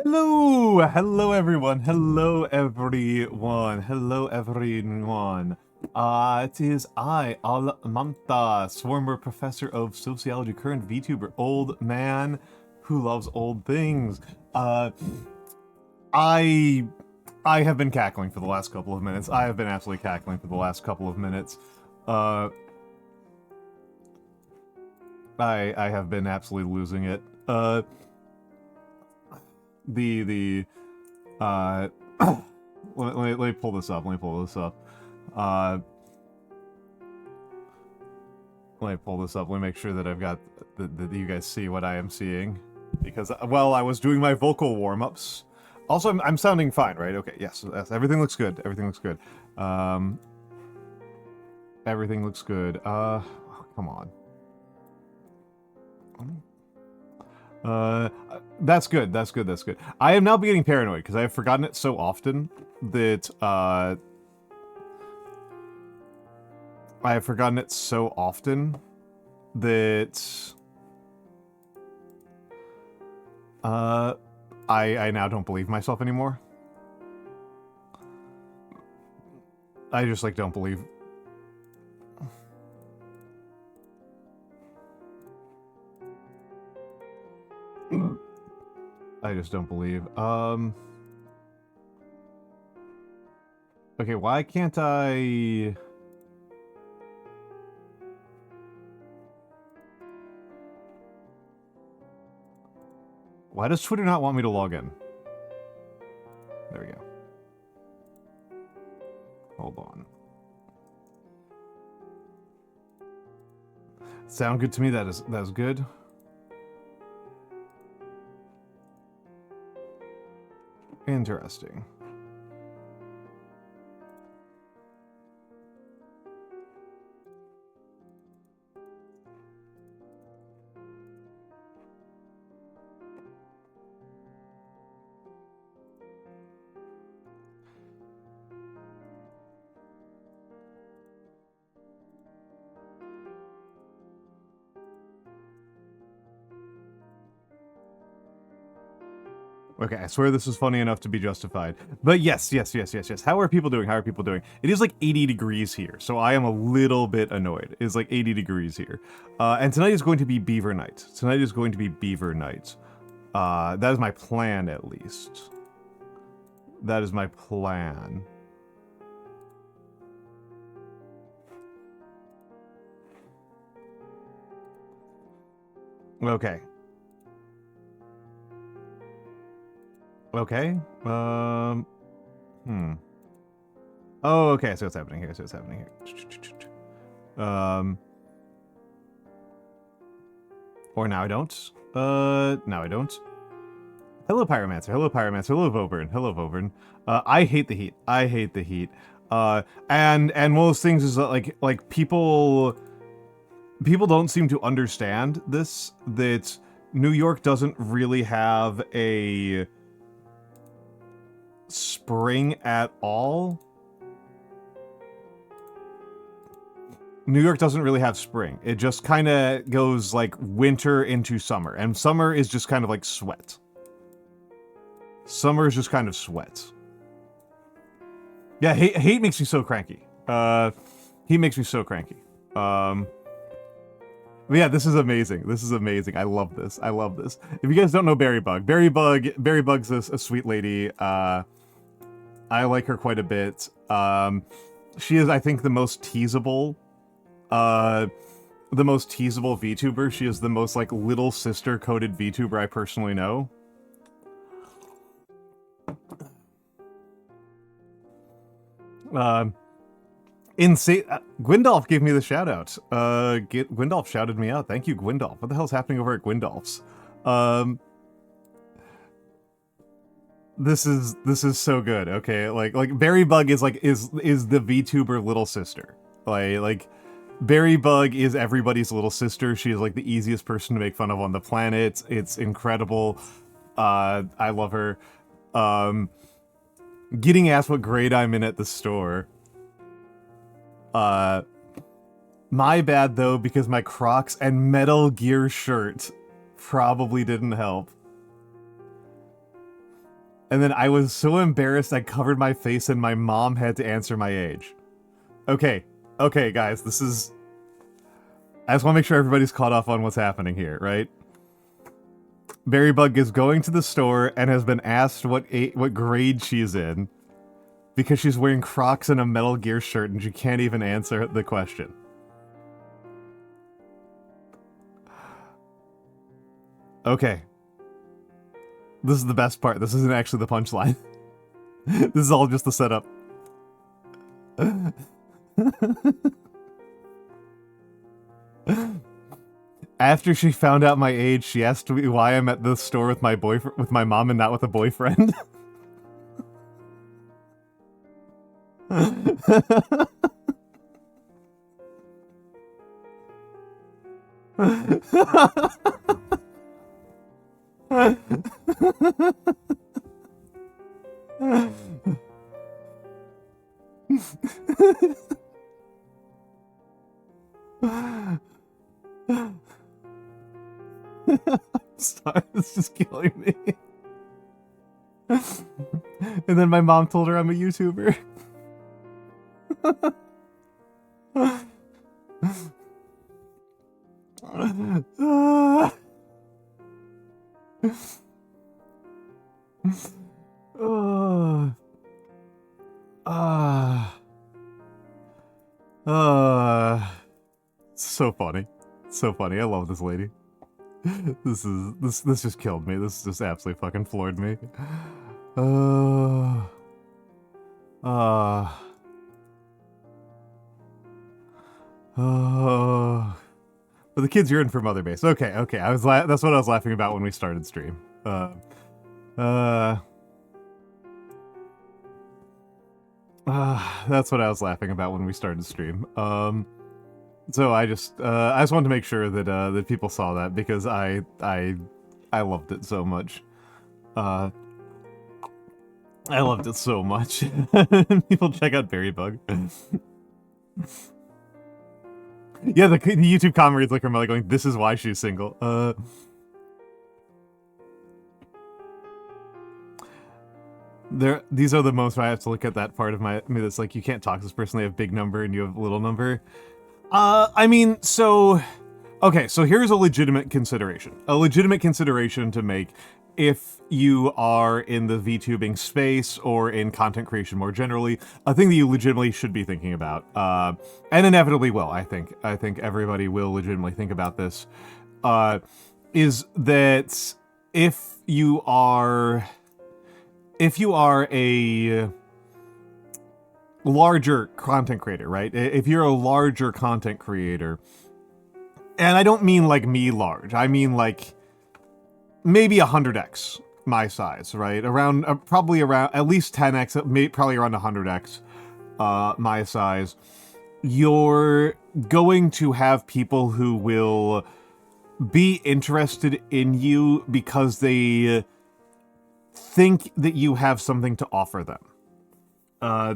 Hello everyone, hello everyone. It is I, Almantas, former professor of sociology, current VTuber, old man who loves old things. I have been cackling for the last couple of minutes. I have been absolutely cackling for the last couple of minutes. I have been absolutely losing it. Let me pull this up. Let me pull this up. Let me pull this up. Let me make sure that I've got that you guys see what I am seeing, because well, I was doing my vocal warm-ups. Also, I'm sounding fine, right? Okay, yes, everything looks good. Everything looks good. Everything looks good. Oh, come on. That's good, that's good, that's good. I am now beginning paranoid, because I have forgotten it so often that, I have forgotten it so often that, I now don't believe myself anymore. I just, like, don't believe... I just don't believe. Okay, why can't I... Why does Twitter not want me to log in? There we go. Hold on. Sound good to me? That is good. Interesting. Okay, I swear this is funny enough to be justified. But yes. How are people doing? How are people doing? It is like 80 degrees here, so I am a little bit annoyed. It's like 80 degrees here. And tonight is going to be Beaver Night. Tonight is going to be Beaver Night. That is my plan, at least. That is my plan. Okay. Okay. Oh, okay. So what's happening here? Or now I don't. Now I don't. Hello, Pyromancer. Hello, Pyromancer. Hello, Vobern. Hello, Vobern. I hate the heat. I hate the heat. And one of those things is that, like people don't seem to understand this, that New York doesn't really have a spring at all. New York doesn't really have spring. It just kind of goes like winter into summer, and summer is just kind of like sweat. Summer is just kind of sweat. Yeah, hate makes me so cranky. He makes me so cranky. But yeah, this is amazing. This is amazing. I love this. I love this. If you guys don't know Berrybug's a sweet lady. I like her quite a bit. She is, I think, the most teasable VTuber. She is the most, like, little sister-coded VTuber I personally know. Gwendolf gave me the shout-out. Gwendolf shouted me out. Thank you, Gwendolf. What the hell's happening over at Gwendolf's? This is so good. Okay, like Berrybug is the VTuber little sister. Like Berrybug is everybody's little sister. She is like the easiest person to make fun of on the planet. It's incredible. I love her. Getting asked what grade I'm in at the store. My bad though, because my Crocs and Metal Gear shirt probably didn't help. And then I was so embarrassed I covered my face and my mom had to answer my age. Okay, guys, this is... I just want to make sure everybody's caught up on what's happening here, right? Berrybug is going to the store and has been asked what grade she's in because she's wearing Crocs and a Metal Gear shirt and she can't even answer the question. Okay. This is the best part. This isn't actually the punchline. This is all just the setup. After she found out my age, she asked me why I'm at the store with my mom and not with a boyfriend. Sorry, it's just killing me. And then my mom told her I'm a YouTuber. So funny. So funny. I love this lady. This just killed me. This just absolutely fucking floored me. But the kids yearn for Mother Base. Okay. That's what I was laughing about when we started stream. That's what I was laughing about when we started stream. So I just wanted to make sure that that people saw that because I loved it so much. I loved it so much. People check out Berrybug. Yeah, the YouTube comment reads like Carmela going, "This is why she's single." These are the moments where I have to look at that part of me that's like, you can't talk to this person, they have big number and you have little number. I mean, so... Okay, so here's a legitimate consideration. A legitimate consideration to make if you are in the VTubing space or in content creation more generally. A thing that you legitimately should be thinking about. And inevitably will, I think. I think everybody will legitimately think about this. Is that if you are a larger content creator, right? If you're a larger content creator, and I don't mean like me large, I mean like maybe 100x my size, right? Around, probably around at least 10x, probably around 100x my size, you're going to have people who will be interested in you because they think that you have something to offer them.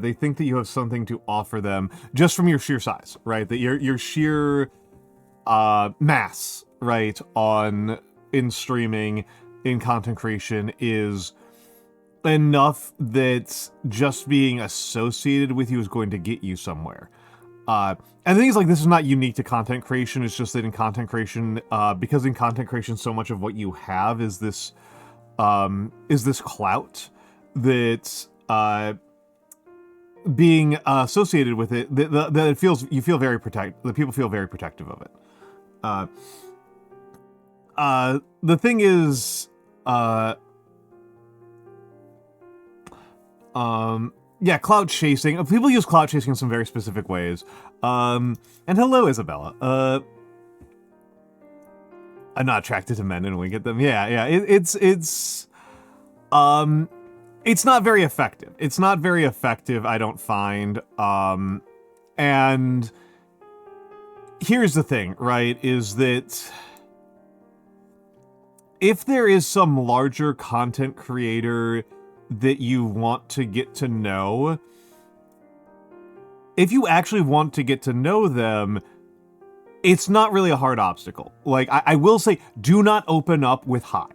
They think that you have something to offer them just from your sheer size, right? That your sheer mass, right, in streaming, in content creation is enough that just being associated with you is going to get you somewhere. And things like this is not unique to content creation. It's just that in content creation, because in content creation, so much of what you have is this clout that being associated with it, that it feels, you feel very that people feel very protective of it. The thing is, yeah, clout chasing. People use clout chasing in some very specific ways. And hello, Isabella. I'm not attracted to men and wink at them. Yeah. It's not very effective. It's not very effective, I don't find. And here's the thing, right, is that if there is some larger content creator that you want to get to know, if you actually want to get to know them, it's not really a hard obstacle. Like, I will say, do not open up with hi.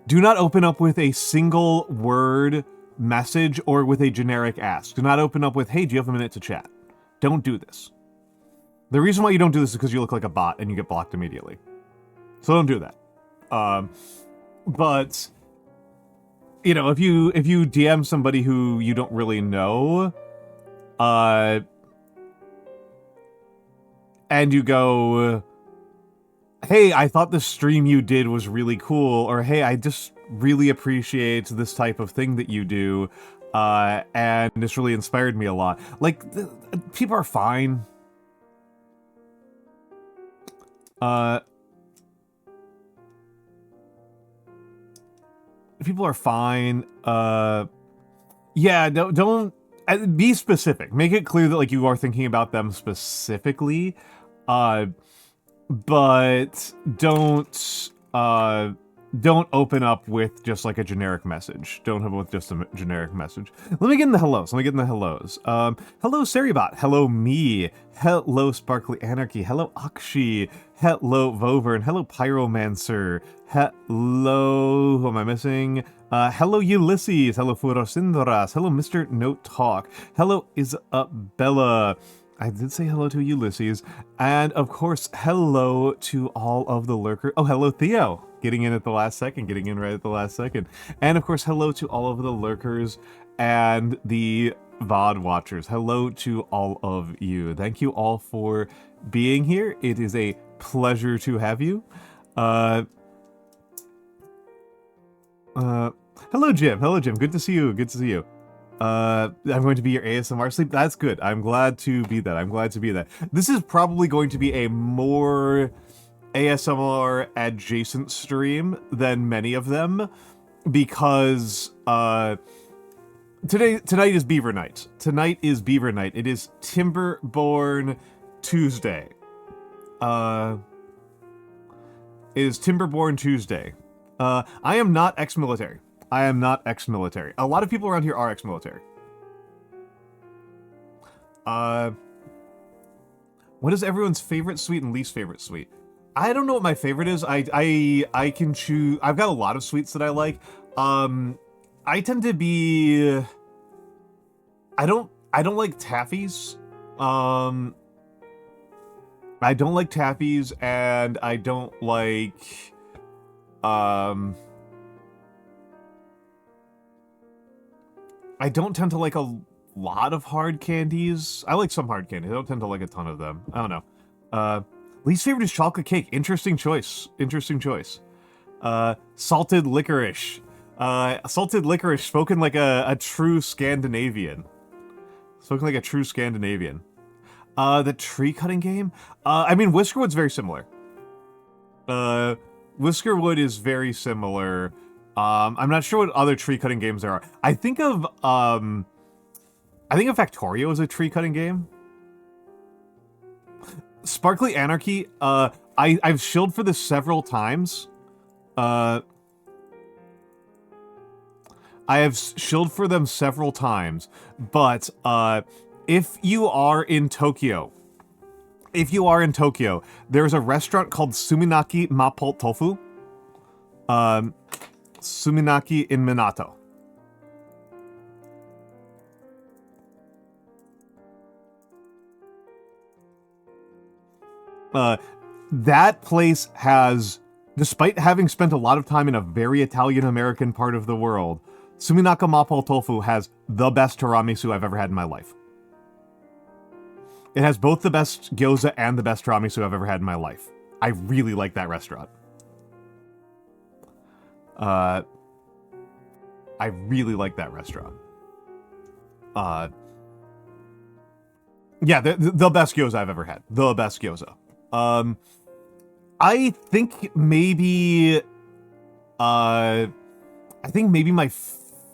Do not open up with a single word message or with a generic ask. Do not open up with, hey, do you have a minute to chat? Don't do this. The reason why you don't do this is because you look like a bot and you get blocked immediately. So don't do that. But, you know, if you DM somebody who you don't really know, and you go, hey, I thought the stream you did was really cool, or hey, I just really appreciate this type of thing that you do, and this really inspired me a lot. Like, people are fine. People are fine. Yeah, don't be specific. Make it clear that, like, you are thinking about them specifically. But don't open up with just like a generic message. Don't open with just a generic message. Let me get in the hellos. Hello, Seribot. Hello, me. Hello, Sparkly Anarchy. Hello, Akshi. Hello, Vovern. Hello, Pyromancer. Hello, who am I missing? Hello, Ulysses. Hello, Furosindoras. Hello, Mr. Note Talk. Hello, Isabella. I did say hello to Ulysses. And, of course, hello to all of the lurkers. Oh, hello, Theo. Getting in right at the last second. And, of course, hello to all of the lurkers and the VOD watchers. Hello to all of you. Thank you all for being here. It is a pleasure to have you. Hello, Jim. Good to see you. I'm going to be your ASMR sleep. That's good. I'm glad to be that. This is probably going to be a more ASMR adjacent stream than many of them, because tonight is Beaver Night. It is Timberborn Tuesday. I am not ex-military. A lot of people around here are ex-military. What is everyone's favorite sweet and least favorite sweet? I don't know what my favorite is. I can choose. I've got a lot of sweets that I like. I tend to be. I don't like taffies. I don't like taffies, and I don't like. I don't tend to like a lot of hard candies. I like some hard candies. I don't tend to like a ton of them. I don't know. Least favorite is chocolate cake. Interesting choice. Salted licorice. Spoken like a true Scandinavian. The tree cutting game? I mean, Whiskerwood's very similar. Whiskerwood is very similar. I'm not sure what other tree cutting games there are. I think of Factorio as a tree cutting game. Sparkly Anarchy, I've shilled for this several times. I have shilled for them several times, but if you are in Tokyo, there's a restaurant called Suminaki Mapo Tofu. Suminaki in Minato. That place has, despite having spent a lot of time in a very Italian-American part of the world, Suminaka Mapo Tofu has the best tiramisu I've ever had in my life. It has both the best gyoza and the best tiramisu I've ever had in my life. I really like that restaurant. I really like that restaurant. Yeah, the best gyoza I've ever had. The best gyoza. I think maybe my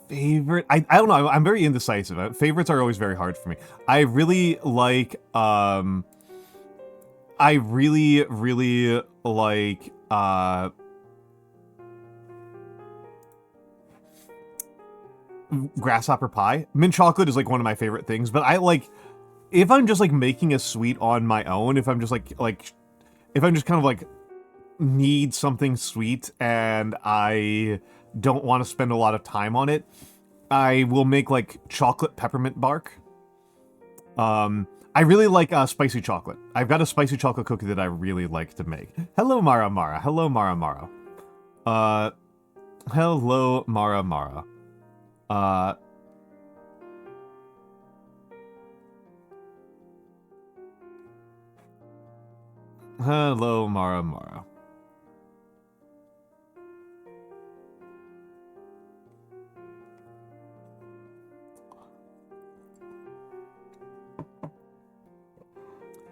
favorite... I don't know, I'm very indecisive. Favorites are always very hard for me. I really like, grasshopper pie. Mint chocolate is like one of my favorite things, but I like, if I'm just like making a sweet on my own, if I'm just if I'm just kind of like need something sweet and I don't want to spend a lot of time on it, I will make like chocolate peppermint bark. I really like spicy chocolate. I've got a spicy chocolate cookie that I really like to make. Hello, Mara Mara. Hello, Mara Mara. Hello, Mara Mara. Hello, Mara Mara.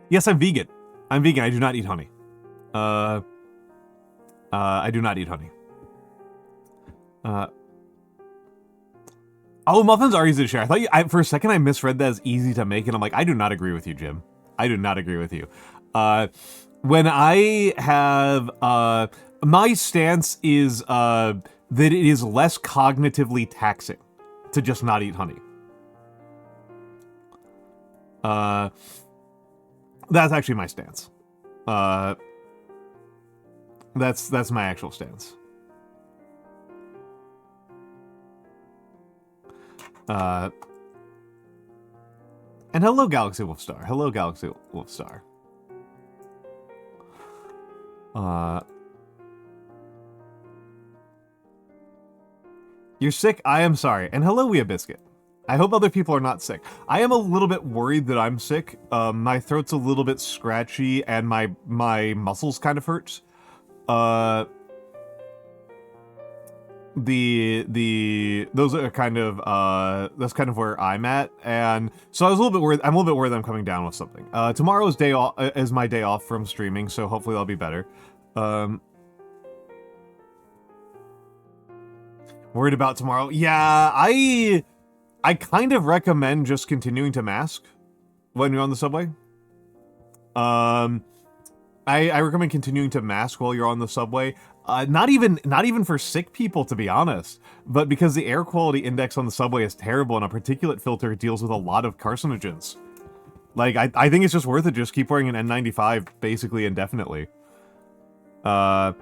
Yes, I'm vegan. I'm vegan. I do not eat honey. I do not eat honey. Oh, muffins are easy to share. I thought for a second I misread that as easy to make, and I'm like, I do not agree with you, Jim. I do not agree with you. When I have, my stance is that it is less cognitively taxing to just not eat honey. That's actually my stance. That's my actual stance. And hello, Galaxy Wolfstar. Hello, Galaxy Wolfstar. You're sick? I am sorry. And hello, Wea Biscuit. I hope other people are not sick. I am a little bit worried that I'm sick. My throat's a little bit scratchy and my muscles kind of hurt. Those are kind of that's kind of where I'm at, and so I was a little bit worried. I'm a little bit worried that I'm coming down with something. Tomorrow's day off is my day off from streaming, so hopefully I'll be better. Worried about tomorrow? Yeah, I kind of recommend just continuing to mask when you're on the subway. I recommend continuing to mask while you're on the subway. Not even for sick people, to be honest, but because the air quality index on the subway is terrible and a particulate filter deals with a lot of carcinogens. Like, I think it's just worth it. Just keep wearing an N95 basically indefinitely. Like,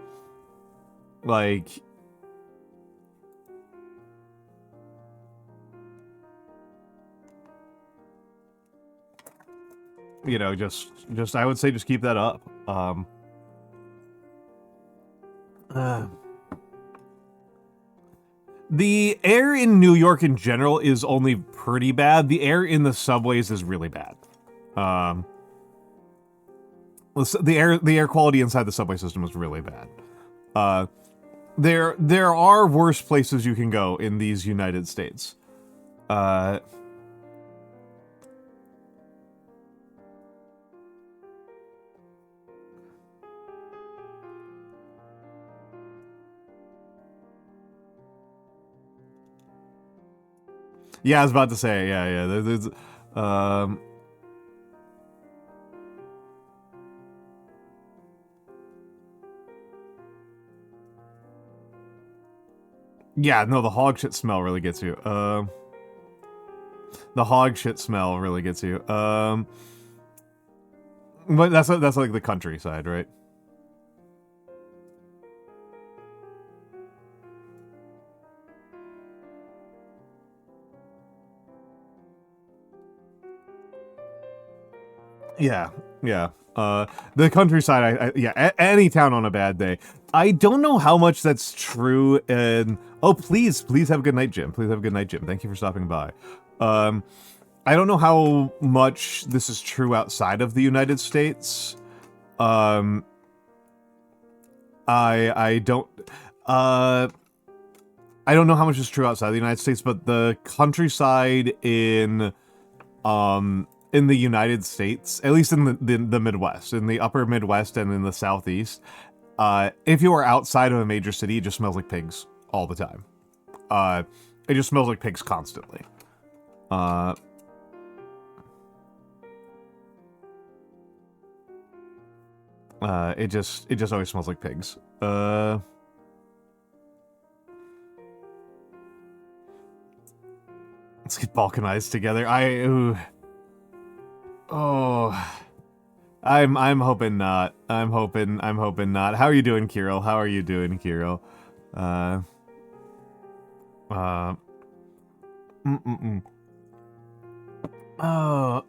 you know, just I would say just keep that up. The air in New York in general is only pretty bad. The air in the subways is really bad. The air quality inside the subway system is really bad. There are worse places you can go in these United States. Yeah, I was about to say, yeah. There's yeah, no, the hog shit smell really gets you. The hog shit smell really gets you. But that's like the countryside, right? Yeah. The countryside, yeah, any town on a bad day. I don't know how much that's true in... Oh, please have a good night, Jim. Please have a good night, Jim. Thank you for stopping by. I don't know how much this is true outside of the United States. I don't know how much is true outside the United States, but the countryside in the United States, at least in the Midwest, in the upper Midwest and in the Southeast, if you are outside of a major city, it just smells like pigs all the time. It just smells like pigs constantly. It just always smells like pigs. Let's get balkanized together. I'm hoping not. I'm hoping not. How are you doing, Kirill? How are you doing, Kirill? Uh, uh,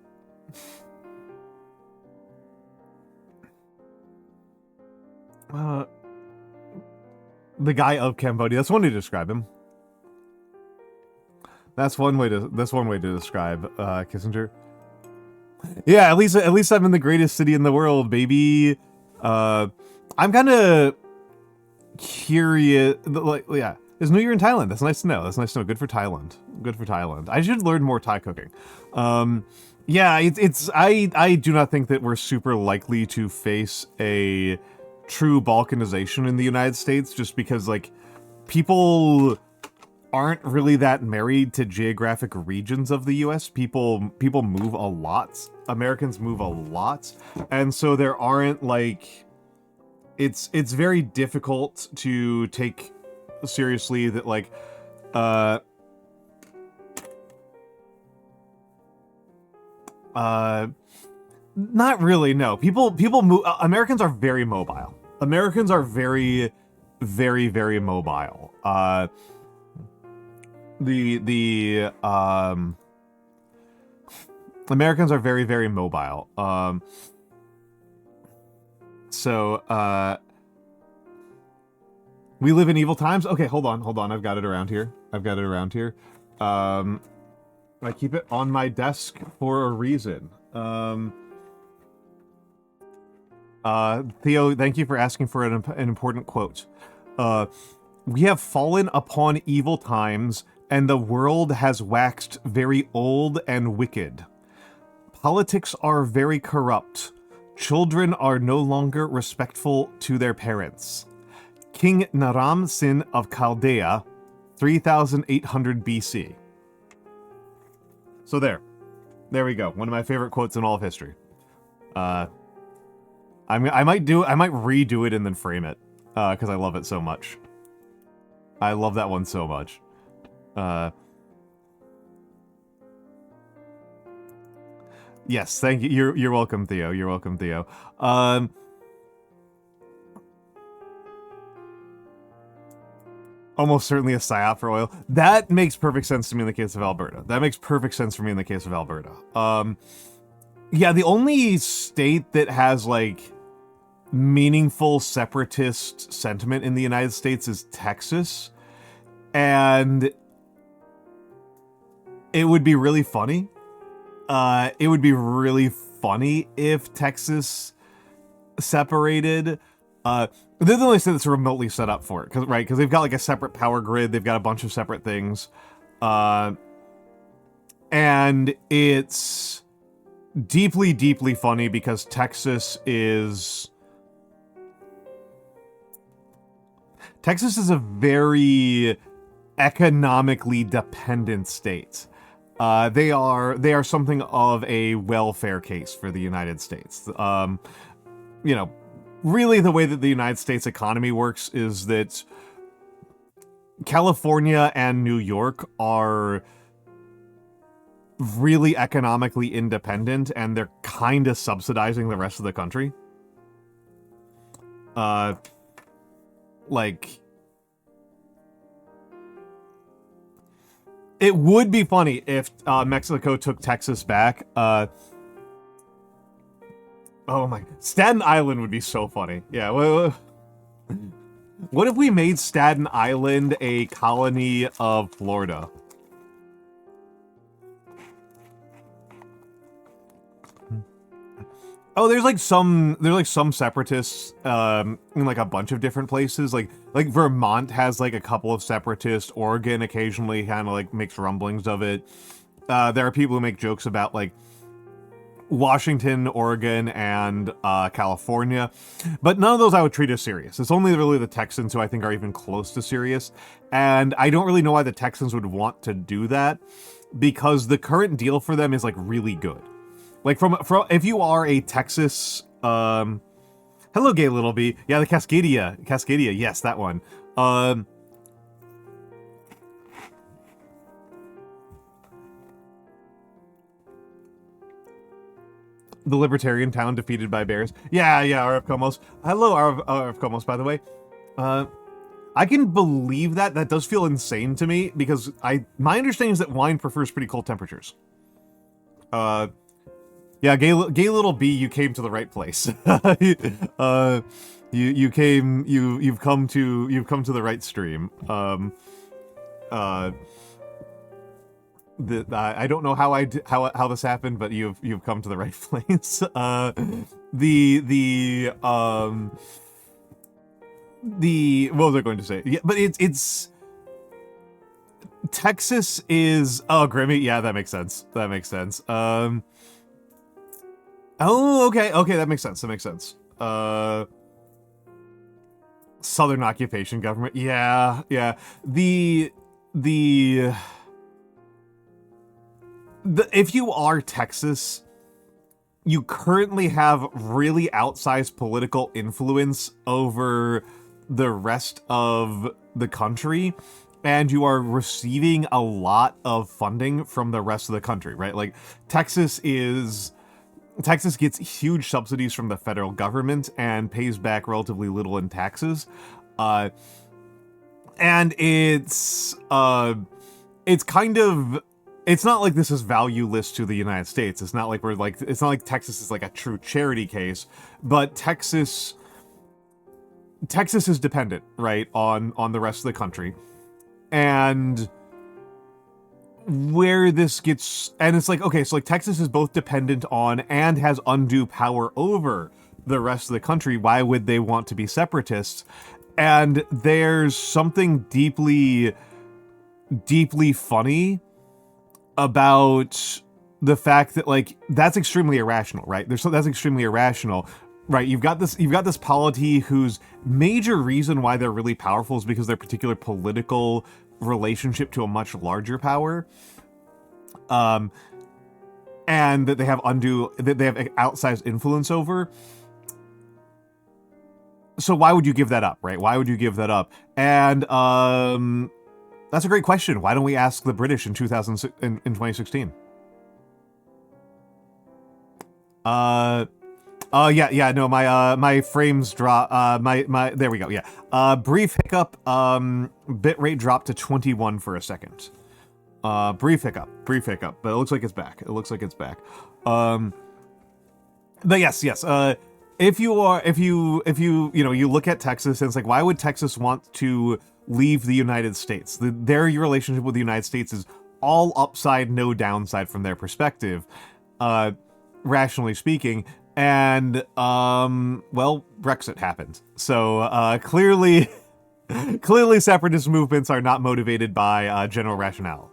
the guy of Cambodia. That's one way to describe him. That's one way to describe Kissinger. Yeah, at least I'm in the greatest city in the world, baby. I'm kind of curious. Like, yeah, it's New Year in Thailand. That's nice to know. That's nice to know. Good for Thailand. Good for Thailand. I should learn more Thai cooking. Yeah, I do not think that we're super likely to face a true balkanization in the United States, just because like people aren't really that married to geographic regions of the US. People move a lot. Americans move a lot. And so there aren't like it's very difficult to take seriously that like not really, no. People move. Americans are very mobile. Americans are very, very, very mobile. Americans are very, very mobile. We live in evil times. Okay, hold on. I've got it around here. I keep it on my desk for a reason. Theo, thank you for asking for an important quote. We have fallen upon evil times, and the world has waxed very old and wicked. Politics are very corrupt. Children are no longer respectful to their parents. King Naram Sin of Chaldea, 3800 BC. So there we go. One of my favorite quotes in all of history. I might redo it and then frame it, because I love it so much. I love that one so much. Yes, thank you. You're welcome, Theo. You're welcome, Theo. Almost certainly a psyop for oil. That makes perfect sense to me in the case of Alberta. Yeah, the only state that has, like, meaningful separatist sentiment in the United States is Texas. And it would be really funny. If Texas separated. They're the only state that's remotely set up for it, because they've got like a separate power grid, they've got a bunch of separate things, and it's deeply, deeply funny because Texas is a very economically dependent state. They are something of a welfare case for the United States. You know, really the way that the United States economy works is that California and New York are really economically independent, and they're kind of subsidizing the rest of the country. Like, it would be funny if Mexico took Texas back. Oh my... Staten Island would be so funny. Yeah, what if we made Staten Island a colony of Florida? Oh, there's some separatists in like a bunch of different places. Like Vermont has like a couple of separatists. Oregon occasionally kind of like makes rumblings of it. There are people who make jokes about like Washington, Oregon, and California, but none of those I would treat as serious. It's only really the Texans who I think are even close to serious, and I don't really know why the Texans would want to do that, because the current deal for them is like really good. Like from if you are a Texas, hello gay little bee, yeah, the Cascadia, yes, that one. The libertarian town defeated by bears. Yeah, RF Comos. Hello, RF Comos, by the way. I can believe that. That does feel insane to me because my understanding is that wine prefers pretty cold temperatures. Yeah, gay little B, you came to the right place. You've come to the right stream. I don't know how how this happened, but you've come to the right place. What was I going to say? Yeah, but it's Texas is Grimmy. Yeah, that makes sense. That makes sense. Oh, okay, that makes sense. That makes sense. Southern occupation government. Yeah. If you are Texas, you currently have really outsized political influence over the rest of the country, and you are receiving a lot of funding from the rest of the country, right? Like, Texas gets huge subsidies from the federal government and pays back relatively little in taxes. And it's kind of, it's not like this is valueless to the United States. It's not like it's not like Texas is like a true charity case, but Texas is dependent, right, on the rest of the country. And where this gets, and it's like, okay, so like Texas is both dependent on and has undue power over the rest of the country. Why would they want to be separatists? And there's something deeply funny about the fact that, like, that's extremely irrational, right? That's extremely irrational, right? You've got this polity whose major reason why they're really powerful is because their particular political relationship to a much larger power, and that they have outsized influence over. So why would you give that up, right? Why would you give that up? And that's a great question. Why don't we ask the British in 2016? Yeah, no, my frames drop, there we go, yeah. Brief hiccup, bitrate dropped to 21 for a second. Brief hiccup, but it looks like it's back. But yes, if you look at Texas, and it's like, why would Texas want to leave the United States? Their relationship with the United States is all upside, no downside from their perspective, rationally speaking. And, well, Brexit happened. So, clearly separatist movements are not motivated by, general rationale.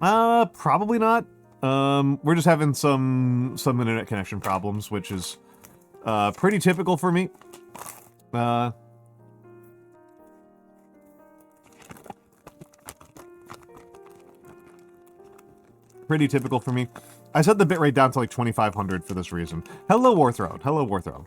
Probably not. We're just having some internet connection problems, which is, pretty typical for me. Pretty typical for me. I set the bitrate down to like 2500 for this reason. Hello, Warthrone. Hello, Warthrone.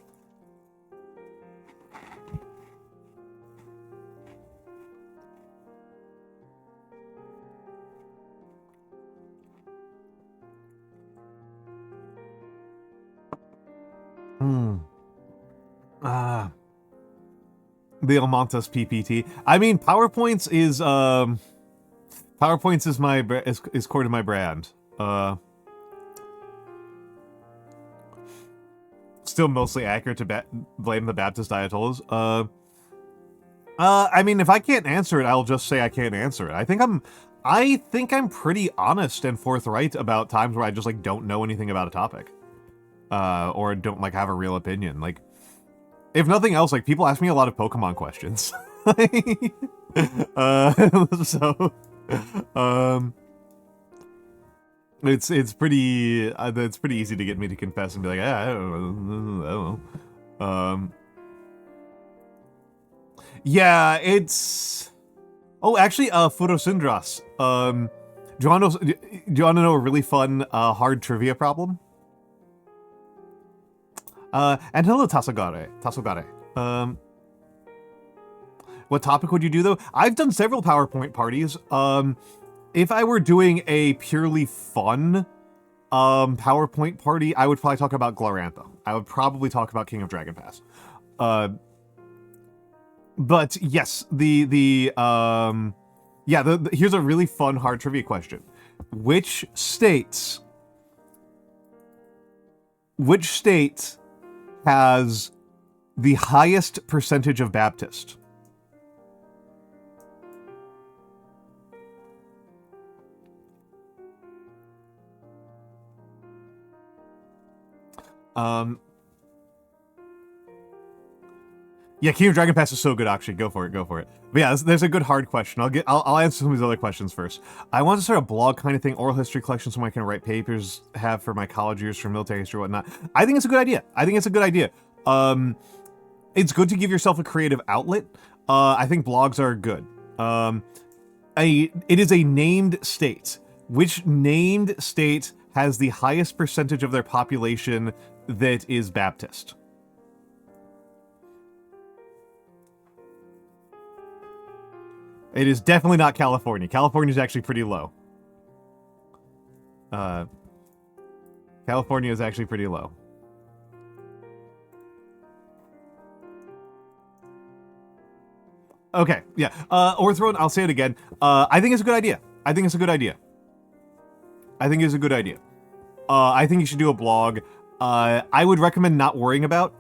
The Almantas PPT. I mean, PowerPoints is is core to my brand. Still mostly accurate to blame the Baptist Ayatollahs. I mean, if I can't answer it, I'll just say I can't answer it. I think I'm pretty honest and forthright about times where I just like don't know anything about a topic, or don't like have a real opinion. Like, if nothing else, like people ask me a lot of Pokemon questions. It's pretty easy to get me to confess and be like, I don't know. Yeah, it's... Oh, actually, Photosindras. Do you want to know a really fun, hard trivia problem? And hello, Tasogare. What topic would you do, though? I've done several PowerPoint parties. If I were doing a purely fun PowerPoint party, I would probably talk about Glorantha. I would probably talk about King of Dragon Pass. But yes, here's a really fun hard trivia question. Which state has the highest percentage of Baptist? Yeah, King of Dragon Pass is so good, actually. Go for it, go for it. But yeah, there's a good hard question. I'll answer some of these other questions first. I want to start a blog kind of thing, oral history collection, so I can write papers, have for my college years, for military history, whatnot. I think it's a good idea. It's good to give yourself a creative outlet. I think blogs are good. It is a named state. Which named state has the highest percentage of their population that is Baptist? It is definitely not California. California is actually pretty low. California is actually pretty low. Okay, yeah. Orthrone, I'll say it again. I think it's a good idea. I think it's a good idea. I think you should do a blog. I would recommend not worrying about.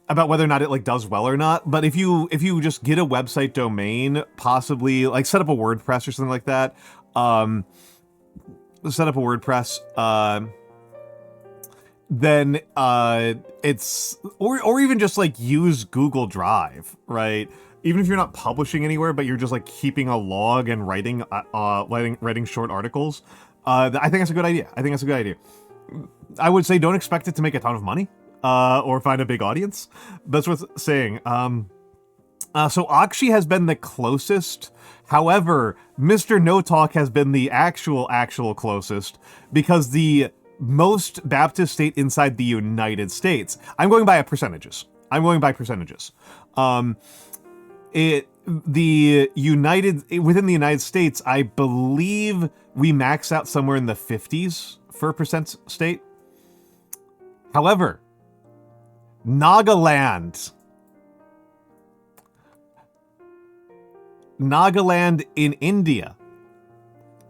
About whether or not it like does well or not. But if you just get a website domain, possibly like set up a WordPress or something like that. Set up a WordPress. Then it's or even just like use Google Drive, right? Even if you're not publishing anywhere, but you're just like keeping a log and writing short articles. I think that's a good idea. I would say don't expect it to make a ton of money. Or find a big audience. That's what's saying. So Akshi has been the closest. However, Mr. No Talk has been the actual closest because the most Baptist state inside the United States. I'm going by percentages. Within the United States, I believe we max out somewhere in the 50s for percent state. However, Nagaland in India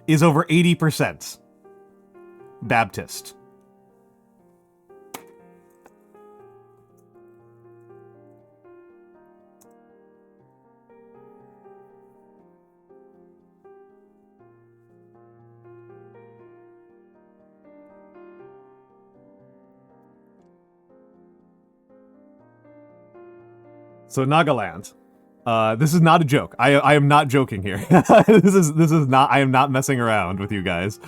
is over 80% Baptist. So Nagaland. This is not a joke. I am not joking here. This is not. I am not messing around with you guys.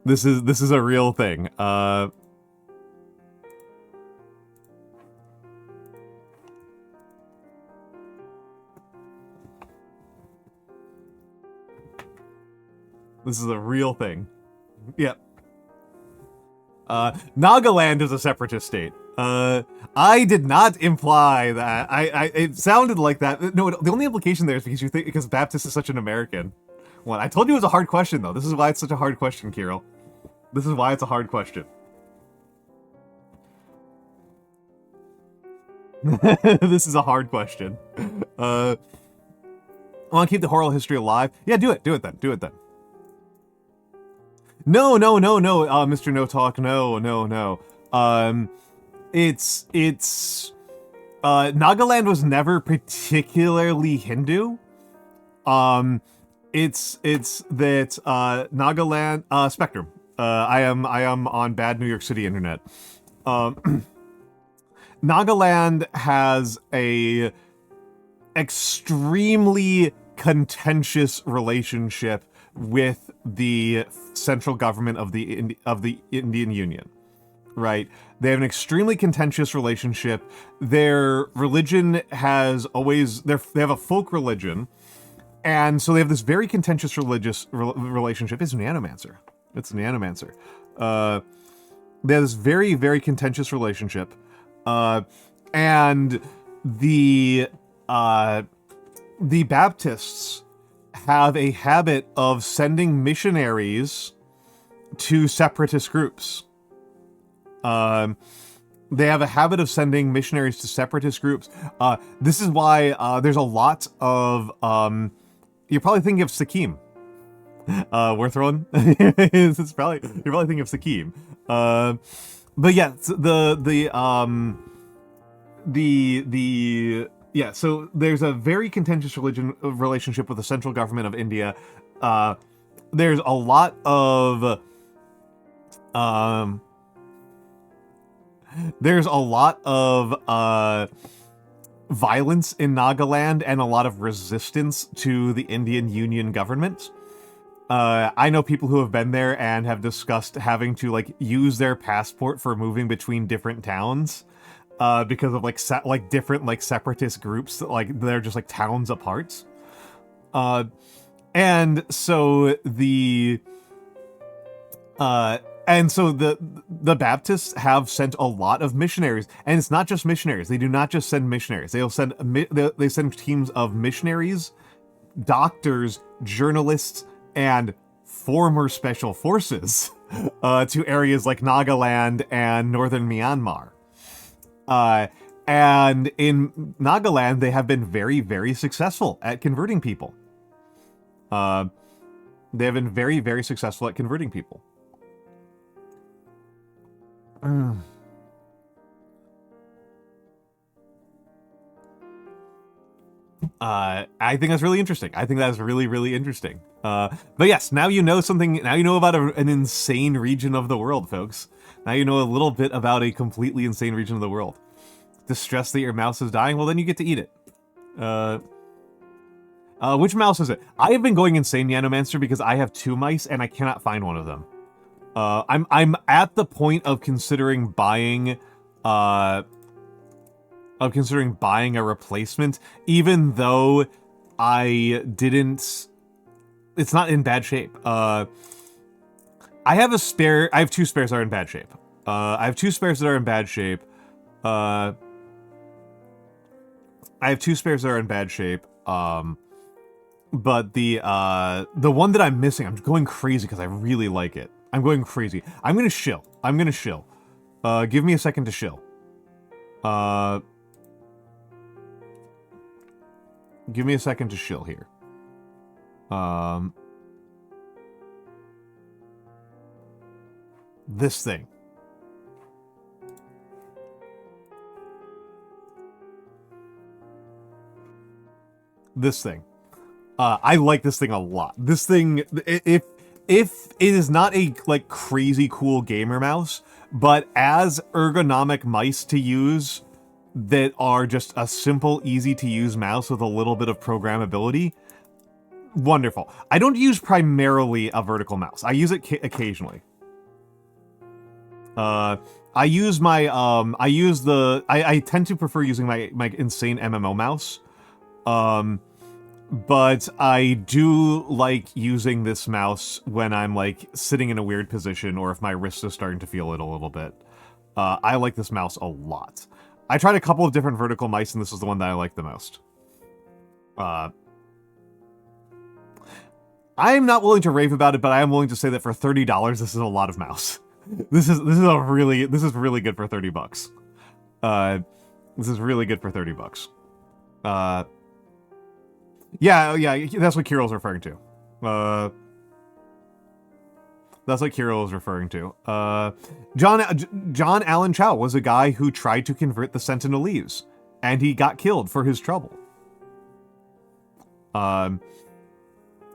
This is a real thing. This is a real thing. Yep. Nagaland is a separatist state. I did not imply that. It sounded like that. No, the only implication there is because Baptist is such an American one. I told you it was a hard question, though. This is why it's such a hard question, Kirill. This is why it's a hard question. This is a hard question. I want to keep the oral history alive. Yeah, do it then. No, Mr. No Talk, no. It's Nagaland was never particularly Hindu. It's that Nagaland Spectrum. I am on bad New York City internet. Nagaland has a extremely contentious relationship with the central government of the Indian Union. Right? They have an extremely contentious relationship. Their religion has always... They have a folk religion, and so they have this very contentious religious relationship. It's Nanomancer. They have this very, very contentious relationship. And the Baptists have a habit of sending missionaries to separatist groups. They have a habit of sending missionaries to separatist groups. This is why there's a lot of you're probably thinking of Sikkim. Worth rolling. It's probably you're probably thinking of Sikkim. But yeah, yeah. So there's a very contentious relationship with the central government of India. There's a lot of violence in Nagaland and a lot of resistance to the Indian Union government. I know people who have been there and have discussed having to like use their passport for moving between different towns because of like different like separatist groups that like they're just like towns apart. And so the Baptists have sent a lot of missionaries, and it's not just missionaries. They do not just send missionaries. They send teams of missionaries, doctors, journalists, and former special forces to areas like Nagaland and northern Myanmar. And in Nagaland, they have been very, very successful at converting people. They have been very, very successful at converting people. I think that's really interesting. I think that's really, really interesting. But yes, now you know something. Now you know about an insane region of the world, folks. Now you know a little bit about a completely insane region of the world. Distressed that your mouse is dying? Well, then you get to eat it. Which mouse is it? I have been going insane, Yanomancer, because I have 2 mice and I cannot find one of them. I'm at the point of considering buying a replacement, even though I didn't. It's not in bad shape. I have 2 spares that are in bad shape. I have 2 spares that are in bad shape. But the one that I'm missing, I'm going crazy because I really like it. I'm going crazy. I'm gonna shill. Give me a second to shill. Give me a second to shill here. This thing. I like this thing a lot. This thing, if it is not a like crazy cool gamer mouse, but as ergonomic mice to use that are just a simple, easy to use mouse with a little bit of programmability, wonderful. I don't use primarily a vertical mouse. I use it occasionally. I tend to prefer using my insane MMO mouse. But I do like using this mouse when I'm like sitting in a weird position or if my wrist is starting to feel it a little bit. I like this mouse a lot. I tried a couple of different vertical mice and this is the one that I like the most. I'm not willing to rave about it, but I am willing to say that for $30, this is a lot of mouse. This is really good for $30. This is really good for $30. Yeah, that's what Kirill's referring to. That's what Kirill is referring to. John Allen Chow was a guy who tried to convert the Sentinelese, and he got killed for his trouble. There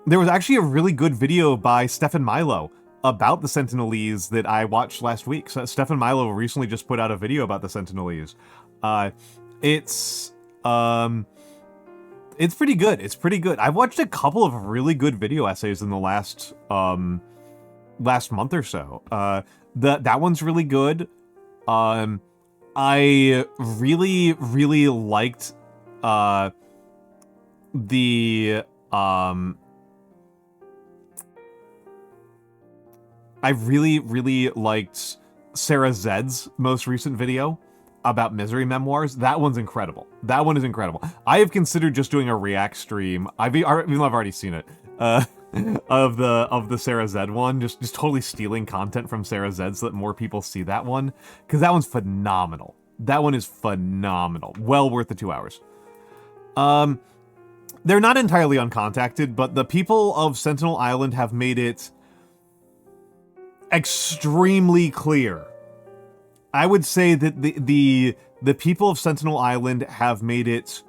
was actually a really good video by Stefan Milo about the Sentinelese that I watched last week. So Stefan Milo recently just put out a video about the Sentinelese. It's pretty good. It's pretty good. I've watched a couple of really good video essays in the last month or so. That one's really good. I really liked I really liked Sarah Zed's most recent video about Misery Memoirs. That one's incredible. That one is incredible. I have considered just doing a React stream. Even though I've already seen it. of the Sarah Z one, just totally stealing content from Sarah Z so that more people see that one, because that one's phenomenal. That one is phenomenal. Well worth the 2 hours. They're not entirely uncontacted, but the people of Sentinel Island have made it extremely clear. I would say that the people of Sentinel Island have made it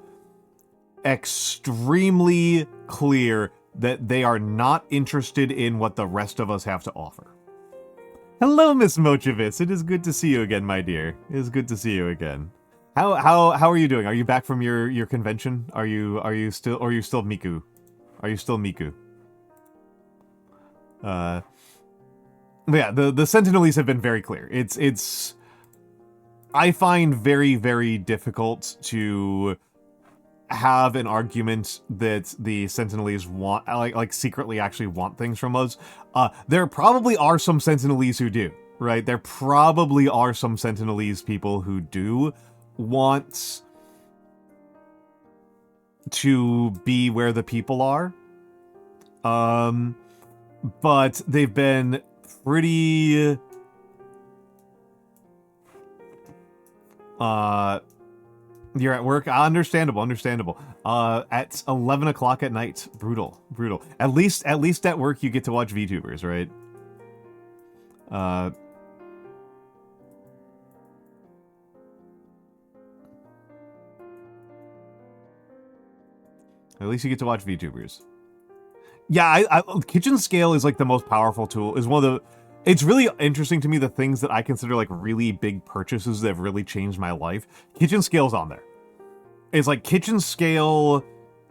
extremely clear that they are not interested in what the rest of us have to offer. Hello, Miss Mochevitz. It is good to see you again, my dear. It is good to see you again. How are you doing? Are you back from your convention? Are you still Miku? Are you still Miku? But yeah, the Sentinelese have been very clear. It's I find very, very difficult to have an argument that the Sentinelese want, like secretly actually want things from us. There probably are some Sentinelese who do, right? There probably are some Sentinelese people who do want to be where the people are. But they've been pretty... You're at work? Understandable. At 11 o'clock at night. Brutal. At least at work you get to watch VTubers, right? At least you get to watch VTubers. Yeah, kitchen scale is like the most powerful tool. Is one of the... It's really interesting to me, the things that I consider like really big purchases that have really changed my life. Kitchen scale's on there. It's like kitchen scale,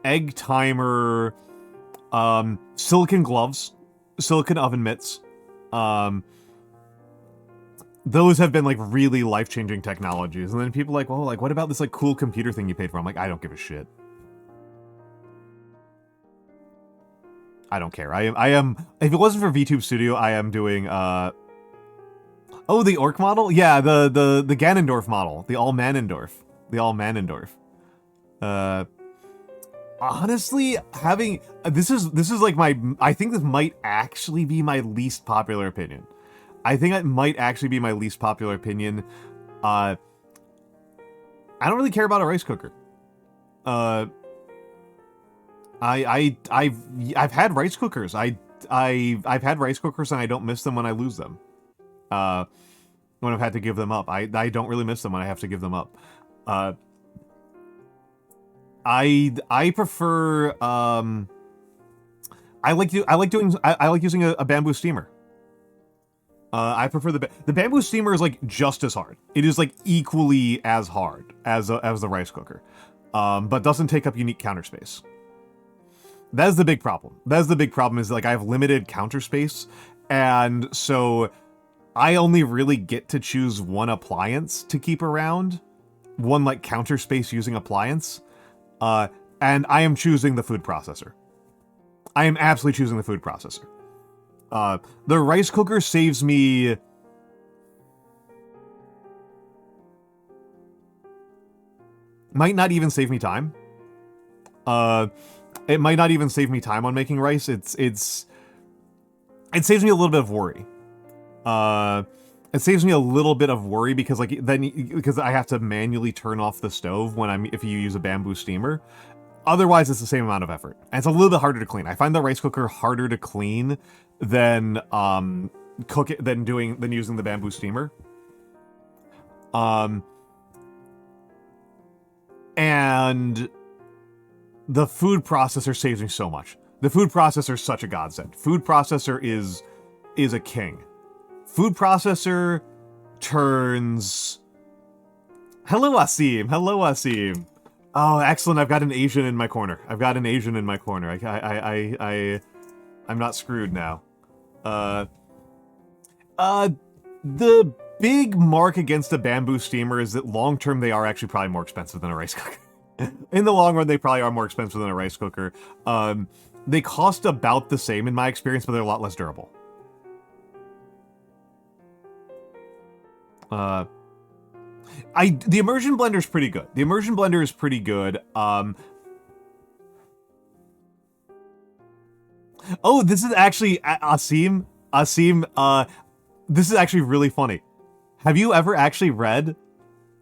egg timer, silicon gloves, silicon oven mitts. Those have been like really life-changing technologies. And then people are like, well, like what about this like cool computer thing you paid for? I'm like, I don't give a shit. I don't care. I am. If it wasn't for VTube Studio, I am doing. Oh, the orc model. Yeah, the Ganondorf model. The Almanendorf. Honestly, having this is like my. I think this might actually be my least popular opinion. I don't really care about a rice cooker. I've had rice cookers. I've had rice cookers and I don't miss them when I lose them. When I've had to give them up. I don't really miss them when I have to give them up. I prefer I like using a bamboo steamer. I prefer the bamboo steamer is like just as hard. It is like equally as hard as the rice cooker. But doesn't take up unique counter space. That's the big problem. Is like I have limited counter space, and so I only really get to choose one appliance to keep around, one like counter space using appliance, and I am choosing the food processor. I am absolutely choosing the food processor. The rice cooker saves me... Might not even save me time. It might not even save me time on making rice. It saves me a little bit of worry. It saves me a little bit of worry because because I have to manually turn off the stove if you use a bamboo steamer. Otherwise, it's the same amount of effort, and it's a little bit harder to clean. I find the rice cooker harder to clean than using the bamboo steamer. And the food processor saves me so much. The food processor is such a godsend. Food processor is a king. Food processor turns... Hello, Asim. Oh, excellent. I've got an Asian in my corner. I'm not screwed now. The big mark against a bamboo steamer is that long-term they are actually probably more expensive than a rice cooker. In the long run, they probably are more expensive than a rice cooker. They cost about the same in my experience, but they're a lot less durable. The immersion blender is pretty good. Oh, this is actually Asim. Asim. This is actually really funny. Have you ever actually read?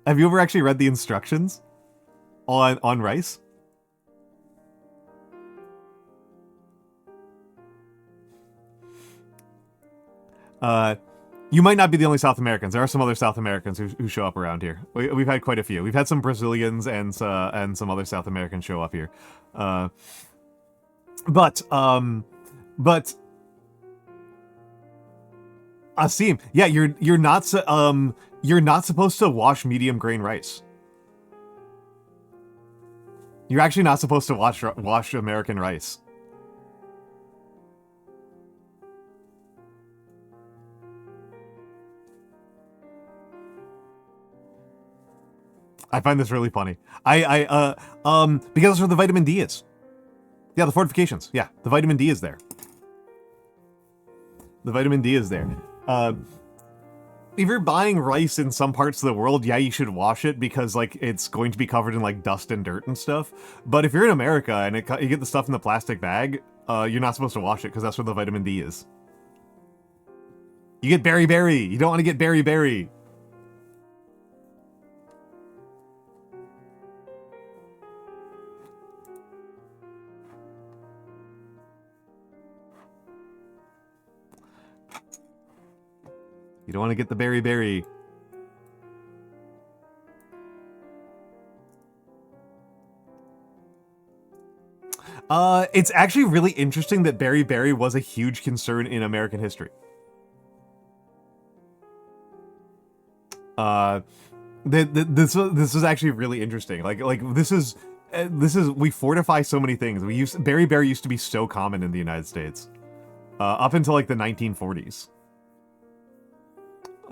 Have you ever actually read the instructions on rice? You might not be the only South Americans. There are some other South Americans who show up around here. We've had quite a few. We've had some Brazilians and some other South Americans show up here. But Asim, yeah, you're not supposed to wash medium grain rice. You're actually not supposed to wash American rice. I find this really funny. Because that's where the vitamin D is. Yeah, the fortifications. Yeah, the vitamin D is there. The vitamin D is there. If you're buying rice in some parts of the world, yeah, you should wash it because, like, it's going to be covered in, like, dust and dirt and stuff. But if you're in America and you get the stuff in the plastic bag, you're not supposed to wash it because that's where the vitamin D is. You get berry. You don't want to get berry. You don't want to get the berry. It's actually really interesting that berry was a huge concern in American history. This is actually really interesting. Like this is we fortify so many things. Berry used to be so common in the United States, up until like the 1940s.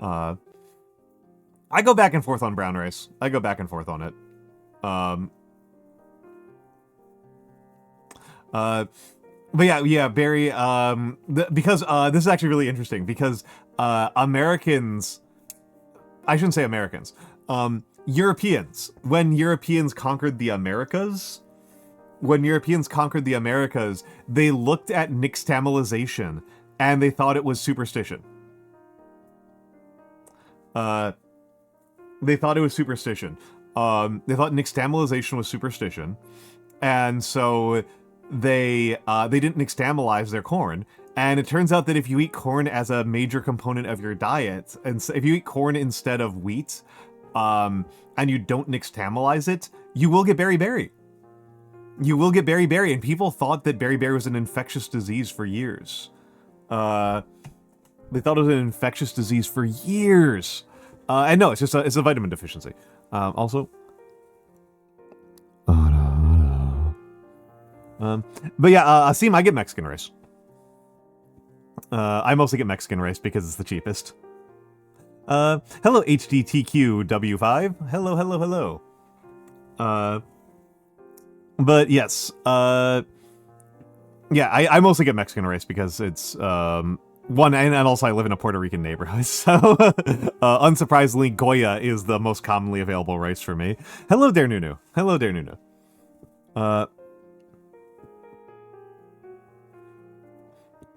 I go back and forth on brown rice. I go back and forth on it. But yeah, Barry, because this is actually really interesting because Americans, I shouldn't say Americans, Europeans, when Europeans conquered the Americas, they looked at nixtamalization and they thought it was superstition. They thought nixtamalization was superstition, and so they didn't nixtamalize their corn. And it turns out that if you eat corn as a major component of your diet, and so if you eat corn instead of wheat, and you don't nixtamalize it, you will get berry. You will get berry, and people thought that berry was an infectious disease for years. They thought it was an infectious disease for years. And no, it's just it's a vitamin deficiency. Also. But yeah, Asim, I get Mexican rice. I mostly get Mexican rice because it's the cheapest. Hello, HDTQW5. Hello. But yes, yeah, I mostly get Mexican rice because it's, one, and also I live in a Puerto Rican neighborhood, so unsurprisingly, Goya is the most commonly available rice for me. Hello there, Nunu. Because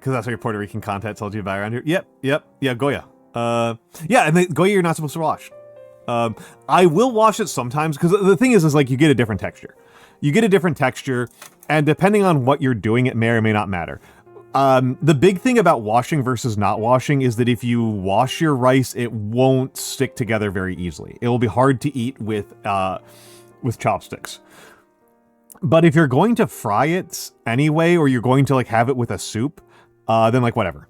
that's what your Puerto Rican content told you about around here. Yep, Goya. Yeah, and Goya you're not supposed to wash. I will wash it sometimes, because the thing is like, you get a different texture. And depending on what you're doing, it may or may not matter. The big thing about washing versus not washing is that if you wash your rice, it won't stick together very easily. It will be hard to eat with chopsticks. But if you're going to fry it anyway, or you're going to like have it with a soup, then like whatever.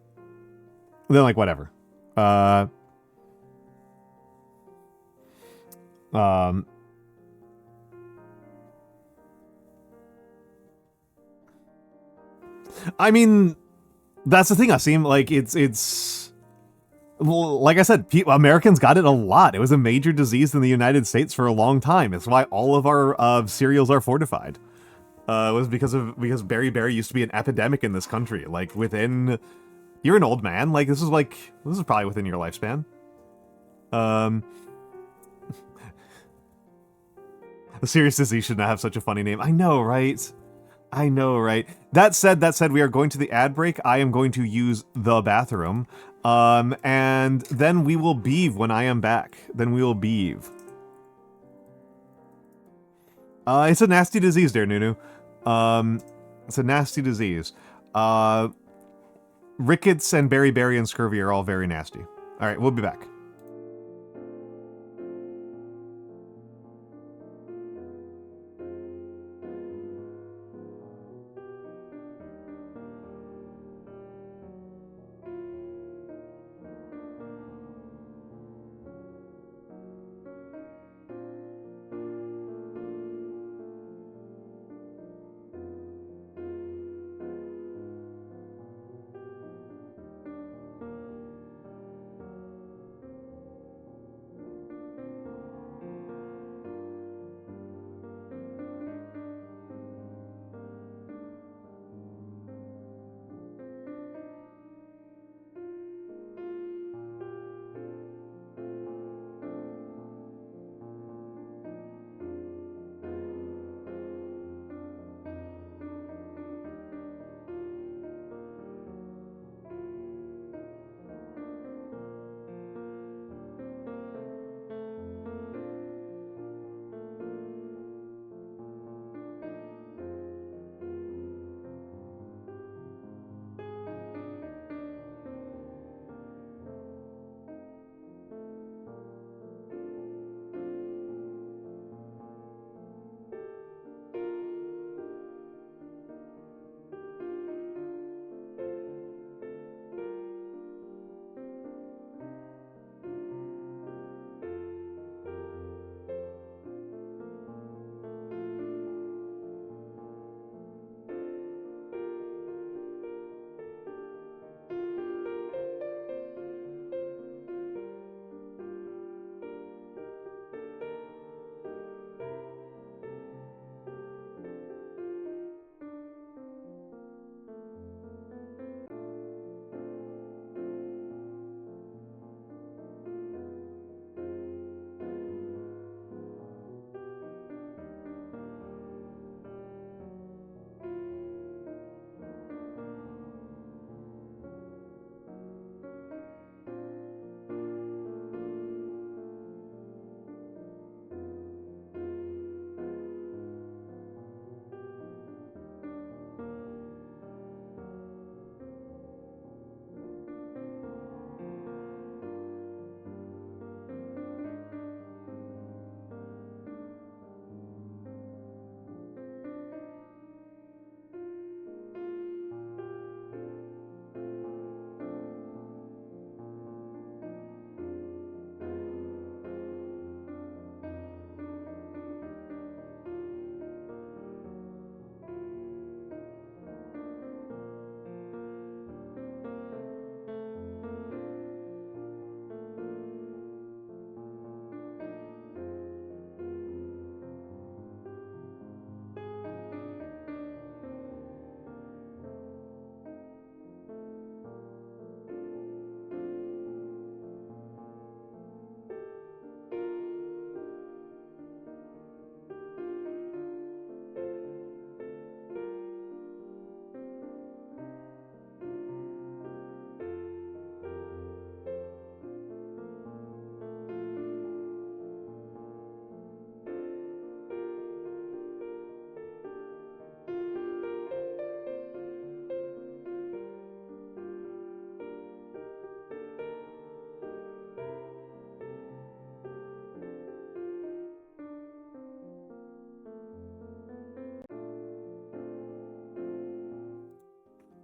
I mean, that's the thing, Asim. Like, it's like I said, Americans got it a lot. It was a major disease in the United States for a long time. It's why all of our cereals are fortified. It was because berry used to be an epidemic in this country. Like, you're an old man. Like, this is probably within your lifespan. A serious disease should not have such a funny name. I know, right? I know, right? That said, we are going to the ad break. I am going to use the bathroom. And then we will beeve when I am back. Then we will beeve. It's a nasty disease there, Nunu. It's a nasty disease. Rickets and beriberi and scurvy are all very nasty. Alright, we'll be back.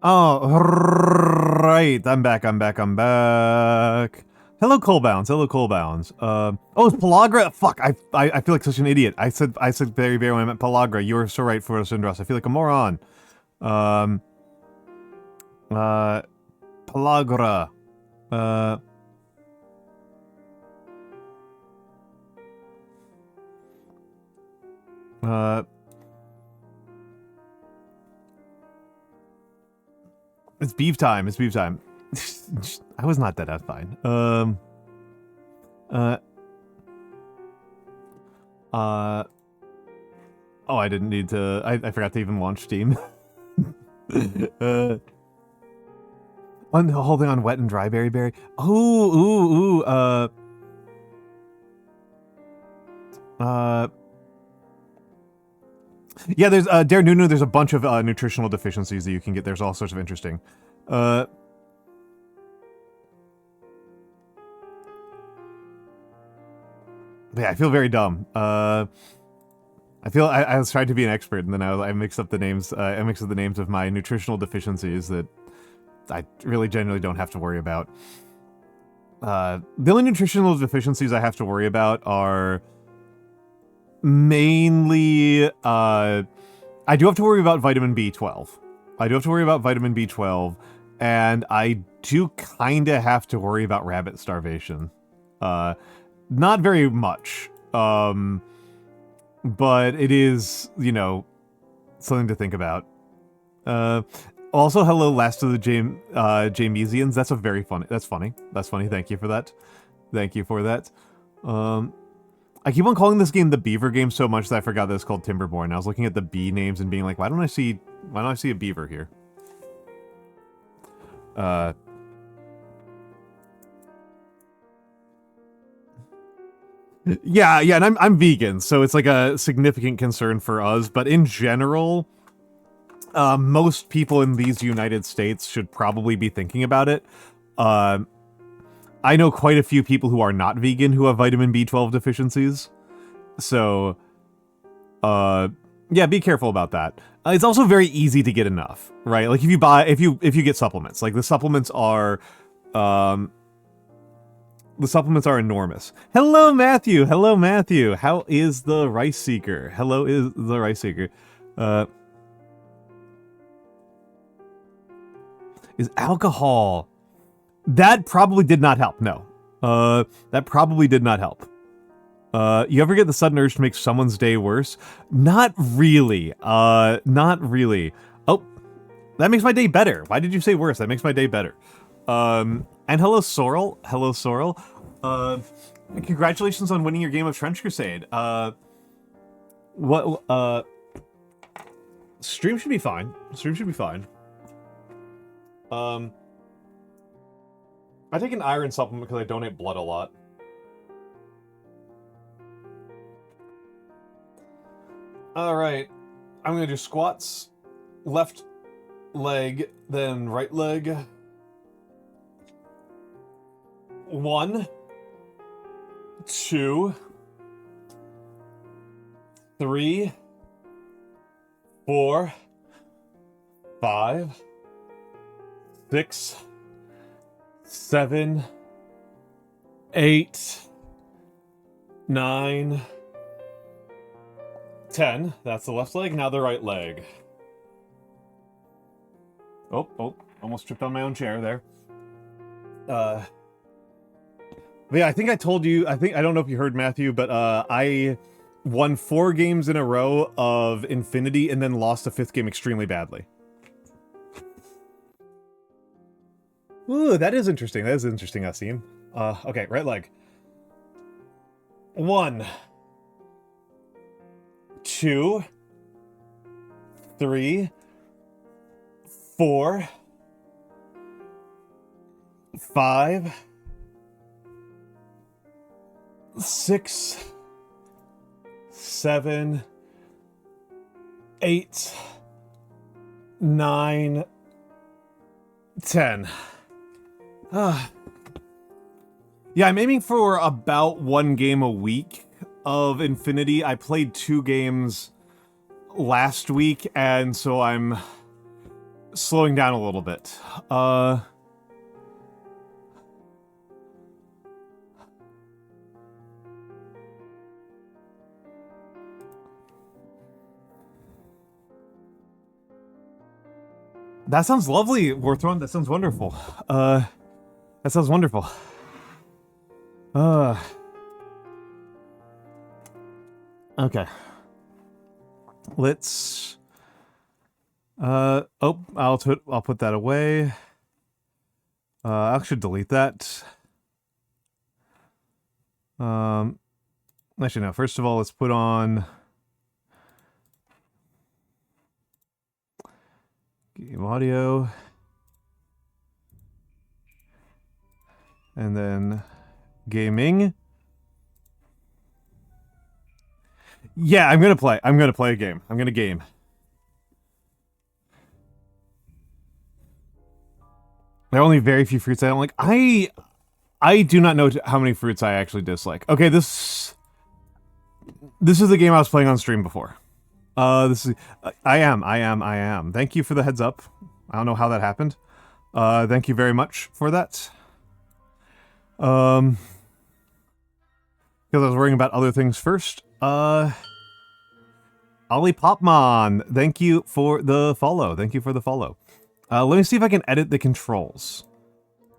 Oh, right. I'm back. Hello, Colebounds. Oh, it's Pelagra. Fuck. I feel like such an idiot. I said very when I meant Pelagra. You were so right for Sindras. I feel like a moron. Pelagra. It's beef time. I was not dead. That's fine. Oh, I didn't need to... I forgot to even launch Steam. Holding on wet and dry berry. Oh, yeah, there's, Dare Nunu, there's a bunch of, nutritional deficiencies that you can get. There's all sorts of interesting. Yeah, I feel very dumb. I was trying to be an expert, and then I mixed up the names, I mixed up the names of my nutritional deficiencies that I really genuinely don't have to worry about. The only nutritional deficiencies I have to worry about are mainly, I do have to worry about vitamin B12. I do have to worry about vitamin B12, and I do kinda have to worry about rabbit starvation. Not very much, but it is, you know, something to think about. Also, hello, last of the Jamesians. That's a very funny. That's funny. That's funny. Thank you for that. Thank you for that. I keep on calling this game the Beaver game so much that I forgot that it's called Timberborn. I was looking at the bee names and being like, why don't I see a beaver here? Yeah, and I'm vegan, so it's like a significant concern for us, but in general, most people in these United States should probably be thinking about it. I know quite a few people who are not vegan who have vitamin B12 deficiencies. So, yeah, be careful about that. It's also very easy to get enough, right? Like if you get supplements, like the supplements are enormous. Hello, Matthew. Hello, Matthew. How is the Rice Seeker? Hello, is the Rice Seeker. Is alcohol... That probably did not help, no. That probably did not help. You ever get the sudden urge to make someone's day worse? Not really. Not really. Oh, that makes my day better. Why did you say worse? That makes my day better. And hello, Sorrel. Hello, Sorrel. Congratulations on winning your game of Trench Crusade. Stream should be fine. Stream should be fine. I take an iron supplement because I donate blood a lot. Alright. I'm gonna do squats, left leg, then right leg. 1, 2, 3, 4, 5, 6, 7, 8, 9, 10. That's the left leg. Now the right leg. Oh, almost tripped on my own chair there. But yeah, I think I told you, I don't know if you heard, Matthew, but I won 4 games in a row of Infinity and then lost the 5th game extremely badly. Ooh, that is interesting. That is interesting, Asim. Okay, right leg. 1, 2, 3, 4, 5, 6, 7, 8, 9, 10. Yeah, I'm aiming for about 1 game a week of Infinity. I played 2 games last week, and so I'm slowing down a little bit. That sounds lovely, Warthron. That sounds wonderful. That sounds wonderful. Okay. Let's... oh, I'll put that away. I should delete that. Actually, no. First of all, let's put on... Game audio. And then gaming. Yeah, I'm gonna play. I'm gonna play a game. I'm gonna game. There are only very few fruits I don't like. I do not know how many fruits I actually dislike. Okay, this is the game I was playing on stream before. This is I am. Thank you for the heads up. I don't know how that happened. Thank you very much for that. Because I was worrying about other things first. Ollie Popmon, thank you for the follow. Thank you for the follow. Let me see if I can edit the controls.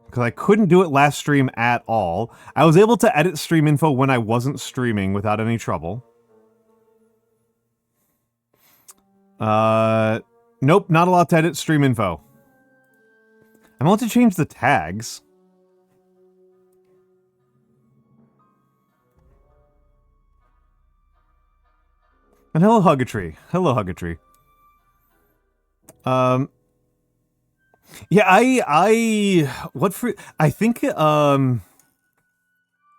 Because I couldn't do it last stream at all. I was able to edit stream info when I wasn't streaming without any trouble. Nope, not allowed to edit stream info. I'm allowed to change the tags. And hello, Huggatree. Hello, Huggatree. Yeah, I think,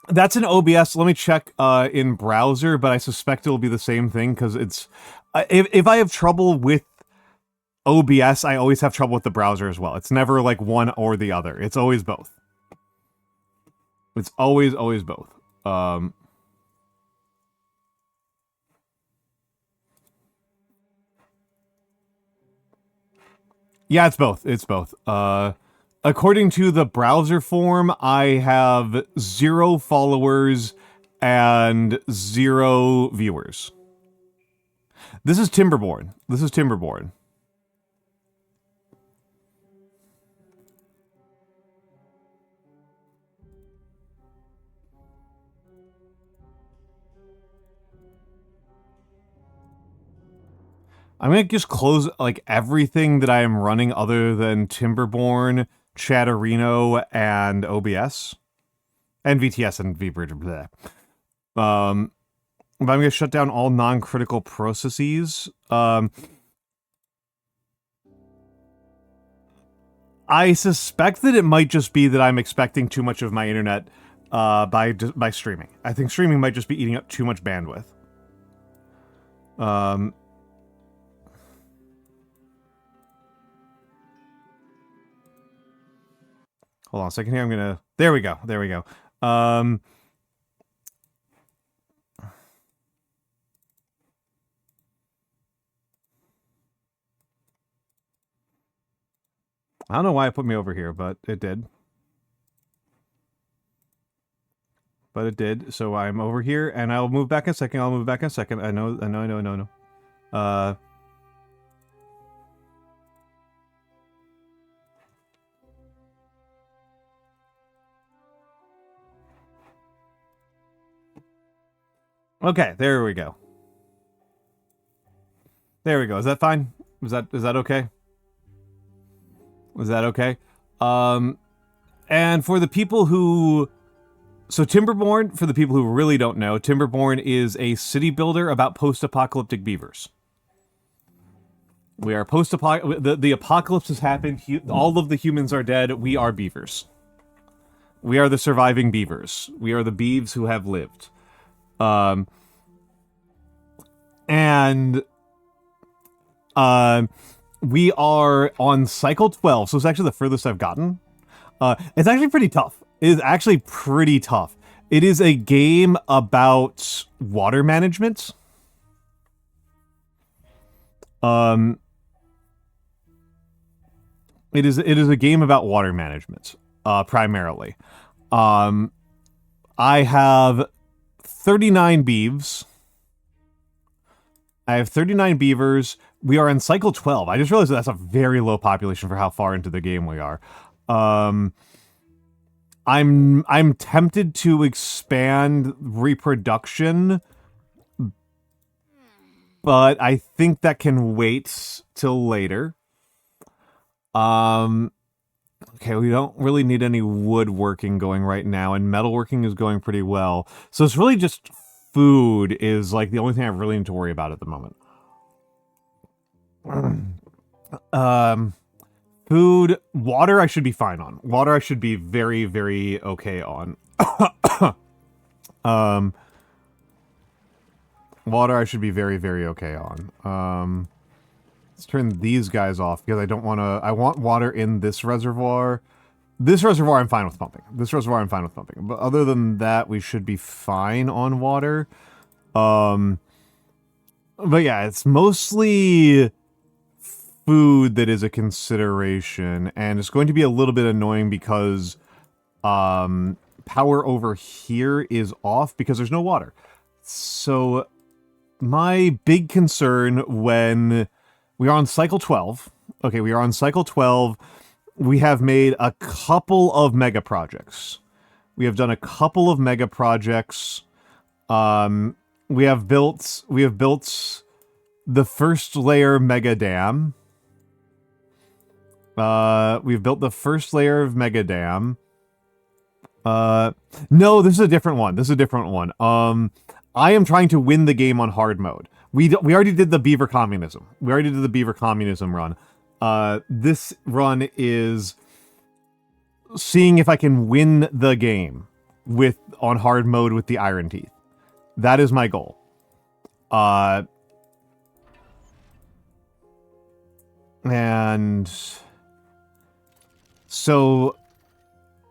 that's an OBS. Let me check, in browser, but I suspect it'll be the same thing, because it's, if I have trouble with OBS, I always have trouble with the browser as well. It's never, like, one or the other. It's always both. It's always both. Yeah, it's both. It's both. According to the browser form, I have 0 followers and 0 viewers. This is Timberborn. This is Timberborn. I'm gonna just close, like, everything that I am running other than Timberborn, Chatterino, and OBS. And VTS and Vbridger, but I'm gonna shut down all non-critical processes. I suspect that it might just be that I'm expecting too much of my internet, by streaming. I think streaming might just be eating up too much bandwidth. Hold on a second here, I'm gonna... There we go, there we go. I don't know why it put me over here, but it did. But it did, so I'm over here, and I'll move back in a second, I'll move back in a second. I know. Okay, there we go. There we go. Is that fine? Is that okay? Is that okay? And for the people who... So Timberborn, for the people who really don't know, Timberborn is a city builder about post-apocalyptic beavers. We are post-apocalyptic... The apocalypse has happened, all of the humans are dead, we are beavers. We are the surviving beavers. We are the beeves who have lived. We are on cycle 12, so it's actually the furthest I've gotten. It's actually pretty tough. It is actually pretty tough. It is a game about water management. It is a game about water management, primarily. I have 39 beeves. I have 39 beavers. We are in cycle 12. I just realized that's a very low population for how far into the game we are. I'm tempted to expand reproduction, but I think that can wait till later. Okay, we don't really need any woodworking going right now, and metalworking is going pretty well. So it's really just food is, like, the only thing I really need to worry about at the moment. Food, water I should be fine on. Water I should be very, very okay on. Water I should be very, very okay on. Let's turn these guys off because I don't want to... I want water in this reservoir. This reservoir I'm fine with pumping. This reservoir I'm fine with pumping. But other than that, we should be fine on water. But yeah, it's mostly food that is a consideration. And it's going to be a little bit annoying because power over here is off because there's no water. So my big concern when... We are on cycle 12. Okay, we are on cycle 12. We have made a couple of mega projects. We have done a couple of mega projects. We have built the first layer mega dam. We've built the first layer of mega dam. No, this is a different one. This is a different one. I am trying to win the game on hard mode. We already did the Beaver Communism. We already did the Beaver Communism run. This run is seeing if I can win the game on hard mode with the Iron Teeth. That is my goal. And so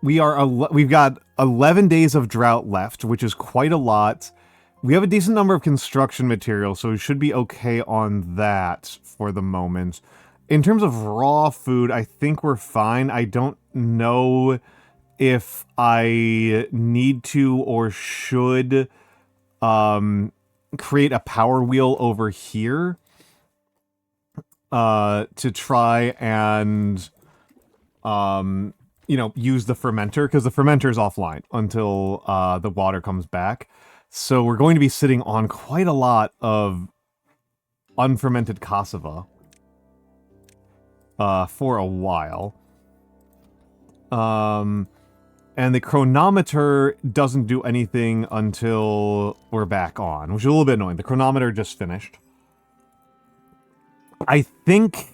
we've got 11 days of drought left, which is quite a lot. We have a decent number of construction materials, so we should be okay on that for the moment. In terms of raw food, I think we're fine. I don't know if I need to or should create a power wheel over here to try and use the fermenter, because the fermenter is offline until the water comes back. So we're going to be sitting on quite a lot of unfermented cassava for a while. And the chronometer doesn't do anything until we're back on, which is a little bit annoying. The chronometer just finished. I think...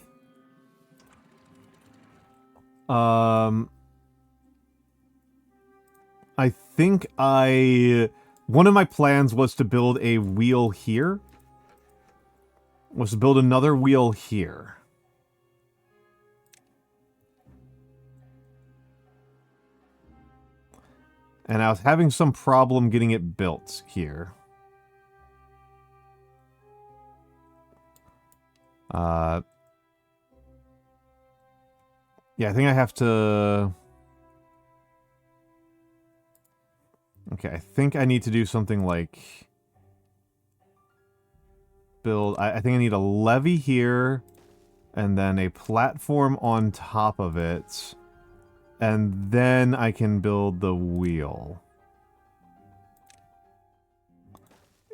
One of my plans was to build a wheel here. Was to build another wheel here. And I was having some problem getting it built here. Yeah, I think I have to... Okay, I think I need to do something like... build... I think I need a levee here, and then a platform on top of it, and then I can build the wheel.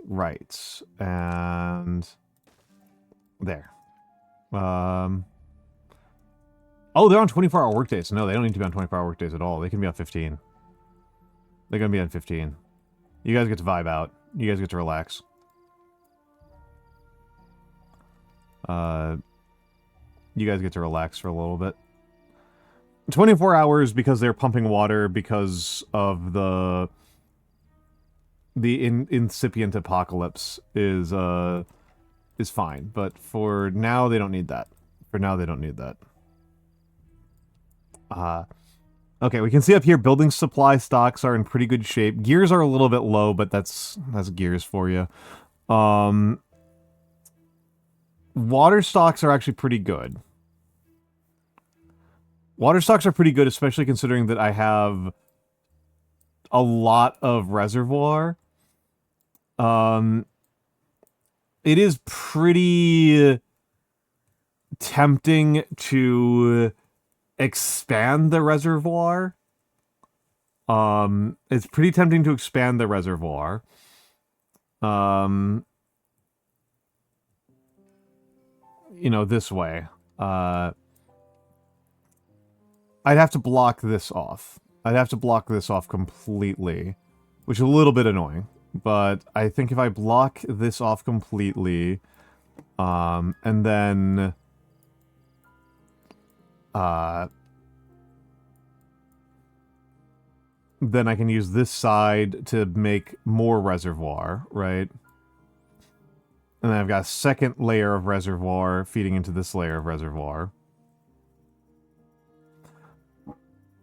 Right, and... there. Oh, they're on 24-hour workdays. No, they don't need to be on 24-hour workdays at all. They can be on 15. They're gonna be on 15. You guys get to vibe out. You guys get to relax. You guys get to relax for a little bit. 24 hours because they're pumping water because of the incipient apocalypse is fine. But for now, they don't need that. For now, they don't need that. Okay, we can see up here building supply stocks are in pretty good shape. Gears are a little bit low, but that's gears for you. Water stocks are actually pretty good. Water stocks are pretty good, especially considering that I have a lot of reservoir. It is pretty tempting to expand the reservoir. It's pretty tempting to expand the reservoir. This way. I'd have to block this off. I'd have to block this off completely, which is a little bit annoying. But I think if I block this off completely, and then Then I can use this side to make more reservoir, right? And then I've got a second layer of reservoir feeding into this layer of reservoir.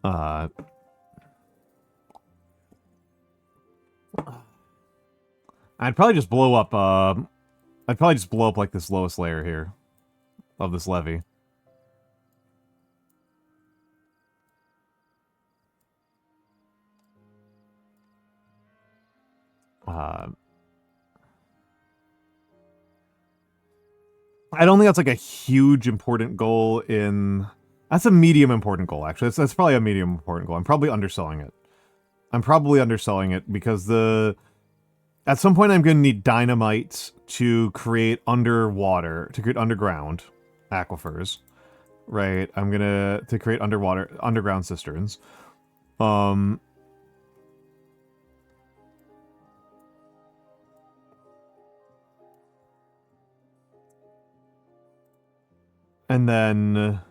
I'd probably just blow up, like this lowest layer here of this levee. I don't think that's like a huge important goal in... That's a medium important goal, actually. That's probably a medium important goal. I'm probably underselling it. Because at some point I'm going to need dynamite to create underground aquifers. Right? I'm going to create underground cisterns. And then...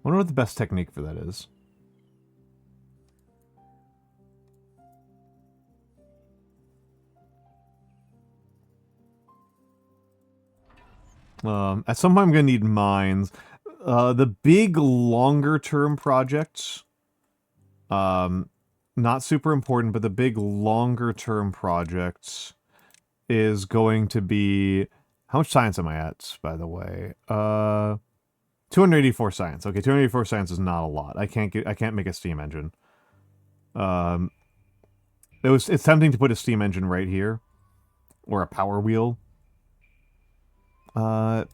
I wonder what the best technique for that is. At some point I'm going to need mines. The big longer-term projects, not super important, but the big longer-term projects is going to be... How much science am I at, by the way? 284 science. Okay, 284 science is not a lot. I can't make a steam engine. It's tempting to put a steam engine right here. Or a power wheel. If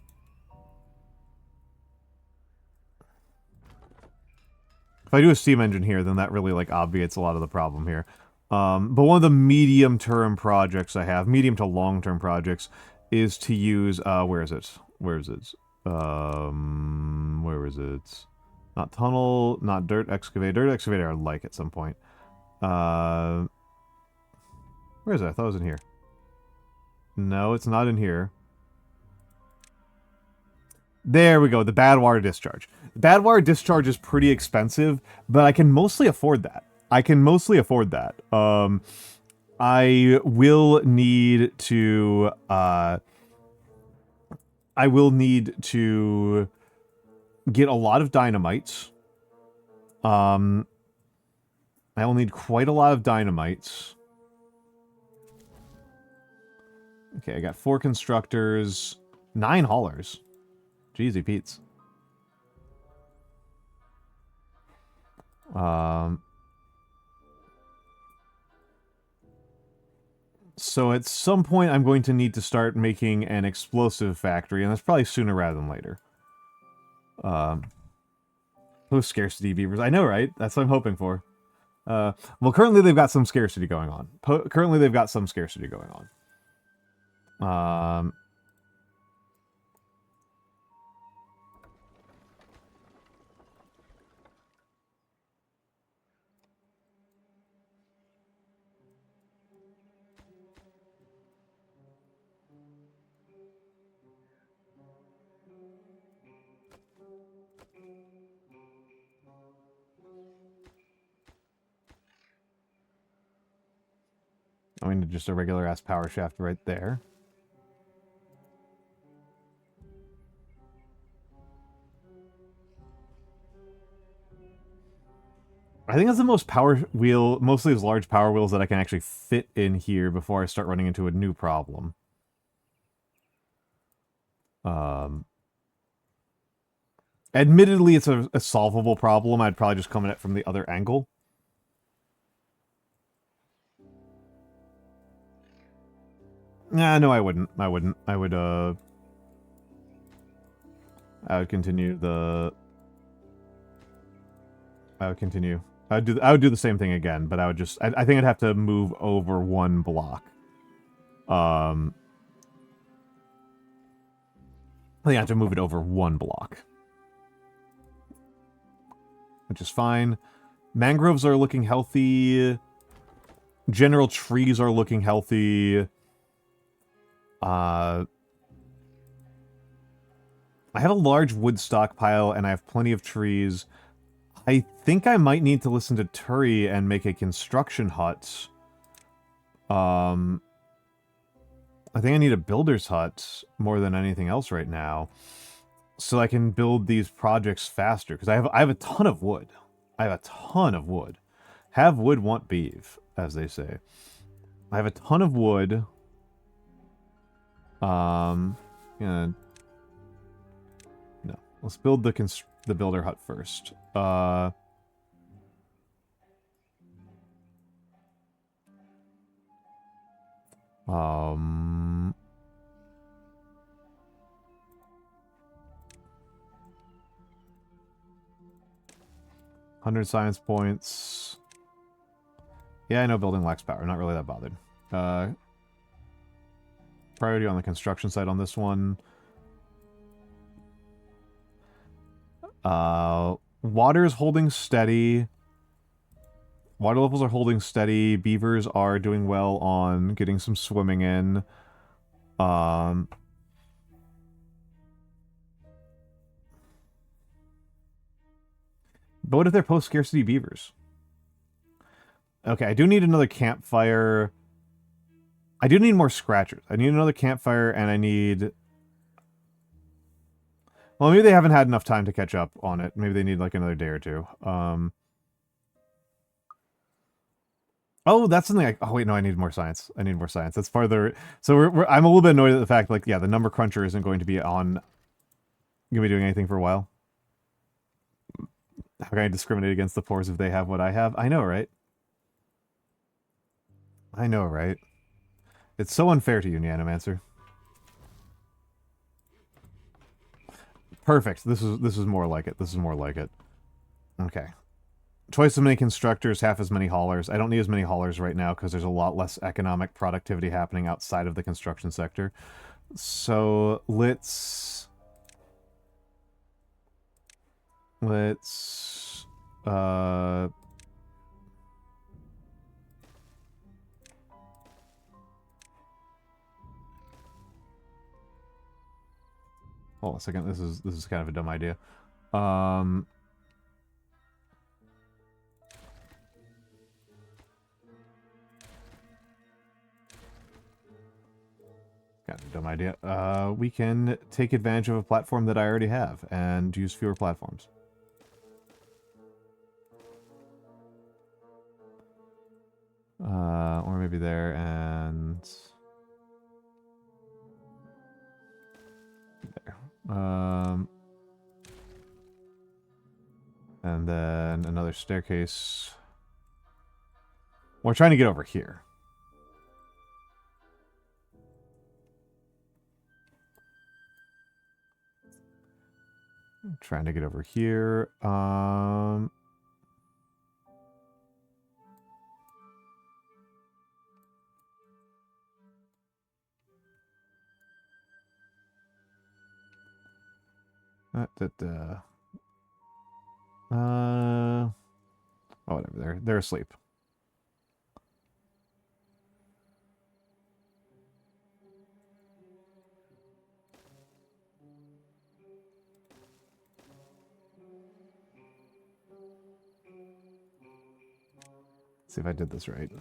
I do a steam engine here, then that really, like, obviates a lot of the problem here. But one of the medium-term projects I have, medium to long-term projects, is to use, where is it? Where is it? Not tunnel, not dirt excavator. Dirt excavator I'd like at some point. Where is it? I thought it was in here. No, it's not in here. There we go, the bad water discharge. The bad water discharge is pretty expensive, but I can mostly afford that. I will need to get a lot of dynamites. I will need quite a lot of dynamites. Okay, I got 4 constructors, 9 haulers. Jeezy Pete's. So at some point I'm going to need to start making an explosive factory, and that's probably sooner rather than later. Those scarcity beavers. I know, right? That's what I'm hoping for. Well, currently they've got some scarcity going on. I mean, just a regular-ass power shaft right there. I think that's the most power wheel, mostly as large power wheels that I can actually fit in here before I start running into a new problem. Admittedly, it's a solvable problem. I'd probably just come at it from the other angle. Nah, no, I wouldn't. I would continue the... I would do the same thing again, but I would just... I think I'd have to move over one block. I think I have to move it over one block. Which is fine. Mangroves are looking healthy. General trees are looking healthy. I have a large wood stockpile, and I have plenty of trees. I think I might need to listen to Turi and make a construction hut. I think I need a builder's hut more than anything else right now, so I can build these projects faster, because I have a ton of wood. I have a ton of wood. Have wood, want beef, as they say. I have a ton of wood. Yeah. No. Let's build the builder hut first. 100 science points. Yeah, I know building lacks power. Not really that bothered. Priority on the construction site on this one. Water's holding steady. Water levels are holding steady. Beavers are doing well on getting some swimming in. But what if they're post-scarcity beavers? Okay, I do need another campfire. I do need more scratchers. I need another campfire, and I need... Well, maybe they haven't had enough time to catch up on it. Maybe they need, like, another day or two. Oh, that's something oh, wait, no, I need more science. I need more science. That's farther... So I'm a little bit annoyed at the fact, like, yeah, the number cruncher isn't going to be on... Gonna be doing anything for a while. How can I discriminate against the poors if they have what I have? I know, right? I know, right? It's so unfair to you, Nanomancer. Perfect. This is more like it. This is more like it. Okay. Twice as many constructors, half as many haulers. I don't need as many haulers right now because there's a lot less economic productivity happening outside of the construction sector. So let's hold on a second. This is kind of a dumb idea. Kind of a dumb idea. We can take advantage of a platform that I already have and use fewer platforms. Or maybe there and there. And then another staircase. We're trying to get over here. Trying to get over here. Oh, whatever. They're asleep. Let's see if I did this right.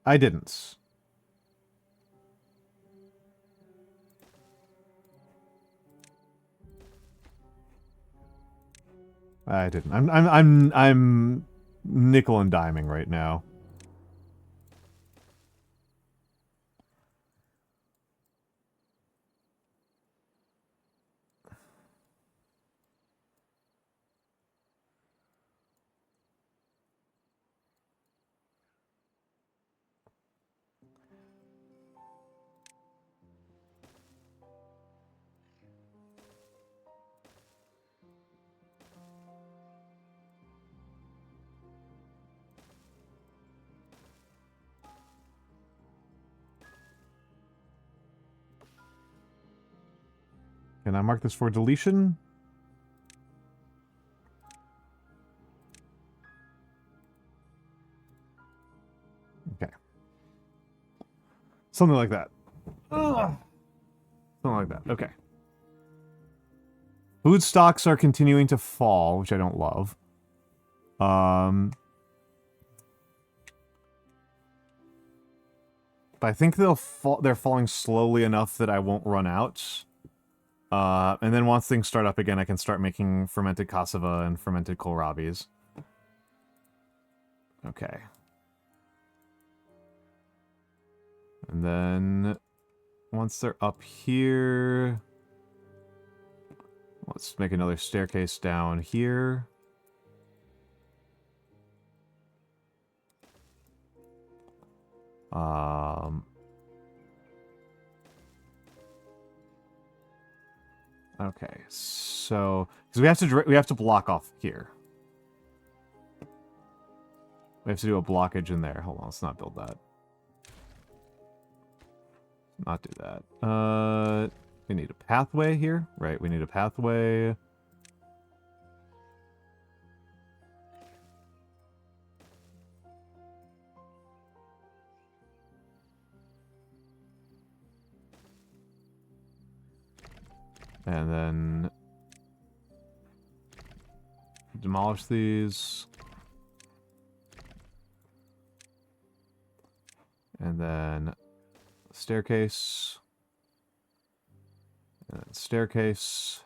I didn't. I didn't. I'm nickel and diming right now. Can I mark this for deletion? Something like that. Ugh. Something like that. Okay. Food stocks are continuing to fall, which I don't love. But I think they're falling slowly enough that I won't run out. And then once things start up again, I can start making fermented cassava and fermented kohlrabies. Okay. And then once they're up here, let's make another staircase down here. Okay, so because we have to block off here. We have to do a blockage in there. Hold on, let's not build that. Not do that. We need a pathway here, right? We need a pathway. And then demolish these. And then staircase. And then staircase.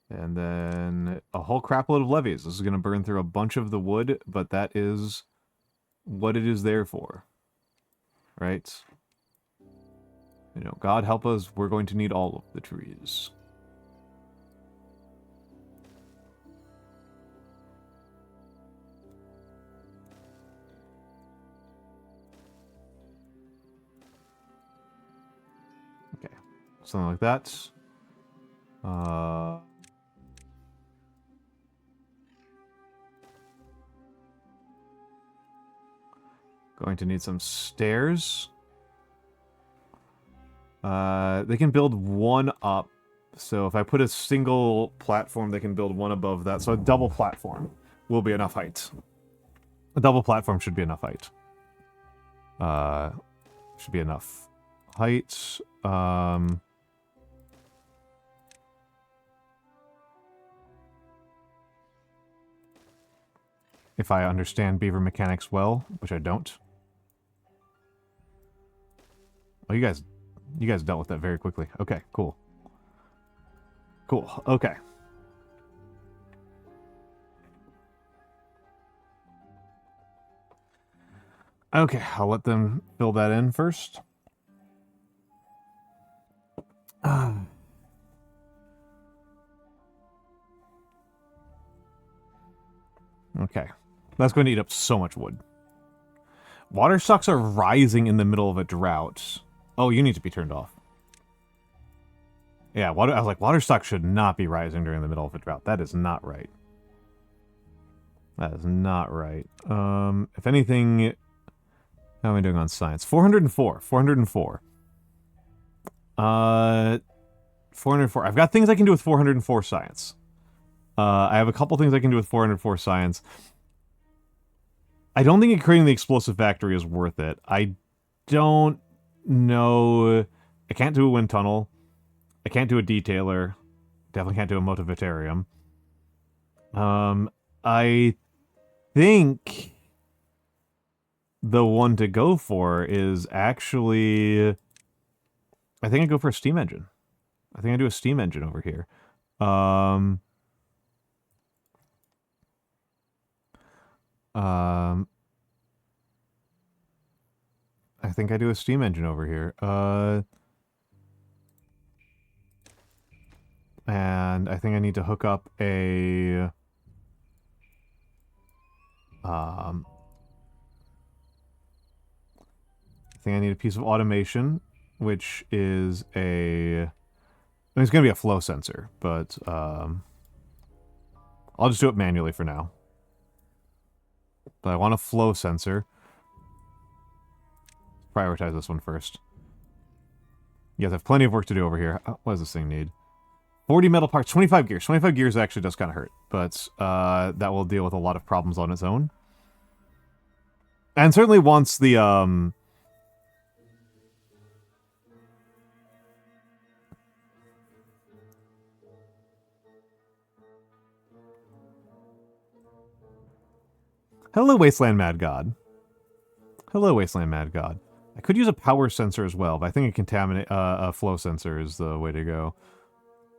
And then a whole crapload of levees. This is going to burn through a bunch of the wood, but that is what it is there for. Right? You know, God help us, we're going to need all of the trees. Okay, something like that. Going to need some stairs. They can build one up. So if I put a single platform, they can build one above that. So a double platform will be enough height. A double platform should be enough height. Should be enough height. If I understand beaver mechanics well, which I don't. Oh, you guys dealt with that very quickly. Okay, cool. Cool, okay. Okay, I'll let them fill that in first. Okay. That's going to eat up so much wood. Water stocks are rising in the middle of a drought. Oh, you need to be turned off. Yeah, I was like, water stock should not be rising during the middle of a drought. That is not right. That is not right. If anything... How am I doing on science? 404. 404. 404. I've got things I can do with 404 science. I have a couple things I can do with 404 science. I don't think creating the explosive factory is worth it. I don't know... I can't do a wind tunnel. I can't do a detailer. Definitely can't do a motivitarium. I think the one to go for is actually... I think I go for a steam engine. I think I do a steam engine over here. I think I do a steam engine over here. And I think I need to hook up a... I think I need a piece of automation, which is a... I mean, it's going to be a flow sensor, but I'll just do it manually for now. But I want a flow sensor. Prioritize this one first. You guys have plenty of work to do over here. Oh, what does this thing need? 40 metal parts, 25 gears. 25 gears actually does kind of hurt, but that will deal with a lot of problems on its own. And certainly wants the, Hello, Wasteland Mad God. Hello, Wasteland Mad God. I could use a power sensor as well, but I think a flow sensor is the way to go.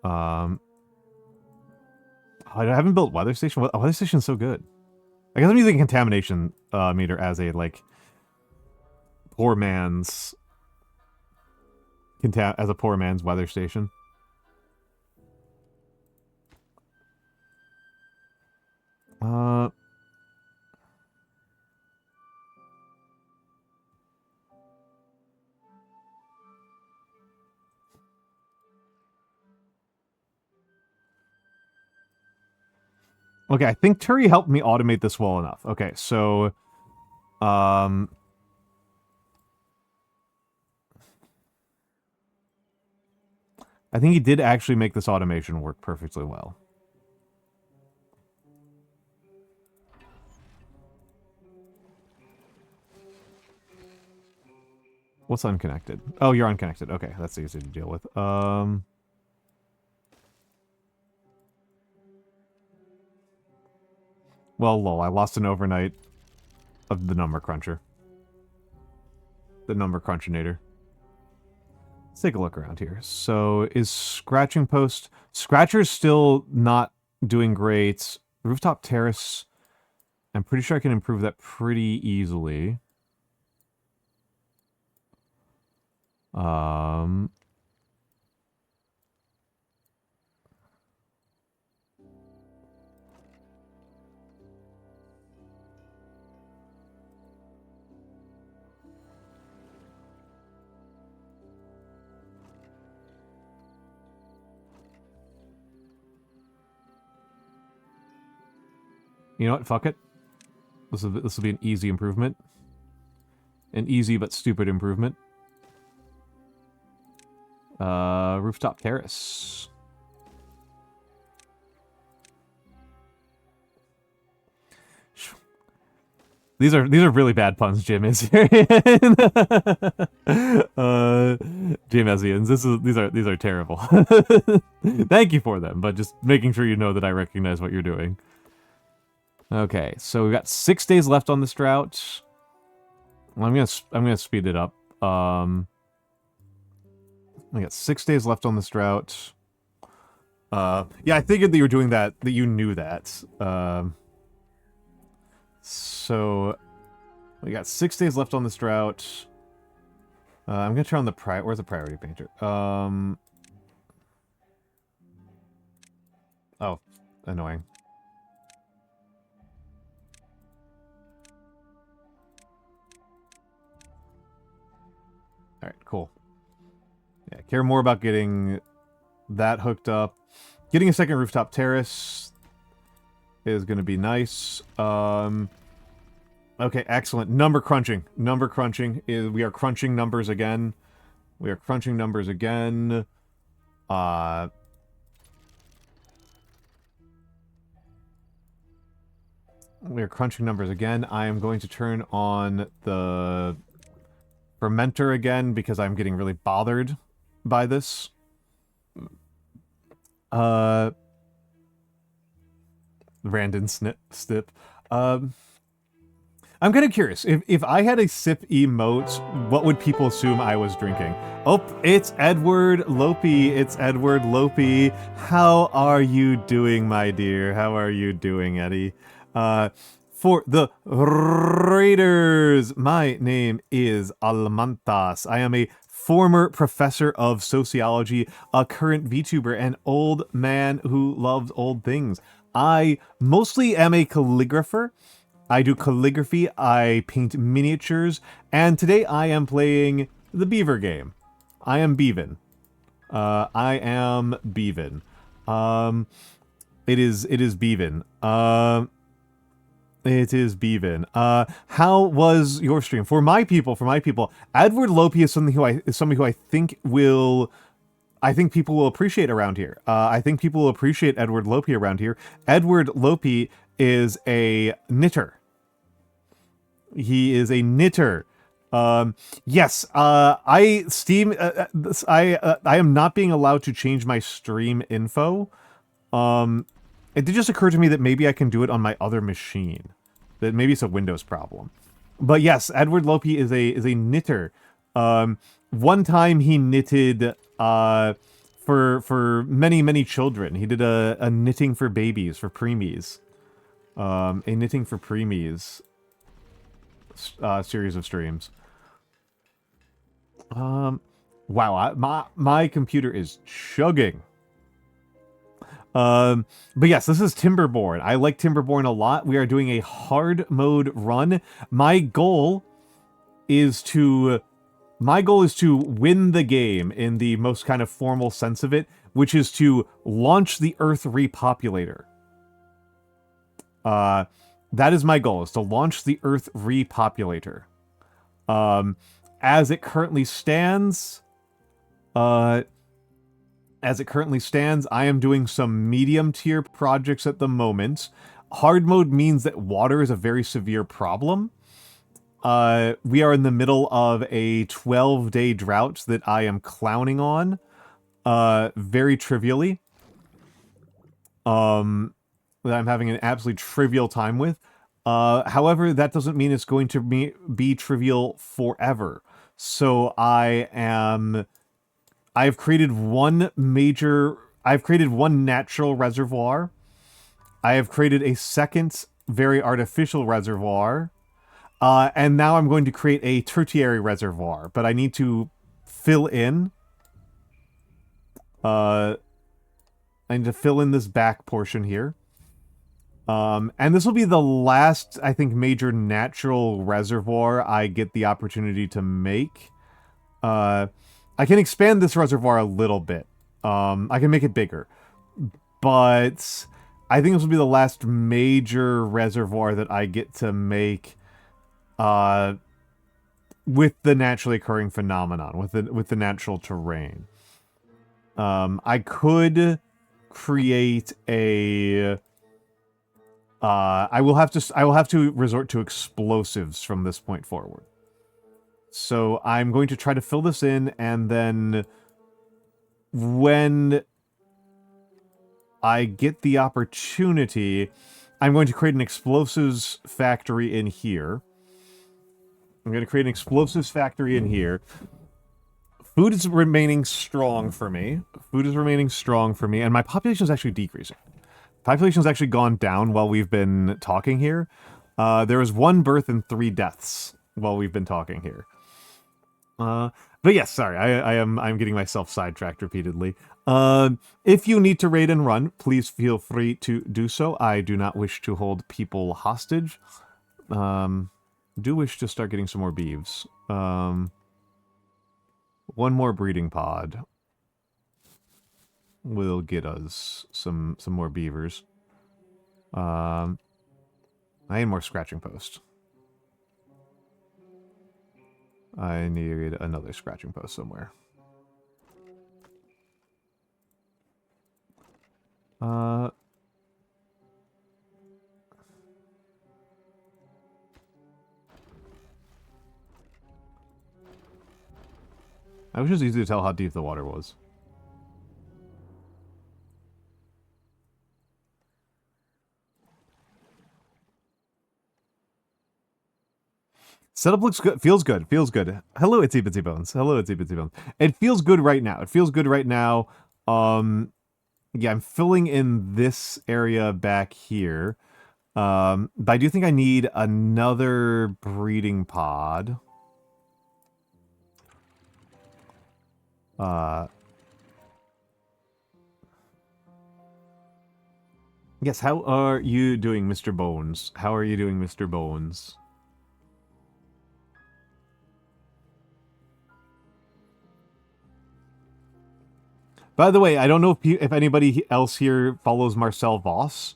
I haven't built weather station. Weather station is so good. I guess I'm using a contamination meter as a poor man's weather station. Okay, I think Turi helped me automate this well enough. Okay, so I think he did actually make this automation work perfectly well. What's unconnected? Oh, you're unconnected. Okay, that's easy to deal with. Well, lol, I lost an overnight of the number cruncher. The number crunchinator. Let's take a look around here. So, is Scratching Post... Scratcher's still not doing great. Rooftop Terrace... I'm pretty sure I can improve that pretty easily. You know what? Fuck it. This will be an easy improvement. An easy but stupid improvement. Rooftop terrace. These are really bad puns, Jim is Jimesians. These are terrible. Thank you for them, but just making sure you know that I recognize what you're doing. Okay, so we've got 6 days left on this drought. Well, I'm gonna speed it up. We got 6 days left on this drought. Yeah, I figured that you were doing that you knew that. So we got 6 days left on this drought. I'm gonna turn on the where's the priority painter? Oh, annoying. All right, cool. Yeah, care more about getting that hooked up. Getting a second rooftop terrace is going to be nice. Okay, excellent. Number crunching. Number crunching. We are crunching numbers again. We are crunching numbers again. We are crunching numbers again. I am going to turn on the fermenter again because I'm getting really bothered by this. Random snip. I'm kind of curious. If I had a sip emote, what would people assume I was drinking? Oh, it's Edward Lopi. It's Edward Lopi. How are you doing, my dear? How are you doing, Eddie? For the Raiders, my name is Almantas. I am a former professor of sociology, a current VTuber, an old man who loves old things. I mostly am a calligrapher. I do calligraphy, I paint miniatures, and today I am playing the Beaver game. I am Beavin. I am Beavin. It is Beavin. It is Beavin. How was your stream? For my people, Edward Lopi is somebody who I think people will appreciate around here. I think people will appreciate Edward Lopi around here. Edward Lopi is a knitter. He is a knitter. Yes, I am not being allowed to change my stream info. It did just occur to me that maybe I can do it on my other machine. That maybe it's a Windows problem. But yes, Edward Lopi is a knitter. One time he knitted for many children. He did a knitting for babies, for preemies. A knitting for preemies series of streams. Wow, my computer is chugging. But yes, this is Timberborn. I like Timberborn a lot. We are doing a hard mode run. My goal is to win the game in the most kind of formal sense of it, which is to launch the Earth Repopulator. That is my goal, is to launch the Earth Repopulator. As it currently stands, I am doing some medium tier projects at the moment. Hard mode means that water is a very severe problem. We are in the middle of a 12-day drought that I am clowning on, very trivially. That I'm having an absolutely trivial time with. However, that doesn't mean it's going to be trivial forever. So I've created one natural reservoir. I have created a second very artificial reservoir. And now I'm going to create a tertiary reservoir, but I need to fill in. I need to fill in this back portion here. And this will be the last, I think, major natural reservoir I get the opportunity to make. I can expand this reservoir a little bit. I can make it bigger. But I think this will be the last major reservoir that I get to make with the naturally occurring phenomenon, with the natural terrain. I could create a... I will have to resort to explosives from this point forward. So I'm going to try to fill this in, and then when I get the opportunity, I'm going to create an explosives factory in here. Food is remaining strong for me. And my population is actually decreasing. Population has actually gone down while we've been talking here. There was 1 birth and 3 deaths while we've been talking here. But yes, sorry, I'm getting myself sidetracked repeatedly. If you need to raid and run, please feel free to do so. I do not wish to hold people hostage. Do wish to start getting some more beeves. 1 more breeding pod will get us some more beavers. I need more scratching post. I need another scratching post somewhere. I wish it was easy to tell how deep the water was. Setup looks good. Feels good. Hello, Itsy Bitsy Bones. It feels good right now. Yeah, I'm filling in this area back here. But I do think I need another breeding pod. Yes, how are you doing, Mr. Bones? By the way, I don't know if anybody else here follows Marcel Voss,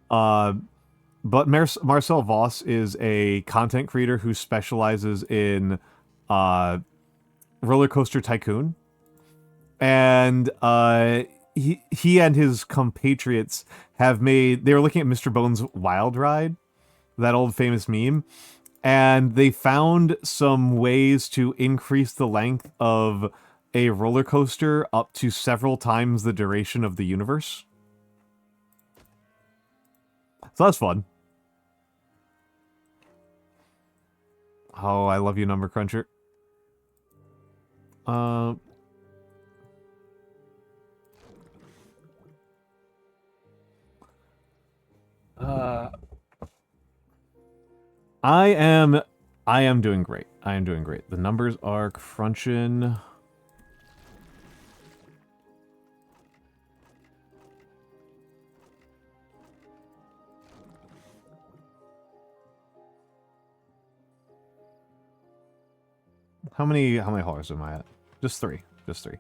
but Marcel Voss is a content creator who specializes in Roller Coaster Tycoon, and he and his compatriots they were looking at Mr. Bones' Wild Ride, that old famous meme, and they found some ways to increase the length of a roller coaster up to several times the duration of the universe. So that's fun. Oh, I love you, Number Cruncher. I am doing great. I am doing great. The numbers are crunching. How many haulers am I at? Just 3. Just 3.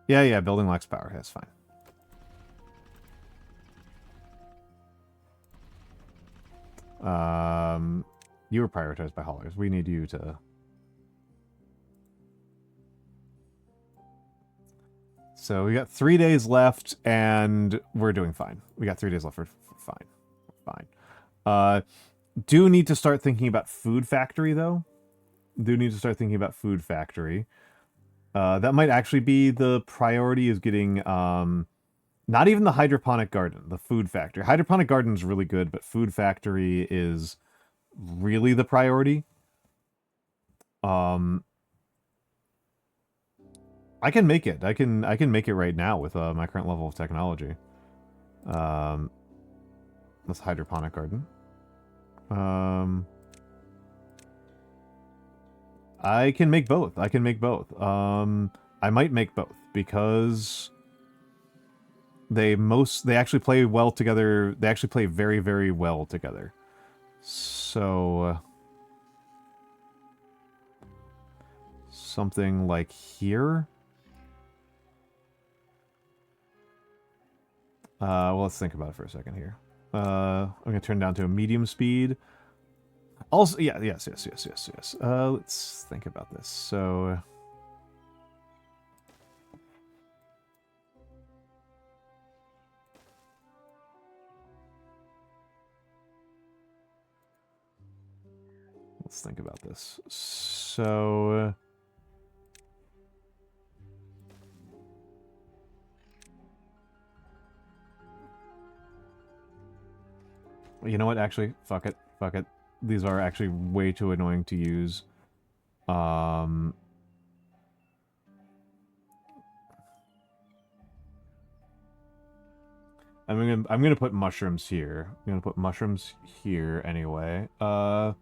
Yeah, building lacks power. That's fine. You were prioritized by haulers. We need you to... So we got 3 days left, and we're doing fine. We got 3 days left. We're fine. Do need to start thinking about Food Factory, though. That might actually be the priority, is getting... not even the hydroponic garden, the Food Factory. Hydroponic garden is really good, but Food Factory is really the priority. I can make it. I can make it right now with my current level of technology. This hydroponic garden. I can make both. I might make both because they actually play well together. They actually play very, very well together. So something like here. Well, let's think about it for a second here. I'm gonna turn down to a medium speed. Also, yeah, yes. Let's think about this. So, let's think about this. So, you know what? Actually, fuck it. These are actually way too annoying to use. I'm gonna put mushrooms here. I'm gonna put mushrooms here anyway. Because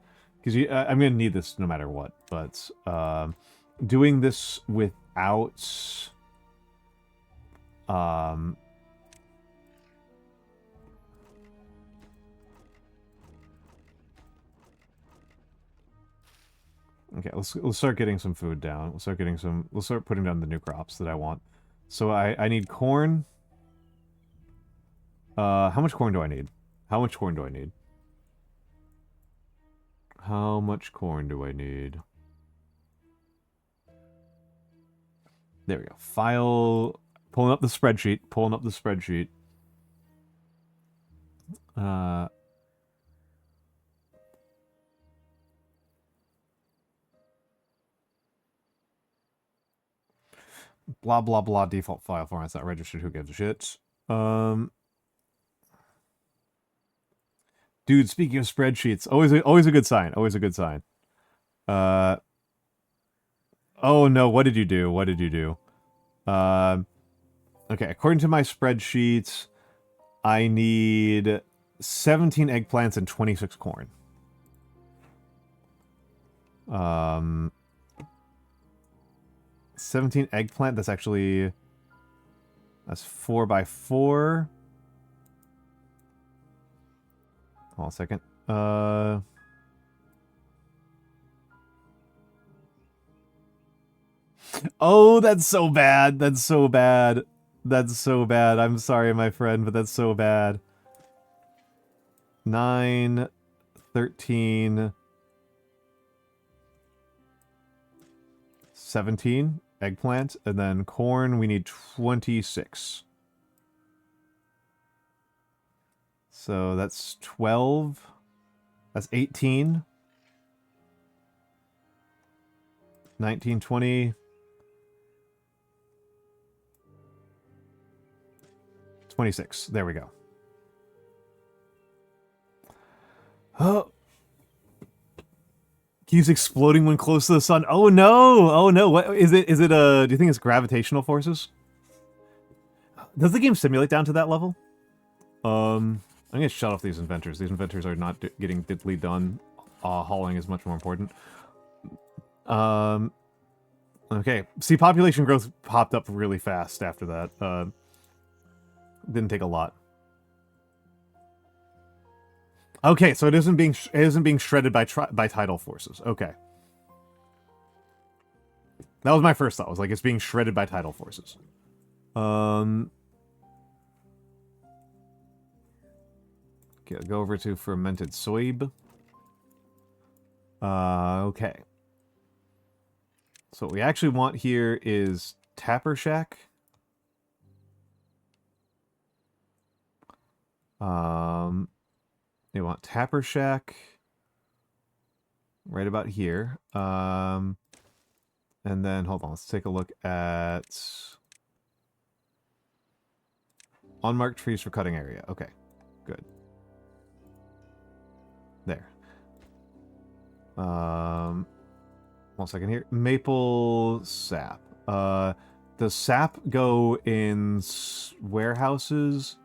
I'm gonna need this no matter what. But doing this without okay, let's start getting some food down. Let's start putting down the new crops that I want. So I need corn. How much corn do I need? How much corn do I need? There we go. File. Pulling up the spreadsheet. Blah, blah, blah, default file format's not registered, who gives a shit? Dude, speaking of spreadsheets, always a good sign, oh no, what did you do? Okay, according to my spreadsheets, I need 17 eggplants and 26 corn. 17 eggplant, that's 4x4. Hold on a second. Oh, that's so bad. I'm sorry, my friend, but that's so bad. 9, 13, 17 eggplant, and then corn, we need 26. So that's 12. That's 18. 1920. 26. There we go. Oh. Keeps exploding when close to the sun. Oh no! Oh no! What is it? Is it do you think it's gravitational forces? Does the game simulate down to that level? I'm gonna shut off these inventors. These inventors are not getting diddly done. Hauling is much more important. Okay. See, population growth popped up really fast after that. Didn't take a lot. Okay, so it isn't being shredded by tidal forces. Okay. That was my first thought. Was like it's being shredded by tidal forces. Okay, I'll go over to fermented soyb. Okay. So what we actually want here is Tapper Shack. We want Tapper Shack right about here. And then, hold on, let's take a look at unmarked trees for cutting area. Okay, good. There. 1 second here. Maple sap. Does sap go in warehouses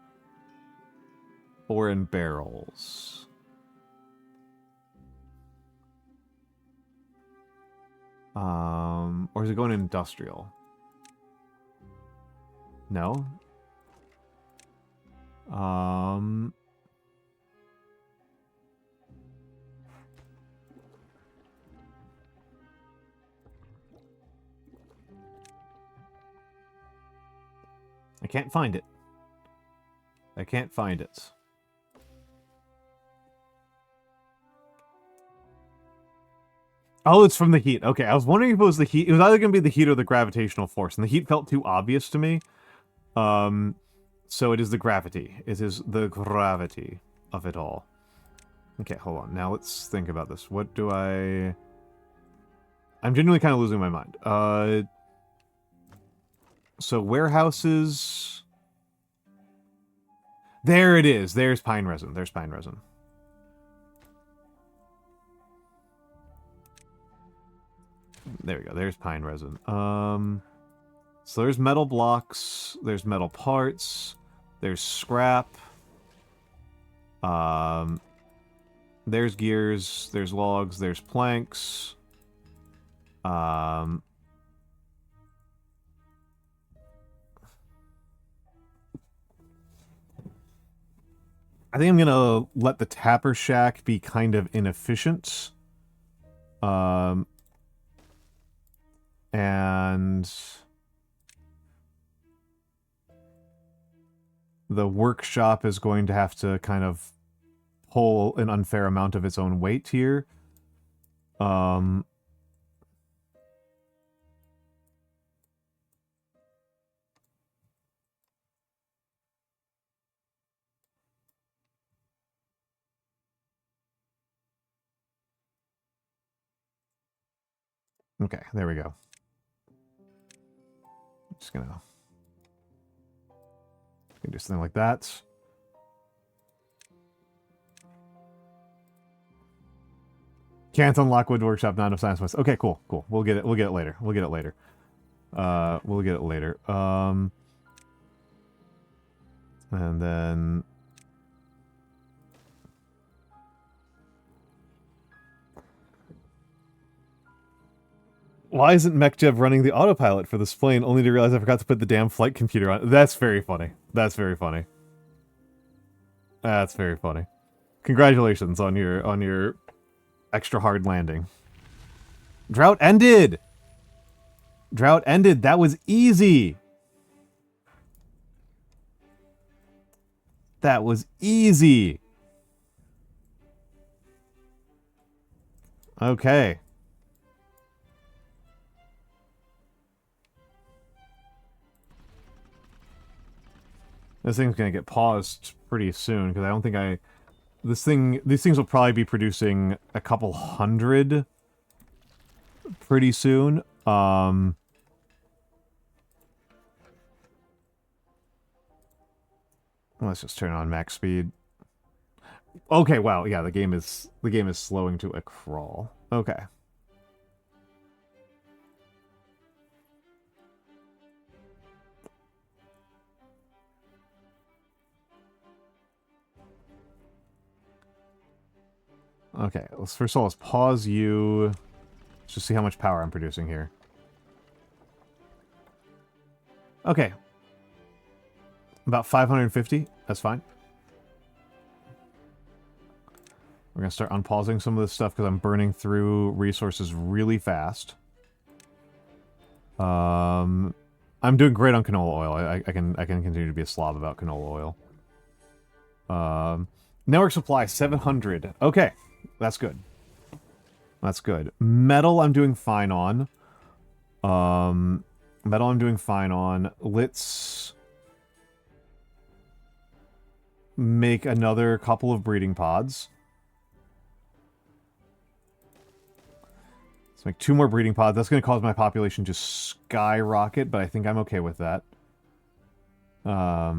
or in barrels? Or is it going industrial? No. I can't find it. I can't find it. Oh, it's from the heat. Okay, I was wondering if it was the heat. It was either going to be the heat or the gravitational force, and the heat felt too obvious to me. So it is the gravity. It is the gravity of it all. Okay, hold on. Now let's think about this. What do I... I'm genuinely kind of losing my mind. So warehouses... There it is. There's pine resin. There's pine resin. There we go. There's pine resin. So there's metal blocks. There's metal parts. There's scrap. There's gears. There's logs. There's planks. I think I'm gonna let the Tapper Shack be kind of inefficient. And the workshop is going to have to kind of pull an unfair amount of its own weight here. Okay, there we go. Just gonna do something like that. Can't unlock Wood Workshop, not enough science points. Okay, cool, cool. We'll get it later. We'll get it later. We'll get it later. And then why isn't MechJev running the autopilot for this plane, only to realize I forgot to put the damn flight computer on? That's very funny. That's very funny. That's very funny. Congratulations on your extra hard landing. Drought ended! Drought ended. That was easy! That was easy! Okay. This thing's gonna get paused pretty soon, because I don't think these things will probably be producing a couple hundred pretty soon. Let's just turn on max speed. Okay, wow, yeah, the game is slowing to a crawl. Okay. Okay, first of all, let's pause you. Let's just see how much power I'm producing here. Okay. About 550, that's fine. We're going to start unpausing some of this stuff because I'm burning through resources really fast. I'm doing great on canola oil. I can continue to be a slob about canola oil. Network supply 700. Okay, that's good. That's good. Metal I'm doing fine on. Metal I'm doing fine on. Let's make another couple of breeding pods. Let's make 2 more breeding pods. That's going to cause my population to skyrocket, but I think I'm okay with that. I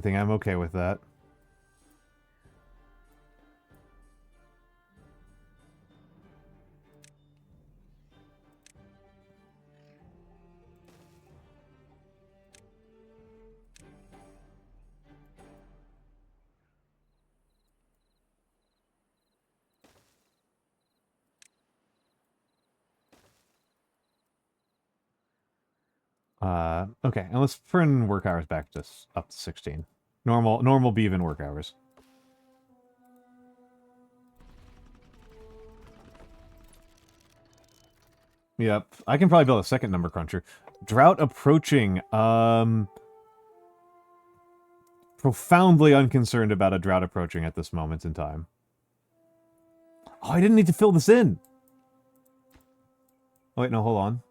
think I'm okay with that. Okay, and let's turn work hours back to up to 16. Normal Bevan work hours. Yep, I can probably build a second number cruncher. Drought approaching. Profoundly unconcerned about a drought approaching at this moment in time. Oh, I didn't need to fill this in. Oh, wait, no, hold on.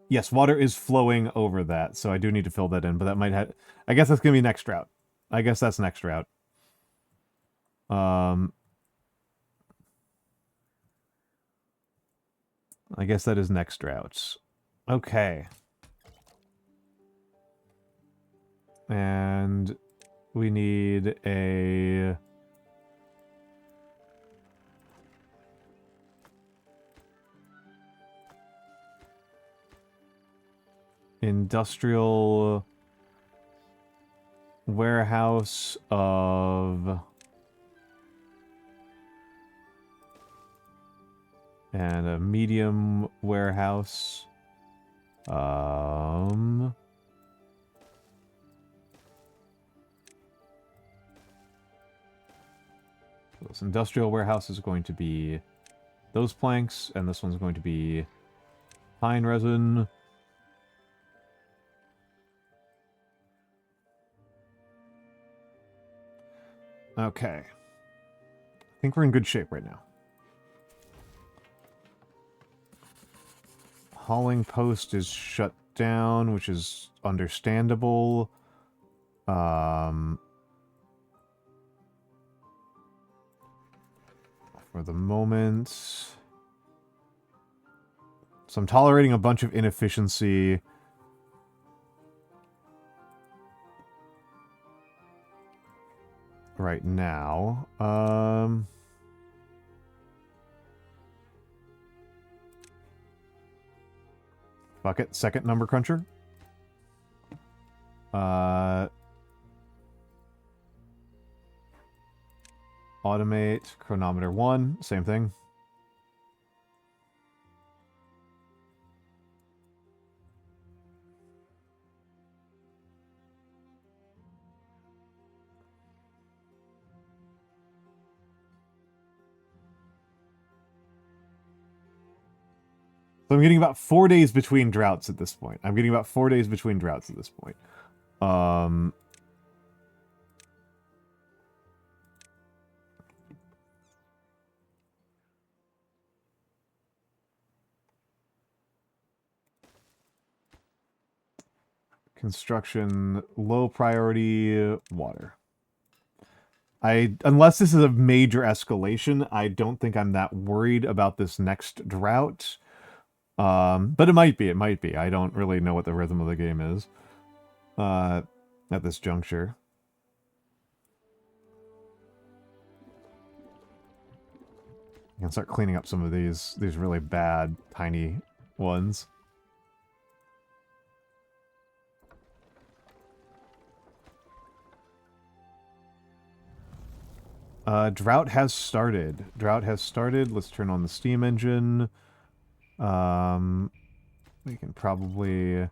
Yes, water is flowing over that, so I do need to fill that in, but that might have... I guess that's going to be next drought. I guess that's next drought. I guess that is next drought. Okay. And we need a... industrial warehouse of... and a medium warehouse. This industrial warehouse is going to be those planks, and this one's going to be pine resin. Okay. I think we're in good shape right now. Hauling post is shut down, which is understandable. For the moment. So I'm tolerating a bunch of inefficiency. Right now. Fuck it. Second number cruncher. Automate. Chronometer 1. Same thing. So I'm getting about 4 days between droughts at this point. Construction, low priority, water. Unless this is a major escalation, I don't think I'm that worried about this next drought. But it might be. I don't really know what the rhythm of the game is at this juncture. I can start cleaning up some of these really bad tiny ones. Drought has started. Let's turn on the Steam engine. We can probably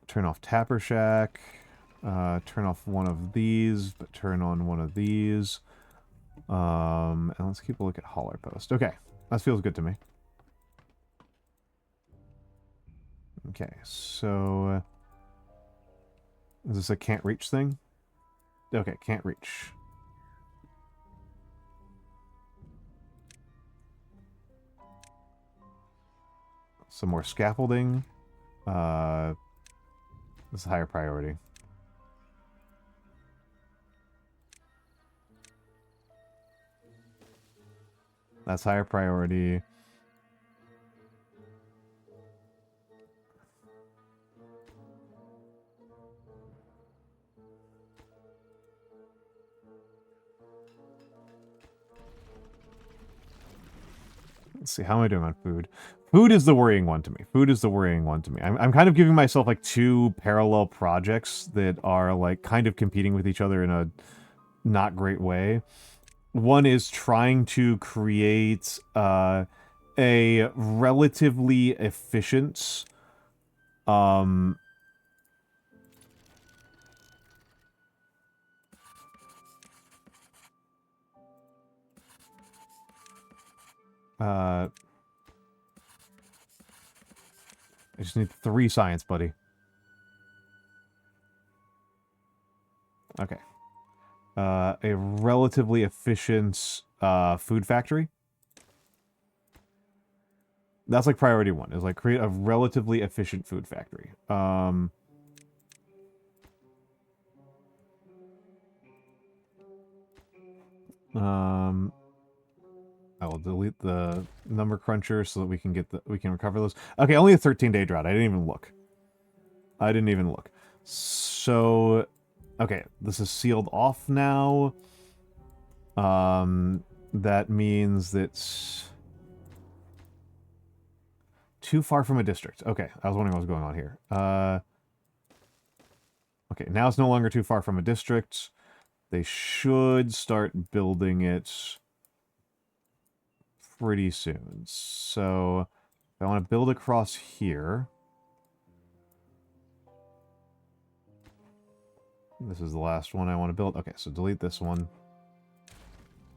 turn off Tapper Shack. Turn off one of these, but turn on one of these. And let's keep a look at Holler Post. Okay, that feels good to me. Okay, so... is this a can't reach thing? Okay, can't reach. Some more scaffolding. This is higher priority. That's higher priority. Let's see, how am I doing on food? Food is the worrying one to me. I'm kind of giving myself like two parallel projects that are like kind of competing with each other in a not great way. One is trying to create a relatively efficient I just need 3 science, buddy. Okay. A relatively efficient food factory. That's like priority 1, is like create a relatively efficient food factory. I will delete the number cruncher so that we can recover those. Okay, only a 13-day drought. I didn't even look. So, okay, this is sealed off now. That means that's too far from a district. Okay, I was wondering what was going on here. Okay, now it's no longer too far from a district. They should start building it pretty soon. So I want to build across here. This is the last one I want to build. Okay, so delete this one.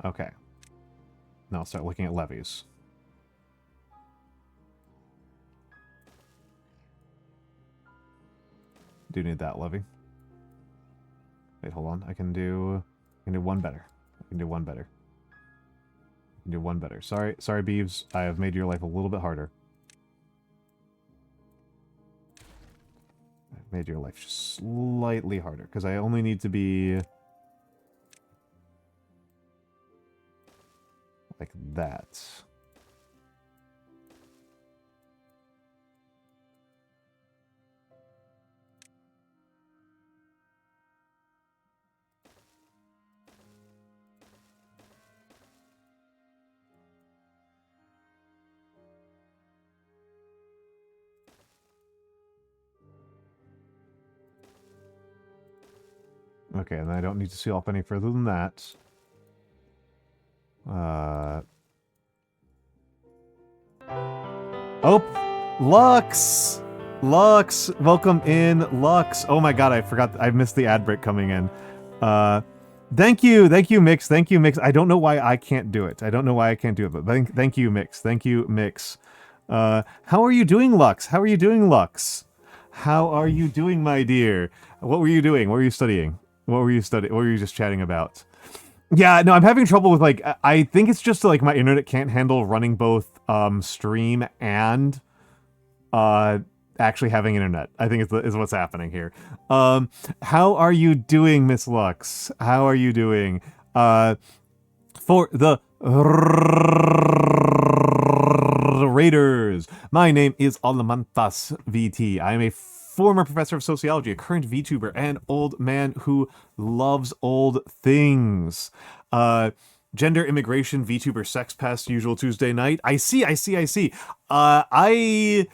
Okay. Now I'll start looking at levies. Do need that levy. Wait, hold on. I can do one better. Sorry, Beeves. I have made your life a little bit harder. I've made your life just slightly harder, because I only need to be like that. Okay, and I don't need to seal off any further than that. Oh, Lux! Lux! Welcome in, Lux! Oh my god, I forgot, I missed the ad break coming in. Thank you, Mix, I don't know why I can't do it. But thank you, Mix. How are you doing, Lux? How are you doing, my dear? What were you doing? What were you studying? What were you just chatting about? Yeah, no, I'm having trouble with, like, I think it's just, like, my internet can't handle running both, stream and actually having internet. I think is what's happening here. How are you doing, Miss Lux? How are you doing? For the Raiders, my name is Almantas VT. I am a former professor of sociology, a current VTuber, and old man who loves old things. Gender, immigration, VTuber, sex pest, usual Tuesday night. I see. I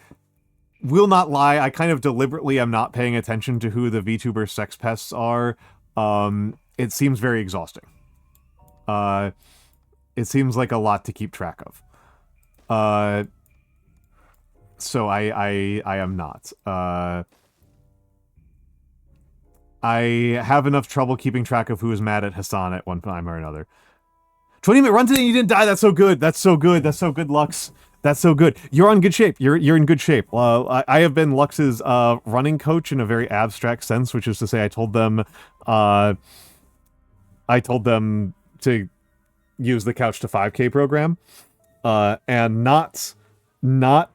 will not lie, I kind of deliberately am not paying attention to who the VTuber sex pests are. It seems very exhausting. It seems like a lot to keep track of. So I am not. I have enough trouble keeping track of who is mad at Hassan at one time or another. 20-minute run today and you didn't die. That's so good. That's so good. That's so good, Lux. That's so good. You're on good shape. You're in good shape. I have been Lux's running coach in a very abstract sense, which is to say I told them to use the Couch to 5K program, and not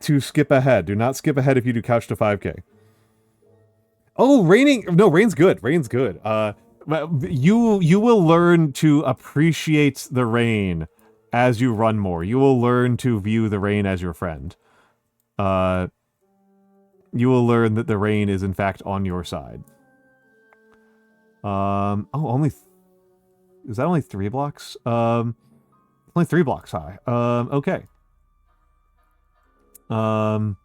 to skip ahead. Do not skip ahead if you do Couch to 5K. Oh, raining. No, rain's good. Rain's good. You will learn to appreciate the rain as you run more. You will learn to view the rain as your friend. You will learn that the rain is in fact on your side. Only... Is that only 3 blocks? Only 3 blocks high. Okay. Wow,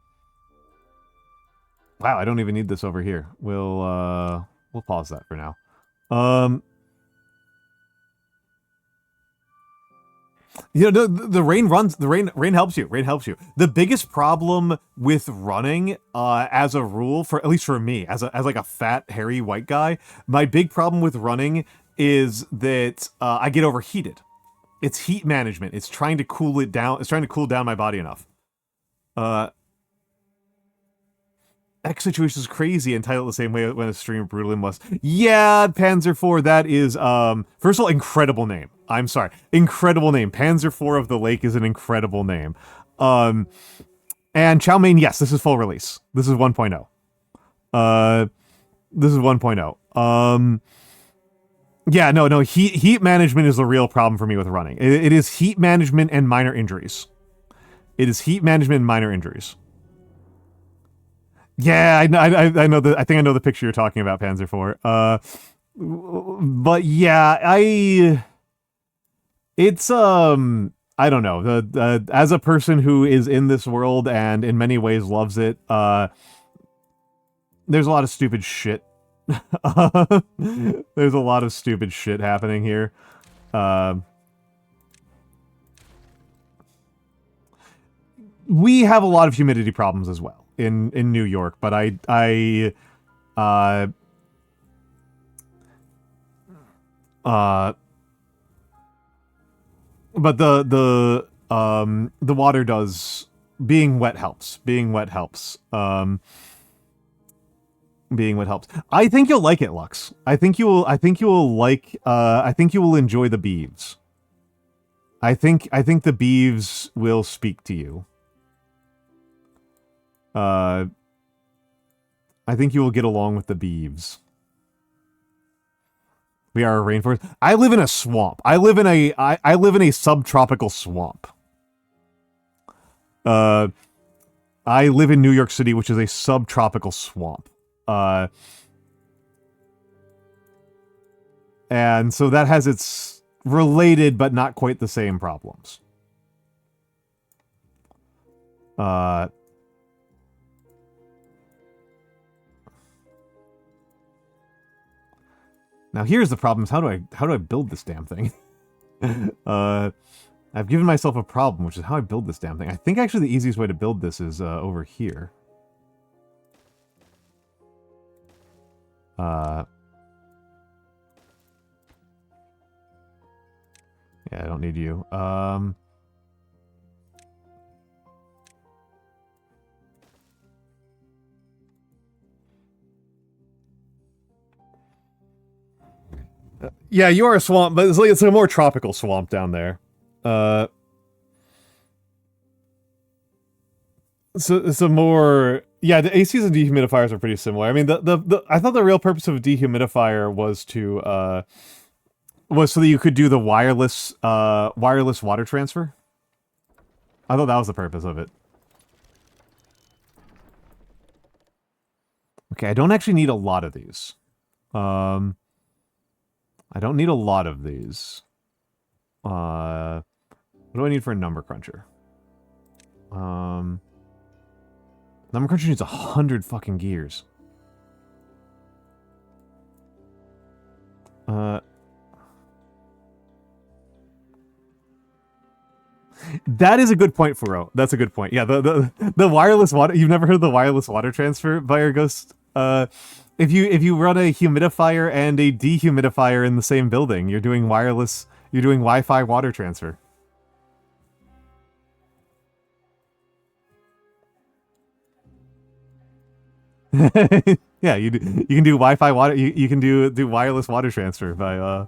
I don't even need this over here. We'll pause that for now. You know, the rain runs, rain helps you. Rain helps you. The biggest problem with running, as a rule, for at least for me, as like a fat, hairy white guy, my big problem with running is that I get overheated. It's heat management. It's trying to cool it down. It's trying to cool down my body enough. X situation is crazy and titled the same way when a streamer brutally must. Yeah, Panzer IV, that is, first of all, incredible name. I'm sorry. Incredible name. Panzer IV of the Lake is an incredible name. And Chow Mein, yes, this is full release. This is 1.0. This is 1.0. Yeah, no, heat management is the real problem for me with running. It is heat management and minor injuries. It is heat management and minor injuries. Yeah, I know I think I know the picture you're talking about, Panzer IV. But yeah, it's I don't know. As a person who is in this world and in many ways loves it, there's a lot of stupid shit. There's a lot of stupid shit happening here. We have a lot of humidity problems as well in New York, but but the water does, being wet helps. Being wet helps. Being what helps. I think you'll like it, Lux. I think you will like, I think you will enjoy the beeves. I think the beeves will speak to you. I think you will get along with the beeves. We are a rainforest. I live in a swamp. I live in a subtropical swamp. I live in New York City, which is a subtropical swamp. And so that has its related but not quite the same problems. Now here's the problem: is how do I build this damn thing? I've given myself a problem, which is how I build this damn thing. I think actually the easiest way to build this is over here. Yeah, I don't need you. Yeah, you are a swamp, but it's a more tropical swamp down there. So it's a more Yeah, the ACs and dehumidifiers are pretty similar. I mean, I thought the real purpose of a dehumidifier was to was so that you could do the wireless water transfer. I thought that was the purpose of it. Okay, I don't actually need a lot of these. I don't need a lot of these. What do I need for a number cruncher? Number cruncher needs 100 fucking gears. That is a good point, Furo. That's a good point. Yeah, the wireless water. You've never heard of the wireless water transfer via Ghost? If you run a humidifier and a dehumidifier in the same building, you're doing wireless. You're doing Wi-Fi water transfer. Yeah, you can do Wi-Fi water. You can do wireless water transfer by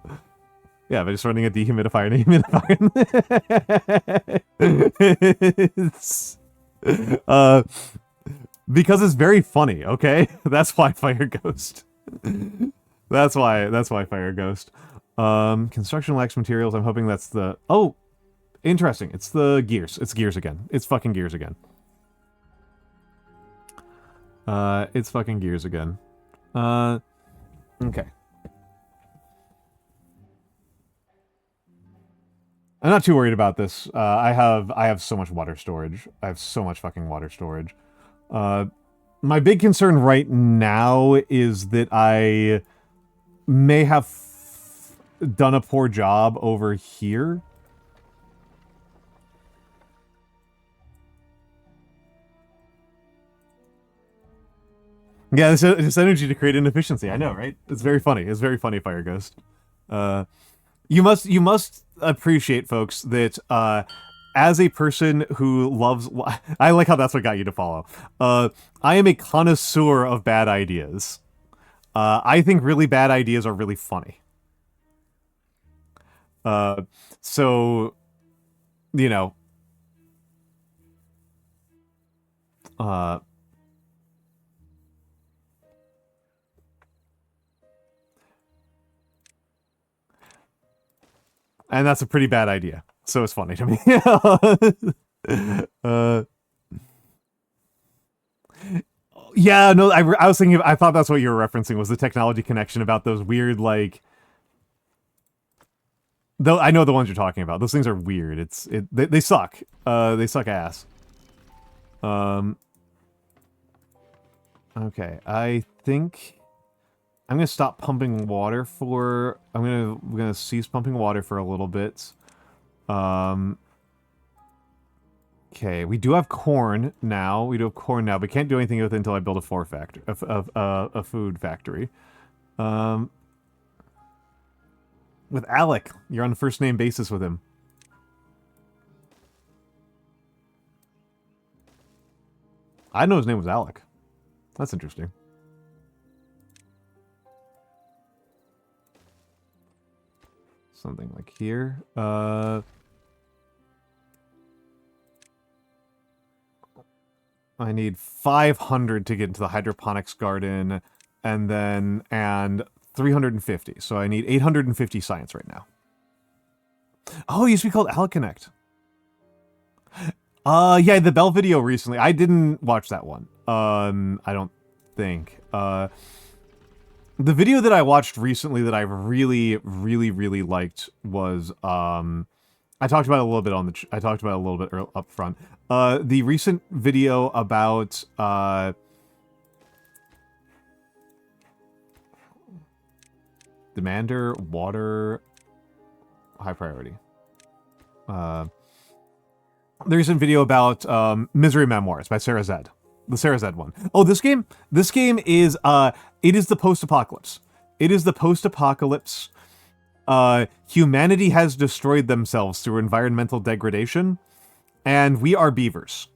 yeah, by just running a dehumidifier and a humidifier. Because it's very funny, okay? That's why Fire Ghost. That's why Fire Ghost. Construction lacks materials. I'm hoping that's the... Oh! Interesting. It's the gears. It's gears again. It's fucking gears again. It's fucking gears again. Okay. I'm not too worried about this. I have so much water storage. I have so much fucking water storage. My big concern right now is that I may have done a poor job over here. Yeah, this energy to create inefficiency. I know, right? It's very funny. It's very funny, Fire Ghost. You must appreciate, folks, that as a person who loves... I like how that's what got you to follow. I am a connoisseur of bad ideas. I think really bad ideas are really funny. So, you know... and that's a pretty bad idea. So it's funny to me. Yeah, no, I was thinking... I thought that's what you were referencing, was the technology connection about those weird, like... Though I know the ones you're talking about. Those things are weird. They suck. They suck ass. Okay, I think I'm gonna stop pumping water for... we're gonna cease pumping water for a little bit. Okay, we do have corn now. We can't do anything with it until I build a food factory. With Alec, you're on a first name basis with him. I know his name was Alec. That's interesting. Something like here. I need 500 to get into the hydroponics garden, and 350. So I need 850 science right now. Oh, it used to be called AlConnect. Yeah, the Bell video recently. I didn't watch that one. I don't think. The video that I watched recently that I really, really, really liked was, I talked about it a little bit on the... I talked about it a little bit up front. The recent video about, Demander, water, high priority. The recent video about, Misery Memoirs by Sarah Zed. The Sarah Zed one. Oh, this game is, it is the post-apocalypse. It is the post-apocalypse. Humanity has destroyed themselves through environmental degradation, and we are beavers.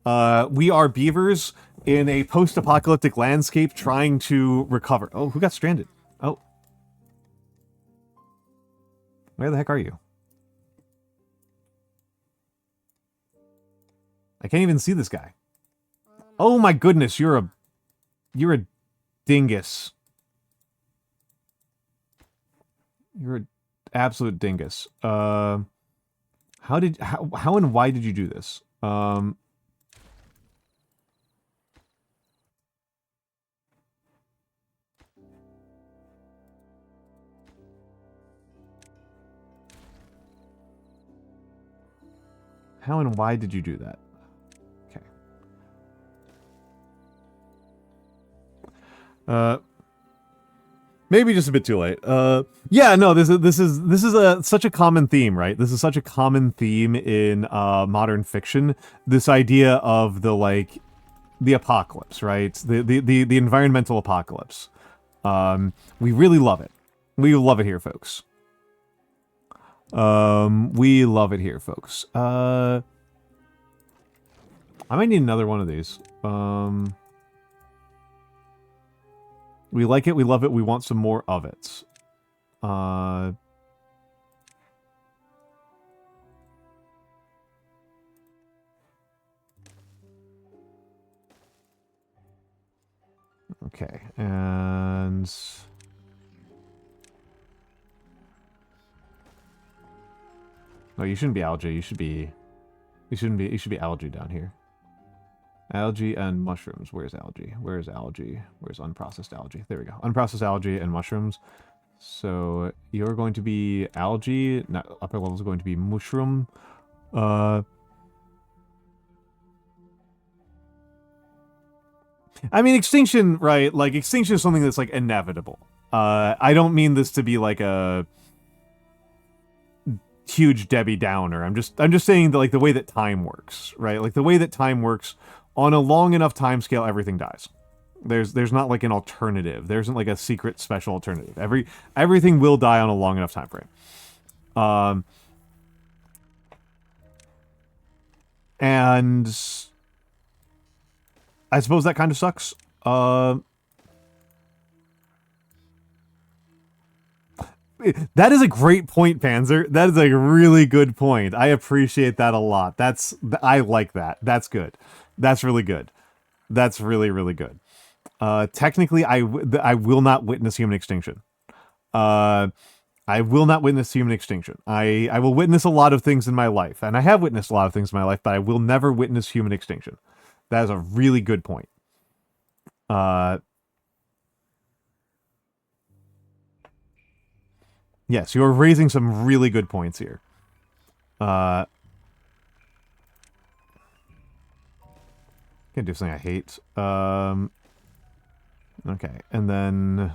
We are beavers in a post-apocalyptic landscape trying to recover. Oh, who got stranded? Oh. Where the heck are you? I can't even see this guy. Oh my goodness, you're a dingus. You're an absolute dingus. How and why did you do this? How and why did you do that? Okay. Maybe just a bit too late. Yeah, no, this is such a common theme, right? This is such a common theme in modern fiction. This idea of the apocalypse, right? The environmental apocalypse. We really love it. We love it here, folks. We love it here, folks. I might need another one of these. We like it, we love it, we want some more of it. Okay, and... No, you shouldn't be algae, you should be algae down here. Algae and mushrooms. Where's algae? Where's algae? Where's unprocessed algae? There we go. Unprocessed algae and mushrooms. So you're going to be algae. Not upper level is going to be mushroom. I mean, extinction, right? Like, extinction is something that's, like, inevitable. I don't mean this to be, like, a huge Debbie Downer. I'm just saying that, like, the way that time works, right? Like, the way that time works... On a long enough time scale, everything dies. There's not like an alternative. There isn't like a secret special alternative. Everything will die on a long enough time frame. And I suppose that kind of sucks. That is a great point, Panzer. That is a really good point. I appreciate that a lot. I like that. That's good. That's really good. That's really, really good. Technically, I will not witness human extinction. I will not witness human extinction. I will witness a lot of things in my life, and I have witnessed a lot of things in my life, but I will never witness human extinction. That is a really good point. Yes, you're raising some really good points here. Can't do something I hate. Okay, and then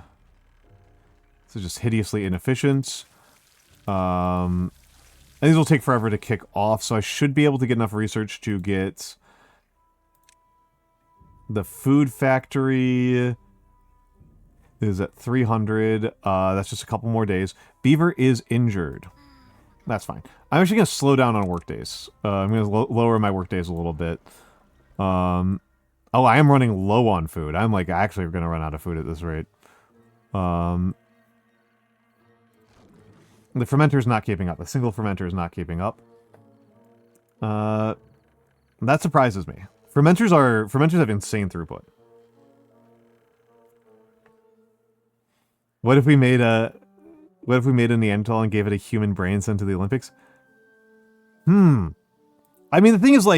this is just hideously inefficient. And these will take forever to kick off, so I should be able to get enough research to get the food factory is at 300. That's just a couple more days. Beaver is injured. That's fine. I'm actually going to slow down on work days. I'm going to lower my work days a little bit. Oh, I am running low on food. I'm like actually going to run out of food at this rate. The fermenter is not keeping up. The single fermenter is not keeping up. That surprises me. Fermenters have insane throughput. What if we made a Neanderthal and gave it a human brain sent to the Olympics? I mean, the thing is,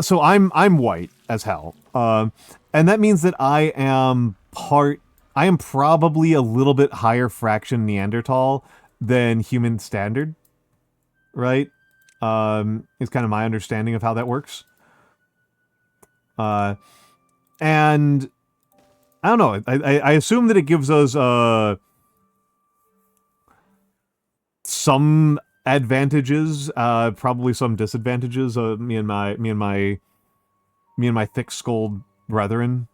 so I'm white as hell, and that means that I am probably a little bit higher fraction Neanderthal than human standard, right? Is kind of my understanding of how that works. And I don't know. I assume that it gives us some advantages, probably some disadvantages. Me and my thick-skulled brethren.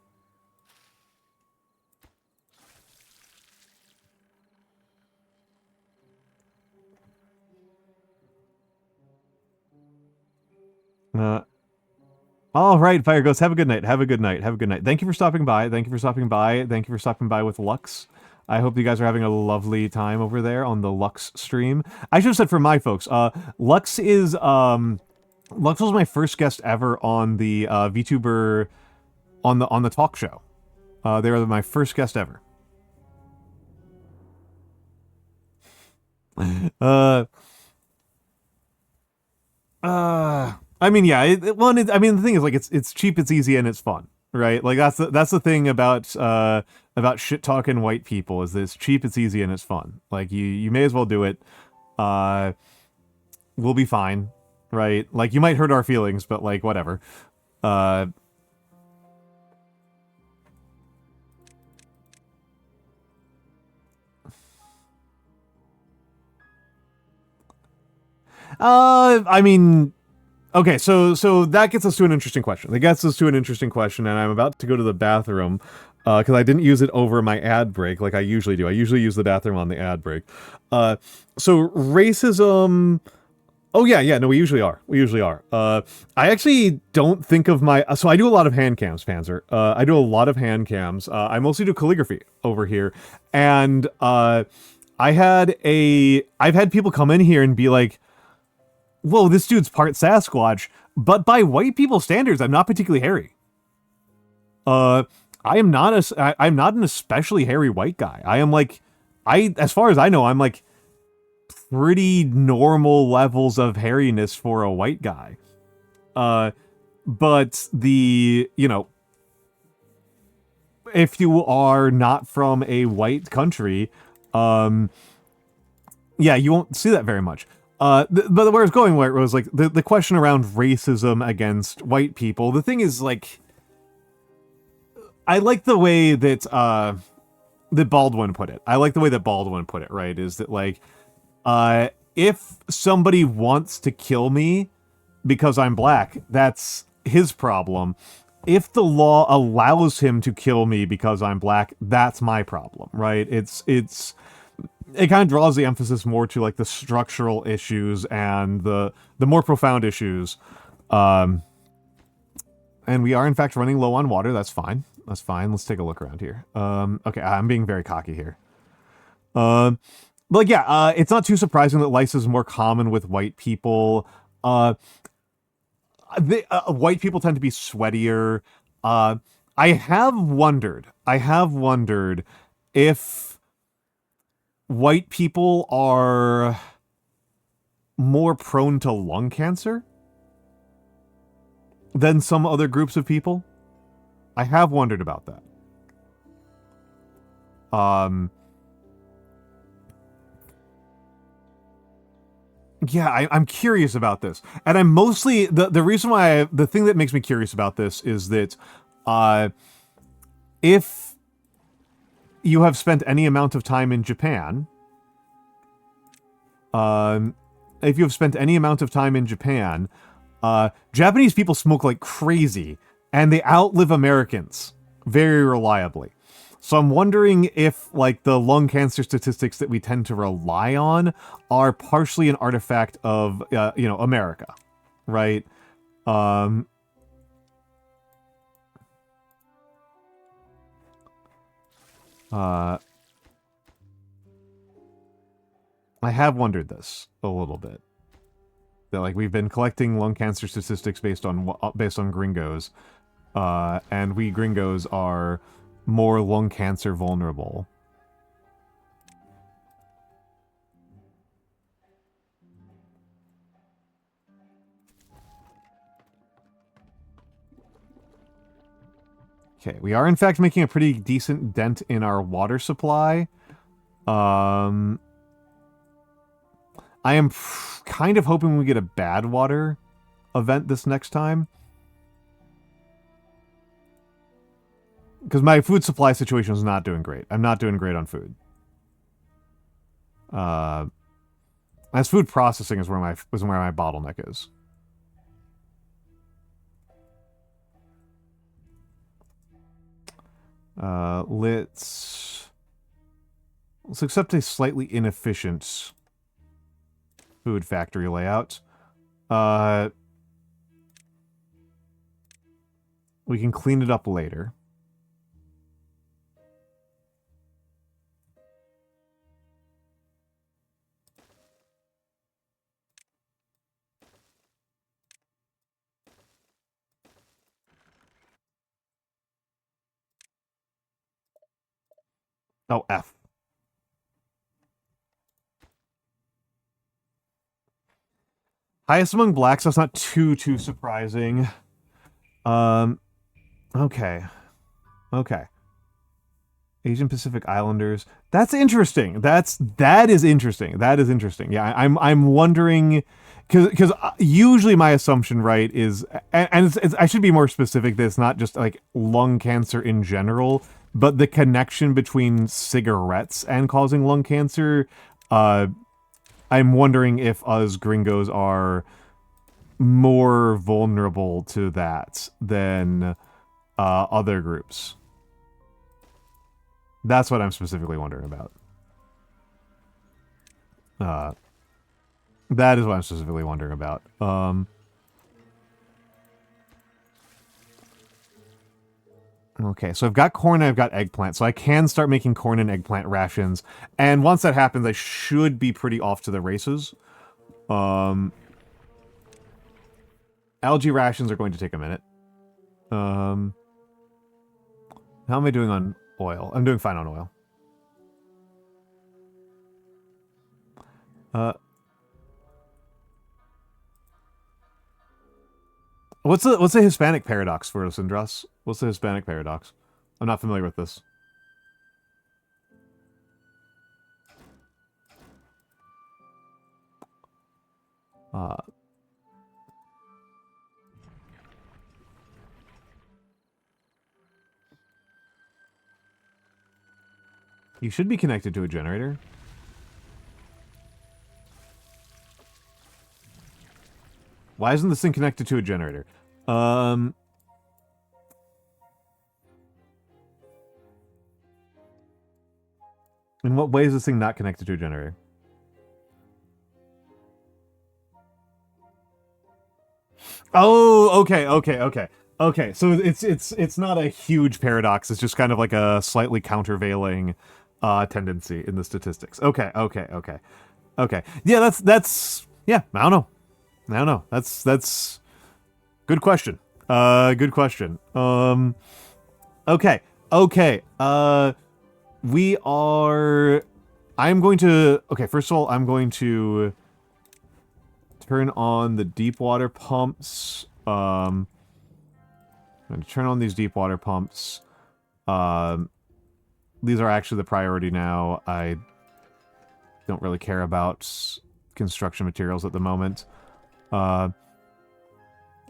All right, Fire Ghost. Have a good night. Have a good night. Have a good night. Thank you for stopping by. Thank you for stopping by. Thank you for stopping by with Lux. I hope you guys are having a lovely time over there on the Lux stream. I should have said for my folks, Lux was my first guest ever on the VTuber on the talk show. They were my first guest ever. I mean, yeah. I mean, the thing is, like, it's cheap, it's easy, and it's fun, right? Like that's the thing about shit talking white people is that it's cheap, it's easy, and it's fun. Like you may as well do it. We'll be fine, right? Like you might hurt our feelings, but like whatever. I mean, okay, so that gets us to an interesting question. And I'm about to go to the bathroom because I didn't use it over my ad break like I usually do. I usually use the bathroom on the ad break. So racism. Oh yeah, no, we usually are. I actually don't think of my. So I do a lot of hand cams, Panzer. I do a lot of hand cams. I mostly do calligraphy over here, and I've had people come in here and be like, whoa, this dude's part Sasquatch, but by white people standards, I'm not particularly hairy. I'm not an especially hairy white guy. I am like, as far as I know, I'm like pretty normal levels of hairiness for a white guy. But if you are not from a white country, yeah, you won't see that very much. But where I was going, where it was like the question around racism against white people. The thing is, like, I like the way that that Baldwin put it. Right? Is that like, if somebody wants to kill me because I'm black, that's his problem. If the law allows him to kill me because I'm black, that's my problem, right? It kind of draws the emphasis more to like the structural issues and the more profound issues. And we are in fact running low on water. That's fine. Let's take a look around here. Okay, I'm being very cocky here. But like, yeah, it's not too surprising that lice is more common with white people. White people tend to be sweatier. I have wondered if white people are more prone to lung cancer than some other groups of people. I have wondered about that. Yeah, I'm curious about this. And I'm mostly, the reason why, the thing that makes me curious about this is that if you have spent any amount of time in Japan, Japanese people smoke like crazy, and they outlive Americans very reliably. So I'm wondering if, like, the lung cancer statistics that we tend to rely on are partially an artifact of, America, right? I have wondered this a little bit. That, like, we've been collecting lung cancer statistics based on gringos, and we gringos are more lung cancer vulnerable. Okay, we are in fact making a pretty decent dent in our water supply. I am kind of hoping we get a bad water event this next time. Because my food supply situation is not doing great. I'm not doing great on food. As food processing is where my bottleneck is. Let's accept a slightly inefficient food factory layout. We can clean it up later. Oh, F. Highest among blacks, that's not too surprising. Okay. Okay. Asian Pacific Islanders. That's interesting. That is interesting. That is interesting. Yeah, I'm wondering because usually my assumption, right, is and I should be more specific. That it's not just like lung cancer in general, but the connection between cigarettes and causing lung cancer. I'm wondering if us gringos are more vulnerable to that than other groups. That's what I'm specifically wondering about. That is what I'm specifically wondering about. Okay, so I've got corn and I've got eggplant, so I can start making corn and eggplant rations. And once that happens, I should be pretty off to the races. Algae rations are going to take a minute. How am I doing on oil? I'm doing fine on oil. What's the Hispanic paradox for Sindras? What's the Hispanic paradox? I'm not familiar with this. You should be connected to a generator. Why isn't this thing connected to a generator? In what way is this thing not connected to a generator? Oh, okay. So it's not a huge paradox. It's just kind of like a slightly countervailing tendency in the statistics. Okay. Yeah, that's yeah. I don't know. That's good question. Good question. Okay. We are. I'm going to. Okay, first of all, I'm going to turn on the deep water pumps. I'm going to turn on these deep water pumps. These are actually the priority now. I don't really care about construction materials at the moment.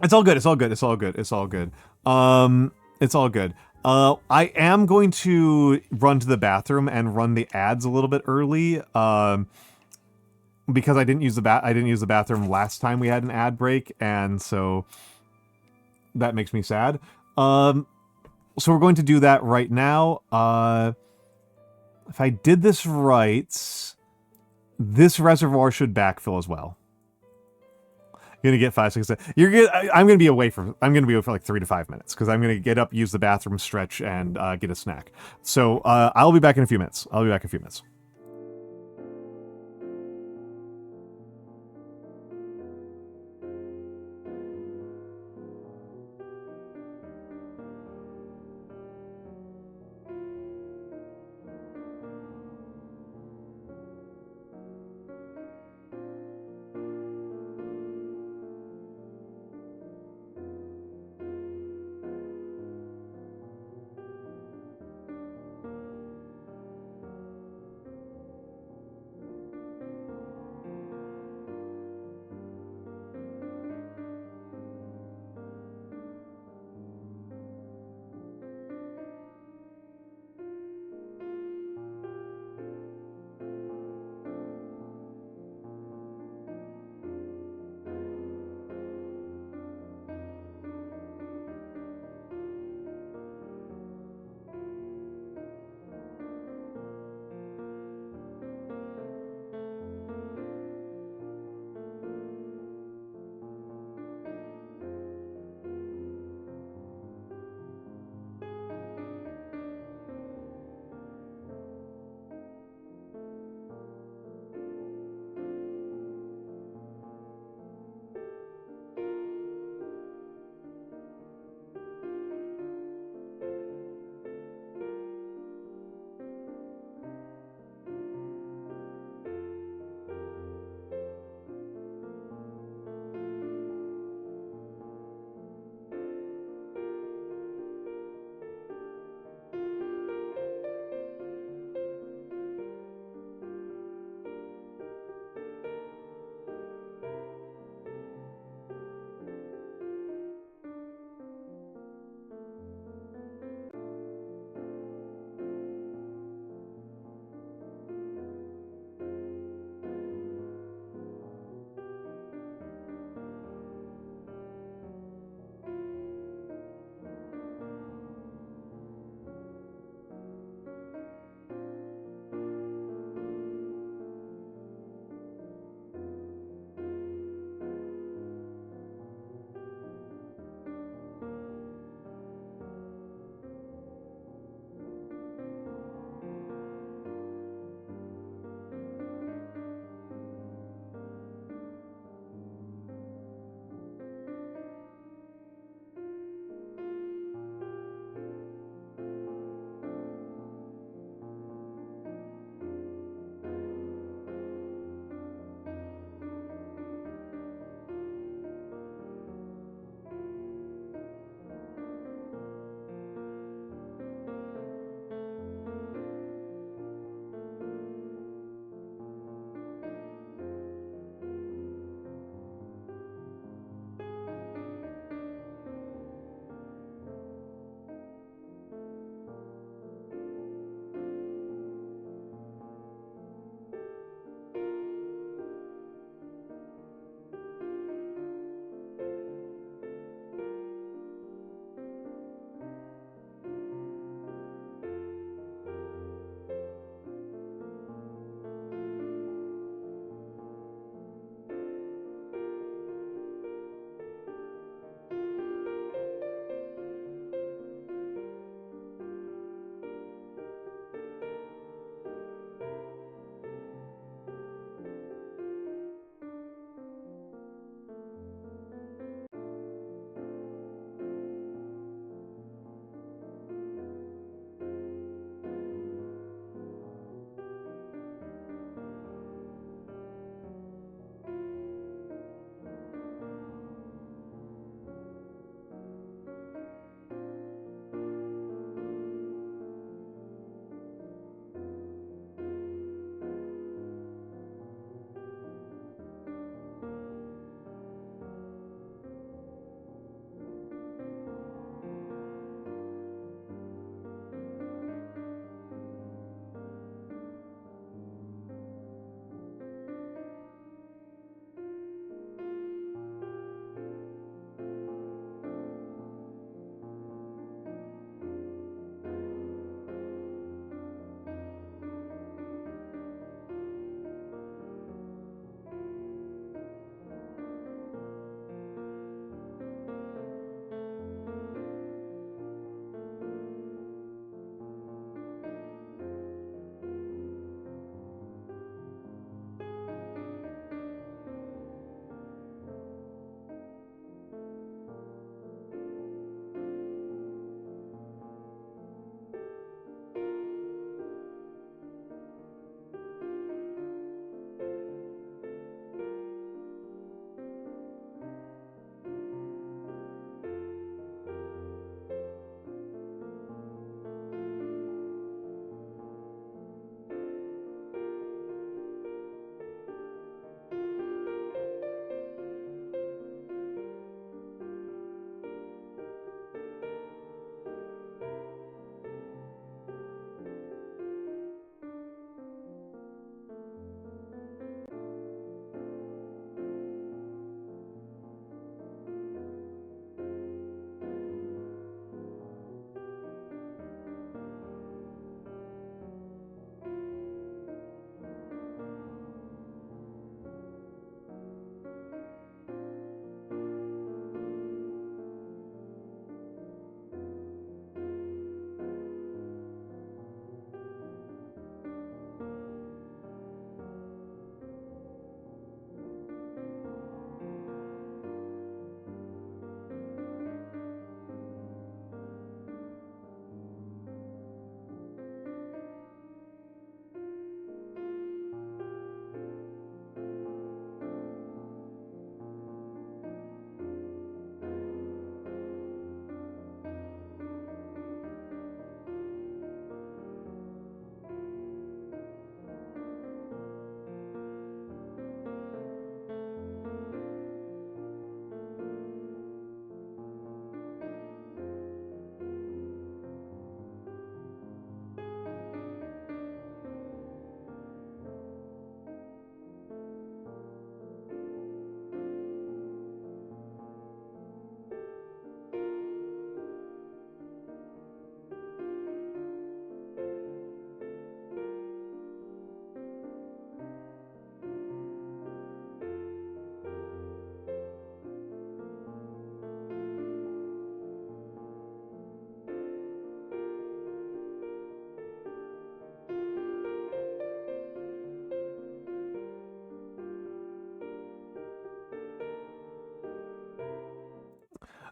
It's all good. It's all good. It's all good. It's all good. It's all good. I am going to run to the bathroom and run the ads a little bit early. Because I didn't use the bathroom last time we had an ad break, and so that makes me sad. So we're going to do that right now. If I did this right, this reservoir should backfill as well. You're gonna get 5 6 7. You're good. I'm gonna be away for like 3 to 5 minutes because I'm gonna get up, use the bathroom, stretch, and get a snack. So I'll be back in a few minutes.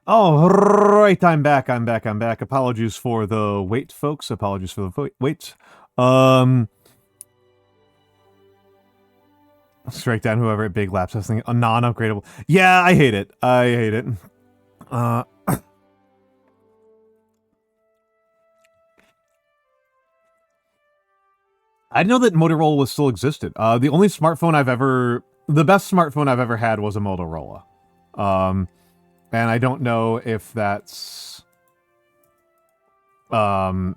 All right, I'm back. Apologies for the wait, folks. Apologies for the wait. Strike down whoever at Big Labs has a non-upgradable. Yeah, I hate it. I didn't know that Motorola was still existed. The only smartphone the best smartphone I've ever had was a Motorola. And I don't know if that's, wait,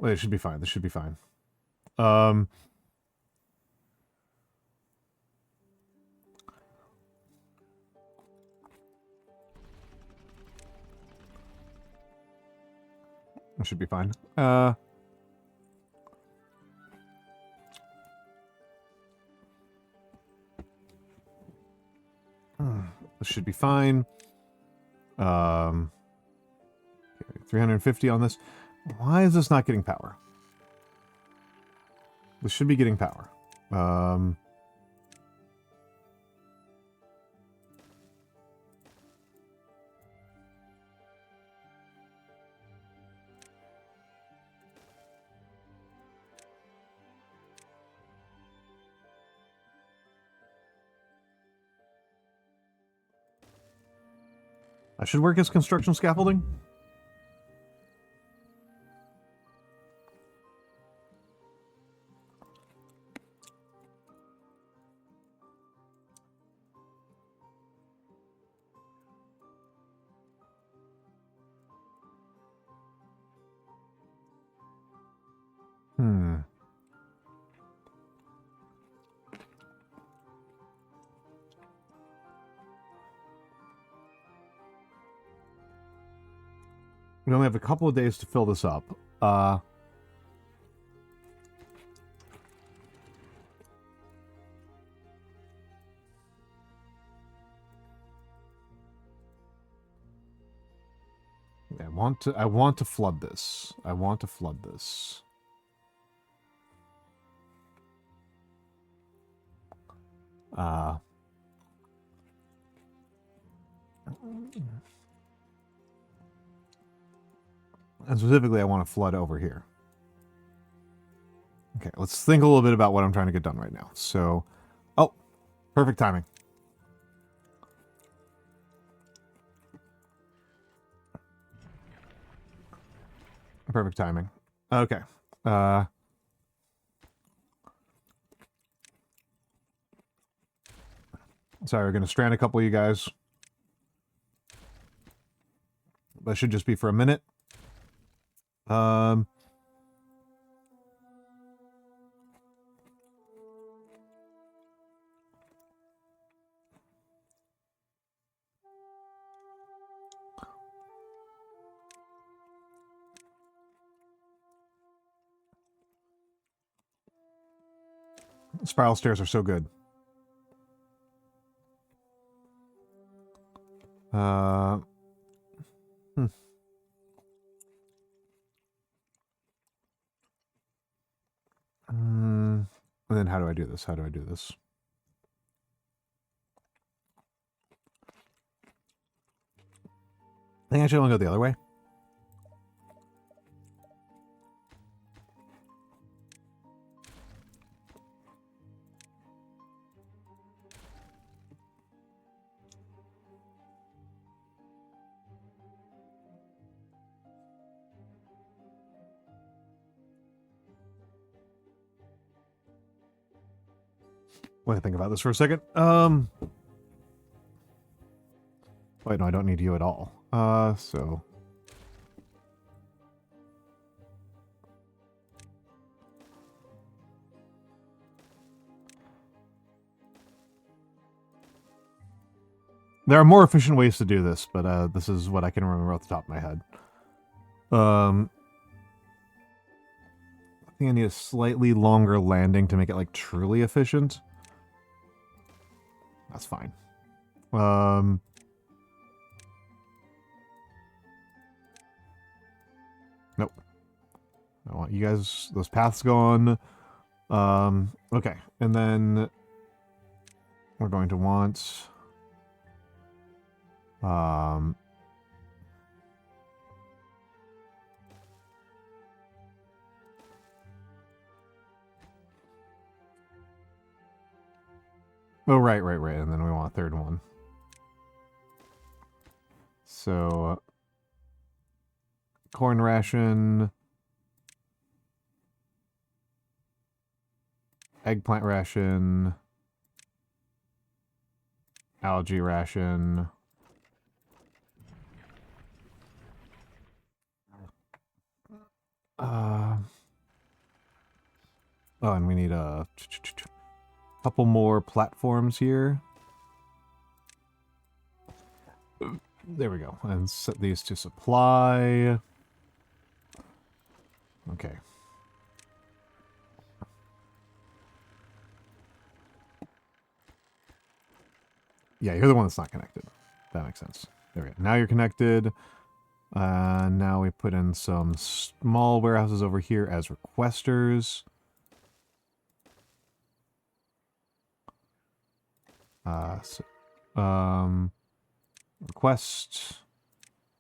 it should be fine. This should be fine. It should be fine. This should be fine. 350 on this. Why is this not getting power? This should be getting power. I should work as construction scaffolding. We only have a couple of days to fill this up. Yeah, I want to flood this. I want to flood this. And specifically, I want to flood over here. Okay, let's think a little bit about what I'm trying to get done right now. So, oh, perfect timing. Perfect timing. Okay. Sorry, we're going to strand a couple of you guys. That should just be for a minute. Spiral stairs are so good. And then how do I do this? How do I do this? I think I should only go the other way. Let me think about this for a second. Wait, no, I don't need you at all. So... There are more efficient ways to do this, but this is what I can remember off the top of my head. I think I need a slightly longer landing to make it, like, truly efficient. That's fine. Nope. want you guys, those paths gone. Okay, and then we're going to want oh, right, and then we want a third one. So, corn ration, eggplant ration, algae ration. Oh, and we need a couple more platforms here. There we go. And set these to supply. Okay. Yeah, you're the one that's not connected. That makes sense. There we go. Now you're connected. Now we put in some small warehouses over here as requesters. Request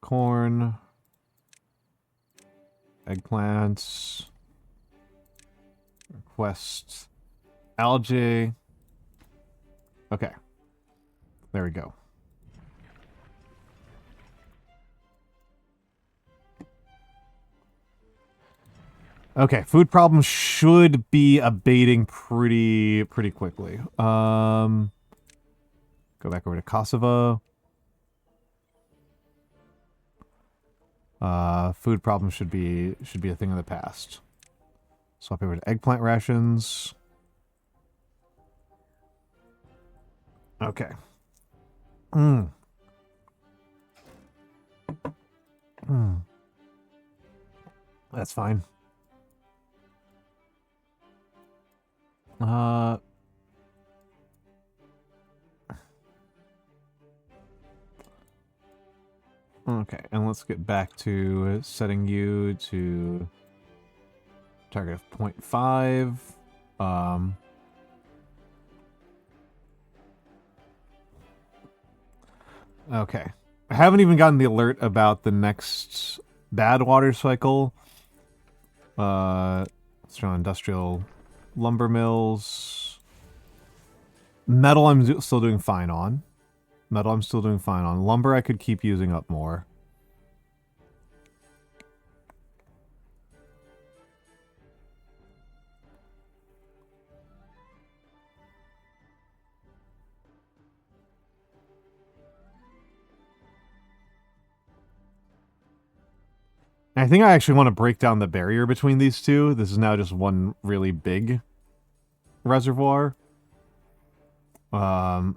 corn, eggplants, request algae. Okay, there we go. Okay, food problems should be abating pretty quickly. Go back over to Kosovo. Food problems should be a thing of the past. Swap over to eggplant rations. Okay. That's fine. Okay, and let's get back to setting you to target of 0.5. Okay. I haven't even gotten the alert about the next bad water cycle. Let's try industrial lumber mills. Metal I'm still doing fine on. Lumber I could keep using up more. I think I actually want to break down the barrier between these two. This is now just one really big reservoir. I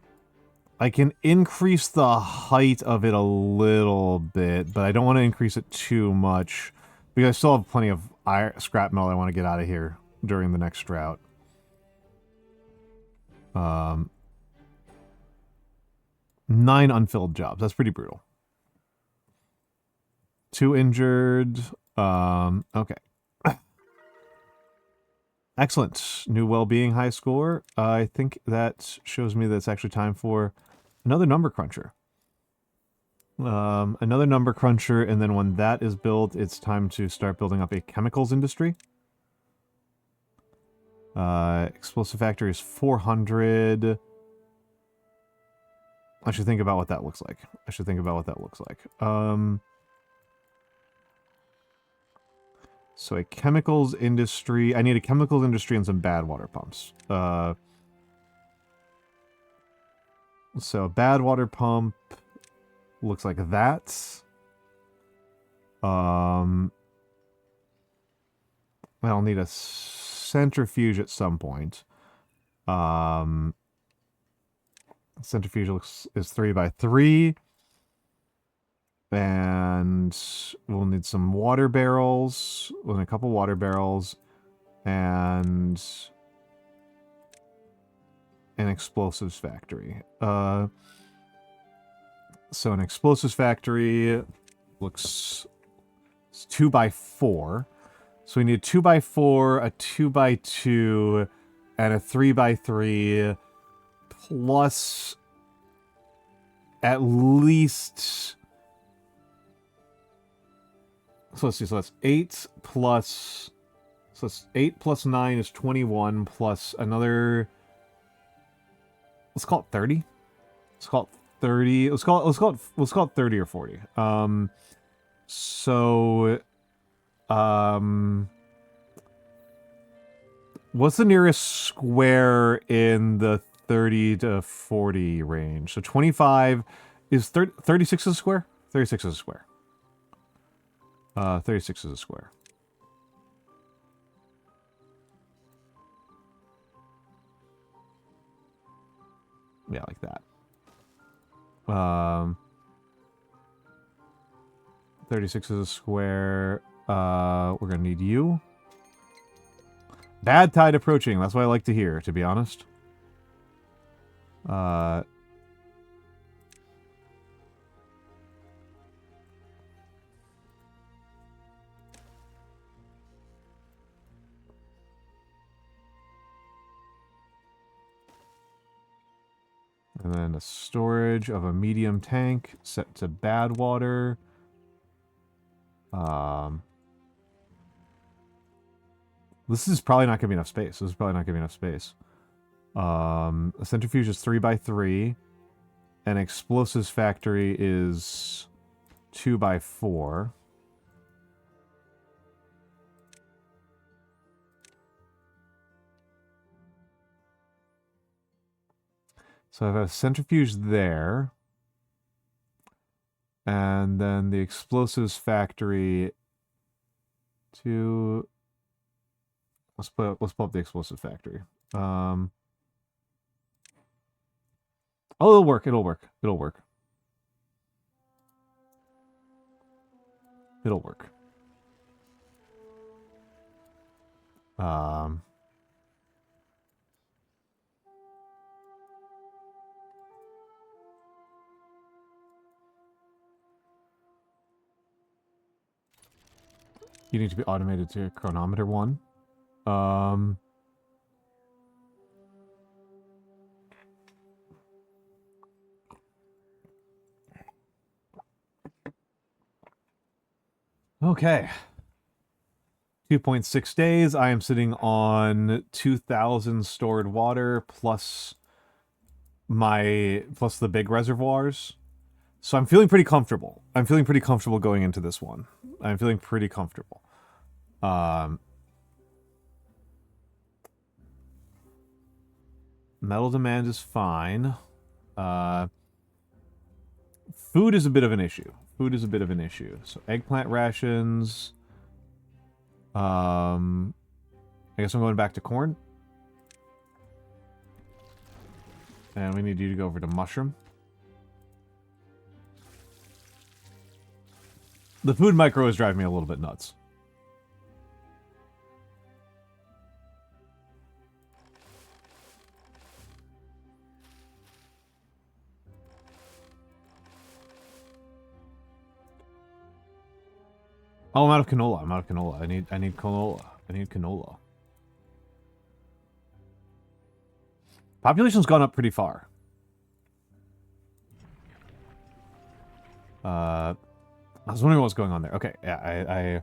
can increase the height of it a little bit, but I don't want to increase it too much because I still have plenty of scrap metal I want to get out of here during the next drought. 9 unfilled jobs. That's pretty brutal. 2 injured. Okay. Excellent. New well-being high score. I think that shows me that it's actually time for another number cruncher. Another number cruncher, and then when that is built, it's time to start building up a chemicals industry. Explosive factory is 400. I should think about what that looks like. So a chemicals industry. I need a chemicals industry and some bad water pumps. So bad water pump looks like that. I'll need a centrifuge at some point. Centrifuge is 3x3. And we'll need some water barrels. We'll need a couple water barrels. And an explosives factory. So an explosives factory looks 2x4. So we need a 2x4, a 2x2, and a 3x3, plus at least... So let's see, so that's 8 plus... So that's 8 plus 9 is 21, plus another... Let's call it 30. Let's call it 30. Let's call it 30 or 40. What's the nearest square in the 30 to 40 range? So 25 is 36 is a square? 36 is a square. 36 is a square. Yeah, like that. 36 is a square. We're gonna need you. Bad tide approaching. That's what I like to hear, to be honest. And then a storage of a medium tank set to bad water. This is probably not going to be enough space. A centrifuge is 3x3. An explosives factory is 2x4. So I have a centrifuge there. And then the explosives factory to... Let's pull up the explosive factory. Oh, it'll work. It'll work. You need to be automated to chronometer 1. Okay. 2.6 days. I am sitting on 2,000 stored water plus the big reservoirs. So I'm feeling pretty comfortable. Going into this one. I'm feeling pretty comfortable. Metal demand is fine. Food is a bit of an issue. So eggplant rations. I guess I'm going back to corn. And we need you to go over to mushroom. The food micro is driving me a little bit nuts. Oh, I'm out of canola. I need canola. Population's gone up pretty far. I was wondering what's going on there. Okay, yeah, I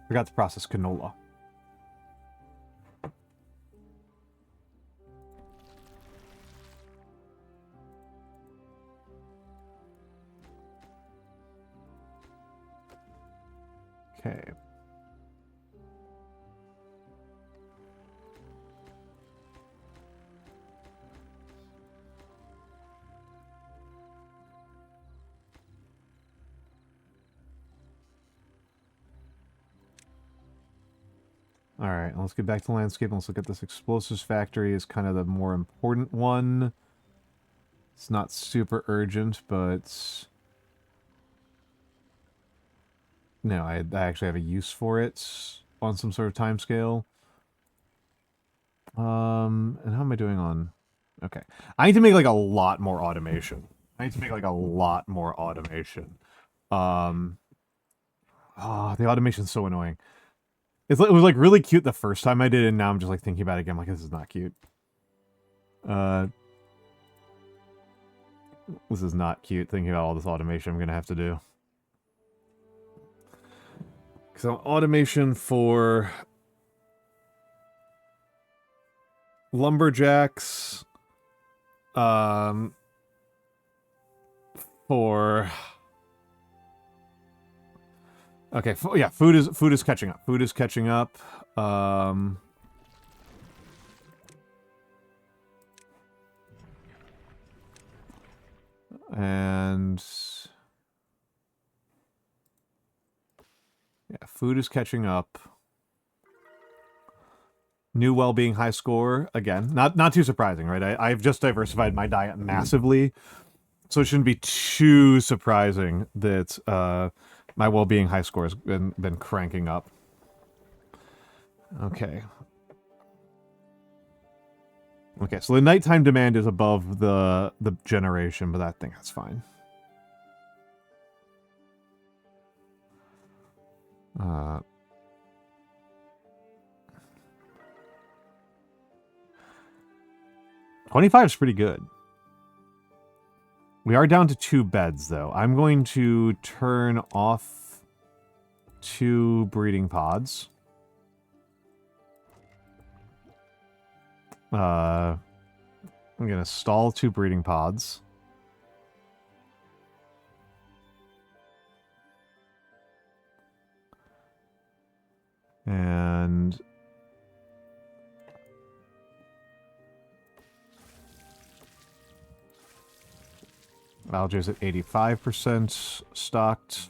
forgot to process canola. Okay. Alright, let's get back to landscape. Let's look at this explosives factory as kind of the more important one. It's not super urgent, but... No, I actually have a use for it on some sort of time scale. And how am I doing on... Okay. I need to make, like, a lot more automation. Oh, the automation's so annoying. It was like really cute the first time I did it, and now I'm just like thinking about it again, like this is not cute. This is not cute thinking about all this automation I'm gonna have to do. So automation for lumberjacks, for okay, yeah, food is catching up. Food is catching up. And yeah, food is catching up. New well-being high score again. Not too surprising, right? I've just diversified my diet massively, so it shouldn't be too surprising that my well-being high score has been cranking up. Okay. Okay, so the nighttime demand is above the generation, but that's fine. 25 is pretty good. We are down to 2 beds, though. I'm going to turn off 2 breeding pods. I'm going to stall 2 breeding pods. And Alga's at 85% stocked.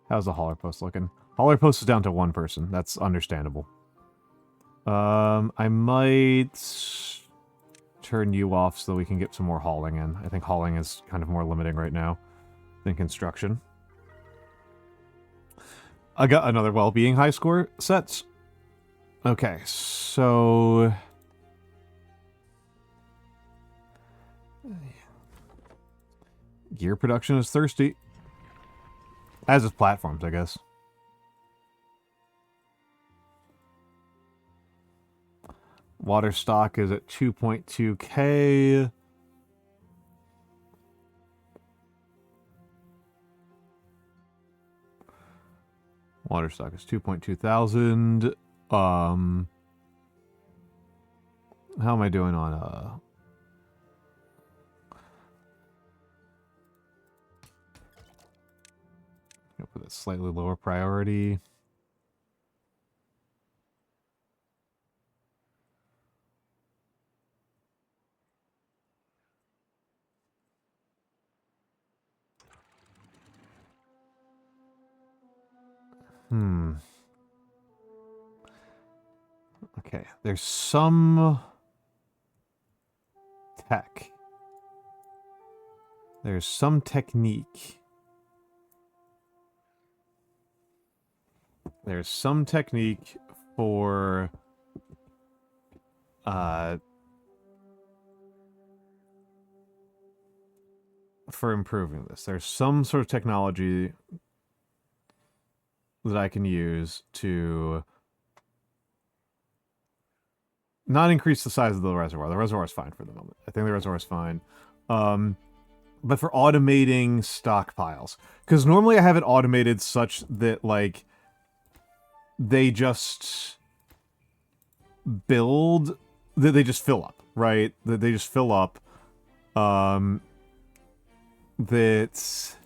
How's the hauler post looking? Hauler post is down to 1 person. That's understandable. I might turn you off so that we can get some more hauling in. I think hauling is kind of more limiting right now than construction. I got another well-being high score sets. Okay, so gear production is thirsty. As is platforms, I guess. Water stock is at 2.2k. Water stock is 2.2 thousand. How am I doing on I'll put a slightly lower priority. Okay, there's some tech. There's some technique. There's some technique for improving this. There's some sort of technology that I can use to not increase the size of the reservoir. The reservoir is fine for the moment. I think the reservoir is fine. But for automating stockpiles. Because normally I have it automated such that, like, they just build... They just fill up, right? They just fill up. That's...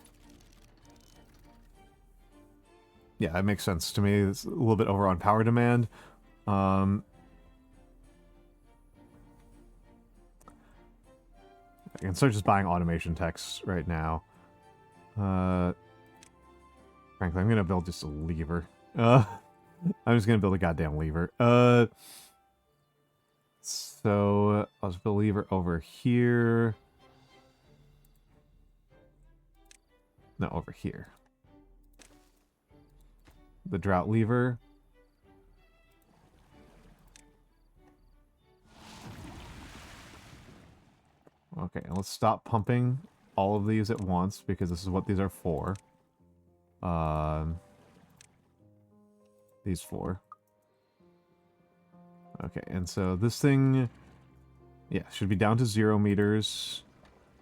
Yeah, that makes sense to me. It's a little bit over on power demand. I can start just buying automation techs right now. Frankly, I'm gonna build just a lever. I'm just gonna build a goddamn lever. So I'll just build a lever over here. No, over here. The drought lever. Okay, and let's stop pumping all of these at once, because this is what these are for. These four. Okay, and so this thing, yeah, should be down to 0 meters.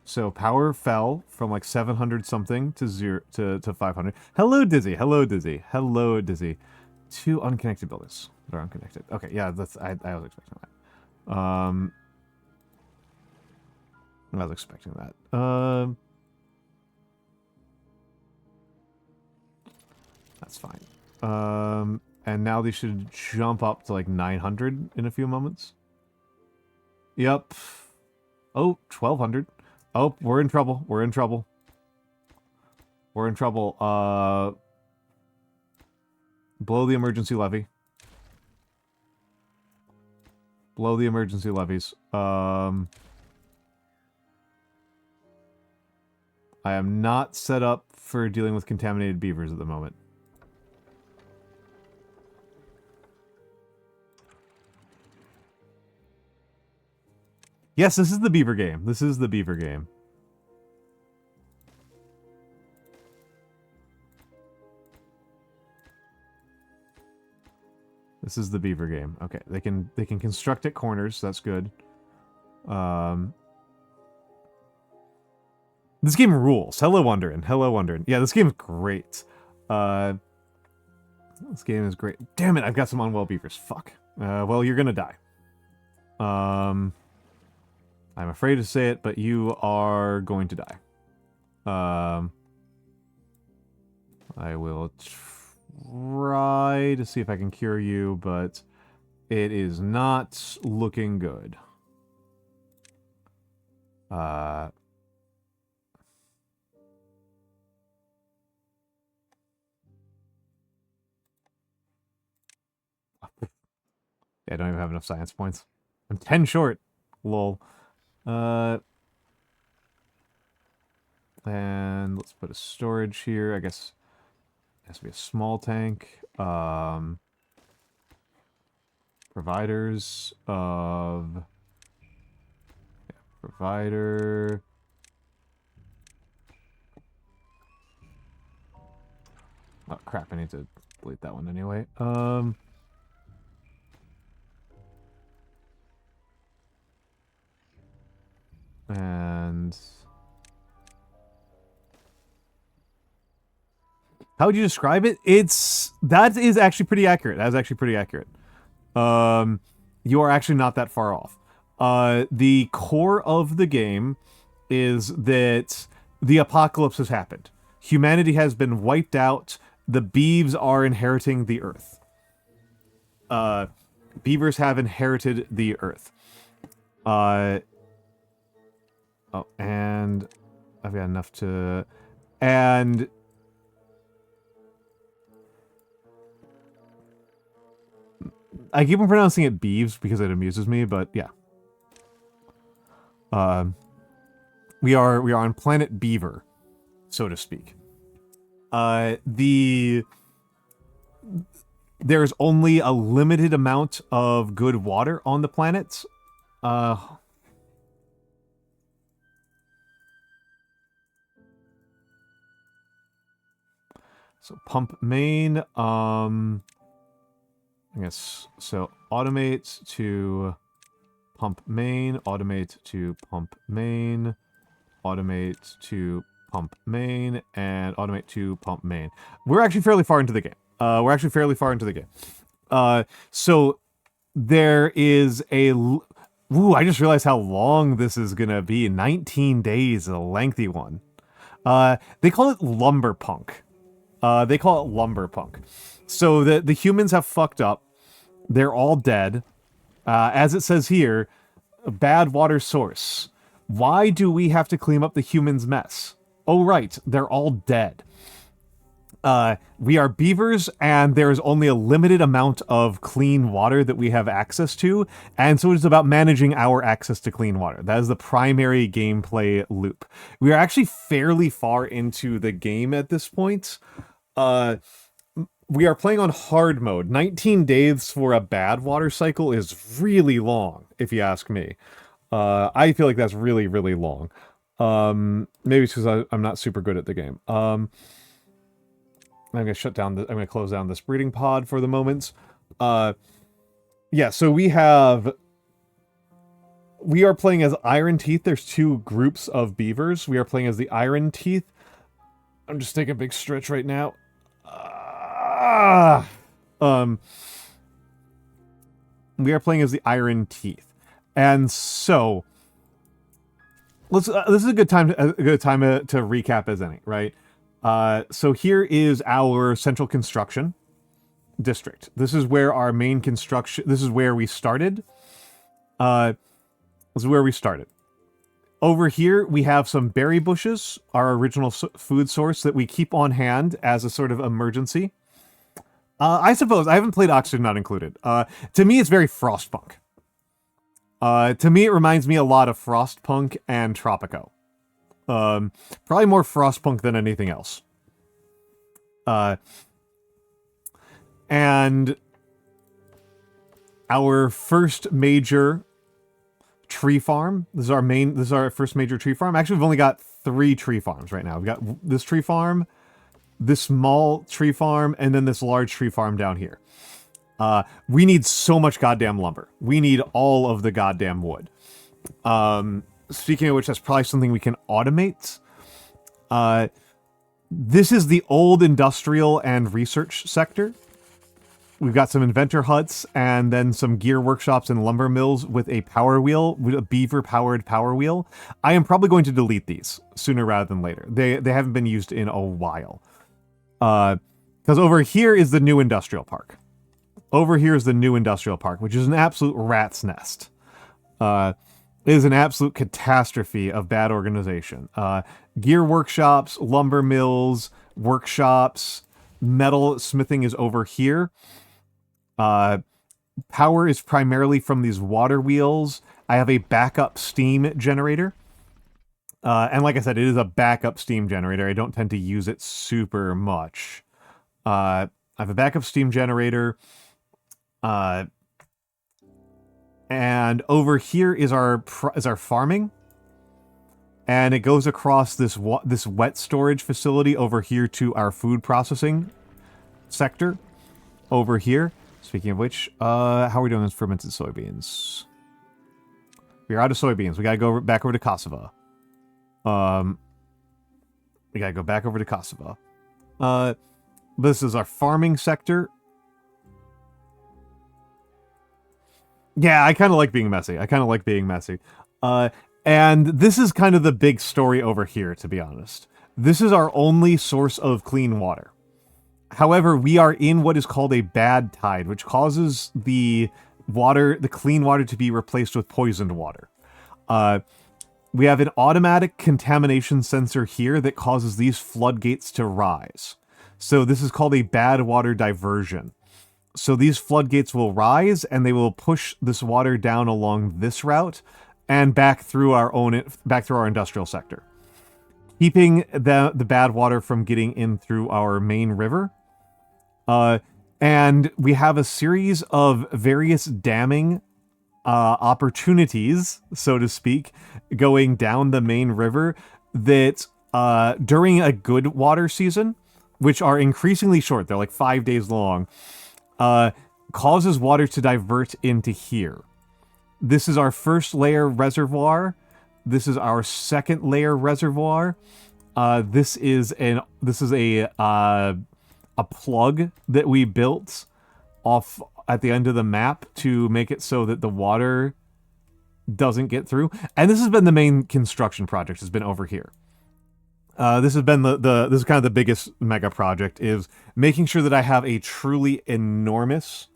So power fell from like 700 something to 500. Hello, Dizzy. Hello, Dizzy. Hello, Dizzy. 2 unconnected buildings. They're unconnected. Okay, yeah, that's I was expecting that. I was expecting that. That's fine. And now they should jump up to like 900 in a few moments. Yep. Oh, 1200. Oh, we're in trouble. We're in trouble. We're in trouble. Blow the emergency levy. Blow the emergency levies. I am not set up for dealing with contaminated beavers at the moment. Yes, this is the beaver game. This is the beaver game. This is the beaver game. Okay, they can construct at corners. That's good. This game rules. Hello, Wonderin. Hello, Wonderin. Yeah, this game is great. This game is great. Damn it, I've got some unwell beavers. Fuck. Well, you're gonna die. I'm afraid to say it, but you are going to die. I will try to see if I can cure you, but it is not looking good. Yeah, I don't even have enough science points. I'm 10 short. Lol. And let's put a storage here. I guess it has to be a small tank. Providers of... Yeah, provider... Oh, crap, I need to delete that one anyway. And... How would you describe it? That is actually pretty accurate. That is actually pretty accurate. You are actually not that far off. The core of the game is that the apocalypse has happened. Humanity has been wiped out. The beeves are inheriting the earth. Beavers have inherited the earth. Oh, and I've got enough to... And... I keep on pronouncing it beeves because it amuses me, but yeah. We are on planet Beaver, so to speak. There's only a limited amount of good water on the planet. So pump main, I guess, so automate to pump main, automate to pump main, automate to pump main, and automate to pump main. We're actually fairly far into the game. So there is a... Ooh, I just realized how long this is gonna be. 19 days, a lengthy one. They call it lumberpunk. So the humans have fucked up. They're all dead. As it says here, a bad water source. Why do we have to clean up the humans' mess? Oh, right, they're all dead. We are beavers, and there is only a limited amount of clean water that we have access to, and so it's about managing our access to clean water. That is the primary gameplay loop. We are actually fairly far into the game at this point. We are playing on hard mode. 19 days for a bad water cycle is really long, if you ask me. I feel like that's really, really long. Maybe it's because I'm not super good at the game. I'm gonna I'm gonna close down this breeding pod for the moment. Yeah, so we are playing as Iron Teeth. There's two groups of beavers. We are playing as the Iron Teeth. I'm just taking a big stretch right now. We are playing as the Iron Teeth, and so this is a good time to recap as any, right? So here is our central construction district. This is where our main construction. This is where we started. This is where we started. Over here, we have some berry bushes, our original food source that we keep on hand as a sort of emergency. I suppose, I haven't played Oxygen Not Included. To me, it's very Frostpunk. To me, it reminds me a lot of Frostpunk and Tropico. Probably more Frostpunk than anything else. And our first major tree farm. This is our first major tree farm. Actually, we've only got 3 tree farms right now. We've got this tree farm, this small tree farm, and then this large tree farm down here. We need so much goddamn lumber. We need all of the goddamn wood. Speaking of which, that's probably something we can automate. This is the old industrial and research sector. We've got some inventor huts and then some gear workshops and lumber mills with a power wheel, with a beaver-powered power wheel. I am probably going to delete these sooner rather than later. They haven't been used in a while. Because over here is the new industrial park. Over here is the new industrial park, which is an absolute rat's nest. It is an absolute catastrophe of bad organization. Gear workshops, lumber mills, workshops, metal smithing is over here. Power is primarily from these water wheels. I have a backup steam generator. And like I said, it is a backup steam generator. I don't tend to use it super much. I have a backup steam generator. And over here is our farming. And it goes across this wet storage facility over here to our food processing sector over here. Speaking of which, how are we doing with fermented soybeans? We're out of soybeans. We gotta go back over to Kosovo. We gotta go back over to Kosovo. This is our farming sector. Yeah, I kind of like being messy. And this is kind of the big story over here, to be honest. This is our only source of clean water. However, we are in what is called a bad tide, which causes the clean water to be replaced with poisoned water. We have an automatic contamination sensor here that causes these floodgates to rise. So this is called a bad water diversion. So these floodgates will rise and they will push this water down along this route and back through our industrial sector, keeping the bad water from getting in through our main river. And we have a series of various damming opportunities, so to speak, going down the main river that during a good water season, which are increasingly short, they're like 5 days long, causes water to divert into here. This is our first layer reservoir. This is our second layer reservoir. This is a plug that we built off at the end of the map to make it so that the water doesn't get through. And this has been the main construction project, has been over here. This has been this is kind of the biggest mega project, is making sure that I have a truly enormous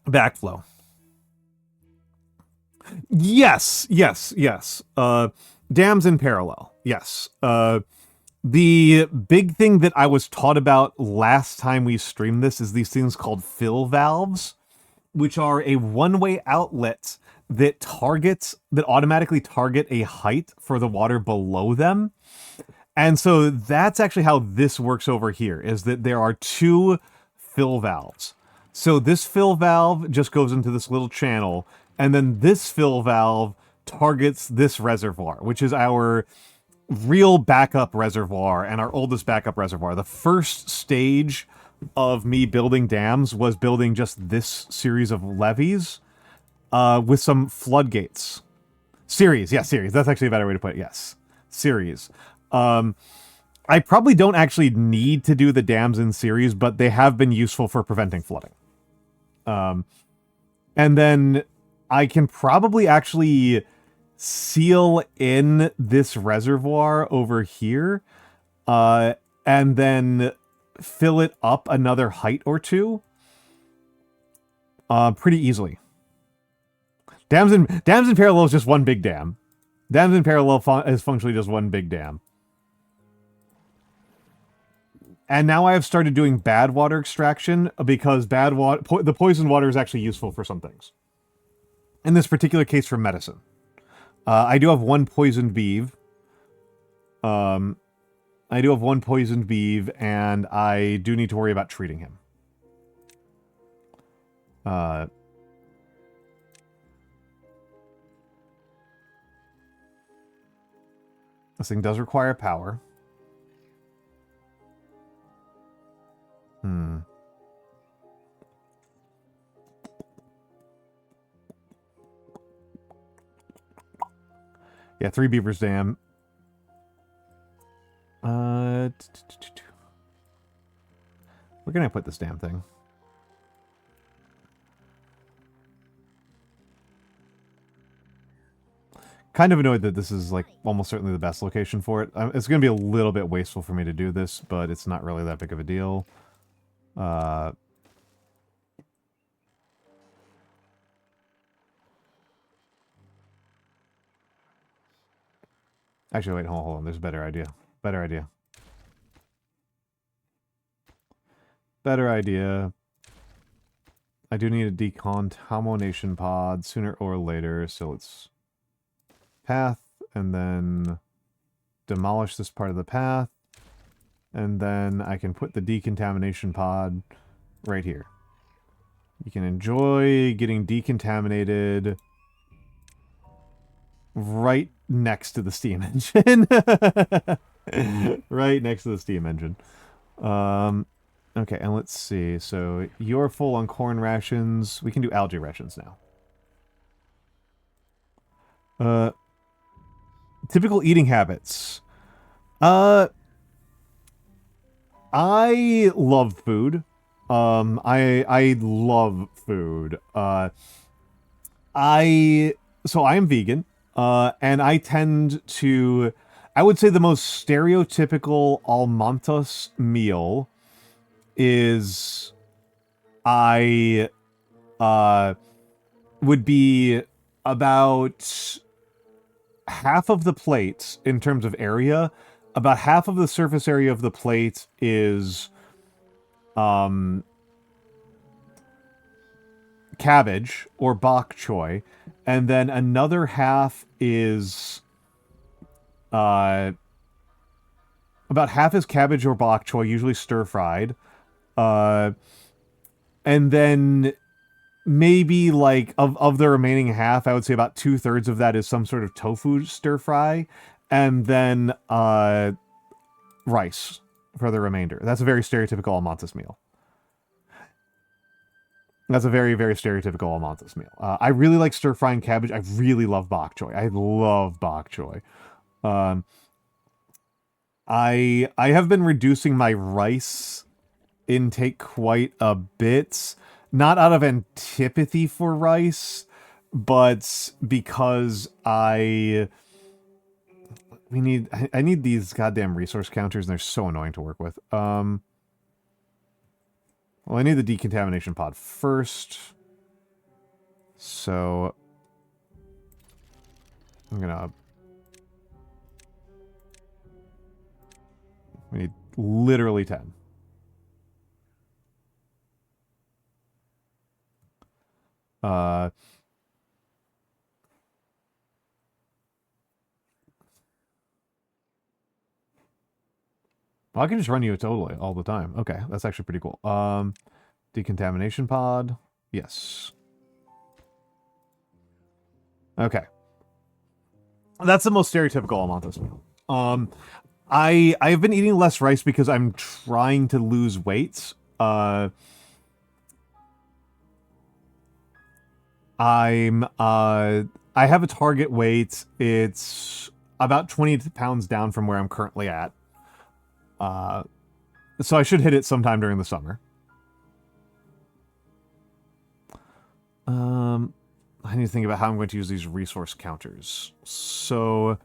backflow. Yes. Dams in parallel. Yes. The big thing that I was taught about last time we streamed this is these things called fill valves, which are a one-way outlet that automatically target a height for the water below them. And so that's actually how this works over here, is that there are 2 fill valves. So this fill valve just goes into this little channel, And then this fill valve targets this reservoir, which is our real backup reservoir and our oldest backup reservoir. The first stage of me building dams was building just this series of levees with some floodgates. Series. That's actually a better way to put it. Yes. Series. I probably don't actually need to do the dams in series, but they have been useful for preventing flooding. And then I can probably actually seal in this reservoir over here, and then fill it up another height or two, pretty easily. Dams in parallel is just one big dam. Dams in parallel is functionally just one big dam. And now I have started doing bad water extraction because the poison water is actually useful for some things. In this particular case, for medicine. I do have one poisoned beeve. And I do need to worry about treating him. This thing does require power. Yeah, 3 beavers dam. Where can I put this damn thing? Kind of annoyed that this is, like, almost certainly the best location for it. It's going to be a little bit wasteful for me to do this, but it's not really that big of a deal. Actually, wait, hold on. There's a better idea. Better idea. I do need a decontamination pod sooner or later, so let's path, and then demolish this part of the path, and then I can put the decontamination pod right here. You can enjoy getting decontaminated right next to the steam engine. Right next to the steam engine. Okay, and let's see. So you're full on corn rations. We can do algae rations now. Typical eating habits. I love food. I love food. So I am vegan. And I tend to, I would say the most stereotypical Almantas meal is would be about half of the plate in terms of area. About half of the surface area of the plate is cabbage or bok choy, and then another half is about half is cabbage or bok choy, usually stir fried, and then maybe like of the remaining half, I would say about 2/3 of that is some sort of tofu stir fry, and then rice for the remainder. That's a very stereotypical Almantas meal. That's a very, very stereotypical Almantas meal. I really like stir-frying cabbage. I really love bok choy. I love bok choy. I have been reducing my rice intake quite a bit. Not out of antipathy for rice, but because I need these goddamn resource counters, and they're so annoying to work with. Well, I need the decontamination pod first. So I'm gonna... We need literally 10. Well, I can just run you totally all the time. Okay, that's actually pretty cool. Decontamination pod. Yes. Okay. That's the most stereotypical Almantas meal. I've been eating less rice because I'm trying to lose weight. I have a target weight. It's about 20 pounds down from where I'm currently at. So I should hit it sometime during the summer. I need to think about how I'm going to use these resource counters. So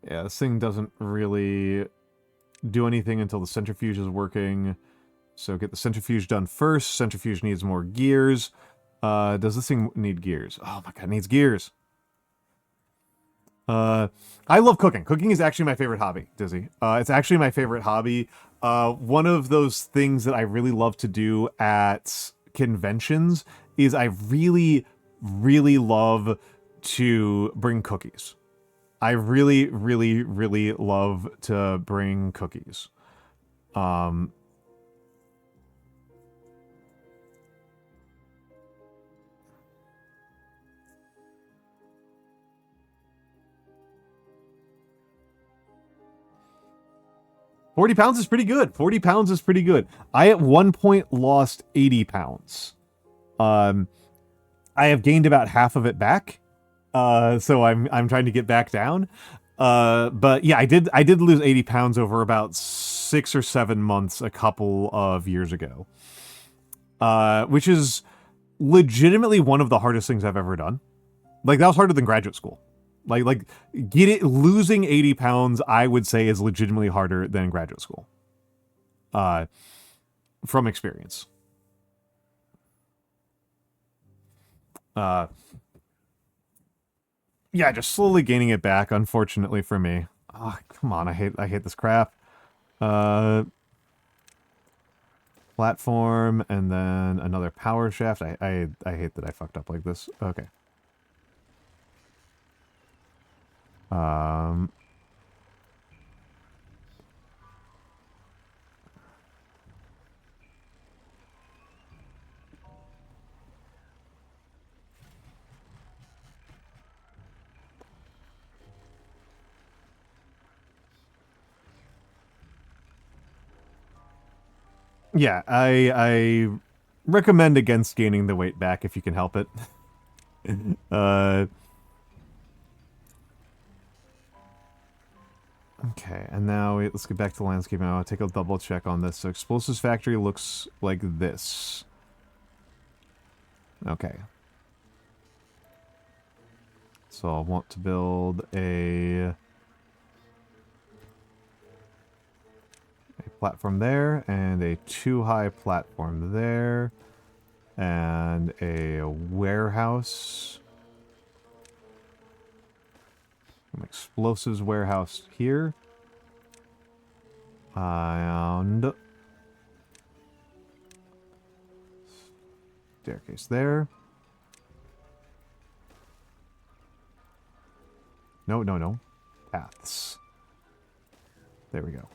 yeah, this thing doesn't really do anything until the centrifuge is working. So get the centrifuge done first. Centrifuge needs more gears. Does this thing need gears? Oh my god, it needs gears. I love cooking. Cooking is actually my favorite hobby, Dizzy. It's actually my favorite hobby. One of those things that I really love to do at conventions is I really, really love to bring cookies. I really, really, really love to bring cookies. 40 pounds is pretty good. 40 pounds is pretty good. I at one point lost 80 pounds. I have gained about half of it back. So I'm trying to get back down. But yeah, I did lose 80 pounds over about 6 or 7 months a couple of years ago. Which is legitimately one of the hardest things I've ever done. Like, that was harder than graduate school. Like losing 80 pounds, I would say, is legitimately harder than graduate school. From experience. Yeah, just slowly gaining it back, unfortunately for me. Oh, come on, I hate this crap. Platform, and then another power shaft. I hate that I fucked up like this. Okay. Yeah, I recommend against gaining the weight back if you can help it. Okay, and now let's get back to the landscape. Now I'll take a double check on this. So Explosives Factory looks like this. Okay. So I'll want to build a platform there, and a 2-high platform there, and a warehouse. An explosives warehouse here. And staircase there. No. Paths. There we go.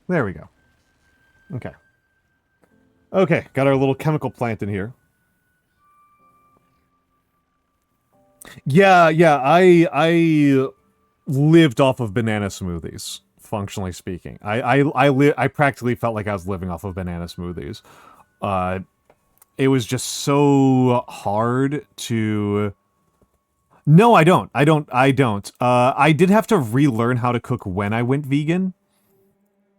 There we go. Okay. Okay, got our little chemical plant in here. Yeah, I lived off of banana smoothies, functionally speaking. I practically felt like I was living off of banana smoothies. It was just so hard to... No, I don't. I don't. I did have to relearn how to cook when I went vegan.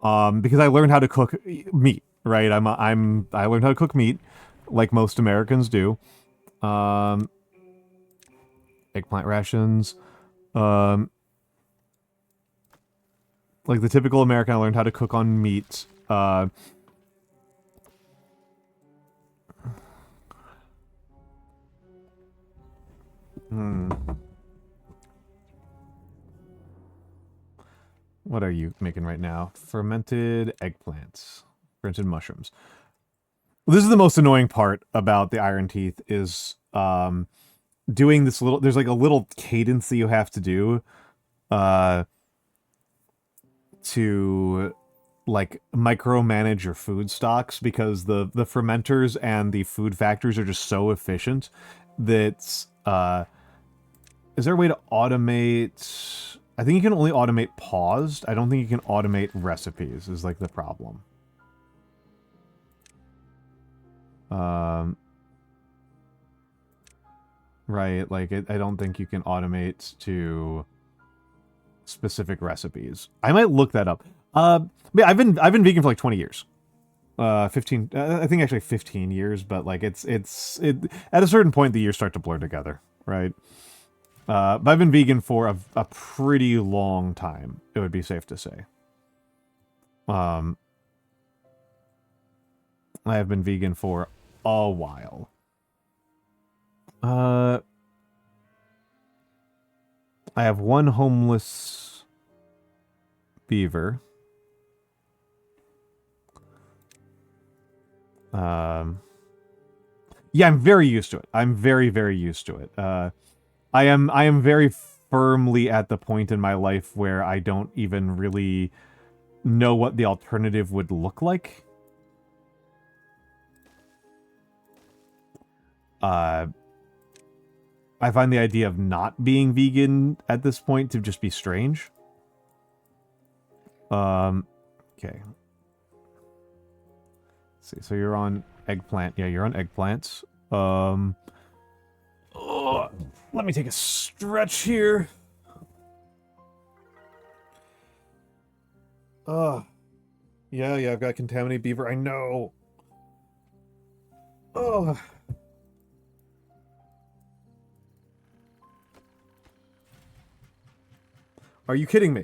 Because I learned how to cook meat, right? I learned how to cook meat, like most Americans do. Eggplant rations. Like the typical American, I learned how to cook on meat. What are you making right now? Fermented eggplants. Fermented mushrooms. This is the most annoying part about the Iron Teeth is doing this little... There's like a little cadence that you have to do to like micromanage your food stocks, because the fermenters and the food factories are just so efficient that is there a way to automate? I think you can only automate paused. I don't think you can automate recipes is like the problem. Right, like I don't think you can automate to specific recipes. I might look that up. Yeah, I've been vegan for like 20 years. 15, I think actually 15 years, but like it at a certain point the years start to blur together, right? But I've been vegan for a pretty long time, it would be safe to say. I have been vegan for a while. I have one homeless beaver. Yeah, I'm very used to it. I'm very, very used to it. I am very firmly at the point in my life where I don't even really know what the alternative would look like. I find the idea of not being vegan at this point to just be strange. Okay. Let's see, so you're on eggplant. Yeah, you're on eggplants. Oh, let me take a stretch here. Yeah, I've got contaminated beaver. I know. Oh. Are you kidding me?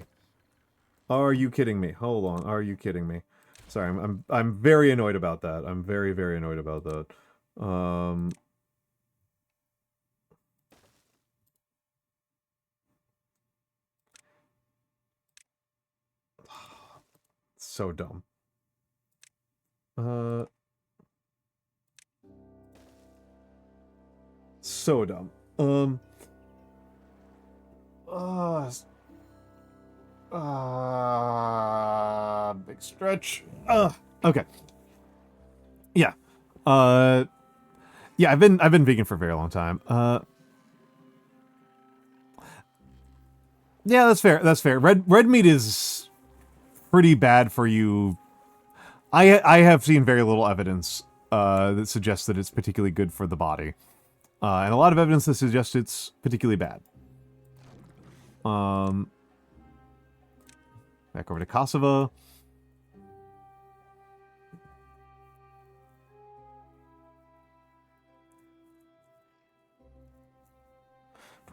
Are you kidding me? Hold on. Are you kidding me? Sorry, I'm very annoyed about that. I'm very, very annoyed about that. So dumb. So dumb. Big stretch. Okay. Yeah. Yeah, I've been vegan for a very long time. Yeah, that's fair. That's fair. Red meat is pretty bad for you. I have seen very little evidence that suggests that it's particularly good for the body. And a lot of evidence that suggests it's particularly bad. Back over to Kosovo.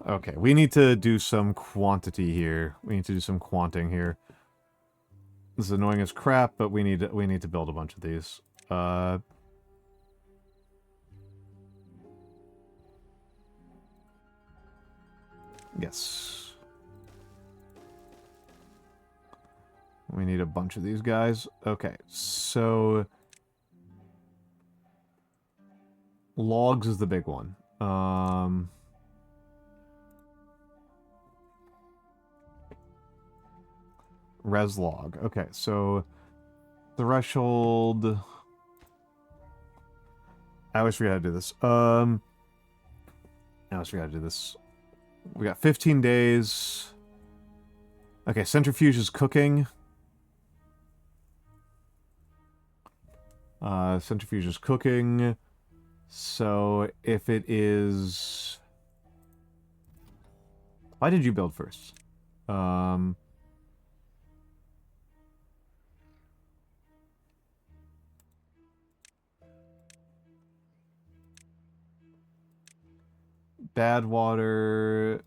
Okay, we need to do some quantity here. We need to do some quanting here. This is annoying as crap, but we need to build a bunch of these. Yes. We need a bunch of these guys. Okay, so logs is the big one. Res log. Okay, so threshold. I always forget how to do this. I always forget how to do this. We got 15 days. Okay, centrifuge is cooking. Centrifuge is cooking. So if it is... Why did you build first? Bad water...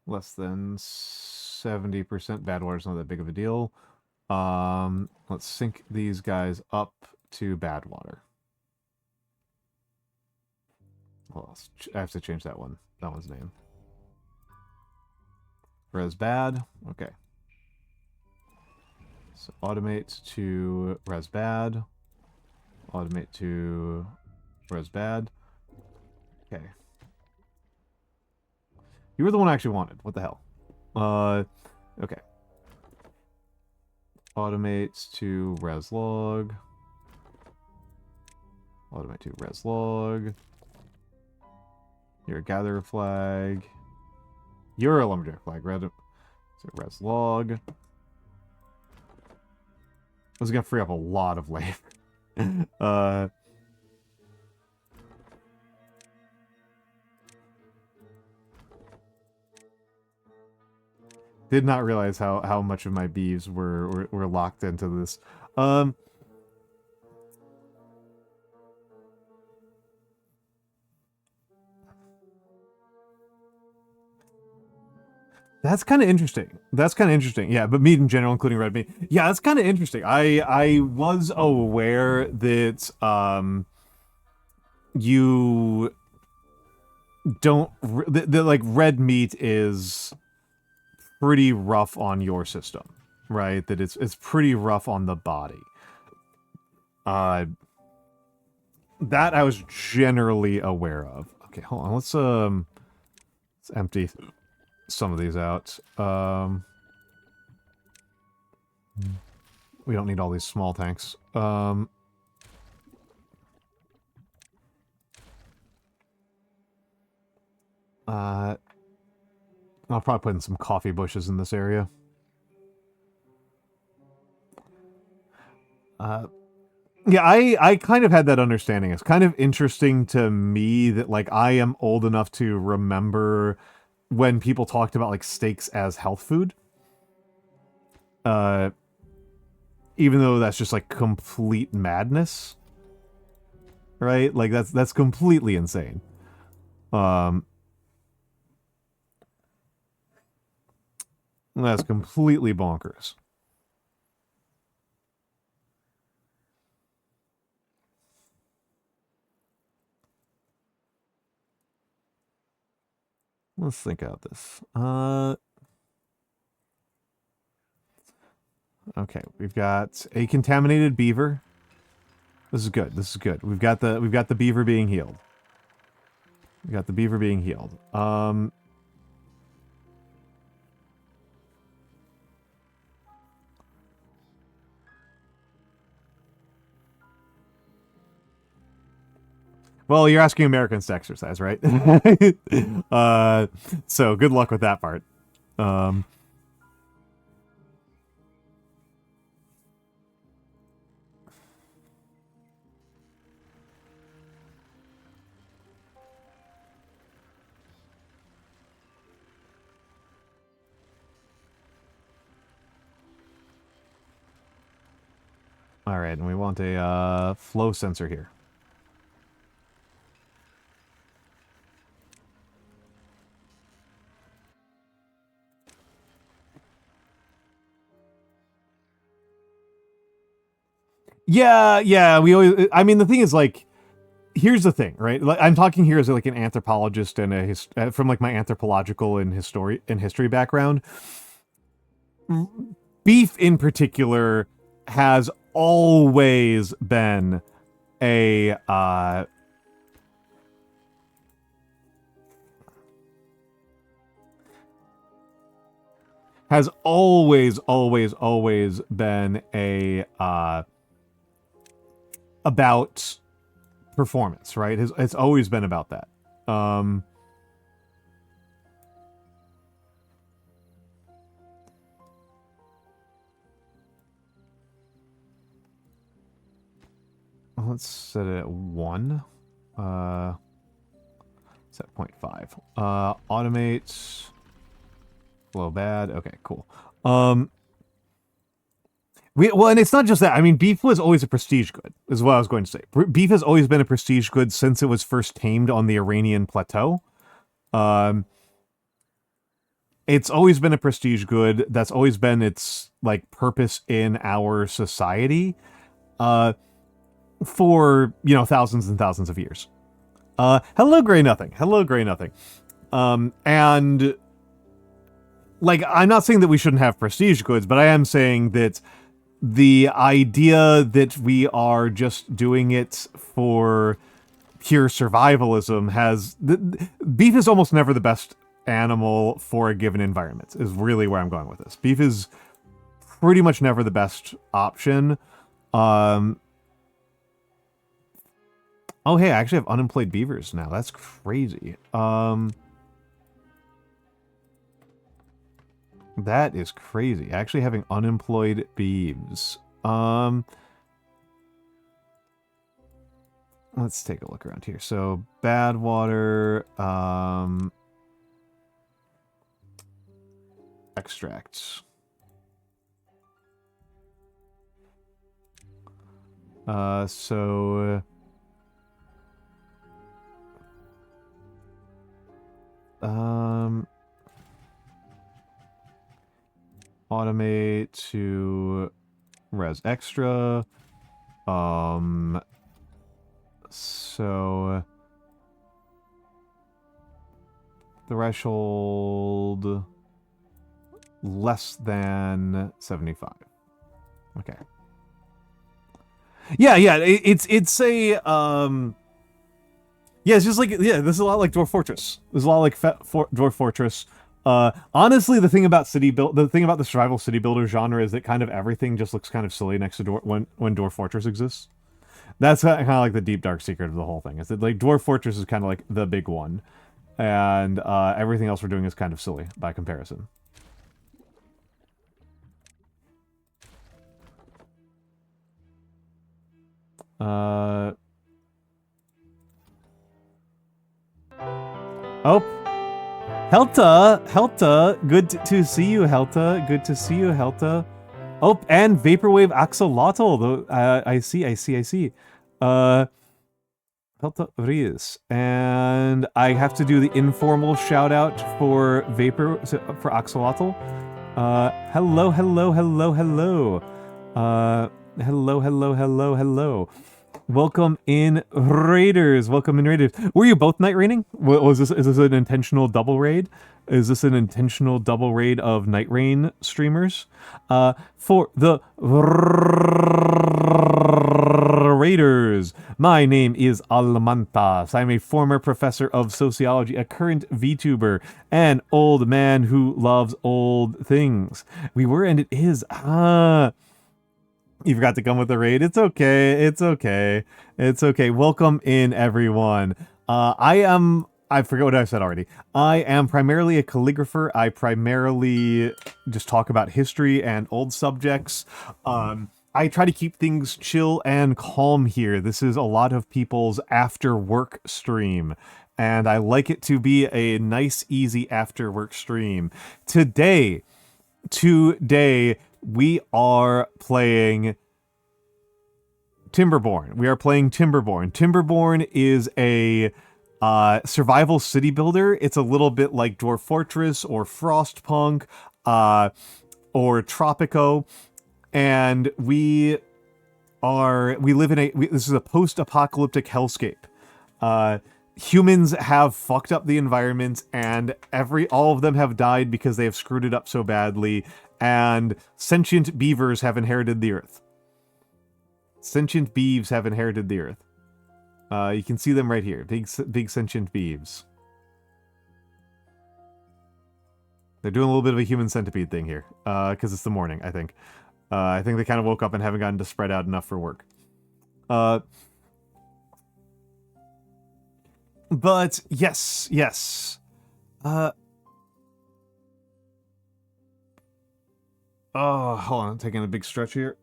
Less than 70%. Bad water's not that big of a deal. Let's sync these guys up to bad water. Well, I have to change that one. That one's name. Res bad. Okay. So automate to res bad. Automate to res bad. Okay. You were the one I actually wanted. What the hell? Okay. Automate to reslog. Automate to reslog. You're a gatherer flag. You're a lumberjack flag. Reslog. This is gonna free up a lot of labor. Did not realize how much of my beeves were locked into this. That's kind of interesting. That's kind of interesting. Yeah, but meat in general, including red meat. Yeah, that's kind of interesting. I was aware that you don't like red meat is pretty rough on your system, right? That it's pretty rough on the body. That I was generally aware of. Okay, hold on. Let's empty some of these out. We don't need all these small tanks. I'll probably put in some coffee bushes in this area. Yeah, I kind of had that understanding. It's kind of interesting to me that, like, I am old enough to remember when people talked about, like, steaks as health food. Even though that's just, like, complete madness. Right? Like, that's completely insane. That's completely bonkers. Let's think out this. Okay, we've got a contaminated beaver. This is good. This is good. We've got the beaver being healed. We got the beaver being healed. Well, you're asking Americans to exercise, right? So good luck with that part. All right, and we want a flow sensor here. Yeah, we always, I mean, the thing is, like, here's the thing, right? Like, I'm talking here as, like, an anthropologist and from, like, my anthropological and history background. Beef, in particular, has always been a, has always been a, about performance, right? It's always been about that. Let's set it at 1. Set 0.5. Automate. Low bad. Okay, cool. Well, and it's not just that. I mean, beef was always a prestige good, is what I was going to say. Beef has always been a prestige good since it was first tamed on the Iranian plateau. It's always been a prestige good. That's always been its, like, purpose in our society for, you know, thousands and thousands of years. Hello, Grey Nothing. Hello, Grey Nothing. And, like, I'm not saying that we shouldn't have prestige goods, but I am saying that the idea that we are just doing it for pure survivalism has... beef is almost never the best animal for a given environment, is really where I'm going with this. Beef is pretty much never the best option. Oh, hey, I actually have unemployed beavers now. That's crazy. That is crazy. Actually having unemployed beeves. Let's take a look around here. So, Badwater, extracts. Automate to res extra. So threshold less than 75. Okay. Yeah, it's a yeah, it's just like, yeah, this is a lot like Dwarf Fortress. This is a lot like Dwarf Fortress. Honestly, the thing about the survival city builder genre is that kind of everything just looks kind of silly next to when Dwarf Fortress exists. That's kind of like the deep dark secret of the whole thing. Is that like Dwarf Fortress is kind of like the big one, and everything else we're doing is kind of silly by comparison. Oh, Helta, good to see you, Helta. Good to see you, Helta. Oh, and Vaporwave Axolotl. I see. Helta Riz. And I have to do the informal shout out for Axolotl. Hello. Hello. Welcome in, Raiders. Were you both night raiding? Is this an intentional double raid? Is this an intentional double raid of night rain streamers? For the Raiders, my name is Almantas. I'm a former professor of sociology, a current VTuber, an old man who loves old things. We were and it is. You forgot to come with the raid. It's okay. Welcome in, everyone. I forget what I said already. I am primarily a calligrapher. I primarily just talk about history and old subjects. I try to keep things chill and calm here. This is a lot of people's after work stream, and I like it to be a nice, easy after work stream. Today, we are playing Timberborn. Timberborn is a survival city builder. It's a little bit like Dwarf Fortress or Frostpunk or Tropico, and we live in this is a post-apocalyptic hellscape. Humans have fucked up the environment, and all of them have died because they have screwed it up so badly, and sentient beavers have inherited the earth. Sentient beeves have inherited the earth. You can see them right here. Big sentient beeves. They're doing a little bit of a human centipede thing here. Because it's the morning, I think. I think they kind of woke up and haven't gotten to spread out enough for work. But, yes. Oh, hold on. I'm taking a big stretch here.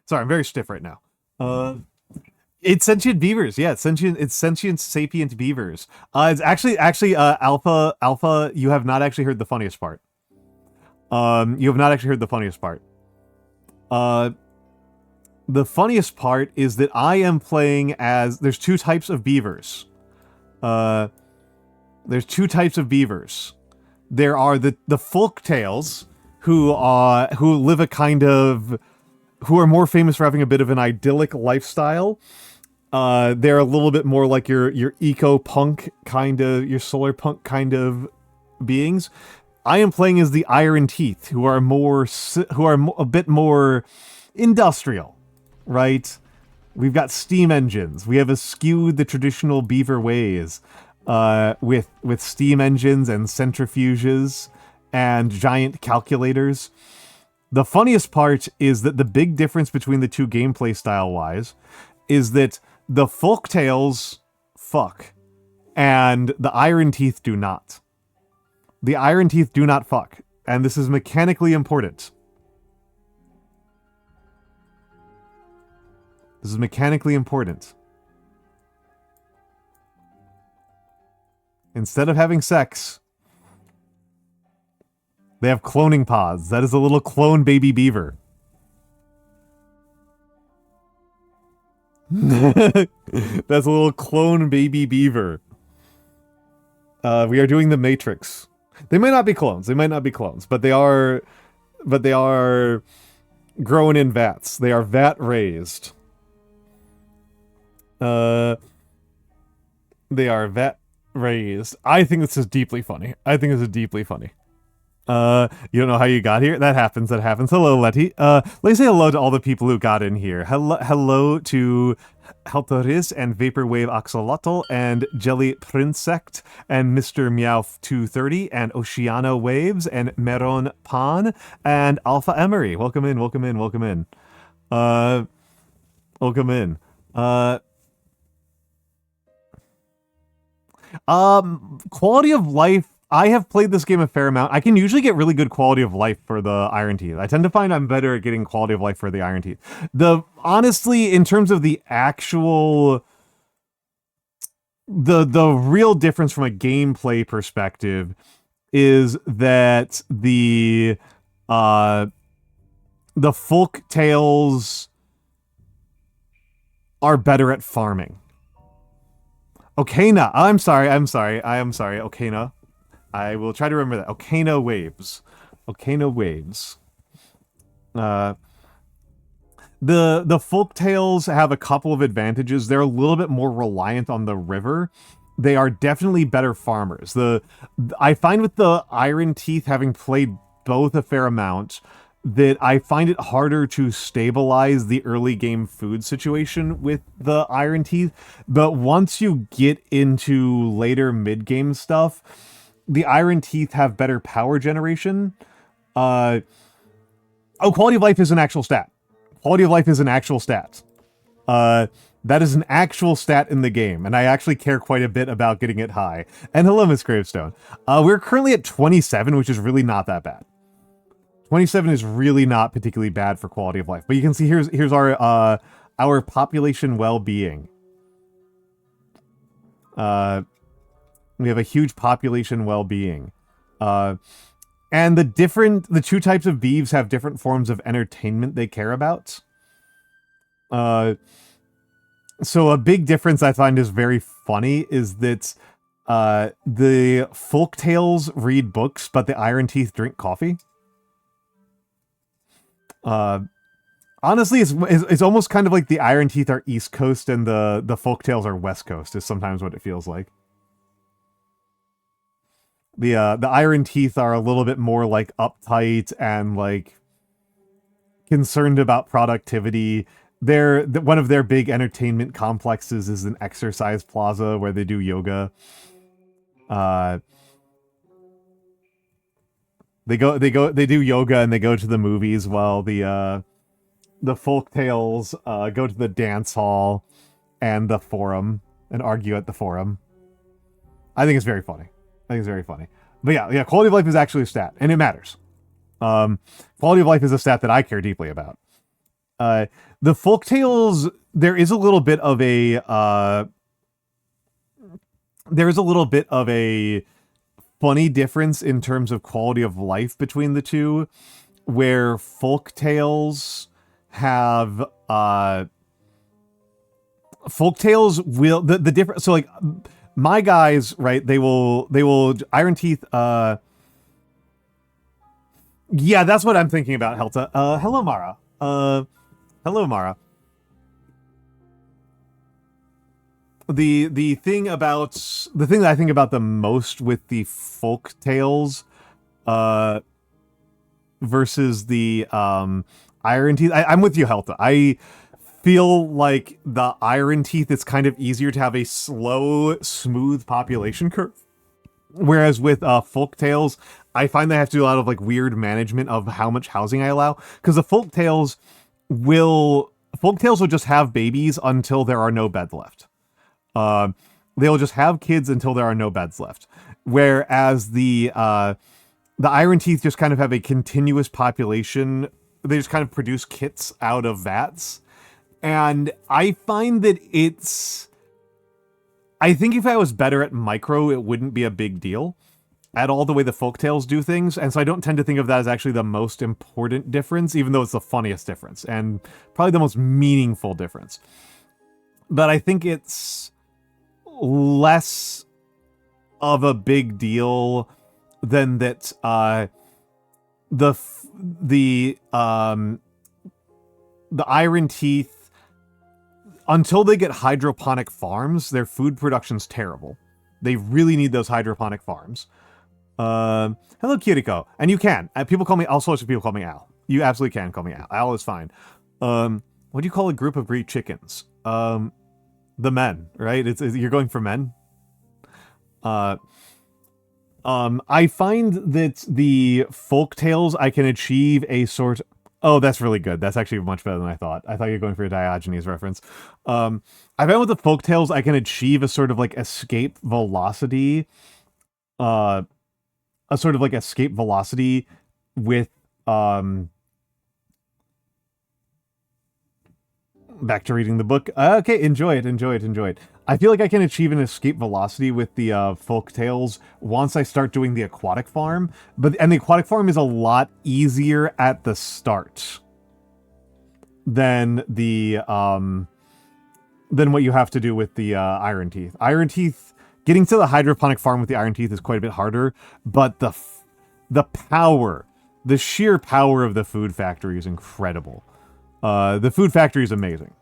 Sorry, I'm very stiff right now. It's sentient beavers. Yeah, it's sentient sapient beavers. It's actually Alpha, you have not actually heard the funniest part. The funniest part is that I am playing as... There's two types of beavers. There are the folktales who live a kind of... who are more famous for having a bit of an idyllic lifestyle. They're a little bit more like your eco-punk kind of, your solar punk kind of beings. I am playing as the Iron Teeth, who are a bit more industrial, right? We've got steam engines. We have eschewed the traditional beaver ways, with steam engines and centrifuges and giant calculators. The funniest part is that the big difference between the two gameplay style-wise is that the folktales fuck, and the Iron Teeth do not. The Iron Teeth do not fuck, and this is mechanically important. This is mechanically important. Instead of having sex, they have cloning pods. That is a little clone baby beaver. That's a little clone baby beaver. We are doing the Matrix. They might not be clones. They might not be clones, but they are grown in vats. They are vat raised. They are vat raised. I think this is deeply funny. I think this is deeply funny. You don't know how you got here? That happens, that happens. Hello, Letty. Let's say hello to all the people who got in here. Hello to Heltoris and Vaporwave Axolotl and Jelly Prinsect and Mr. Meowth 230 and Oceano Waves and Meron Pan and Alpha Emery. Welcome in, welcome in, welcome in. Welcome in. Quality of life. I have played this game a fair amount. I can usually get really good quality of life for the Iron Teeth. I tend to find I'm better at getting quality of life for the Iron Teeth. Honestly, in terms of the actual... The real difference from a gameplay perspective is that the folk tales are better at farming. Okana. I'm sorry. Okana. I will try to remember that. Okana Waves. Okana Waves. The folk tales have a couple of advantages. They're a little bit more reliant on the river. They are definitely better farmers. I find with the Iron Teeth, having played both a fair amount, that I find it harder to stabilize the early game food situation with the Iron Teeth. But once you get into later mid-game stuff, the Iron Teeth have better power generation. Quality of life is an actual stat. Quality of life is an actual stat. That is an actual stat in the game, and I actually care quite a bit about getting it high. And hello, Miss Gravestone. We're currently at 27, which is really not that bad. 27 is really not particularly bad for quality of life. But you can see here's our population well-being. We have a huge population well-being. And the two types of beeves have different forms of entertainment they care about. So a big difference I find is very funny is that the folk tales read books, but the Iron Teeth drink coffee. Honestly, it's almost kind of like the Iron Teeth are East Coast and the folk tales are West Coast, is sometimes what it feels like. The Iron Teeth are a little bit more like uptight and like concerned about productivity. One of their big entertainment complexes is an exercise plaza where they do yoga. They do yoga and they go to the movies while the folk tales go to the dance hall and the forum and argue at the forum. I think it's very funny. But yeah, quality of life is actually a stat, and it matters. Quality of life is a stat that I care deeply about. The folk tales, there is a little bit of a funny difference in terms of quality of life between the two, where folk tales have the difference. So like my guys, right, they will Iron Teeth. Yeah, that's what I'm thinking about, Helta. Hello, Mara. Hello, Mara. The thing that I think about the most with the folk tales versus the iron teeth. I'm with you, Helta. I feel like the iron teeth, it's kind of easier to have a slow, smooth population curve. Whereas with folktails, I find they have to do a lot of like weird management of how much housing I allow. Because the folktales will just have babies until there are no beds left. They'll just have kids until there are no beds left. Whereas the iron teeth just kind of have a continuous population. They just kind of produce kits out of vats. And I find that I think if I was better at micro, it wouldn't be a big deal at all the way the folktales do things. And so I don't tend to think of that as actually the most important difference, even though it's the funniest difference and probably the most meaningful difference. But I think it's less of a big deal than that the iron teeth, until they get hydroponic farms, their food production's terrible. They really need those hydroponic farms. Hello, Kiriko. And you can. People call me, all sorts of people call me Al. You absolutely can call me Al. Al is fine. What do you call a group of Greek chickens? The men, right? You're going for men? I find that the folktales I can achieve a sort. Oh, that's really good. That's actually much better than I thought. I thought you were going for a Diogenes reference. I found with the folktales I can achieve a sort of like escape velocity. A sort of like escape velocity with back to reading the book. Okay, enjoy it. I feel like I can achieve an escape velocity with the folk tales once I start doing the aquatic farm. And the aquatic farm is a lot easier at the start than the than what you have to do with the iron teeth. Iron teeth, getting to the hydroponic farm with the iron teeth is quite a bit harder, but the power, the sheer power of the food factory is incredible. The food factory is amazing.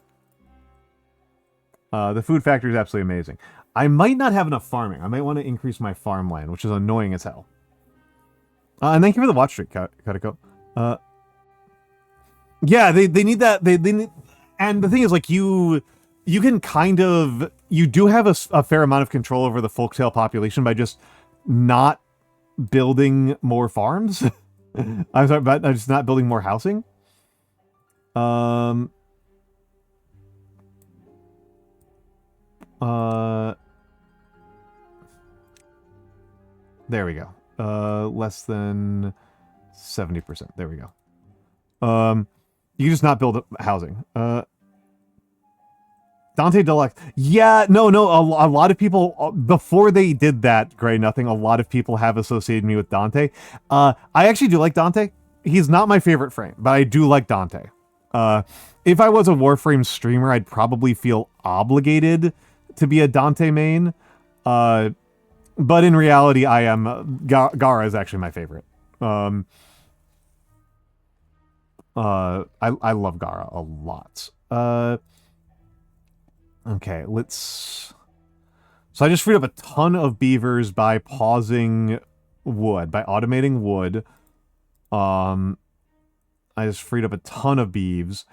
The food factory is absolutely amazing. I might not have enough farming. I might want to increase my farmland, which is annoying as hell. And thank you for the watch streak, Katako. Yeah, they need that. They need, and the thing is, like, you can kind of, you do have a fair amount of control over the folktale population by just not building more farms. I'm sorry, but just not building more housing. There we go. Less than 70%. There we go. You can just not build housing. Dante Deluxe. Yeah, no. A lot of people, before they did that, Gray Nothing, a lot of people have associated me with Dante. I actually do like Dante. He's not my favorite frame, but I do like Dante. If I was a Warframe streamer, I'd probably feel obligated to be a Dante main. But in reality, I am... Gara is actually my favorite. I love Gara a lot. Okay, let's... So I just freed up a ton of beavers by pausing wood, by automating wood. I just freed up a ton of beeves,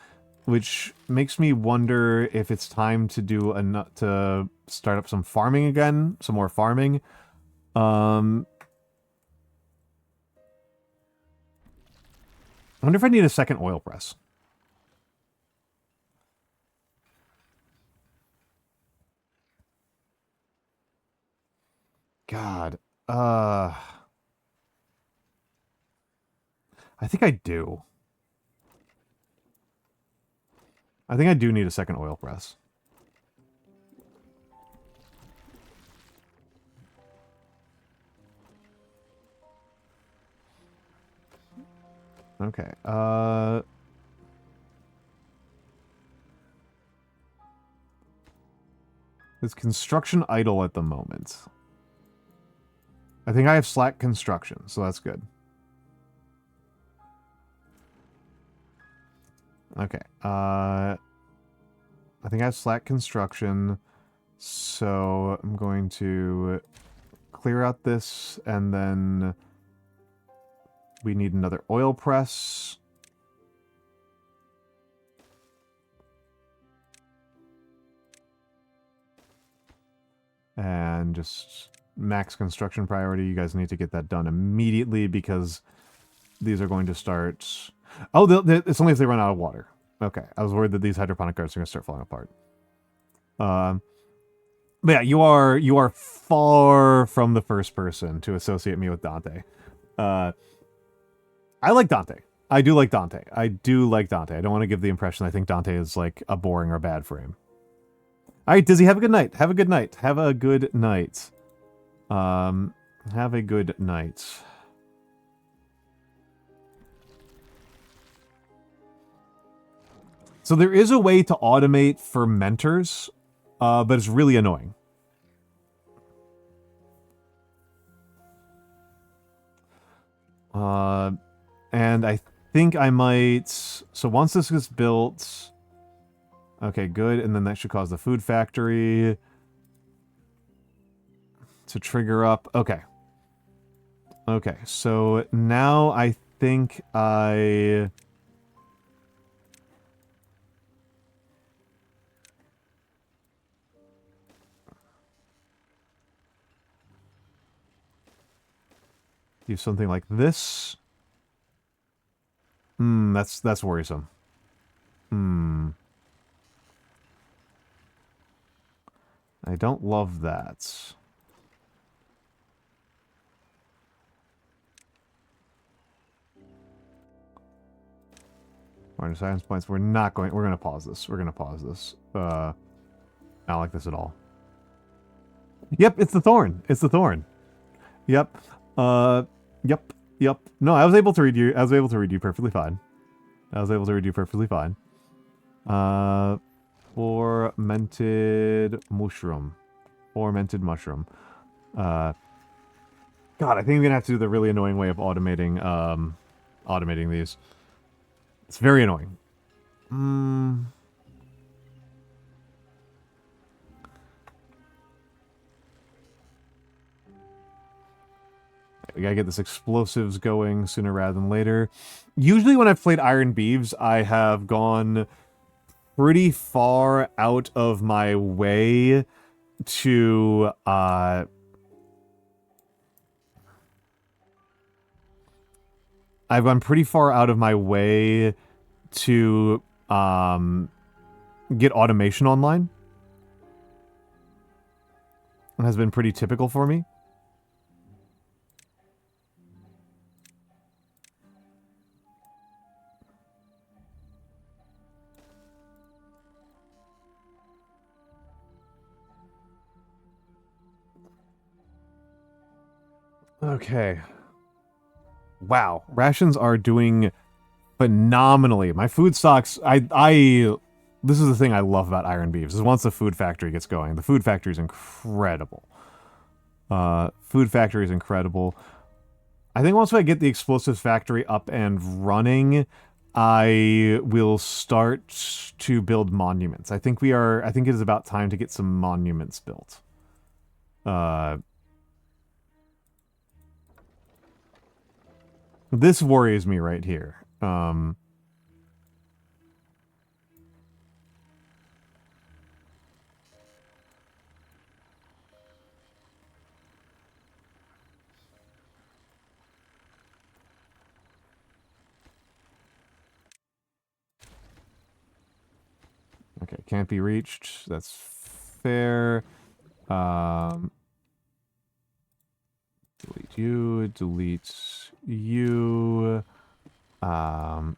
which makes me wonder if it's time to do to start up some farming again, some more farming. I wonder if I need a second oil press. God, I think I do. I think I do need a second oil press. Okay, Is construction idle at the moment? I think I have slack construction, so that's good. Okay, I think I have slack construction, so I'm going to clear out this and then We need another oil press. And just max construction priority. You guys need to get that done immediately because these are going to start... Oh, it's only if they run out of water. Okay, I was worried that these hydroponic gardens are going to start falling apart. But yeah, you are far from the first person to associate me with Dante. I like Dante. I do like Dante. I don't want to give the impression I think Dante is like a boring or bad frame. All right, Dizzy, have a good night. Have a good night. Have a good night. Have a good night. So there is a way to automate fermenters, but it's really annoying. And I think I might... So once this is built... Okay, good. And then that should cause the food factory to trigger up. Okay. Okay, so now I think I... do something like this. That's worrisome. I don't love that. Minor science points. We're gonna pause this. We're gonna pause this. I don't like this at all. Yep, it's the thorn. It's the thorn. Yep. Yep. No, I was able to read you. I was able to read you perfectly fine. Fermented mushroom. God, I think I'm gonna have to do the really annoying way of automating these. It's very annoying. We gotta get this explosives going sooner rather than later. Usually when I've played Iron Beeves, I have gone pretty far out of my way to I've gone pretty far out of my way to get automation online. It has been pretty typical for me. Okay. Wow. Rations are doing phenomenally. My food stocks, this is the thing I love about Iron Beeves, is once the food factory gets going, the food factory is incredible. Food factory is incredible. I think once I get the explosives factory up and running, I will start to build monuments. I think it is about time to get some monuments built. This worries me right here. Okay, can't be reached. That's fair. Delete you, delete you. I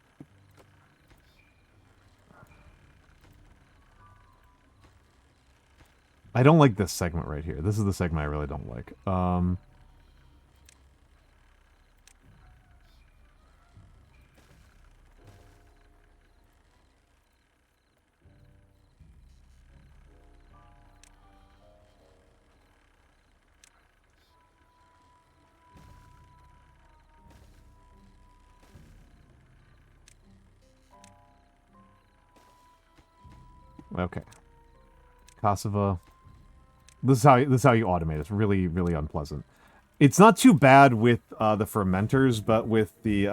don't like this segment right here. This is the segment I really don't like. Okay. Kosovo. This is how you automate. It's really, really unpleasant. It's not too bad with the fermenters, but with the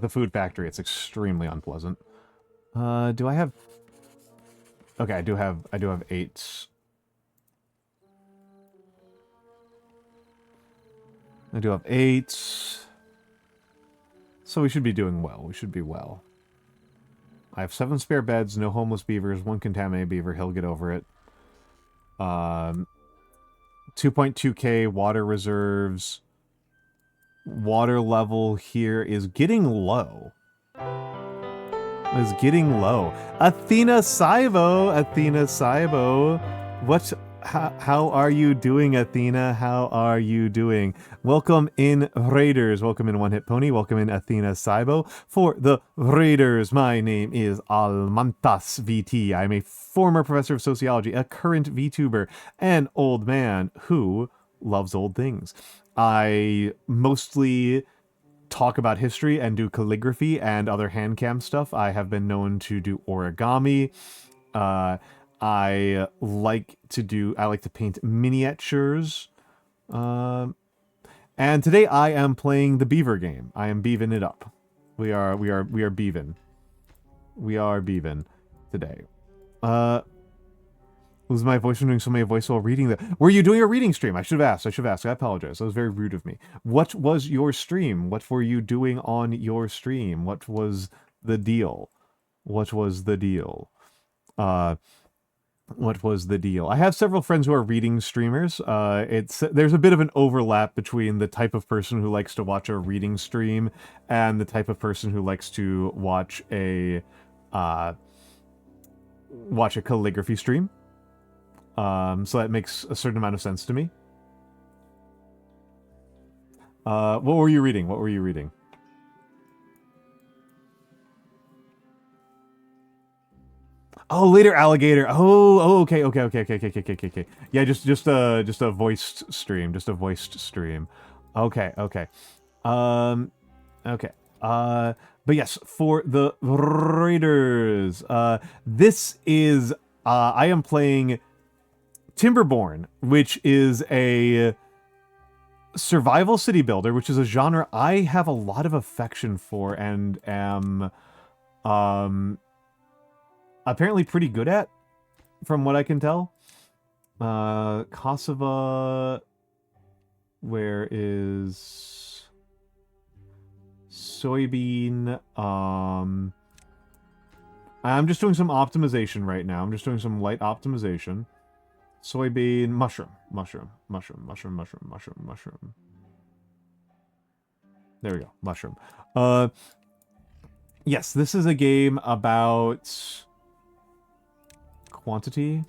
food factory, it's extremely unpleasant. Do I have? Okay, I do have 8. I do have 8. So we should be doing well. We should be well. I have 7 spare beds, no homeless beavers, 1 contaminated beaver. He'll get over it. 2.2k water reserves. Water level here is getting low. Is getting low. Athena Saibo. What? How are you doing, Athena? How are you doing? Welcome in, Raiders. Welcome in, One Hit Pony. Welcome in, Athena Saibo. For the Raiders, my name is Almantas VT. I'm a former professor of sociology, a current VTuber, an old man who loves old things. I mostly talk about history and do calligraphy and other handcam stuff. I have been known to do origami. I like to paint miniatures. And today I am playing the beaver game. I am beaving it up. We are beaving. We are beaving today. Was my voice from doing so many voice while reading that? Were you doing a reading stream? I should have asked. I apologize. That was very rude of me. What was your stream? What were you doing on your stream? What was the deal? What was the deal? What was the deal? I have several friends who are reading streamers. There's a bit of an overlap between the type of person who likes to watch a reading stream and the type of person who likes to watch a calligraphy stream. So that makes a certain amount of sense to me. What were you reading? What were you reading? Oh, later alligator. Oh, okay. Yeah, just a voiced stream. Just a voiced stream. Okay. Okay. But yes, for the Raiders, this is, I am playing Timberborn, which is a survival city builder, which is a genre I have a lot of affection for and am, apparently pretty good at, from what I can tell. Kosovo, where is soybean? I'm just doing some optimization right now. I'm just doing some light optimization. Soybean, mushroom. There we go, mushroom. Yes, this is a game about quantity,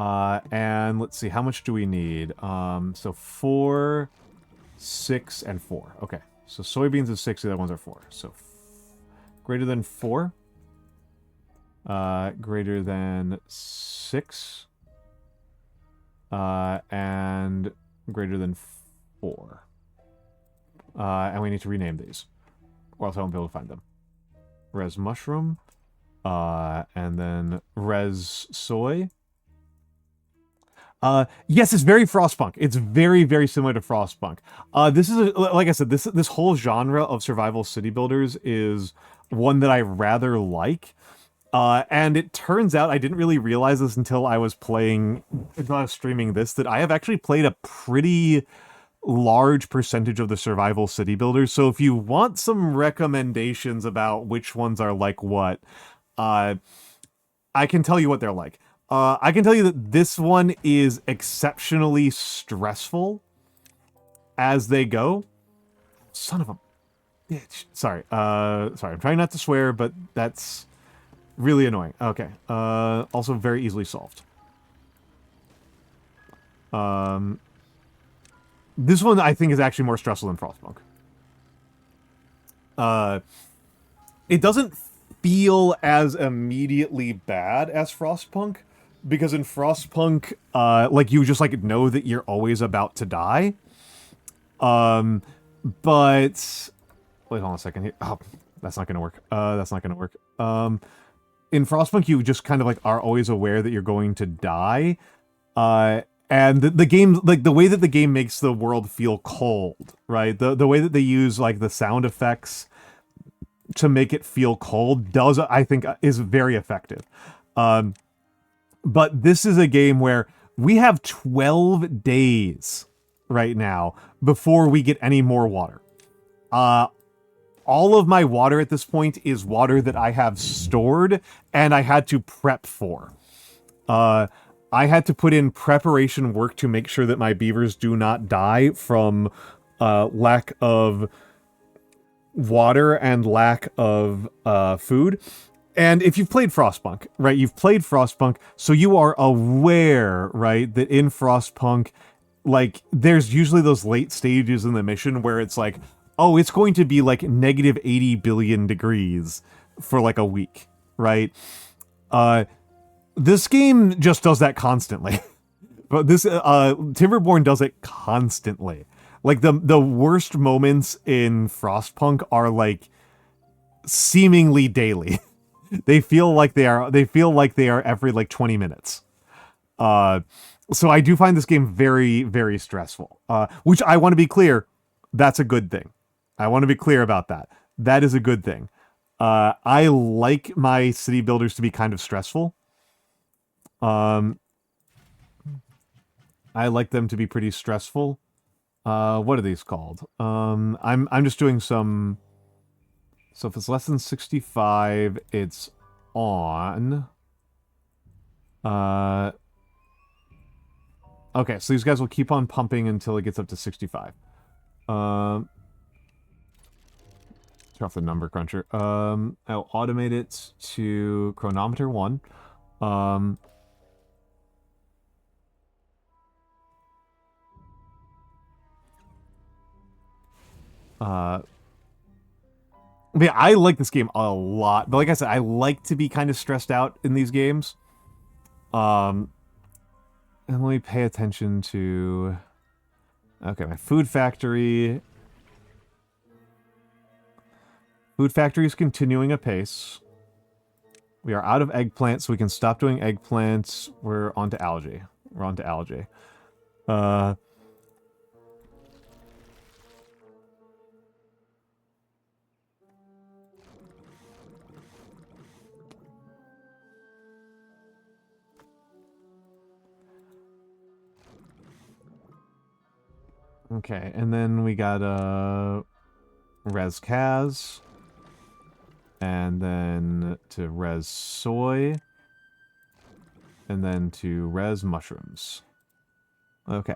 and let's see, how much do we need? So 4, 6, and 4. Okay, so soybeans is 6, the other ones are 4. So greater than 4, greater than 6, and greater than 4. And we need to rename these, or else I won't be able to find them. Res mushroom, and then res soy. Yes, it's very Frostpunk. It's very, very similar to Frostpunk. This is, like I said, this whole genre of survival city builders is one that I rather like. And it turns out, I didn't really realize this until I was streaming this, that I have actually played a pretty large percentage of the survival city builders. So if you want some recommendations about which ones are like what, I can tell you what they're like. I can tell you that this one is exceptionally stressful as they go. Son of a bitch. Sorry. Sorry, I'm trying not to swear, but that's really annoying. Okay. Also very easily solved. This one, I think, is actually more stressful than Frostpunk. It doesn't feel as immediately bad as Frostpunk, because in Frostpunk, like, you just, like, know that you're always about to die. But wait, hold on a second here. Oh, that's not gonna work. That's not gonna work. In Frostpunk, you just kind of like are always aware that you're going to die. And the game, like the way that the game makes the world feel cold, right? The way that they use like the sound effects to make it feel cold does, I think, is very effective. But this is a game where we have 12 days right now before we get any more water. All of my water at this point is water that I have stored and I had to prep for. I had to put in preparation work to make sure that my beavers do not die from lack of water and lack of food. And if you've played Frostpunk, right, you've played Frostpunk, so you are aware, right, that in Frostpunk, like, there's usually those late stages in the mission where it's like, oh, it's going to be like negative 80 billion degrees for like a week, right? This game just does that constantly. But this, Timberborn does it constantly. Like, the worst moments in Frostpunk are like seemingly daily. They feel like they are every like 20 minutes. So I do find this game very, very stressful. Which I want to be clear, that's a good thing. I want to be clear about that. That is a good thing. I like my city builders to be kind of stressful. I like them to be pretty stressful. What are these called? I'm just doing some. So if it's less than 65, it's on. Okay, so these guys will keep on pumping until it gets up to 65. Turn off the number cruncher. I'll automate it to chronometer 1. Yeah, I like this game a lot, but like I said, I like to be kind of stressed out in these games. And let me pay attention to... Okay, my food factory. Food factory is continuing apace. We are out of eggplant, so we can stop doing eggplants. We're onto algae. We're onto algae. Okay, and then we got res Kaz, and then to res soy, and then to res mushrooms. Okay.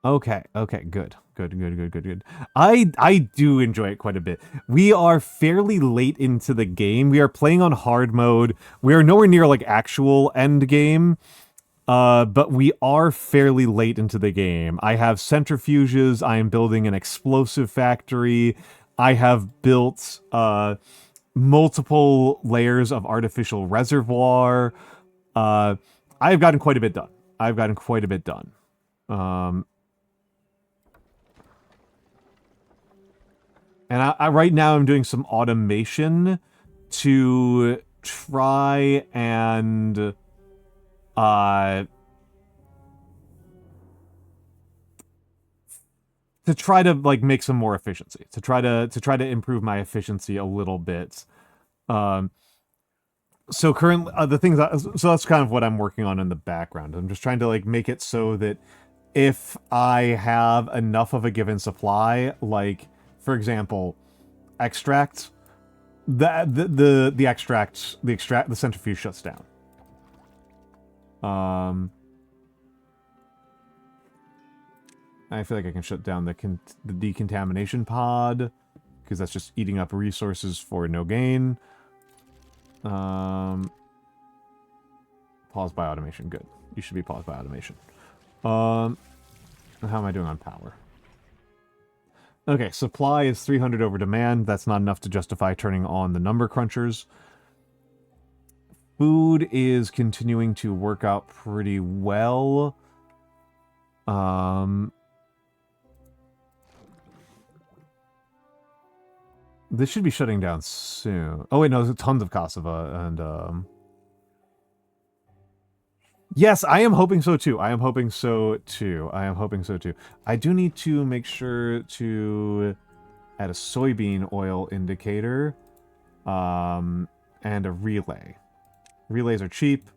Okay, good. I do enjoy it quite a bit. We are fairly late into the game. We are playing on hard mode. We are nowhere near like actual end game. But we are fairly late into the game. I have centrifuges. I am building an explosive factory. I have built multiple layers of artificial reservoir. I've gotten quite a bit done. And I right now I'm doing some automation to try and to try to like make some more efficiency, to try to improve my efficiency a little bit. So currently the things so that's kind of what I'm working on in the background. I'm just trying to like make it so that if I have enough of a given supply, like for example, extract, the centrifuge shuts down. I feel like I can shut down the decontamination pod because that's just eating up resources for no gain. Pause by automation. Good. You should be paused by automation. How am I doing on power? Okay, supply is 300 over demand. That's not enough to justify turning on the number crunchers. food is continuing to work out pretty well. This should be shutting down soon. Oh wait, no, there's tons of Cassava and yes, I am hoping so too. I am hoping so too. I am hoping so too. I do need to make sure to add a soybean oil indicator, and a relay. Relays are cheap.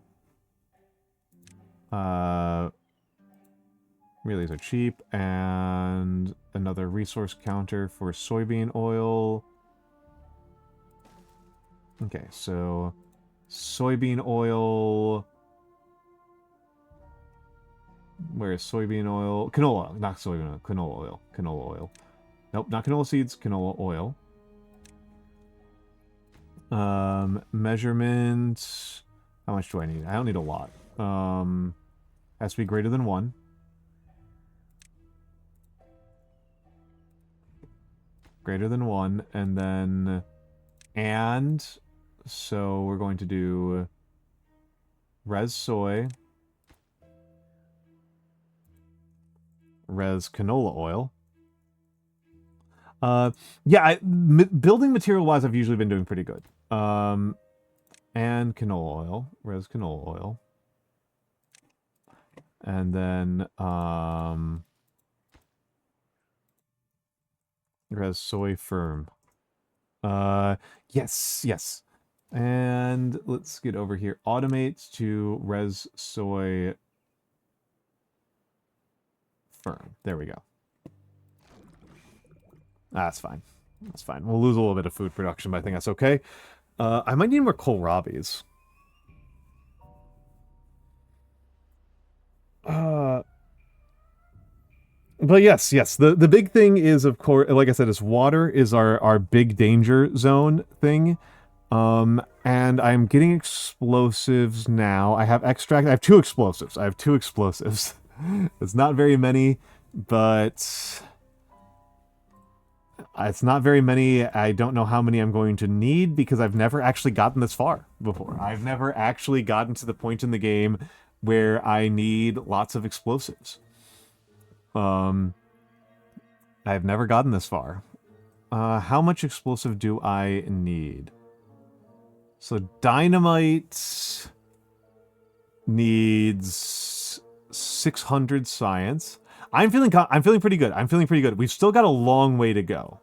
Relays are cheap, and another resource counter for soybean oil. Okay, so soybean oil. Where is soybean oil? Canola, not soybean oil. Canola oil. Canola oil. Nope, not canola seeds. Canola oil. Measurement. How much do I need? I don't need a lot. Has to be greater than 1. Greater than 1, and then so we're going to do res soy, res canola oil. Yeah, building material wise, I've usually been doing pretty good. And canola oil, res canola oil, and then res soy firm. Yes. And let's get over here. Automate to res soy firm. There we go. That's fine. That's fine. We'll lose a little bit of food production, but I think that's okay. I might need more kohlrabis. But yes. The big thing is, of course, like I said, is water is our big danger zone thing. And I'm getting explosives now. I have extract. I have 2 explosives. It's not very many, but it's not very many. I don't know how many I'm going to need because I've never actually gotten this far before. I've never actually gotten to the point in the game where I need lots of explosives. I've never gotten this far. How much explosive do I need? So dynamite needs 600 science. I'm feeling pretty good. We've still got a long way to go.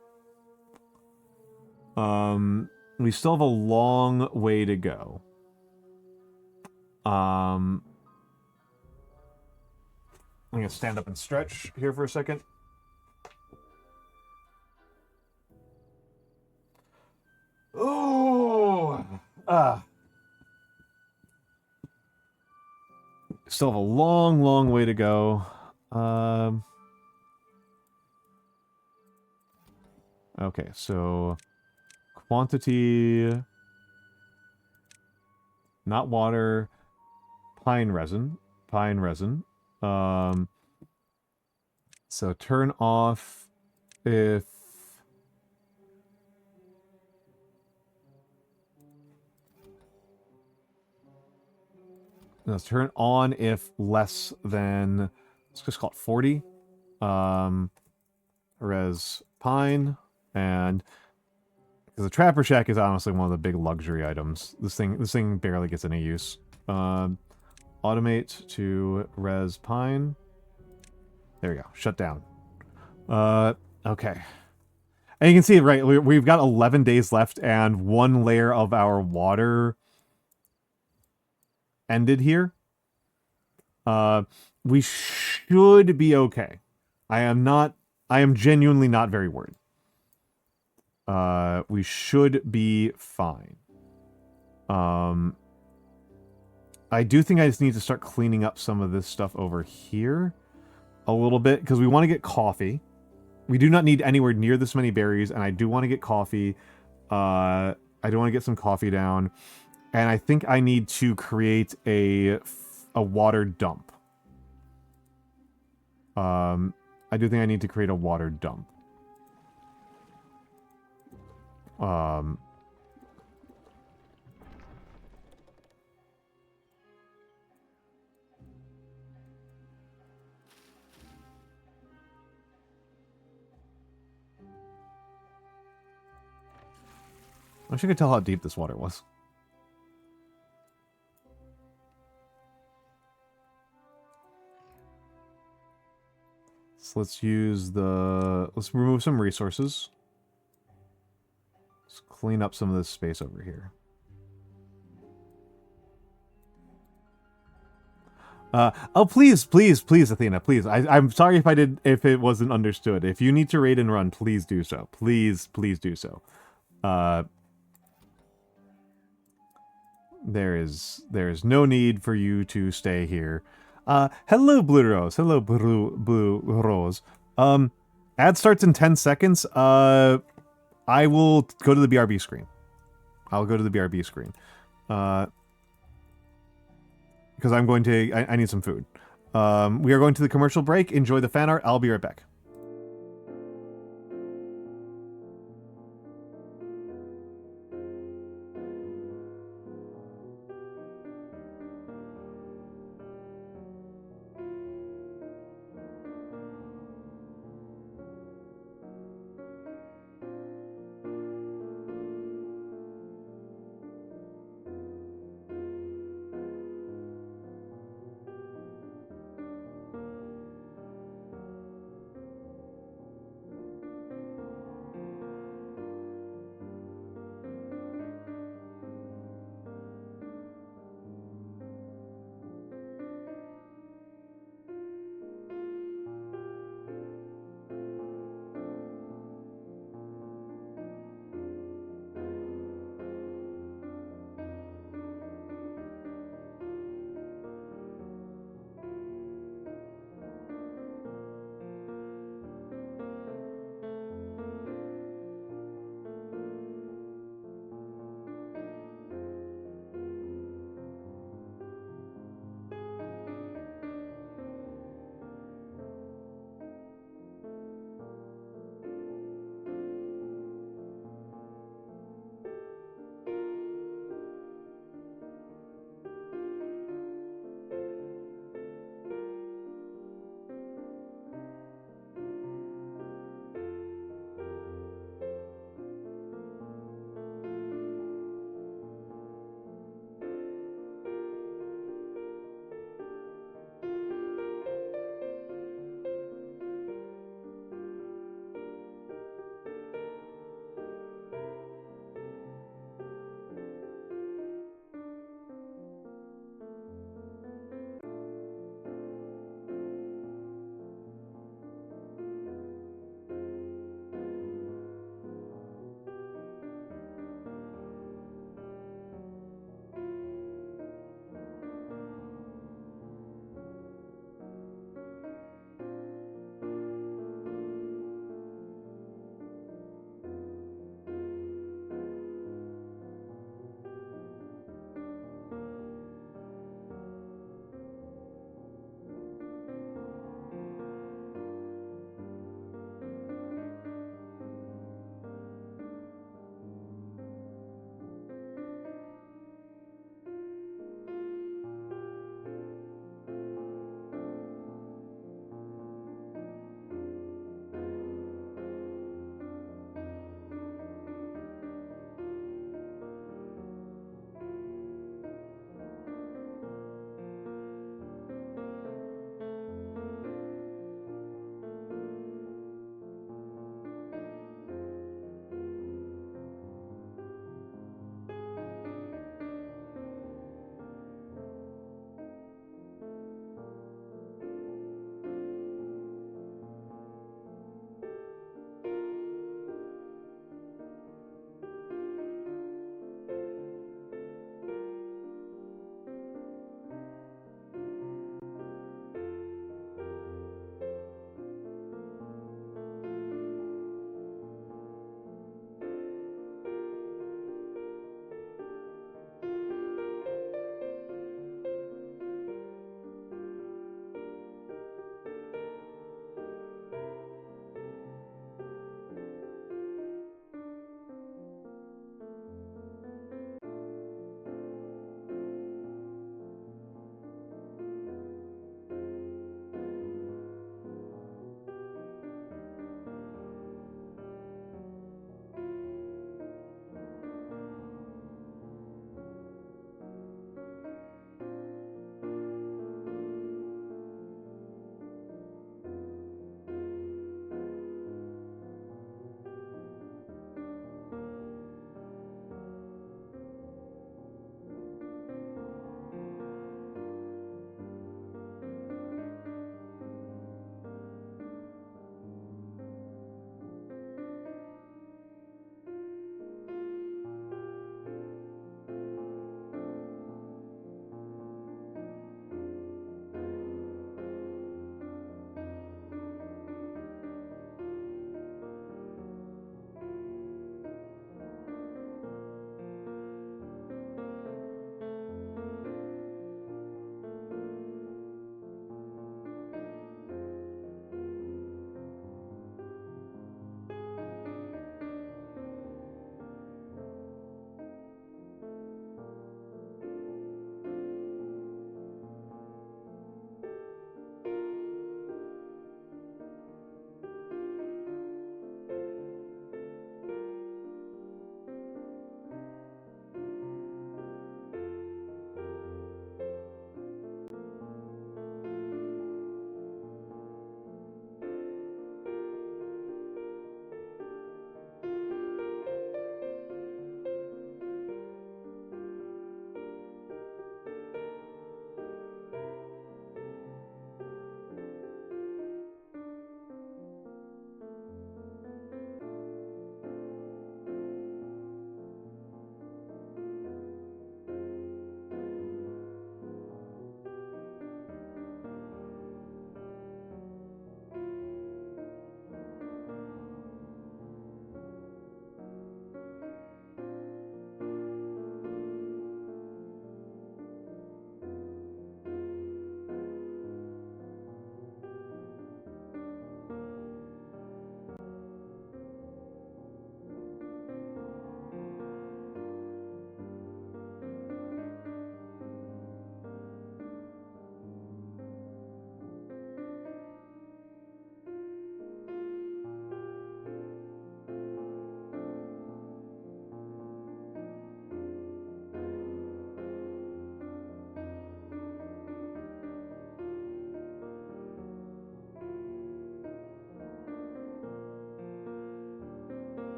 We still have a long way to go. I'm gonna stand up and stretch here for a second. Oh, still have a long way to go. Okay, so quantity, not water, pine resin. So turn off if let's turn on if less than, let's just call it 40. Res pine, and because the Trapper Shack is honestly one of the big luxury items. This thing barely gets any use. Automate to res pine. There we go. Shut down. Okay. And you can see, right, we've got 11 days left, and 1 layer of our water ended here. We should be okay. I am genuinely not very worried. We should be fine. I do think I just need to start cleaning up some of this stuff over here a little bit, because we want to get coffee. We do not need anywhere near this many berries, and I do want to get coffee. I do want to get some coffee down. And I think I need to create a water dump. I do think I need to create a water dump. I wish I could tell how deep this water was. So let's use the... Let's remove some resources. Let's clean up some of this space over here. Oh, please, please, please, Athena, please. I'm sorry if it wasn't understood. If you need to raid and run, please do so. Please, please do so. There is no need for you to stay here. Hello, Blue Rose. Hello, Blue Rose. Ad starts in 10 seconds. I will go to the BRB screen. I'll go to the BRB screen. Because I'm going to... I need some food. We are going to the commercial break. Enjoy the fan art. I'll be right back.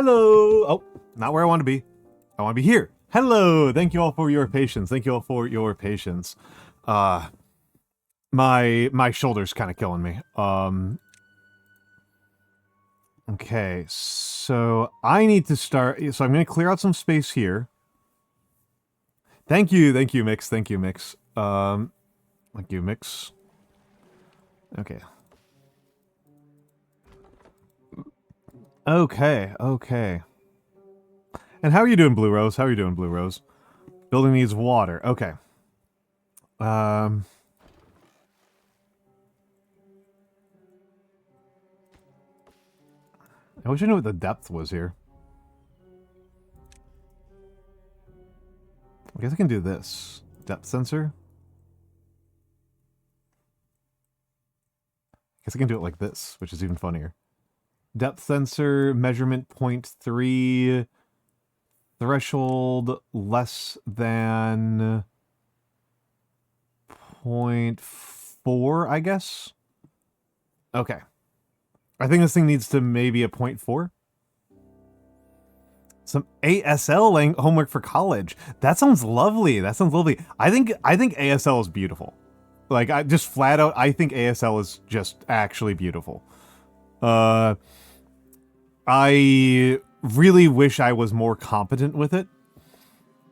Hello. Oh, not where I want to be. I want to be here. Hello. Thank you all for your patience. Thank you all for your patience. My shoulder's kind of killing me. Okay, so I need to start. So I'm going to clear out some space here. Thank you, Mix. Thank you, Mix. Thank you, Mix. Okay. Okay. And how are you doing, Blue Rose? How are you doing, Blue Rose? Building needs water. Okay. I wish I knew what the depth was here. I guess I can do this. Depth sensor. I guess I can do it like this, which is even funnier. Depth sensor, measurement 0.3, threshold less than 0.4, I guess? Okay. I think this thing needs to maybe a 0.4. Some ASL homework for college. That sounds lovely. That sounds lovely. I think ASL is beautiful. Like, I just flat out, I think ASL is just actually beautiful. I really wish I was more competent with it.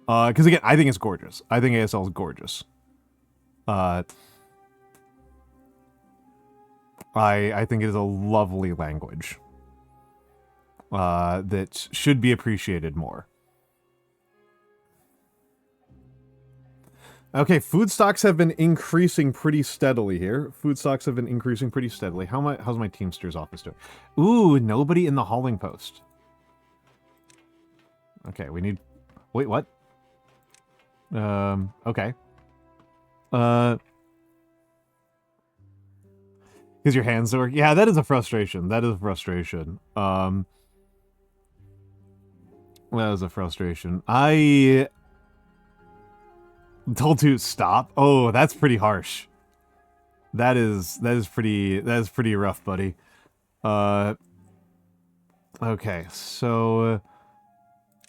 Because again, I think it's gorgeous. I think ASL is gorgeous. I think it is a lovely language. That should be appreciated more. Okay, food stocks have been increasing pretty steadily here. How's my Teamsters office doing? Ooh, nobody in the hauling post. Okay, we need... Wait, what? Okay. Because your hands are... Yeah, that is a frustration. That is a frustration. I... told to stop. Oh, that's pretty harsh. That is pretty rough, buddy. Okay, so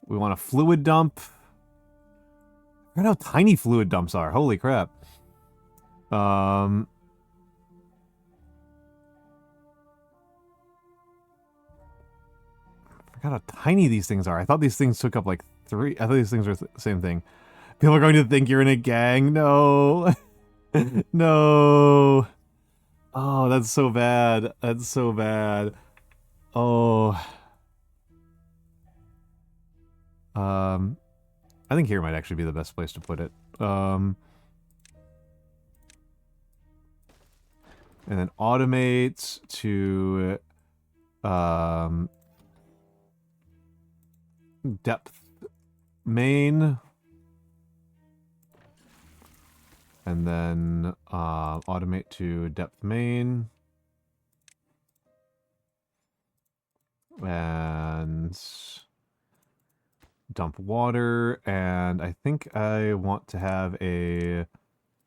we want a fluid dump. I forgot how tiny fluid dumps are. Holy crap. I forgot how tiny these things are. I thought these things took up like 3. I thought these things were the same thing. People are going to think you're in a gang. No. No. Oh, that's so bad. That's so bad. Oh. I think here might actually be the best place to put it. And then automate to depth main. And then automate to depth main. And dump water. And I think I want to have a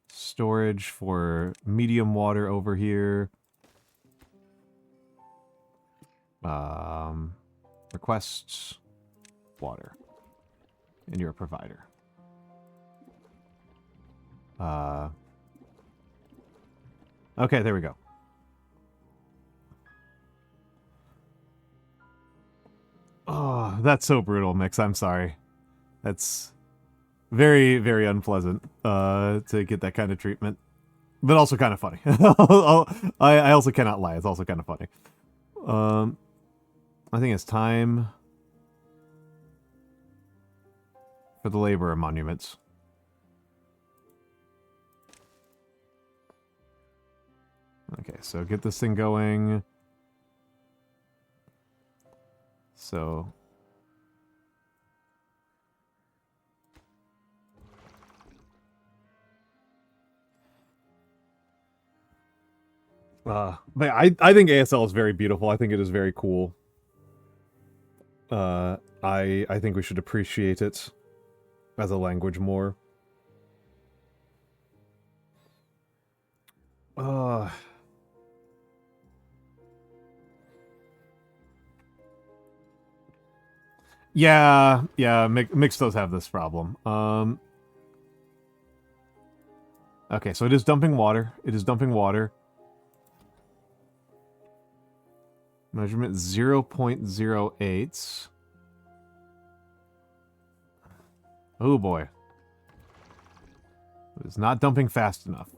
storage for medium water over here. Requests water. And you're a provider. Okay, there we go. Oh, that's so brutal, Mix. I'm sorry. That's very, very unpleasant to get that kind of treatment. But also kind of funny. I also cannot lie. It's also kind of funny. I think it's time for the labor monuments. Okay, so get this thing going. So... but I think ASL is very beautiful. I think it is very cool. I think we should appreciate it as a language more. Yeah, yeah, mixed does have this problem. Okay, so it is dumping water. It is dumping water. Measurement 0.08. Oh boy. It's not dumping fast enough.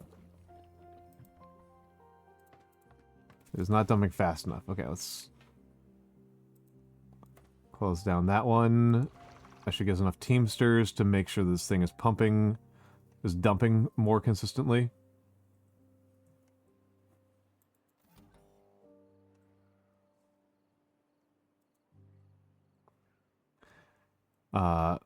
It is not dumping fast enough. Okay, let's close down that one. That should give us enough Teamsters to make sure this thing is pumping, is dumping more consistently. Mm.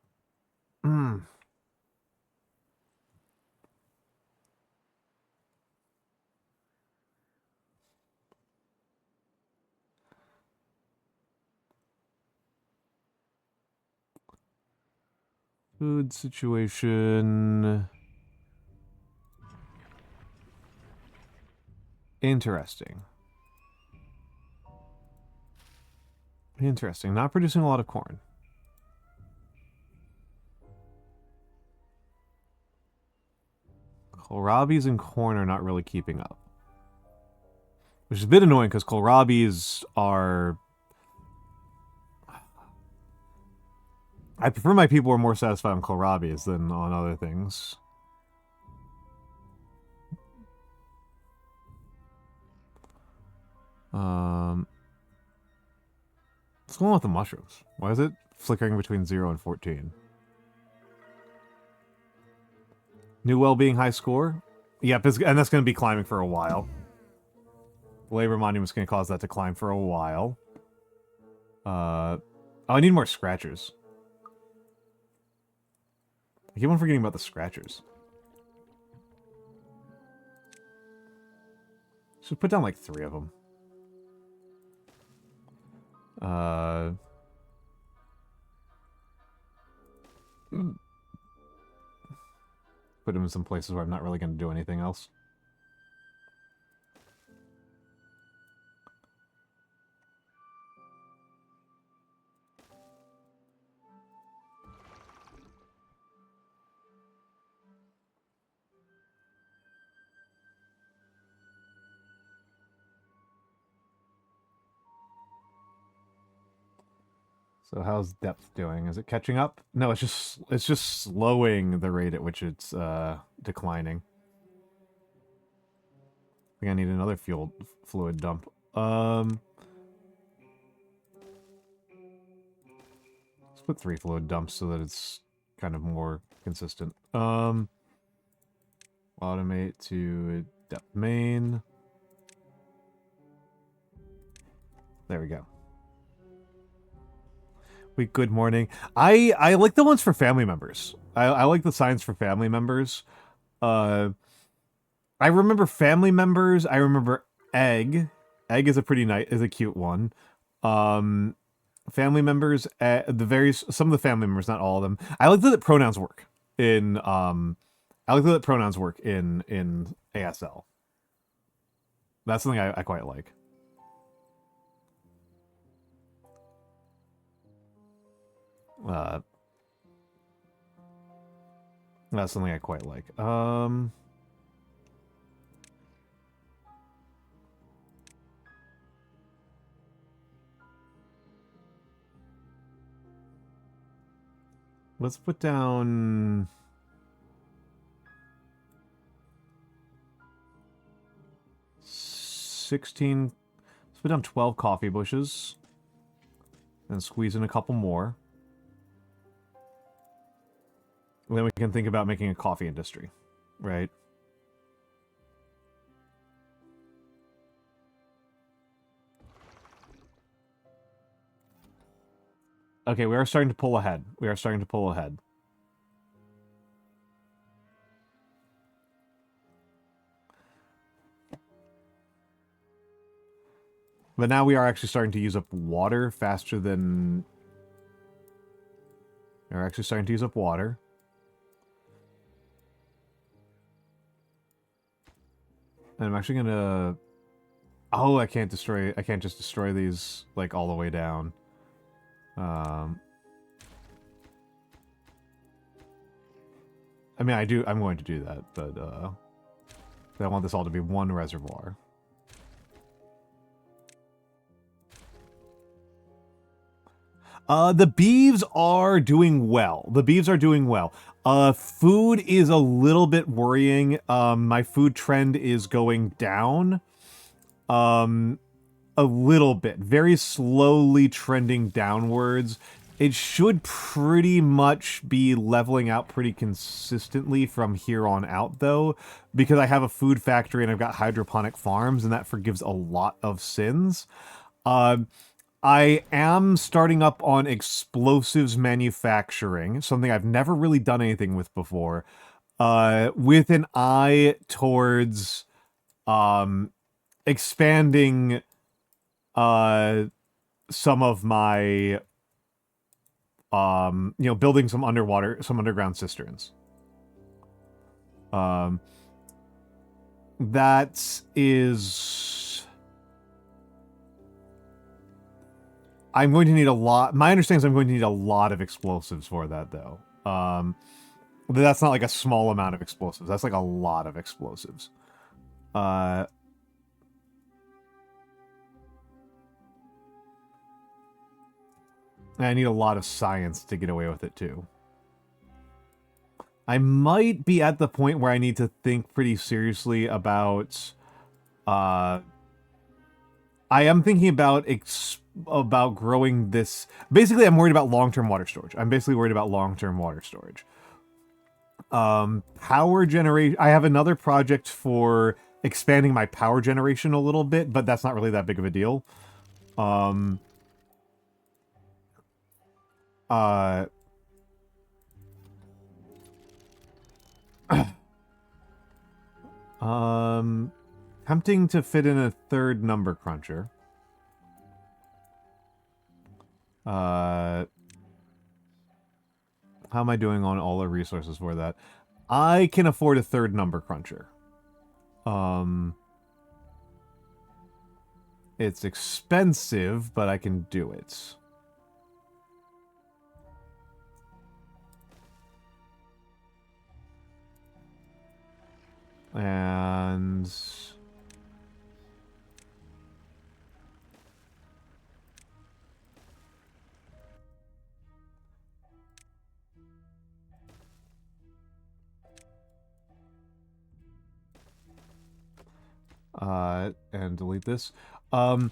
Food situation. Interesting. Interesting. Not producing a lot of corn. Kohlrabies and corn are not really keeping up. Which is a bit annoying because kohlrabies are... I prefer my people are more satisfied on kohlrabies than on other things. What's going on with the mushrooms? Why is it flickering between 0 and 14? New well-being high score? Yep, and that's going to be climbing for a while. Labor monument's going to cause that to climb for a while. Oh, I need more scratchers. I keep on forgetting about the scratchers. Should put down like 3 of them. Put them in some places where I'm not really going to do anything else. So how's depth doing? Is it catching up? No, it's just slowing the rate at which it's declining. I think I need another fluid dump. Let's put 3 fluid dumps so that it's kind of more consistent. Automate to depth main. There we go. Good morning. I like the ones for family members. I like the signs for family members. I remember family members. I remember egg. Egg is a pretty nice, is a cute one. Family members. Some of the family members, not all of them. I like that pronouns work in. I like that pronouns work in ASL. That's something I quite like. That's something I quite like. Let's put down 16. Let's put down 12 coffee bushes. And squeeze in a couple more. And then we can think about making a coffee industry, right? Okay, we are starting to pull ahead. We are starting to pull ahead. But now we are actually starting to use up water faster than... We're actually starting to use up water. And I'm actually gonna... Oh, I can't just destroy these, like, all the way down. I mean, I'm going to do that, but I want this all to be one reservoir. The beeves are doing well. The beeves are doing well. Food is a little bit worrying. My food trend is going down. A little bit. Very slowly trending downwards. It should pretty much be leveling out pretty consistently from here on out, though, because I have a food factory and I've got hydroponic farms, and that forgives a lot of sins. I am starting up on explosives manufacturing, something I've never really done anything with before, with an eye towards expanding some of my building some underground cisterns. That is... I'm going to need a lot... My understanding is I'm going to need a lot of explosives for that, though. But that's not like a small amount of explosives. That's like a lot of explosives. And I need a lot of science to get away with it, too. I might be at the point where I need to think pretty seriously about... I am thinking about growing this... Basically, I'm worried about long-term water storage. I'm basically worried about long-term water storage. Power generation... I have another project for expanding my power generation a little bit, but that's not really that big of a deal. Attempting to fit in a third number cruncher. How am I doing on all the resources for that? I can afford a third number cruncher. It's expensive, but I can do it. And... and delete this. So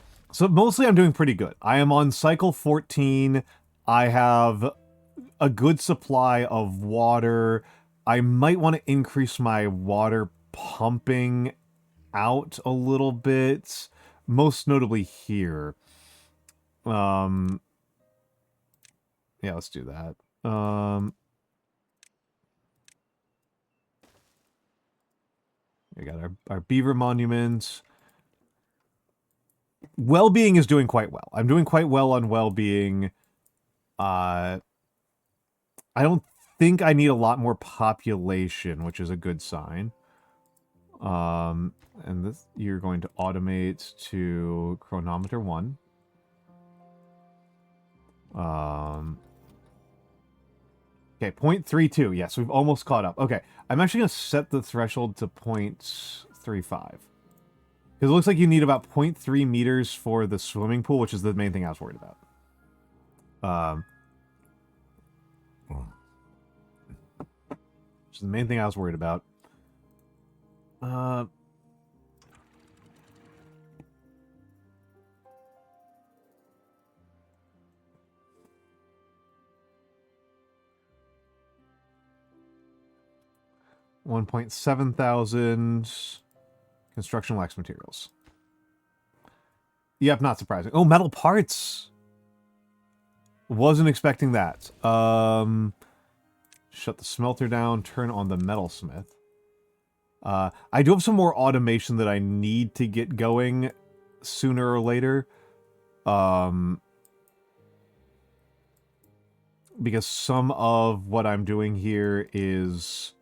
mostly I'm doing pretty good. I am on cycle 14. I have a good supply of water. I might want to increase my water pumping out a little bit, most notably here. Yeah, let's do that. We got our beaver monument. Well-being is doing quite well. I'm doing quite well on well-being. I don't think I need a lot more population, which is a good sign. And this you're going to automate to chronometer 1. Okay, 0.32. Yes, we've almost caught up. Okay, I'm actually going to set the threshold to 0.35. Because it looks like you need about 0.3 meters for the swimming pool, which is the main thing I was worried about. Which is the main thing I was worried about. 1.7 thousand. Construction lacks materials. Yep, not surprising. Oh, metal parts! Wasn't expecting that. Shut the smelter down, turn on the metalsmith. I do have some more automation that I need to get going sooner or later. Because some of what I'm doing here is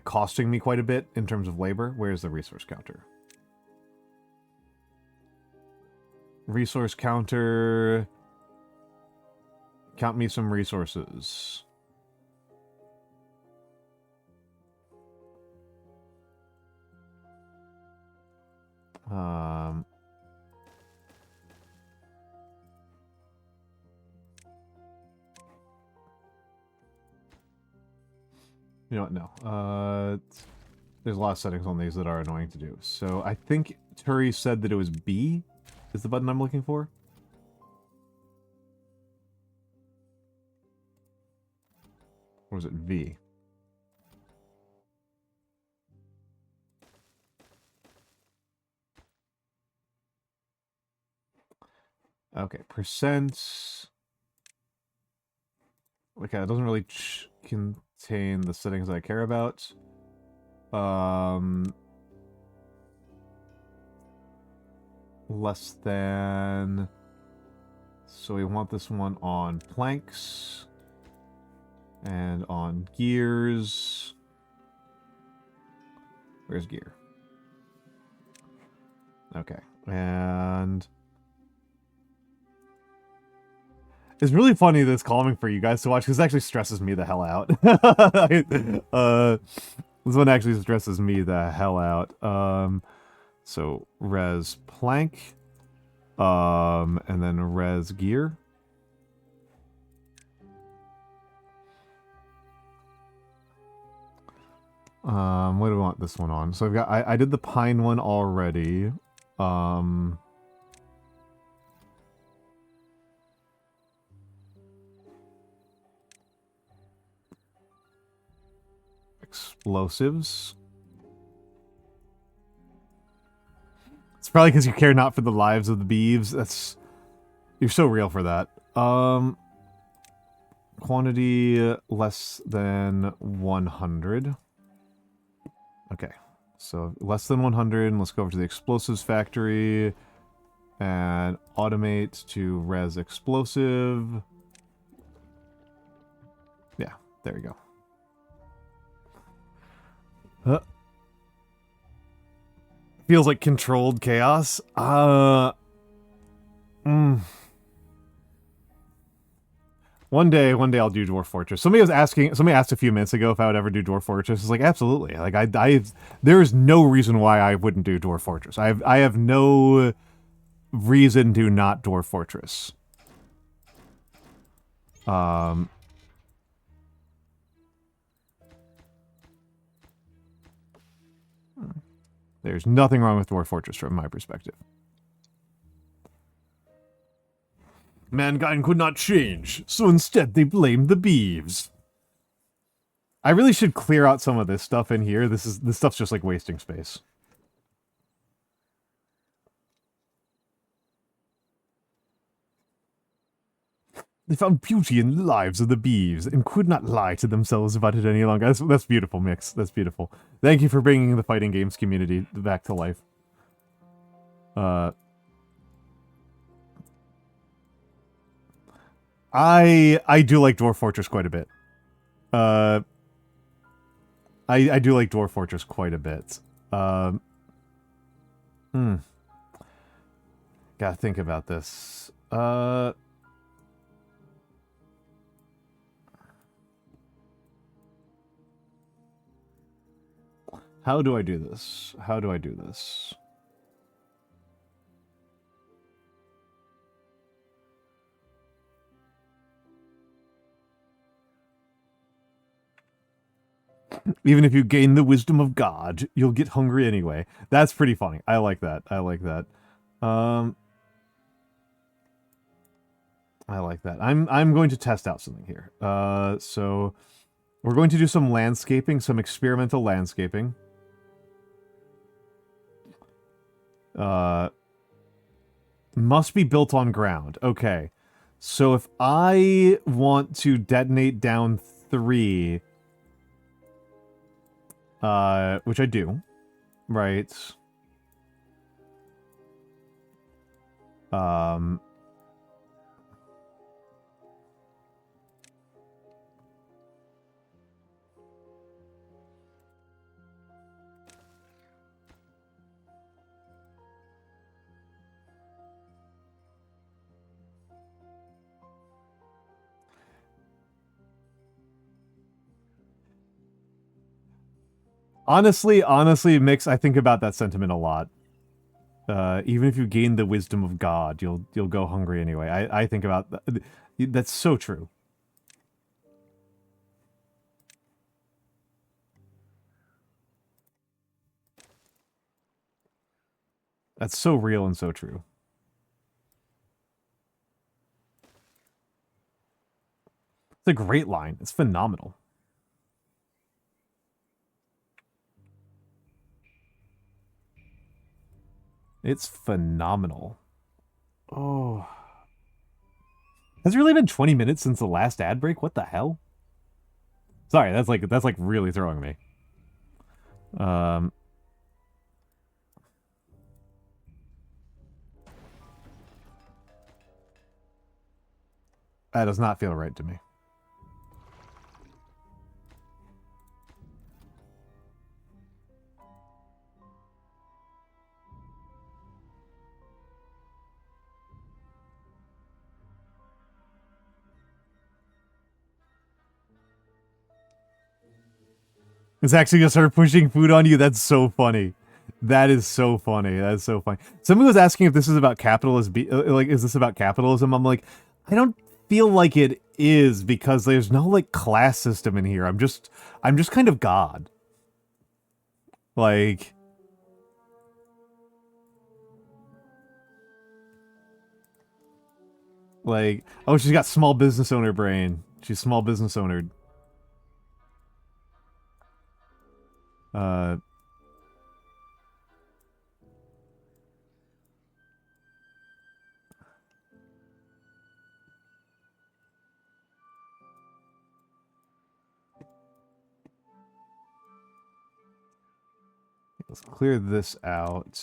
costing me quite a bit in terms of labor. Where's the resource counter? Resource counter. Count me some resources. You know what? No. There's a lot of settings on these that are annoying to do. So I think Turi said that it was B is the button I'm looking for. Or was it V? Okay, percent. Okay, it doesn't really contain the settings I care about. Less than. So we want this one on planks. And on gears. Where's gear? Okay. And it's really funny this calming for you guys to watch because it actually stresses me the hell out. This one actually stresses me the hell out. So res plank. And then res gear. What do we want this one on? So I've got, I did the pine one already. Explosives. It's probably because you care not for the lives of the beeves. That's, you're so real for that. Quantity less than 100. Okay, so less than 100, and let's go over to the explosives factory and automate to res explosive. Yeah, there we go. Feels like controlled chaos. One day I'll do Dwarf Fortress. Somebody asked a few minutes ago if I would ever do Dwarf Fortress. It's like, absolutely. Like, there is no reason why I wouldn't do Dwarf Fortress. I have no reason to not Dwarf Fortress. There's nothing wrong with Dwarf Fortress from my perspective. Mankind could not change, so instead they blamed the beeves. I really should clear out some of this stuff in here. This stuff's just like wasting space. They found beauty in the lives of the beeves and could not lie to themselves about it any longer. That's beautiful, Mix. That's beautiful. Thank you for bringing the fighting games community back to life. I do like Dwarf Fortress quite a bit. I do like Dwarf Fortress quite a bit. Gotta think about this. How do I do this? How do I do this? Even if you gain the wisdom of God, you'll get hungry anyway. That's pretty funny. I like that. I like that. I like that. I'm going to test out something here. So we're going to do some landscaping, some experimental landscaping. Must be built on ground. Okay. So if I want to detonate down 3, which I do, right? Honestly, Mix, I think about that sentiment a lot. Even if you gain the wisdom of God, you'll go hungry anyway. I think about that. That's so true. That's so real and so true. It's a great line. It's phenomenal. It's phenomenal. Oh. Has it really been 20 minutes since the last ad break? What the hell? Sorry, that's like really throwing me. That does not feel right to me. It's actually gonna start pushing food on you. That's so funny. That is so funny. That is so funny. Somebody was asking if this is about capitalism. Like, is this about capitalism? I'm like, I don't feel like it is because there's no like class system in here. I'm just kind of God. Like, oh, she's got small business owner brain. She's small business owner. Let's clear this out.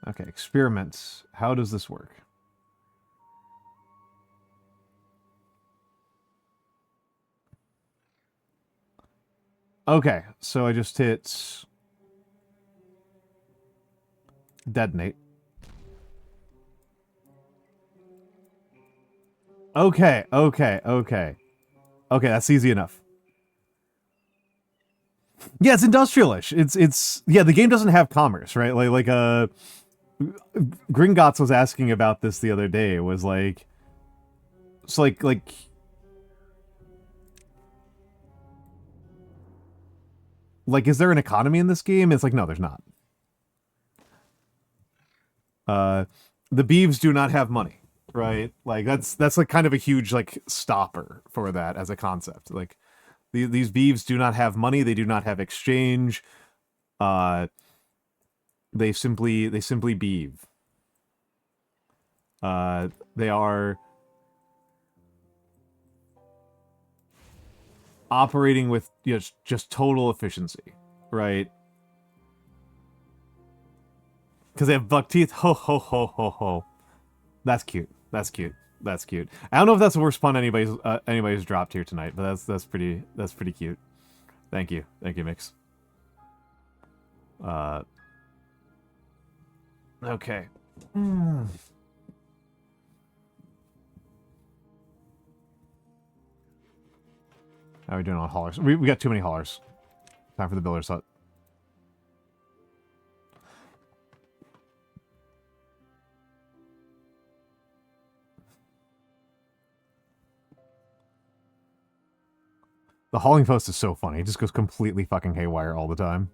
Okay, experiments. How does this work? Okay, so I just hit detonate. Okay, okay, okay. Okay, that's easy enough. Yeah, it's industrialish. It's yeah, the game doesn't have commerce, right? Gringotts was asking about this the other day. It was like, it's like is there an economy in this game? It's like, no, there's not. The beeves do not have money, right? Like that's like kind of a huge like stopper for that as a concept. Like these beeves do not have money. They do not have exchange. They simply beeve. They are operating with just total efficiency, right? Because they have buck teeth. Ho ho ho ho ho. That's cute. That's cute. That's cute. I don't know if that's the worst pun anybody's dropped here tonight, but that's pretty cute. Thank you, Mix. Okay. How are we doing on haulers? We got too many haulers. Time for the builder's hut. The hauling post is so funny. It just goes completely fucking haywire all the time.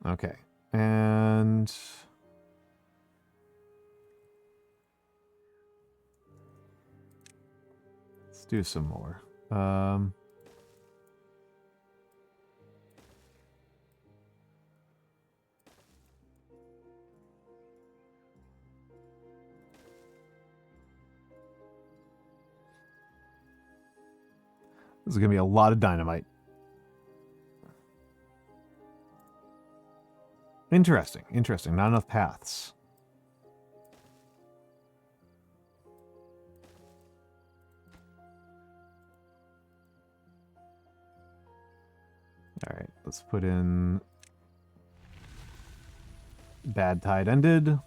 Okay. And let's do some more. This is going to be a lot of dynamite. Interesting. Interesting. Not enough paths. All right. Let's put in bad tide ended.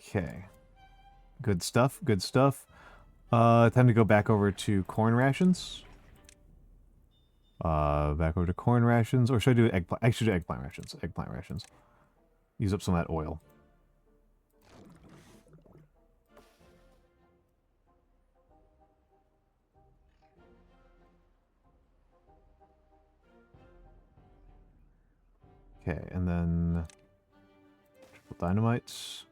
Okay. Good stuff, good stuff. Time to go back over to corn rations. Back over to corn rations. Or should I do eggplant? I should do eggplant rations. Eggplant rations. Use up some of that oil. Okay, and then triple dynamites.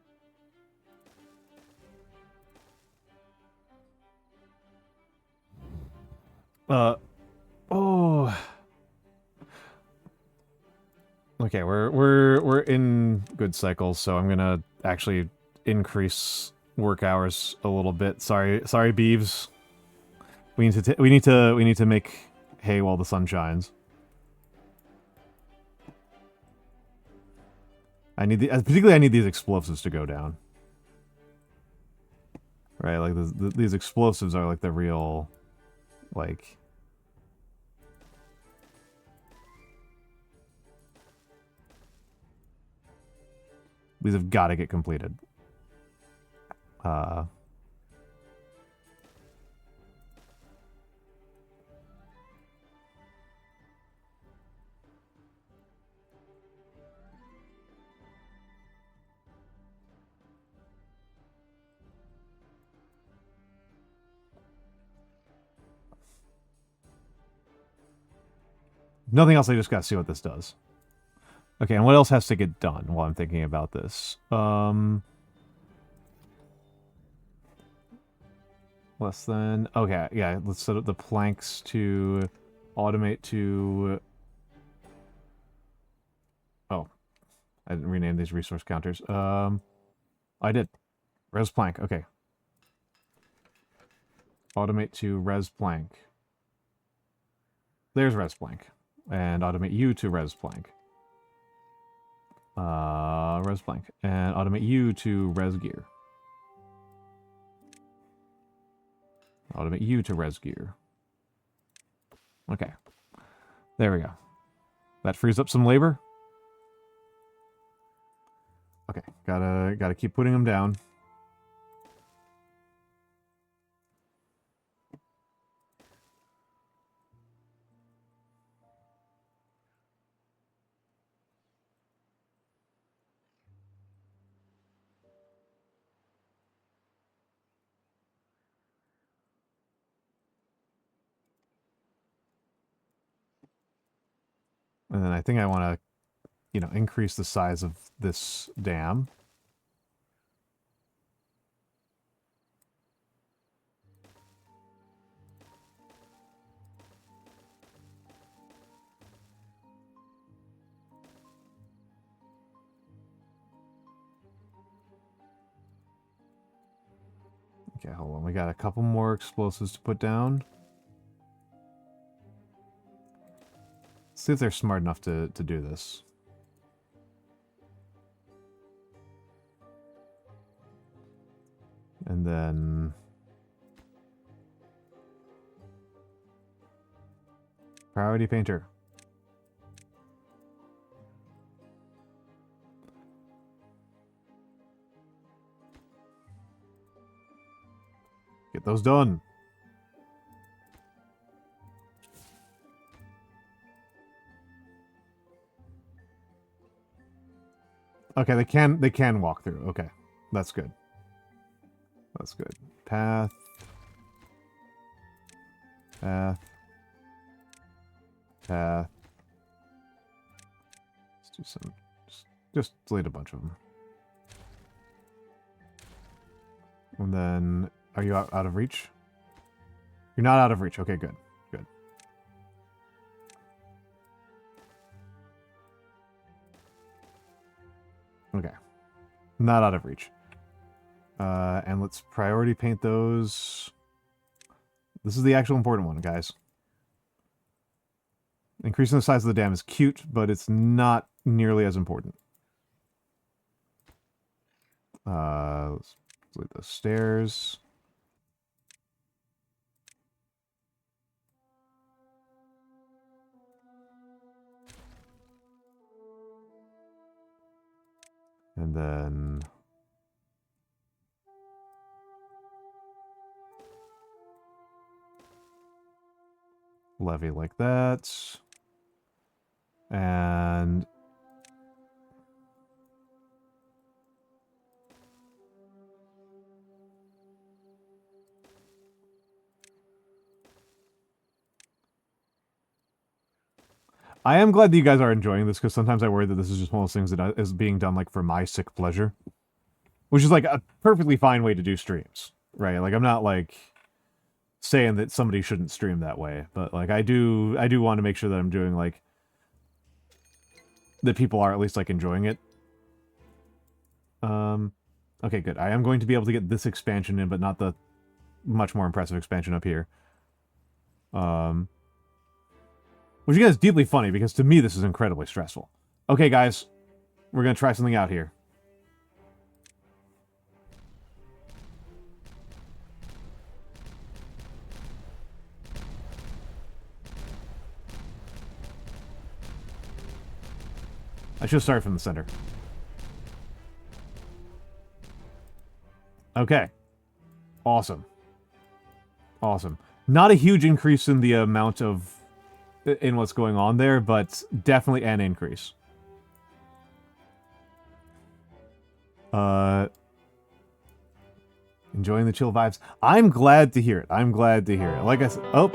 Oh. Okay, we're in good cycles, so I'm gonna actually increase work hours a little bit. Sorry, Beeves. We need to make hay while the sun shines. Particularly I need these explosives to go down. Right, like these explosives are like the real, like. These have got to get completed. Nothing else, I just gotta see what this does. Okay, and what else has to get done while I'm thinking about this? Less than... Okay, yeah, let's set up the planks to automate to... Oh, I didn't rename these resource counters. I did. Res plank, okay. Automate to res plank. There's res plank. And automate you to res plank. Res plank. And automate you to res gear. Automate you to res gear. Okay. There we go. That frees up some labor. Okay, gotta keep putting them down. And then I think I want to, you know, increase the size of this dam. Okay, hold on. We got a couple more explosives to put down. See if they're smart enough to do this. And then... Priority painter. Get those done. Okay, they can walk through. Okay. That's good. That's good. Path. Path. Path. Let's do some... Just delete a bunch of them. And then... Are you out of reach? You're not out of reach. Okay, good. Good. Okay. Not out of reach. And let's priority paint those. This is the actual important one, guys. Increasing the size of the dam is cute, but it's not nearly as important. Let's delete those stairs. And then... Levy like that. And I am glad that you guys are enjoying this, because sometimes I worry that this is just one of those things that is being done like for my sick pleasure. Which is like a perfectly fine way to do streams, right? Like I'm not like saying that somebody shouldn't stream that way, but like I do want to make sure that I'm doing like that people are at least like enjoying it. Okay, good. I am going to be able to get this expansion in, but not the much more impressive expansion up here. Which again is deeply funny, because to me this is incredibly stressful. Okay, guys, we're gonna try something out here. I should start from the center. Okay. Awesome. Awesome. Not a huge increase in the amount of... in what's going on there, but definitely an increase. Enjoying the chill vibes. I'm glad to hear it. I'm glad to hear it. Like I said... Oh!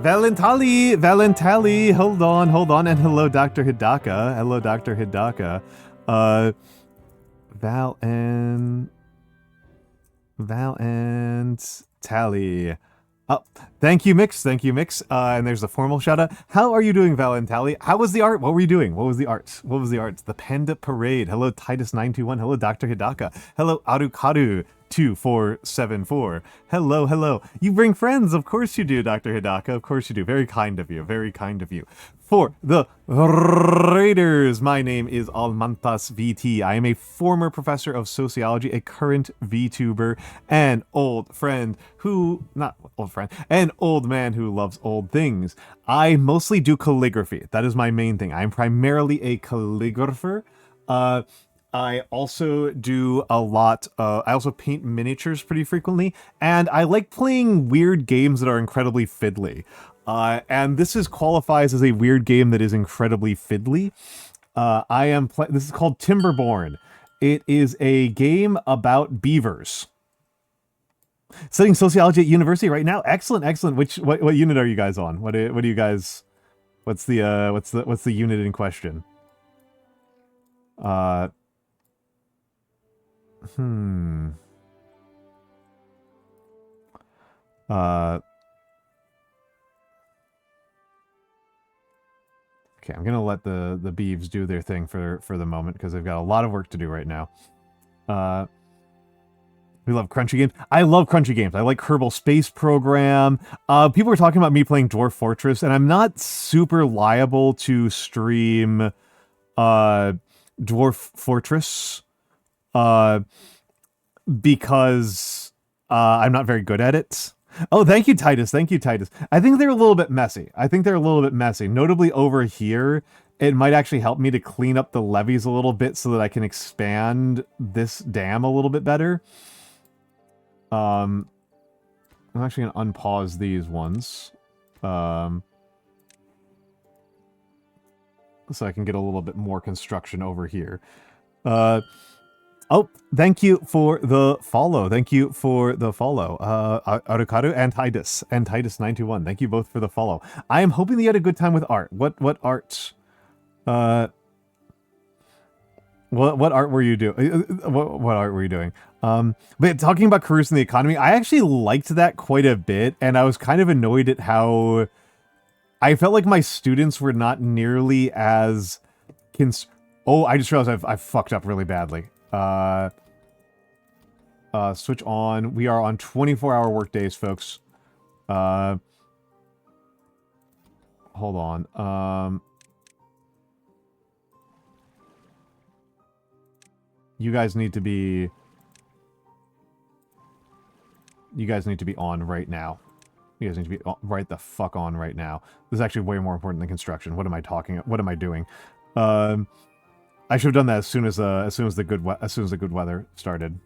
Valentali, hold on, and hello, Dr. Hidaka. Hello, Dr. Hidaka. Val and Tally. Oh, thank you, Mix. And there's a formal shout out. How are you doing, Val and Tally? How was the art? What were you doing? What was the art? The Panda Parade. Hello, Titus921. Hello, Dr. Hidaka. Hello, Arukaru. 2474. Hello. You bring friends. Of course you do, Dr. Hidaka. Of course you do. Very kind of you. For the Raiders, my name is Almantas VT. I am a former professor of sociology, a current VTuber, an old friend who... not old friend. An old man who loves old things. I mostly do calligraphy. That is my main thing. I'm primarily a calligrapher. I also do a lot, I also paint miniatures pretty frequently, and I like playing weird games that are incredibly fiddly. And this qualifies as a weird game that is incredibly fiddly. This is called Timberborn. It is a game about beavers. Studying sociology at university right now. Excellent. What unit are you guys on? What do you guys? What's the unit in question? Okay, I'm gonna let the beeves do their thing for the moment, because they've got a lot of work to do right now. We love crunchy games. I love crunchy games. I like Kerbal Space Program. People are talking about me playing Dwarf Fortress, and I'm not super liable to stream Dwarf Fortress because I'm not very good at it. Oh, thank you, Titus. I think they're a little bit messy. Notably over here, it might actually help me to clean up the levees a little bit so that I can expand this dam a little bit better. I'm actually going to unpause these ones. So I can get a little bit more construction over here. Oh, thank you for the follow. Arukaru and Titus921. Thank you both for the follow. I am hoping that you had a good time with art. What art? What art were you doing? What art were you doing? But talking about careers in the economy, I actually liked that quite a bit, and I was kind of annoyed at how I felt like my students were not nearly as oh, I just realized I've fucked up really badly. Switch on. We are on 24-hour work days, folks. Hold on. You guys need to be on right now. You guys need to be right the fuck on right now. This is actually way more important than construction. What am I doing? I should have done that as soon as the good weather started.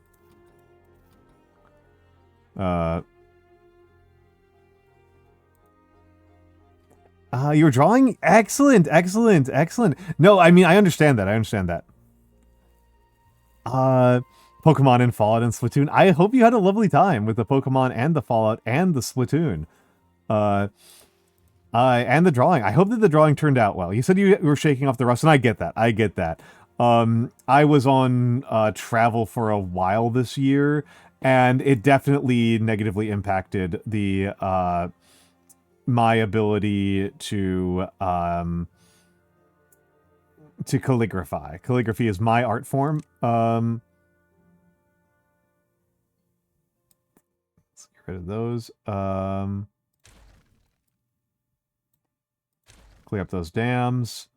You were drawing? Excellent, excellent, excellent. No, I mean, I understand that. I understand that. Pokemon and Fallout and Splatoon. I hope you had a lovely time with the Pokemon and the Fallout and the Splatoon. And the drawing. I hope that the drawing turned out well. You said you were shaking off the rust, and I get that. I get that. I was on travel for a while this year, and it definitely negatively impacted the my ability to calligraphy. Calligraphy is my art form. Let's get rid of those. Clear up those dams.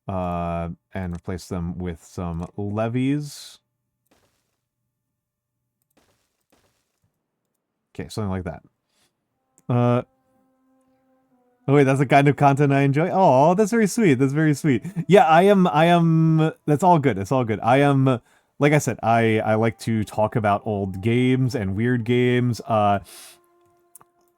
And replace them with some levees. Okay, something like that. Oh wait, that's the kind of content I enjoy. Oh, that's very sweet. That's very sweet. Yeah, I am. That's all good. It's all good. I am. Like I said, I like to talk about old games and weird games.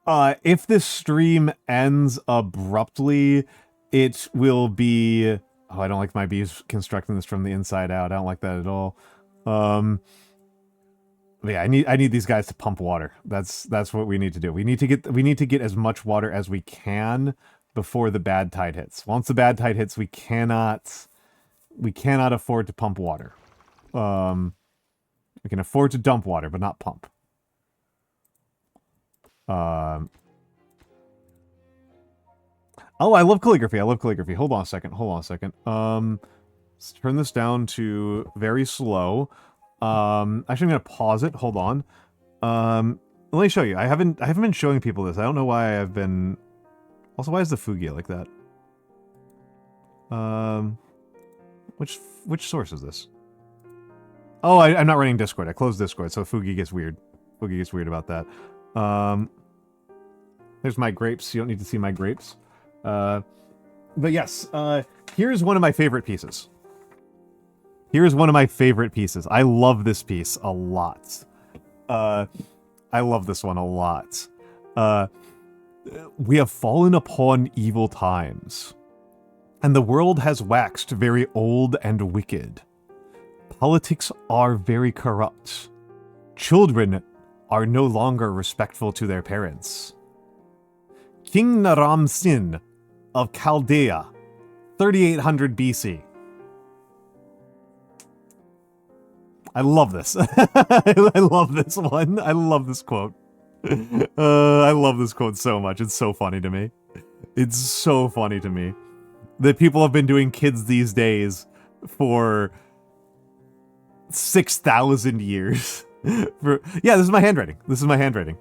If this stream ends abruptly, it will be. Oh, I don't like my bees constructing this from the inside out. I don't like that at all. Yeah, I need these guys to pump water. That's what we need to do. We need to get as much water as we can before the bad tide hits. Once the bad tide hits, we cannot afford to pump water. We can afford to dump water, but not pump. Oh, I love calligraphy. I love calligraphy. Hold on a second. Let's turn this down to very slow. Actually, I'm gonna pause it. Hold on. Let me show you. I haven't been showing people this. I don't know why I've been. Also, why is the Fugia like that? Which source is this? Oh, I'm not running Discord. I closed Discord, so Fugi gets weird. Fugi gets weird about that. There's my grapes. You don't need to see my grapes. But yes, here's one of my favorite pieces. Here's one of my favorite pieces. I love this piece a lot. I love this one a lot. We have fallen upon evil times, and the world has waxed very old and wicked. Politics are very corrupt. Children are no longer respectful to their parents. King Naram Sin of Chaldea, 3800 BC. I love this. I love this one. I love this quote. I love this quote so much. It's so funny to me. It's so funny to me that people have been doing kids these days for 6,000 years. Yeah, this is my handwriting. This is my handwriting.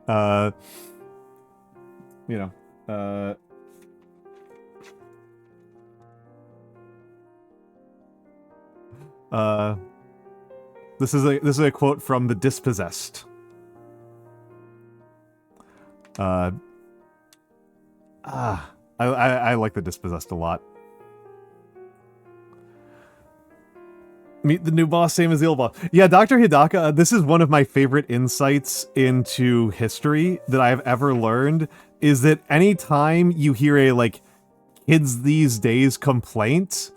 You know, this is a quote from The Dispossessed. I like The Dispossessed a lot. Meet the new boss, same as the old boss. Yeah, Dr. Hidaka, this is one of my favorite insights into history that I've ever learned, is that anytime you hear a, like, kids these days complaint,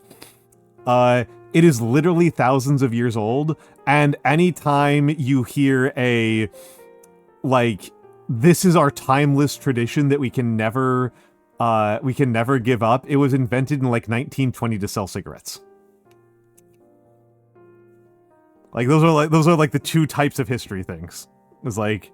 it is literally thousands of years old, and anytime you hear a, like, this is our timeless tradition that we can never give up, it was invented in, like, 1920 to sell cigarettes. Like, those are like the two types of history things. It's like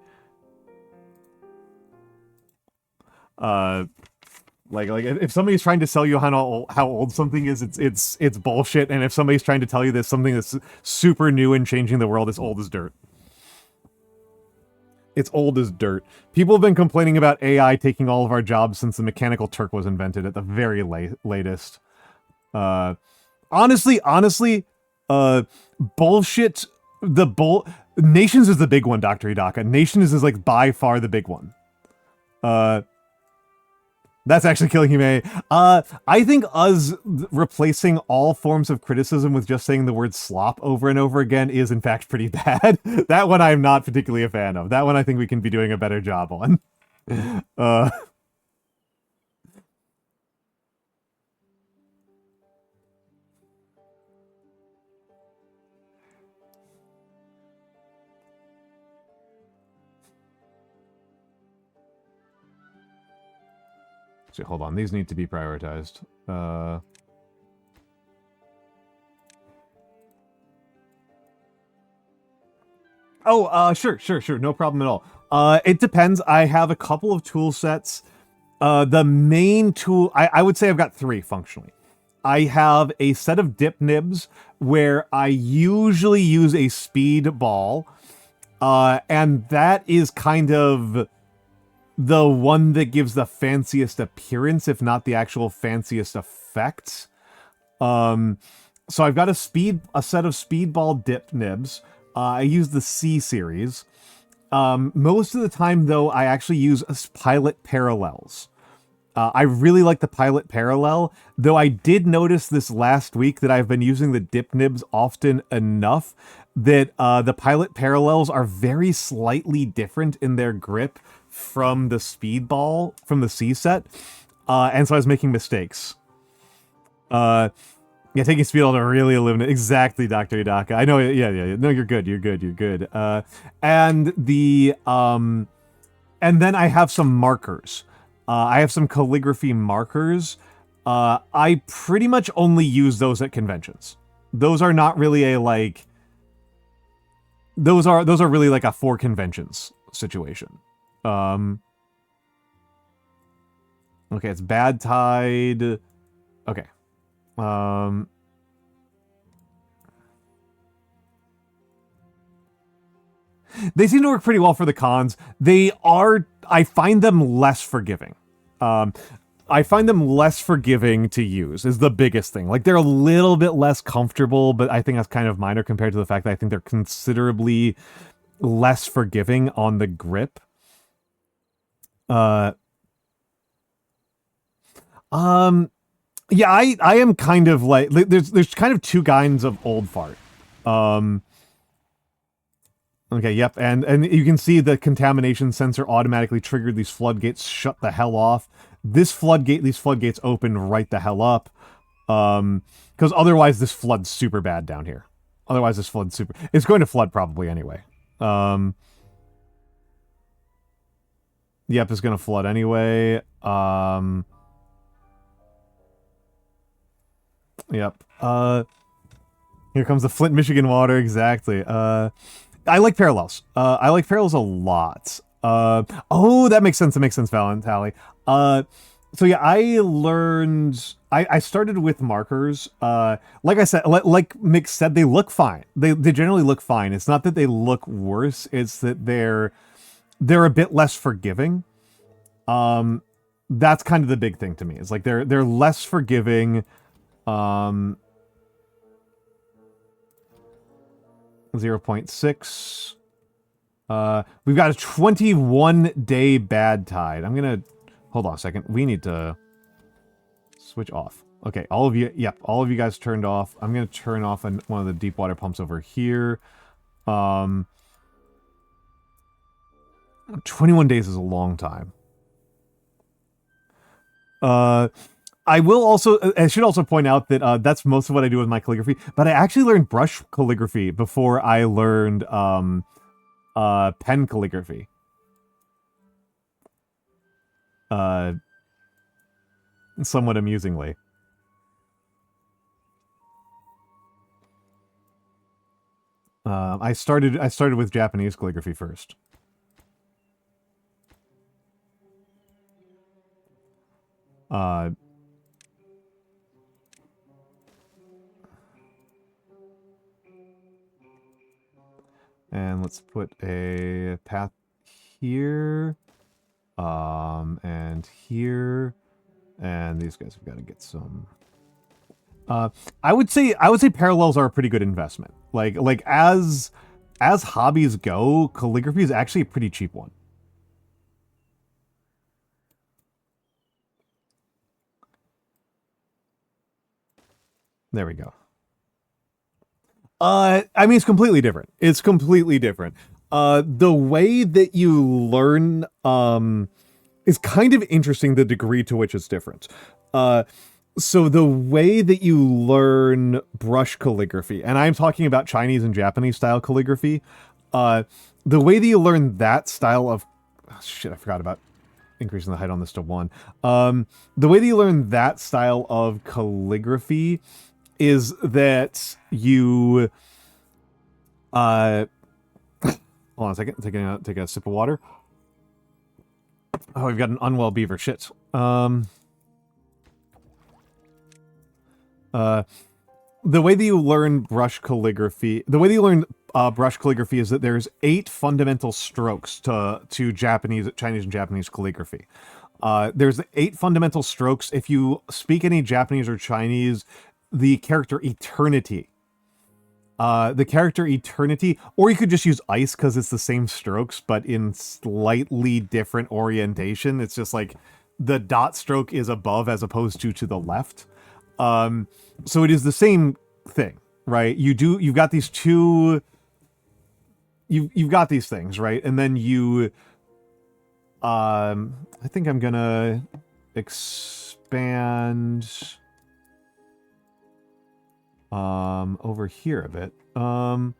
if somebody's trying to sell you how old something is, it's bullshit, and if somebody's trying to tell you there's something that's super new and changing the world, it's old as dirt. It's old as dirt. People have been complaining about AI taking all of our jobs since the Mechanical Turk was invented at the very latest. Honestly, bullshit. Nations is the big one, Dr. Hidaka. Nations is like by far the big one. That's actually killing Hime. I think us replacing all forms of criticism with just saying the word slop over and over again is in fact pretty bad. That one I'm not particularly a fan of. That one I think we can be doing a better job on. Actually, hold on. These need to be prioritized. Sure. No problem at all. It depends. I have a couple of tool sets. The main tool, I would say I've got 3 functionally. I have a set of dip nibs where I usually use a speed ball. And that is kind of the one that gives the fanciest appearance, if not the actual fanciest effects. So I've got a set of speedball dip nibs. I use the C series. Most of the time, though, I actually use pilot parallels. I really like the pilot parallel, though I did notice this last week that I've been using the dip nibs often enough that the pilot parallels are very slightly different in their grip from the speedball, from the C set. And so I was making mistakes. Yeah, taking speedball to really eliminate. Exactly, Dr. Idaka. I know, yeah. No, you're good. And then I have some markers. I have some calligraphy markers. I pretty much only use those at conventions. Those are not really a, like... Those are really like a for conventions situation. Okay, it's Bad Tide. Okay. They seem to work pretty well for the cons. I find them less forgiving. I find them less forgiving to use is the biggest thing. Like, they're a little bit less comfortable, but I think that's kind of minor compared to the fact that I think they're considerably less forgiving on the grip. Yeah, I am kind of like there's kind of 2 kinds of old fart. Okay, yep, and you can see the contamination sensor automatically triggered these floodgates, shut the hell off. These floodgates open right the hell up. Because otherwise this floods super bad down here. It's going to flood probably anyway. Yep, it's going to flood anyway. Yep. Here comes the Flint, Michigan water, exactly. I like parallels. I like parallels a lot. Oh, that makes sense. Valentally. So yeah, I started with markers. Like I said, like Mick said, they look fine. They generally look fine. It's not that they look worse. It's that they're a bit less forgiving. That's kind of the big thing to me. It's like they're less forgiving. 0.6. We've got a 21-day bad tide. I'm gonna hold on a second. We need to switch off. Okay, all of you. Yep, all of you guys turned off. I'm gonna turn off one of the deep water pumps over here. 21 days is a long time. I should also point out that that's most of what I do with my calligraphy, but I actually learned brush calligraphy before I learned pen calligraphy. Somewhat amusingly. I started with Japanese calligraphy first. And let's put a path here, and here, and these guys have got to get some. I would say parallels are a pretty good investment. Like as hobbies go, calligraphy is actually a pretty cheap one. There we go. I mean, it's completely different. The way that you learn is kind of interesting, the degree to which it's different. So the way that you learn brush calligraphy, and I'm talking about Chinese and Japanese style calligraphy, the way that you learn that style of... Oh, shit, I forgot about... increasing the height on this to 1. The way that you learn that style of calligraphy is that you... hold on a second. Take a sip of water. Oh, we've got an unwell beaver. Shit. The way that you learn brush calligraphy, is that there's 8 fundamental strokes to Chinese and Japanese calligraphy. There's 8 fundamental strokes. If you speak any Japanese or Chinese, the character eternity. Or you could just use ice because it's the same strokes, but in slightly different orientation. It's just like the dot stroke is above as opposed to the left. So it is the same thing, right? You've got these two, you've got these things, right? And then you, I think I'm gonna expand, over here a bit, and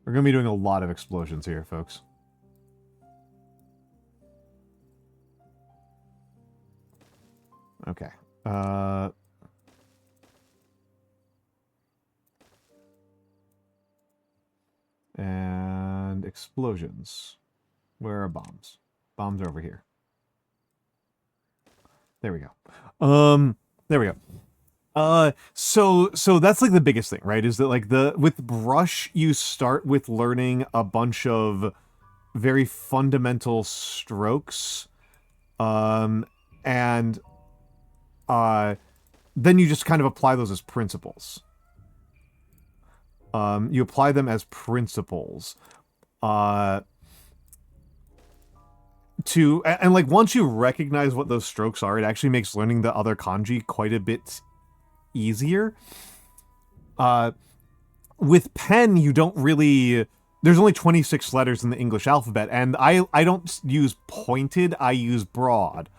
we're going to be doing a lot of explosions here, folks. Okay. And explosions. Where are bombs? Bombs are over here. There we go. There we go. So that's like the biggest thing, right? Is that like with brush, you start with learning a bunch of very fundamental strokes. And then you just kind of apply those as principles. You apply them as principles. And like once you recognize what those strokes are, it actually makes learning the other kanji quite a bit easier. With pen, you don't really... There's only 26 letters in the English alphabet, and I don't use pointed, I use broad.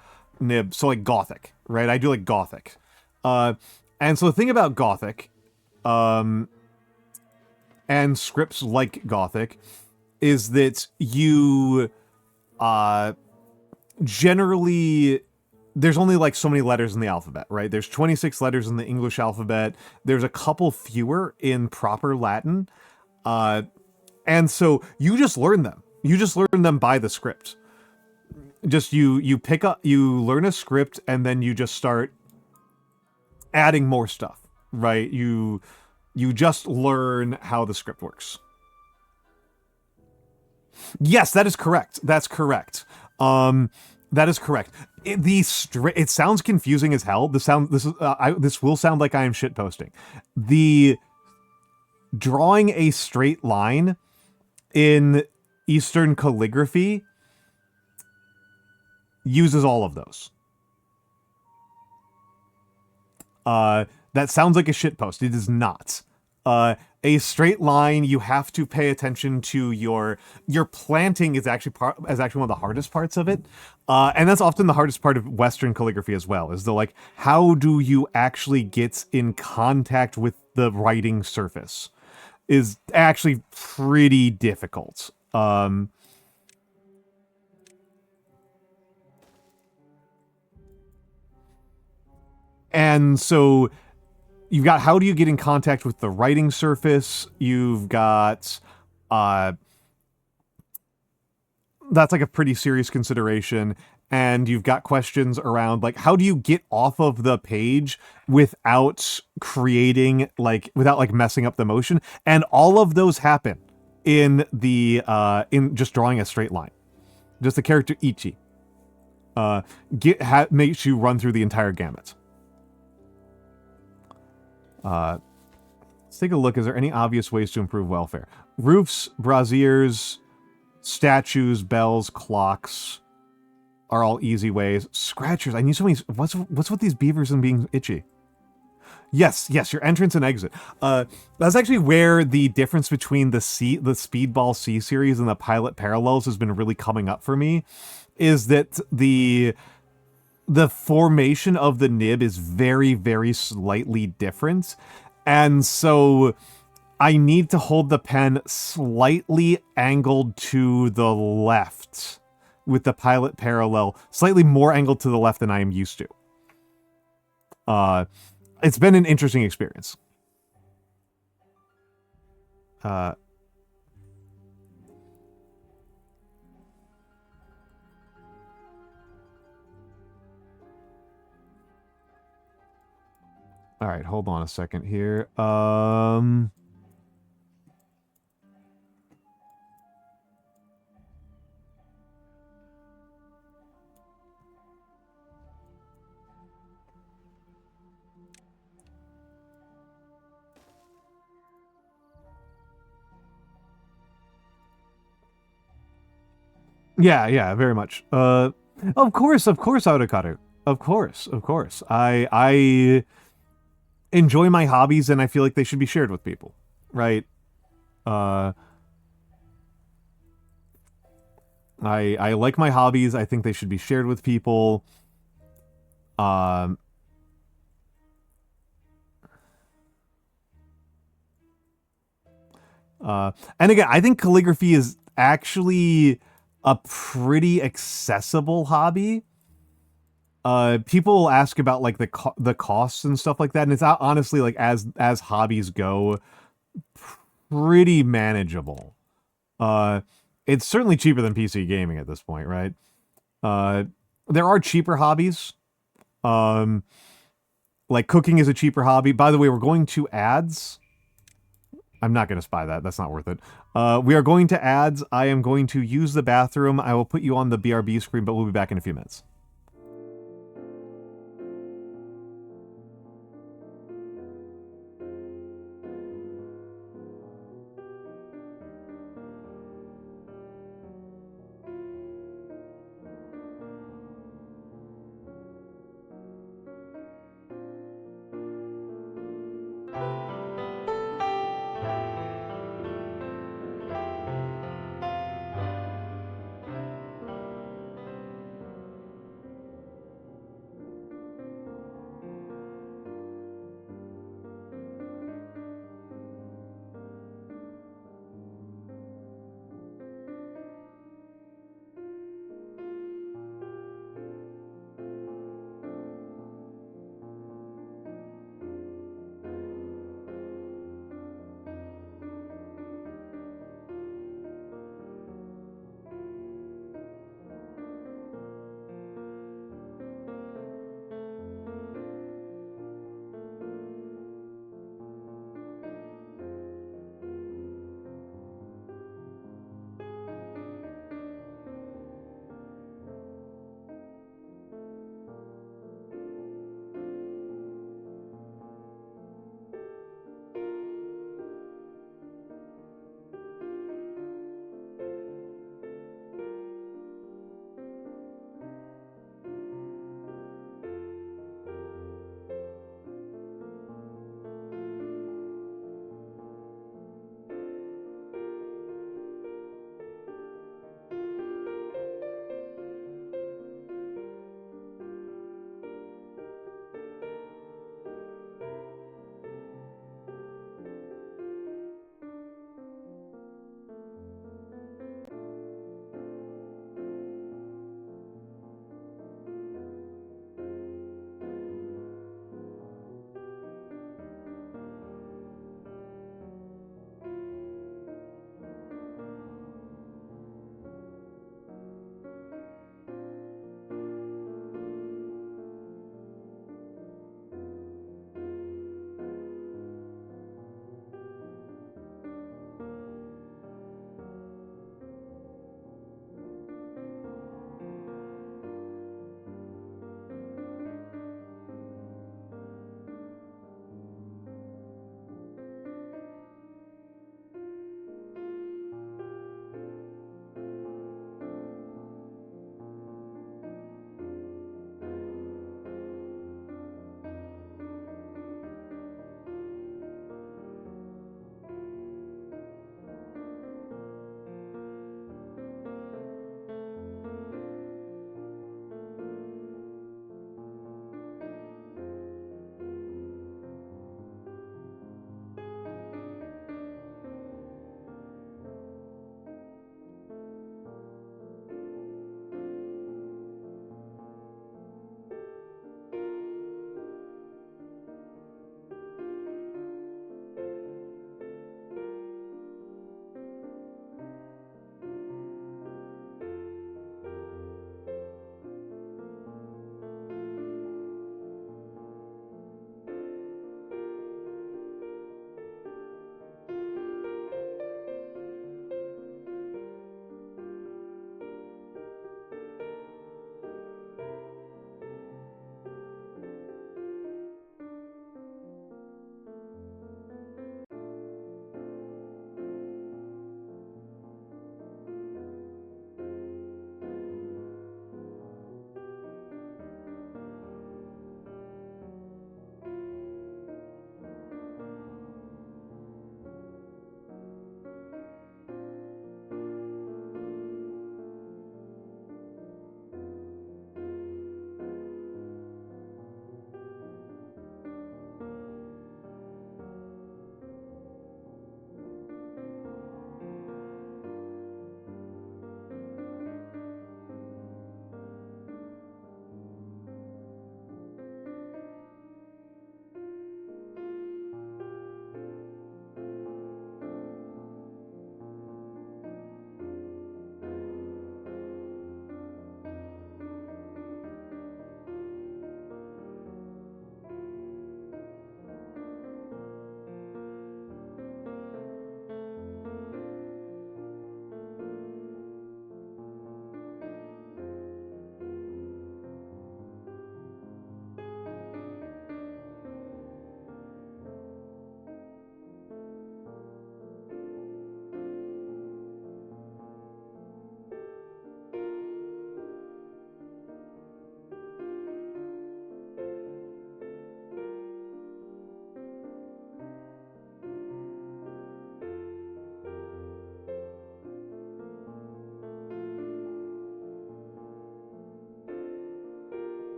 Nib, so like Gothic, right? I do like Gothic. And so the thing about Gothic, and scripts like Gothic, is that you, generally, there's only like so many letters in the alphabet, right? There's 26 letters in the English alphabet. There's a couple fewer in proper Latin. And so you just learn them. You just learn them by the script. Just you learn a script and then you just start adding more stuff, right? You just learn how the script works. Yes, that is correct. That's correct. That is correct. It sounds confusing as hell. This will sound like I am shitposting. The drawing a straight line in Eastern calligraphy uses all of those. That sounds like a shitpost. It is not. A straight line, you have to pay attention to your planting is actually one of the hardest parts of it. And that's often the hardest part of Western calligraphy as well, is the like, how do you actually get in contact with the writing surface is actually pretty difficult. And so you've got how do you get in contact with the writing surface? You've got that's like a pretty serious consideration. And you've got questions around like how do you get off of the page without without messing up the motion? And all of those happen in in just drawing a straight line. Just the character Ichi makes you run through the entire gamut. Let's take a look. Is there any obvious ways to improve welfare? Roofs, braziers, statues, bells, clocks are all easy ways. Scratchers. I need so many. What's with these beavers and being itchy? Yes, yes, your entrance and exit. That's actually where the difference between the Speedball C series and the Pilot Parallels has been really coming up for me, is that the formation of the nib is very, very slightly different, and so I need to hold the pen slightly angled to the left with the Pilot Parallel, slightly more angled to the left than I am used to. It's been an interesting experience. All right, hold on a second here. Yeah, very much. Of course, Autokaru. Of course. I enjoy my hobbies and I feel like they should be shared with people, right? I like my hobbies. I think they should be shared with people. And again, I think calligraphy is actually a pretty accessible hobby. People ask about like the costs and stuff like that, and it's honestly like as hobbies go, pretty manageable. It's certainly cheaper than PC gaming at this point, right? There are cheaper hobbies. Like cooking is a cheaper hobby. By the way, we're going to ads. I'm not going to spy that. That's not worth it. We are going to ads. I am going to use the bathroom. I will put you on the BRB screen, but we'll be back in a few minutes.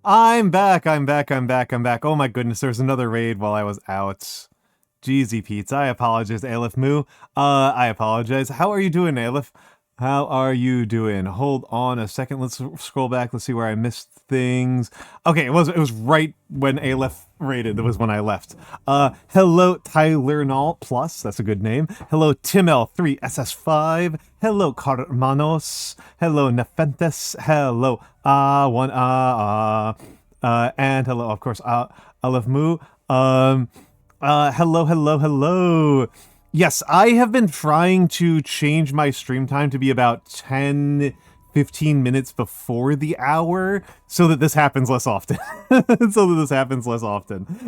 I'm back. Oh my goodness, there was another raid while I was out. Jeezy Pizza. I apologize, Aleph Moo. I apologize. How are you doing, Aleph? How are you doing? Hold on a second. Let's scroll back. Let's see where I missed things. Okay, it was right when Aleph raided. That was when I left. Hello, Tyler Null Plus. That's a good name. Hello, Timel3SS5. Hello, Carmanos. Hello, Nefentes. Hello, and hello, of course, Aleph Moo. Hello. Yes, I have been trying to change my stream time to be about 10, 15 minutes before the hour so that this happens less often.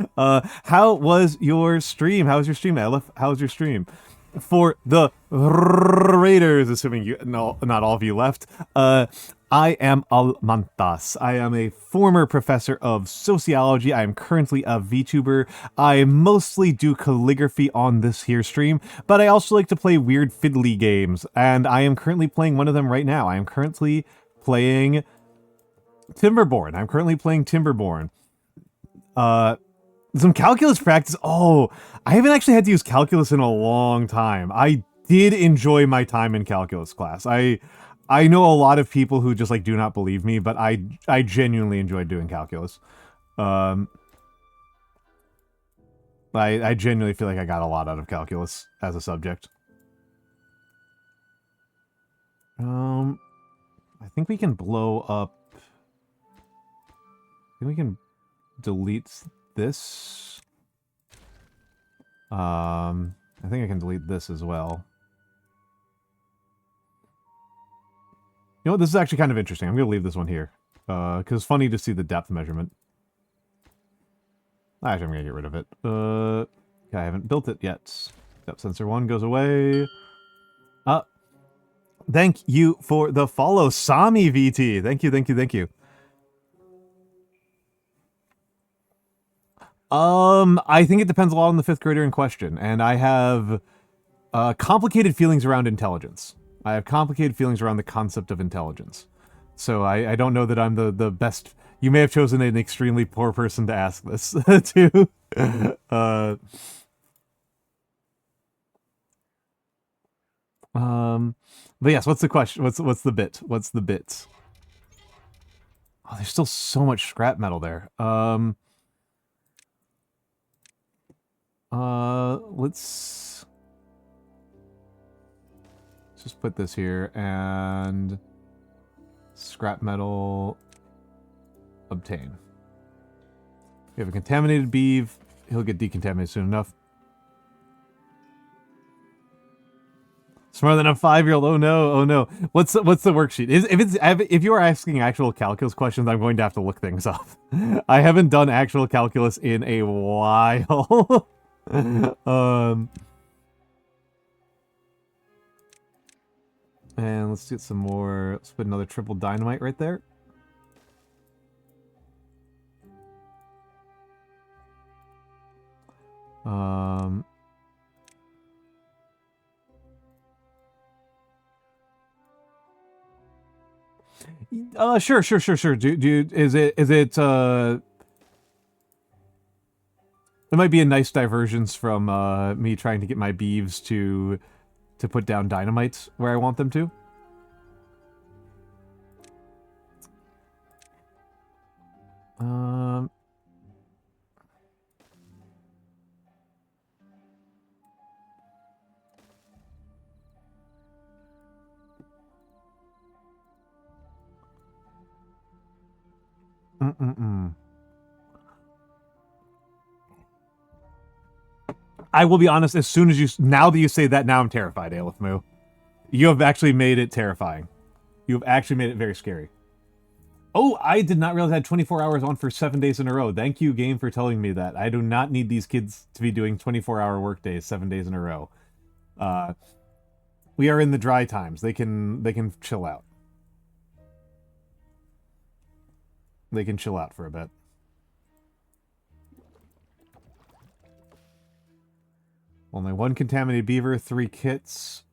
How was your stream? How was your stream, Aleph? How was your stream? For the Raiders, assuming you, no, not all of you left, I am Almantas. I am a former professor of sociology. I am currently a VTuber. I mostly do calligraphy on this here stream, but I also like to play weird fiddly games, and I am currently playing one of them right now. I am currently playing Timberborn. Some calculus practice. Oh, I haven't actually had to use calculus in a long time. I did enjoy my time in calculus class. I know a lot of people who just like do not believe me, but I genuinely enjoyed doing calculus. I genuinely feel like I got a lot out of calculus as a subject. I think we can blow up. I think we can delete this. I think I can delete this as well. You know what? This is actually kind of interesting. I'm going to leave this one here. Because it's funny to see the depth measurement. Actually, I'm going to get rid of it. Okay, I haven't built it yet. Depth sensor 1 goes away. Thank you for the follow, Sami VT. Thank you. I think it depends a lot on the 5th grader in question, and I have complicated feelings around intelligence. I have complicated feelings around the concept of intelligence. So I don't know that I'm the best. You may have chosen an extremely poor person to ask this to. But yes, what's the question? What's the bit? What's the bit? Oh, there's still so much scrap metal there. Let's just put this here and scrap metal obtain. We have a contaminated beeve. He'll get decontaminated soon enough. Smarter than a 5-year-old. Oh no. What's the worksheet? If you are asking actual calculus questions, I'm going to have to look things up. I haven't done actual calculus in a while. And let's get some more. Let's put another triple dynamite right there. Sure. Dude, is it, it might be a nice divergence from, me trying to get my beeves to put down dynamites where I want them to. I will be honest, as soon as you... Now that you say that, now I'm terrified, Aleph Moo. You have actually made it terrifying. You have actually made it very scary. Oh, I did not realize I had 24 hours on for 7 days in a row. Thank you, game, for telling me that. I do not need these kids to be doing 24-hour work days 7 days in a row. We are in the dry times. They can chill out. They can chill out for a bit. Only 1 contaminated beaver, 3 kits.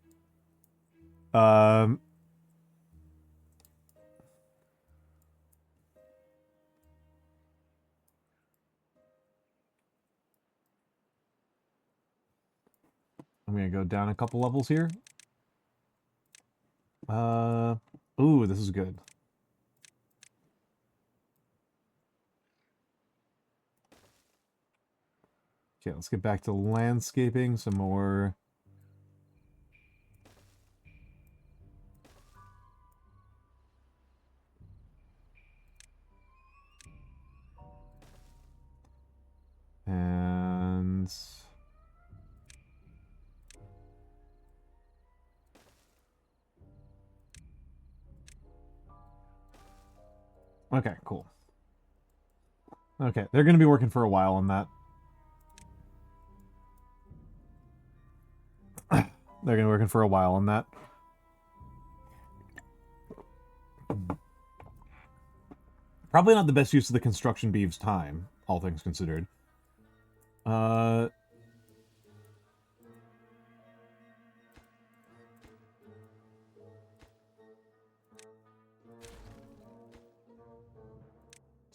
I'm gonna go down a couple levels here. Ooh, this is good. Okay, let's get back to landscaping, some more. And okay, cool. Okay, they're going to be working for a while on that. They're going to be working for a while on that. Probably not the best use of the construction beeves' time, all things considered. Let's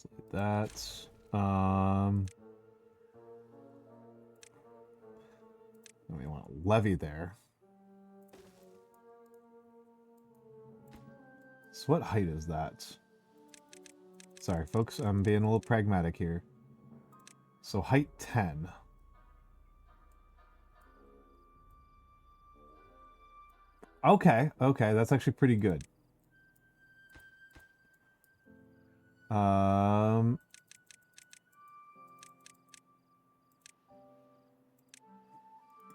look at that. We want a levee there. So what height is that? Sorry, folks, I'm being a little pragmatic here. So height 10. Okay, okay, that's actually pretty good.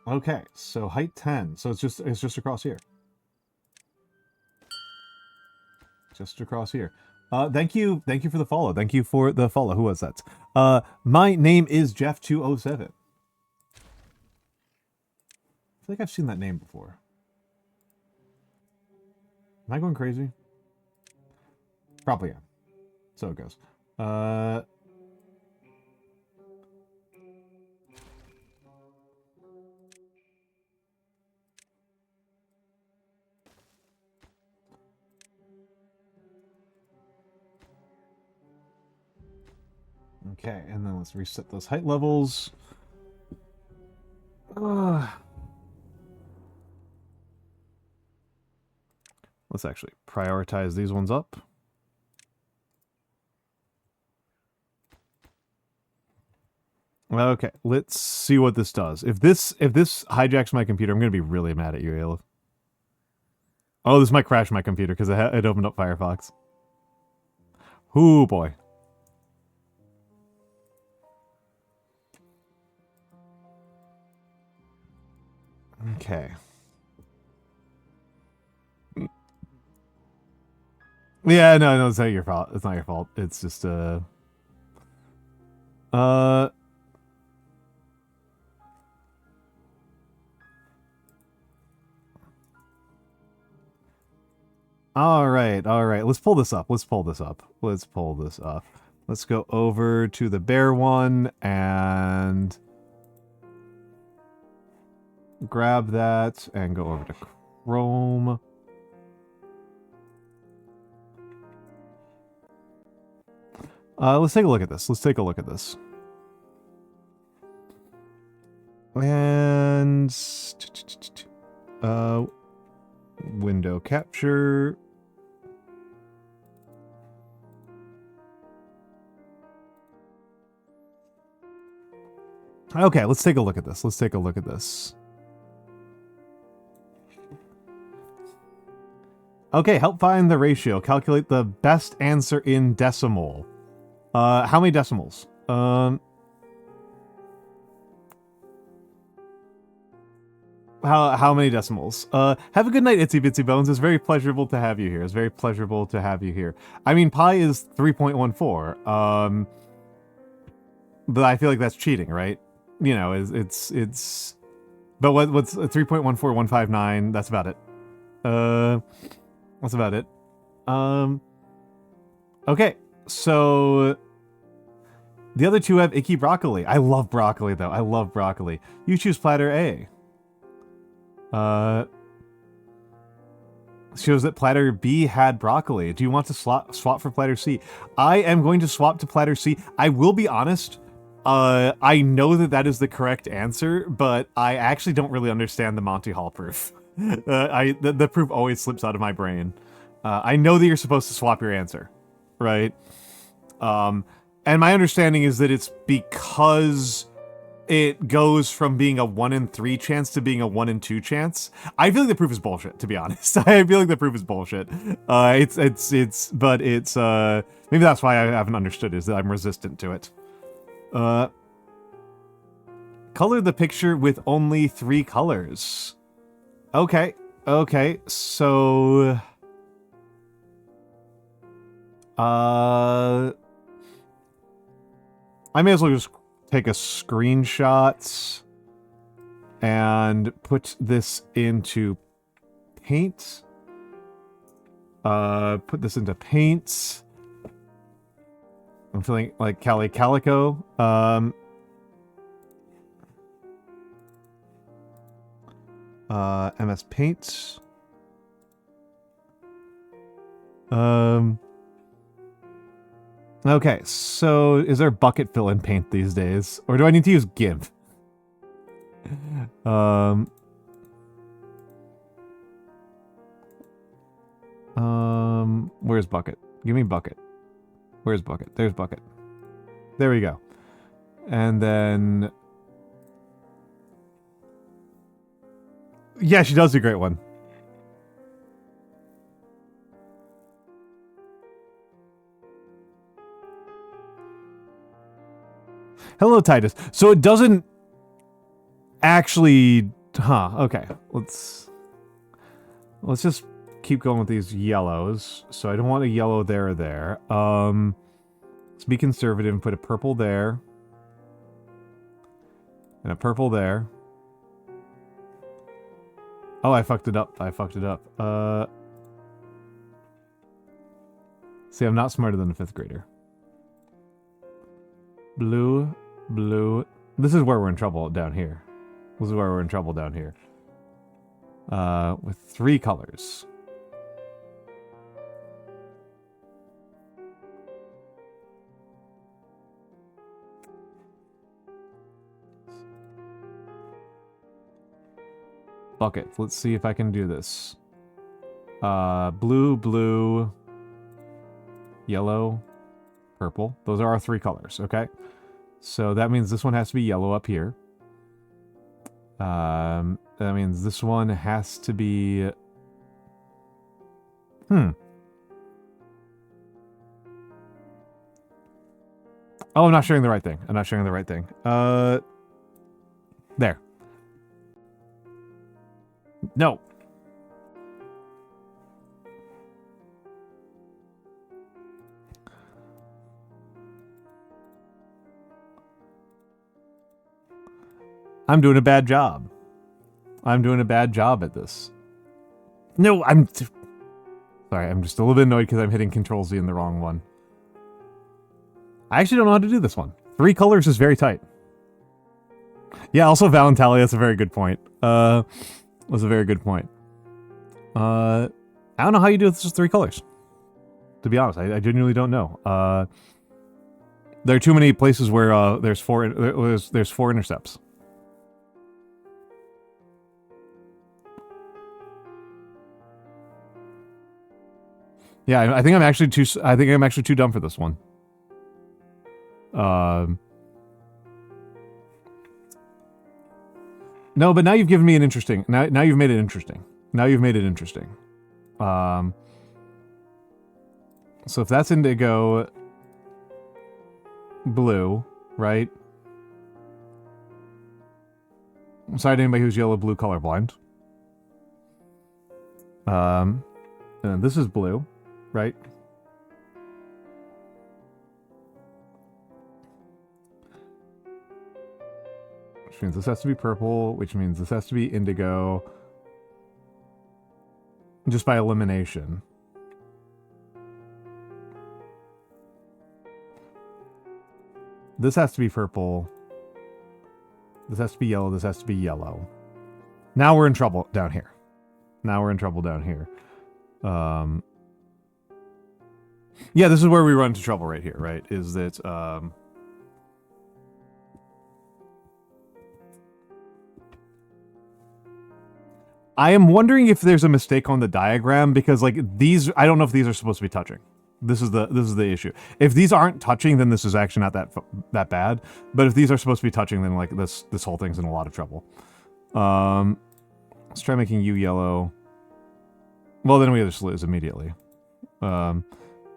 Okay, so height 10. So it's just across here. Just across here. Thank you for the follow. Thank you for the follow. Who was that? My name is Jeff207. I feel like I've seen that name before. Am I going crazy? Probably am. So it goes. Okay, and then let's reset those height levels. Let's actually prioritize these ones up. Okay, let's see what this does. If this hijacks my computer, I'm going to be really mad at you, Aleph. Oh, this might crash my computer because it opened up Firefox. Ooh, boy. Okay. Yeah, no, it's not your fault. It's not your fault. It's just, All right. Let's pull this up. Let's pull this up. Let's go over to the bear one and grab that and go over to Chrome. Let's take a look at this. And window capture. Okay, let's take a look at this. Okay, help find the ratio. Calculate the best answer in decimal. How many decimals? How many decimals? Have a good night, Itsy Bitsy Bones. It's very pleasurable to have you here. I mean, pi is 3.14. But I feel like that's cheating, right? You know, it's. But what's 3.14159? That's about it. That's about it. Okay, so the other two have icky broccoli. I love broccoli, though. I love broccoli. You choose platter A. Shows that platter B had broccoli. Do you want to swap for platter C? I am going to swap to platter C. I will be honest. I know that that is the correct answer, but I actually don't really understand the Monty Hall proof. The proof always slips out of my brain. I know that you're supposed to swap your answer, right? And my understanding is that it's because it goes from being a 1 in 3 chance to being a 1 in 2 chance. I feel like the proof is bullshit, to be honest. I feel like the proof is bullshit. But it's maybe that's why I haven't understood, is that I'm resistant to it. Color the picture with only 3 colors. Okay, so... I may as well just take a screenshot and put this into Paint. Put this into Paint. I'm feeling like Calico. MS Paint. Okay, so is there bucket fill in Paint these days? Or do I need to use GIMP? Where's bucket? Give me bucket. Where's bucket? There's bucket. There we go. And then... yeah, she does do a great one. Hello, Titus. So it doesn't actually... huh, okay. Let's just keep going with these yellows. So I don't want a yellow there or there. Let's be conservative and put a purple there. And a purple there. Oh, I fucked it up. See, I'm not smarter than a 5th grader. Blue. This is where we're in trouble down here. With 3 colors. Bucket. Let's see if I can do this. Blue, yellow, purple. Those are our 3 colors, okay? So that means this one has to be yellow up here. That means this one has to be... oh, I'm not sharing the right thing. There. No. I'm doing a bad job. At this. No, sorry, I'm just a little bit annoyed because I'm hitting Control-Z in the wrong one. I actually don't know how to do this one. 3 colors is very tight. Yeah, also Valentali, that's a very good point. I don't know how you do this with 3 colors. To be honest, I genuinely don't know. There are too many places where there's 4 intercepts. Yeah, I think I'm actually too dumb for this one. No, but now you've given me an interesting... Now you've made it interesting. So if that's indigo... blue, right? I'm sorry to anybody who's yellow-blue colorblind. And this is blue, right? Which means this has to be purple, which means this has to be indigo. Just by elimination. This has to be purple. This has to be yellow. This has to be yellow. Now we're in trouble down here. Yeah, this is where we run into trouble right here, right? Is that, I am wondering if there's a mistake on the diagram because like these, I don't know if these are supposed to be touching. This is the issue. If these aren't touching, then this is actually not that bad. But if these are supposed to be touching, then like this whole thing's in a lot of trouble. Let's try making you yellow. Well, then we just lose immediately.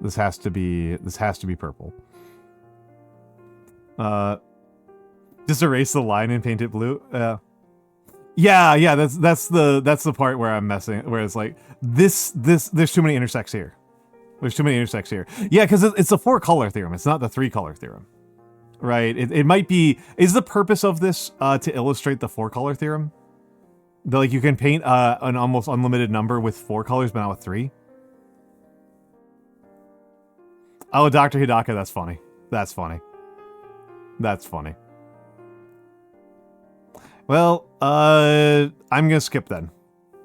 This has to be purple. Just erase the line and paint it blue. Yeah, that's the part where I'm messing. Where it's like this. There's too many intersects here. There's too many intersects here. Yeah, because it's a 4-color theorem. It's not the 3-color theorem, right? It might be. Is the purpose of this to illustrate the 4-color theorem? That like you can paint an almost unlimited number with 4 colors, but not with 3. Oh, Dr. Hidaka, that's funny. That's funny. That's funny. Well, I'm gonna skip then.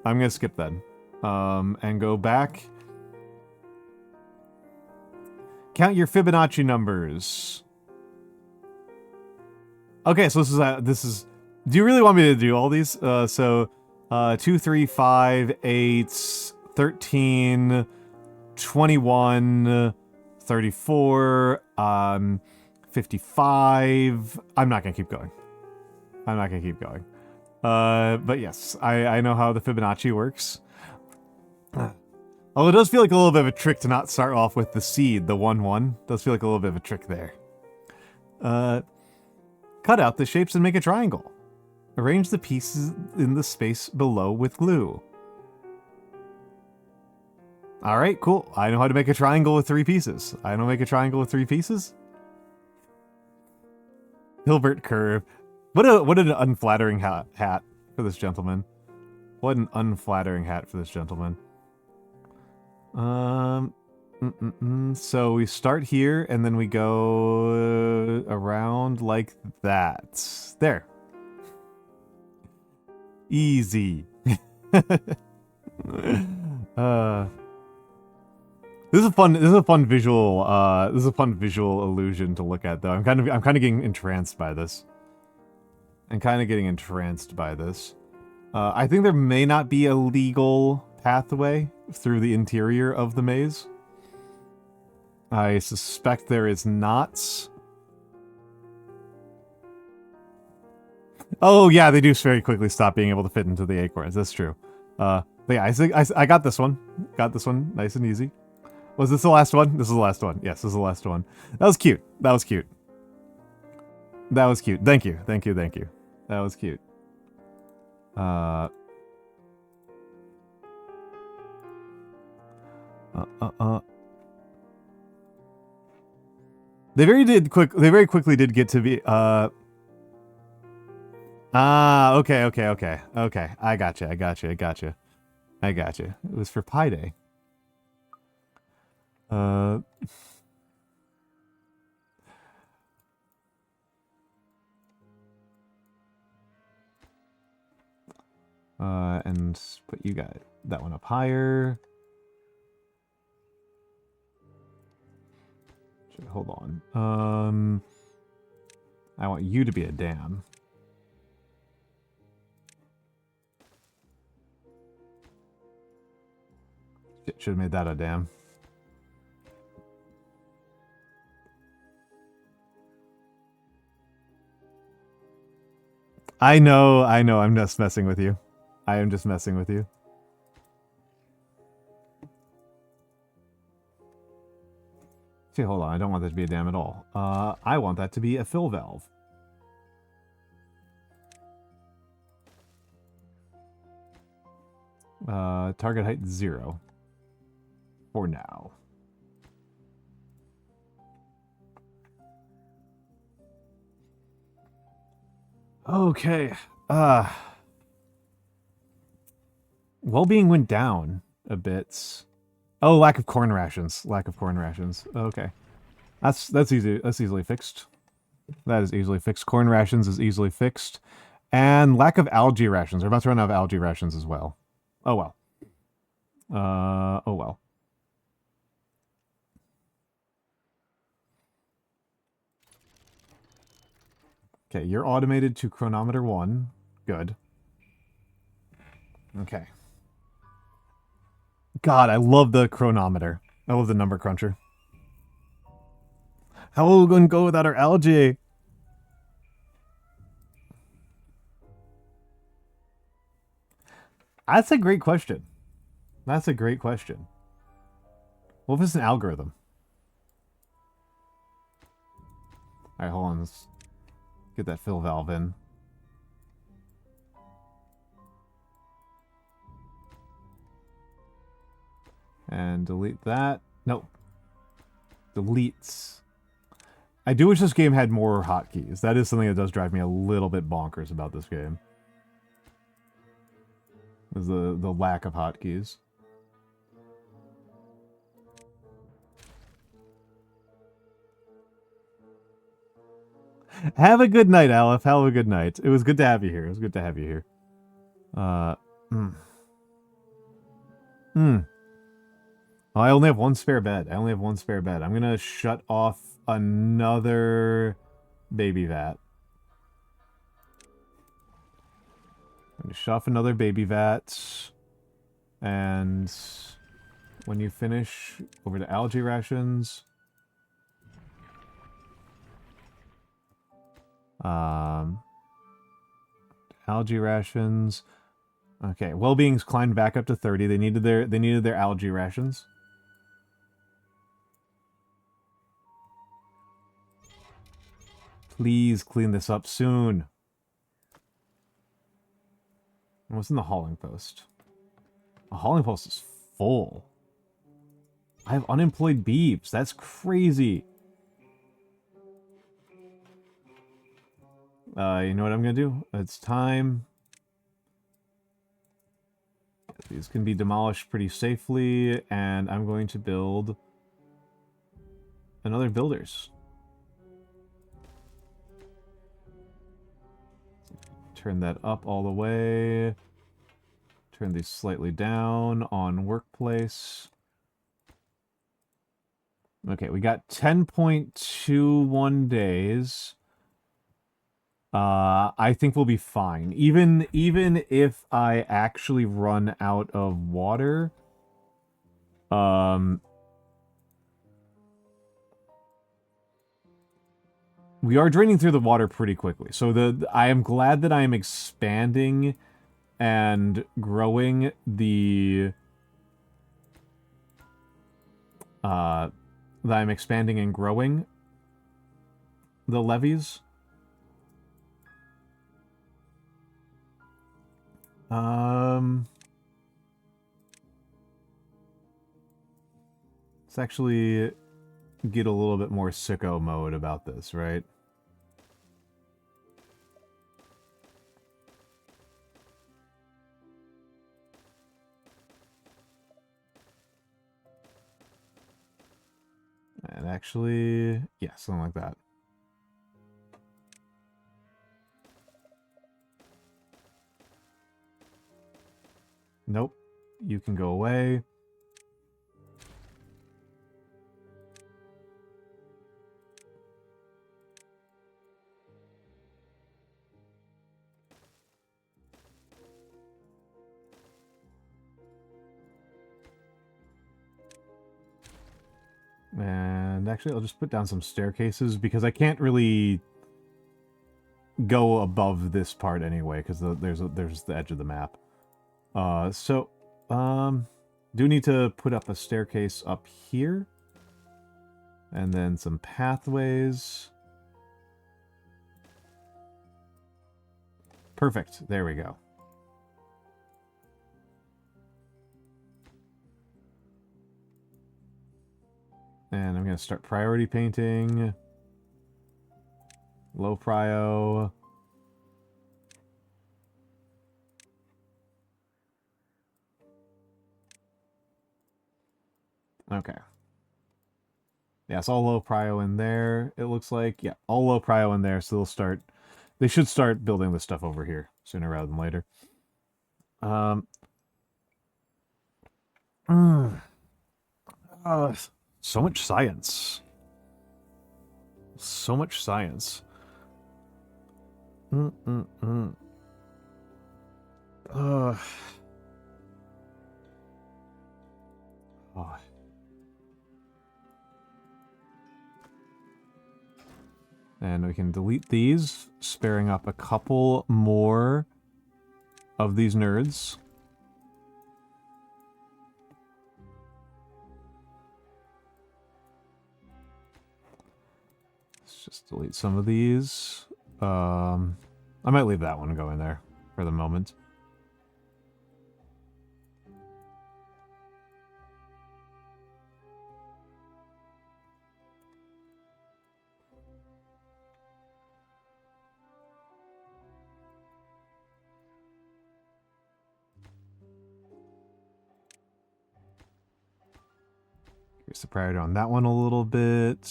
I'm gonna skip then. And go back. Count your Fibonacci numbers. Okay, so this is. Do you really want me to do all these? 2, 3, 5, 8, 13, 21, 34, 55. I'm not gonna keep going. I'm not gonna keep going. But yes, I know how the Fibonacci works. Although it does feel like a little bit of a trick to not start off with the seed, the 1-1. Does feel like a little bit of a trick there. Cut out the shapes and make a triangle. Arrange the pieces in the space below with glue. Alright, cool. I know how to make a triangle with 3 pieces. I know how to make a triangle with 3 pieces. Hilbert curve. What an unflattering hat for this gentleman. What an unflattering hat for this gentleman. So we start here and then we go around like that. There. Easy. This is a fun visual illusion to look at though. I'm kind of getting entranced by this. I think there may not be a legal pathway through the interior of the maze. I suspect there is not. Oh yeah, they do very quickly stop being able to fit into the acorns. That's true. But yeah, I got this one. Got this one nice and easy. Was this the last one? This is the last one. Yes, this is the last one. That was cute. That was cute. That was cute. Thank you. Thank you. Thank you. That was cute. They very quickly did get to be okay. I gotcha. It was for Pi Day. And put you got that one up higher. Hold on. I want you to be a dam. Should have made that a dam. I know, I'm just messing with you. I am just messing with you. See, hold on, I don't want that to be a dam at all. I want that to be a fill valve. Target height 0. For now. Okay. Well-being went down a bit. Oh, lack of corn rations. Lack of corn rations. Okay. That's easy. That's easily fixed. That is easily fixed. Corn rations is easily fixed. And lack of algae rations. We're about to run out of algae rations as well. Oh well. Oh well. Okay, you're automated to chronometer 1. Good. Okay. God, I love the chronometer. I love the number cruncher. How will we going to go without our algae? That's a great question. That's a great question. What if it's an algorithm? Alright, hold on. Let's get that fill valve in. And delete that. Nope. Deletes. I do wish this game had more hotkeys. That is something that does drive me a little bit bonkers about this game. Is the lack of hotkeys. Have a good night, Aleph. Have a good night. It was good to have you here. It was good to have you here. Oh, I only have one spare bed. I only have one spare bed. I'm gonna shut off another baby vat. I'm gonna shut off another baby vat. And when you finish, over to algae rations. Algae rations. Okay, well-being's climbed back up to 30. They needed their algae rations. Please clean this up soon. What's in the hauling post? The hauling post is full. I have unemployed beeps. That's crazy. You know what I'm gonna do? It's time. These can be demolished pretty safely, and I'm going to build another builders. Turn that up all the way. Turn these slightly down on workplace. Okay, we got 10.21 days. I think we'll be fine. Even if I actually run out of water, we are draining through the water pretty quickly. So I am glad that I am expanding and growing the levees. Let's actually get a little bit more sicko mode about this, right? And actually, yeah, something like that. Nope. You can go away. And actually, I'll just put down some staircases because I can't really go above this part anyway because there's the edge of the map. Do need to put up a staircase up here. And then some pathways. Perfect. There we go. And I'm going to start priority painting. Low prio. Okay. Yeah, it's all low prio in there, it looks like. Yeah, all low prio in there, so they should start building this stuff over here sooner rather than later. So much science. So much science. Oh. And we can delete these, sparing up a couple more of these nerds. Let's just delete some of these. I might leave that one going there for the moment. Increase the priority on that one a little bit.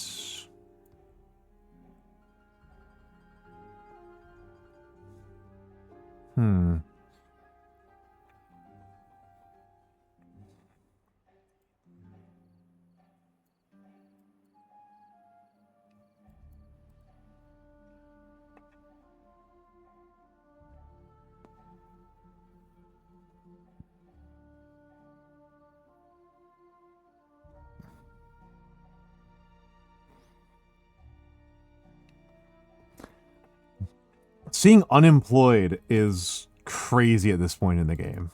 Seeing unemployed is crazy at this point in the game.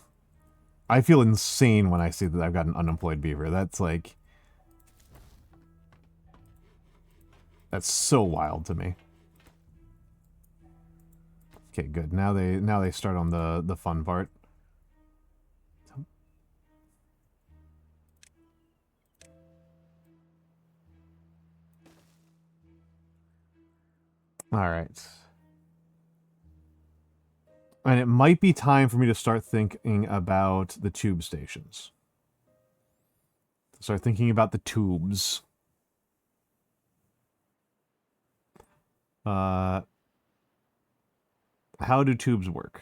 I feel insane when I see that I've got an unemployed beaver. That's like... That's so wild to me. Okay, good. Now they start on the fun part. All right. And it might be time for me to start thinking about the tube stations. Start thinking about the tubes. How do tubes work?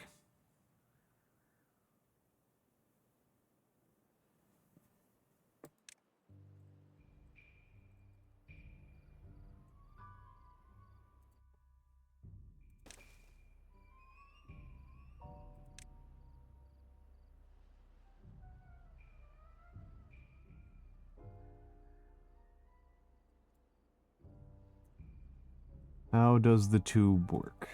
How does the tube work?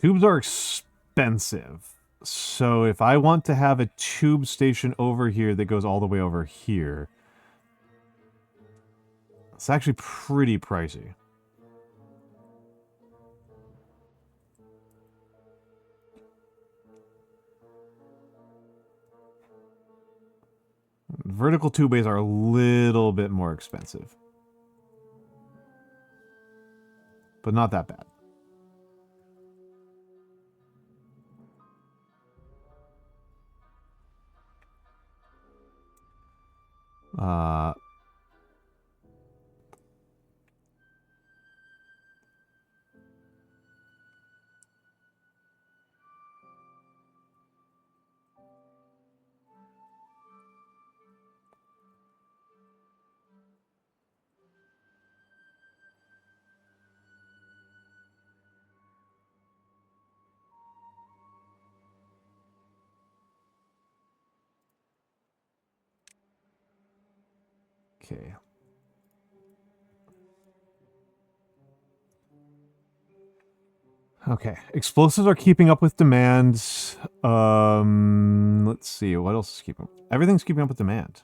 Tubes are expensive. So if I want to have a tube station over here that goes all the way over here, it's actually pretty pricey. Vertical tube bays are a little bit more expensive. But not that bad. Okay. Okay. Explosives are keeping up with demand. Let's see. What else is keeping up? Everything's keeping up with demand.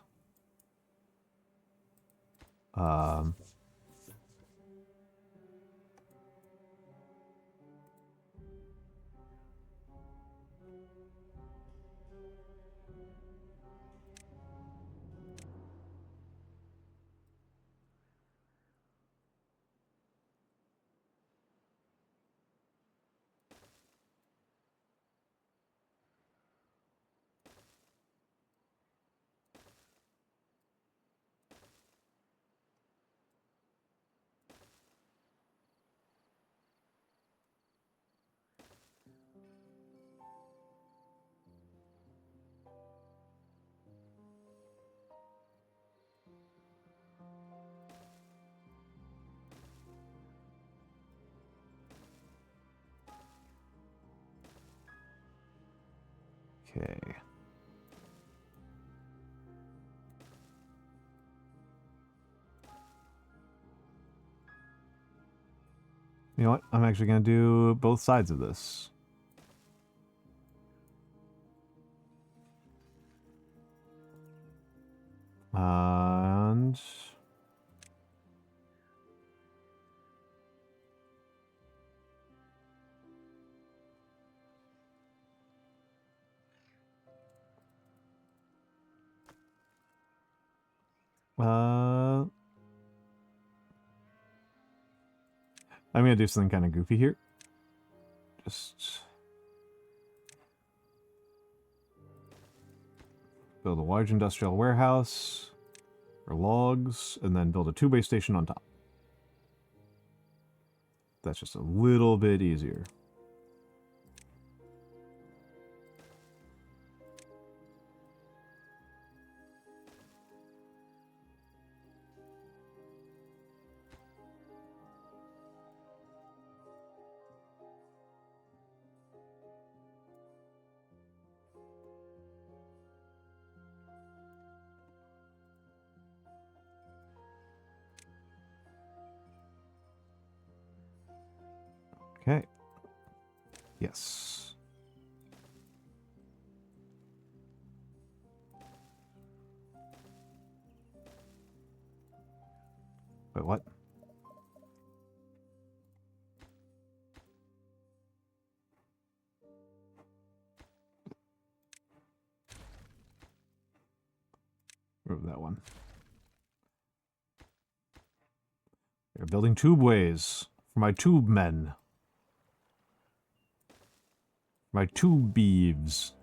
Okay. You know what? I'm actually going to do both sides of this. And... I'm going to do something kind of goofy here. Just build a large industrial warehouse for logs, and then build a two-way station on top. That's just a little bit easier. Okay. Yes. Wait, what? Remove that one. They're building tubeways for my tube men. My tube beeves.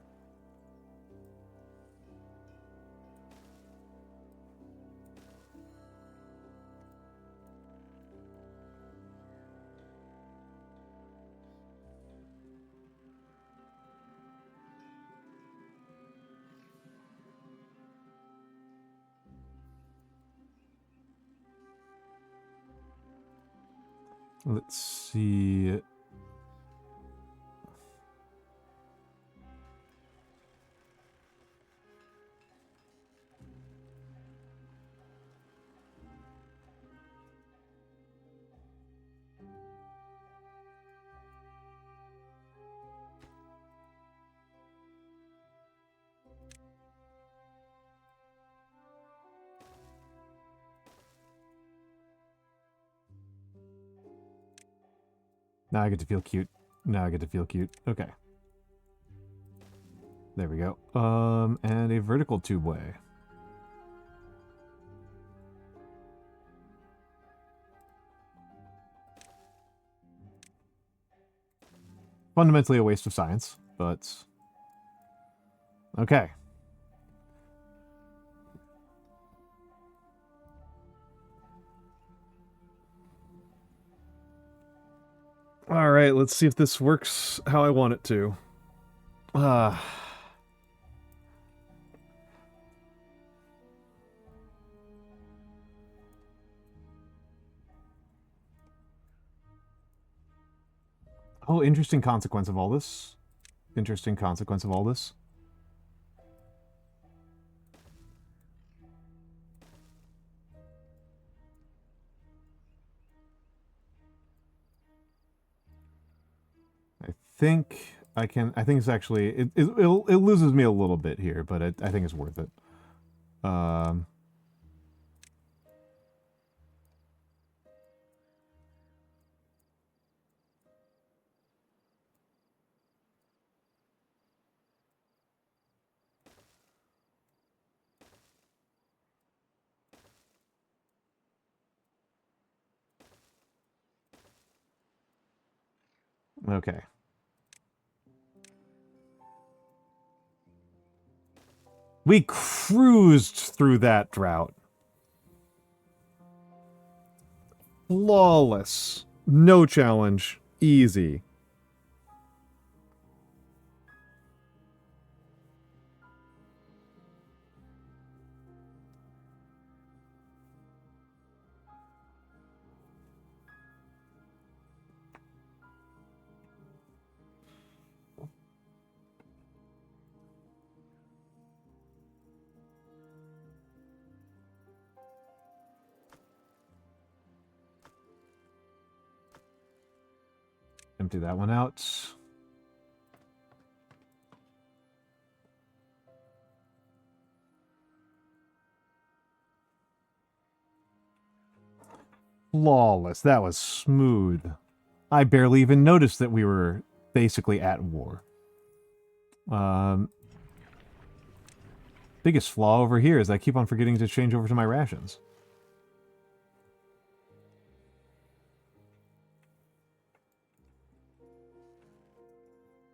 Let's see. Now I get to feel cute. Now I get to feel cute. Okay. There we go. And a vertical tubeway. Fundamentally a waste of science, but... Okay. Alright, let's see if this works how I want it to. Oh, interesting consequence of all this. Interesting consequence of all this. I think I can. I think it's actually it loses me a little bit here, but I think it's worth it. Okay. We cruised through that drought. Flawless. No challenge. Easy. empty that one out. Flawless. That was smooth. I barely even noticed that we were basically at war. Biggest flaw over here is I keep on forgetting to change over to my rations.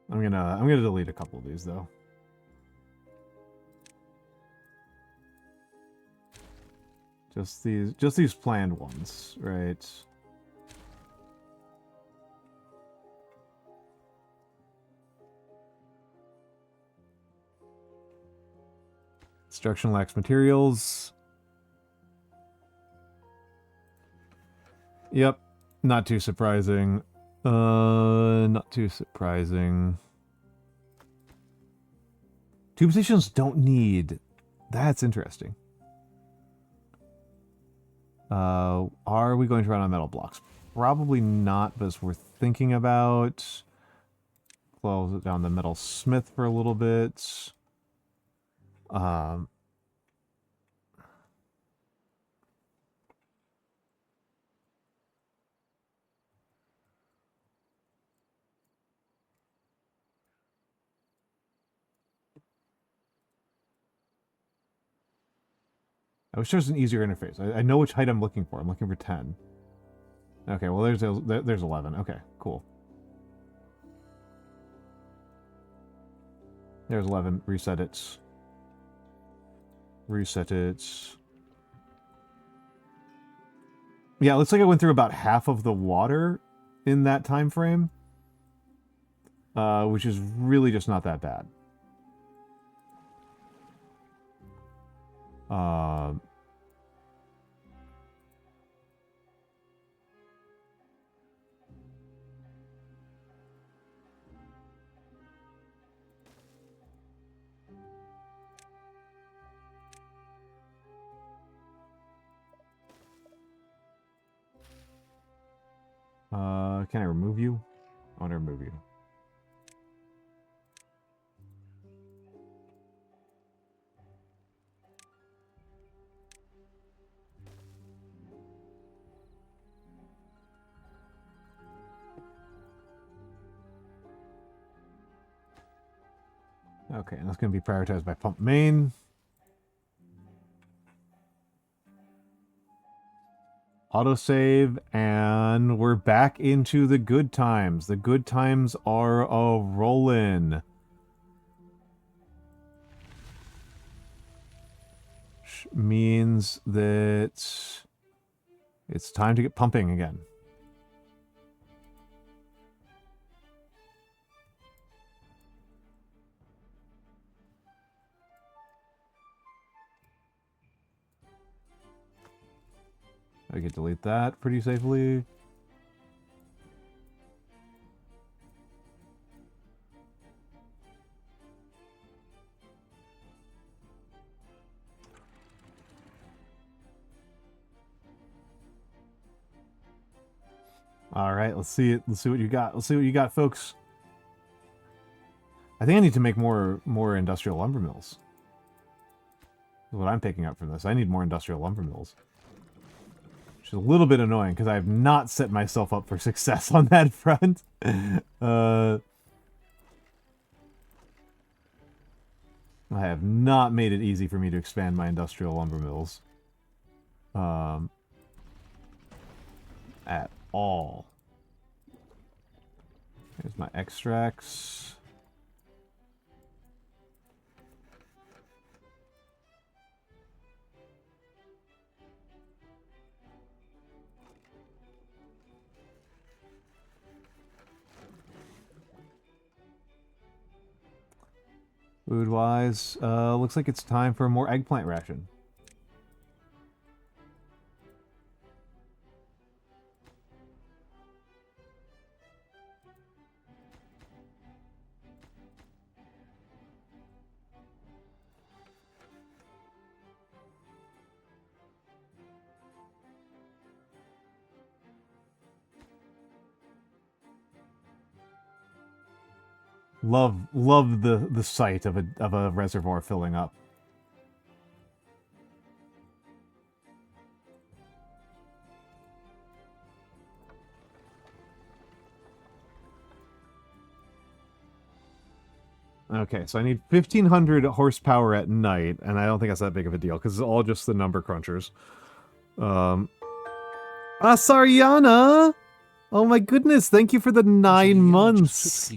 I'm gonna delete a couple of these though. Just these planned ones, right? Construction lacks materials. Yep, not too surprising. Not too surprising. Tube stations don't need. That's interesting. Are we going to run on metal blocks? Probably not, but it's worth thinking about. Close down the metal smith for a little bit. I wish there was an easier interface. I know which height I'm looking for. I'm looking for 10. Okay, well, there's 11. Okay, cool. There's 11. Reset it. Reset it. Yeah, it looks like I went through about half of the water in that time frame. Which is really just not that bad. Can I remove you? I want to remove you. Okay, and that's going to be prioritized by pump main. Autosave, and we're back into the good times. The good times are a-rollin'. Which means that it's time to get pumping again. I can delete that pretty safely. All right, let's see it. Let's see what you got. Let's see what you got, folks. I think I need to make more industrial lumber mills. That's what I'm picking up from this. I need more industrial lumber mills. Which is a little bit annoying because I have not set myself up for success on that front. I have not made it easy for me to expand my industrial lumber mills. At all. Here's my extracts. Food-wise, looks like it's time for a more eggplant ration. Love the sight of a reservoir filling up. Okay, so I need 1,500 horsepower at night, and I don't think that's that big of a deal, because it's all just the number crunchers. Saryana! Oh my goodness, thank you for the 9 months!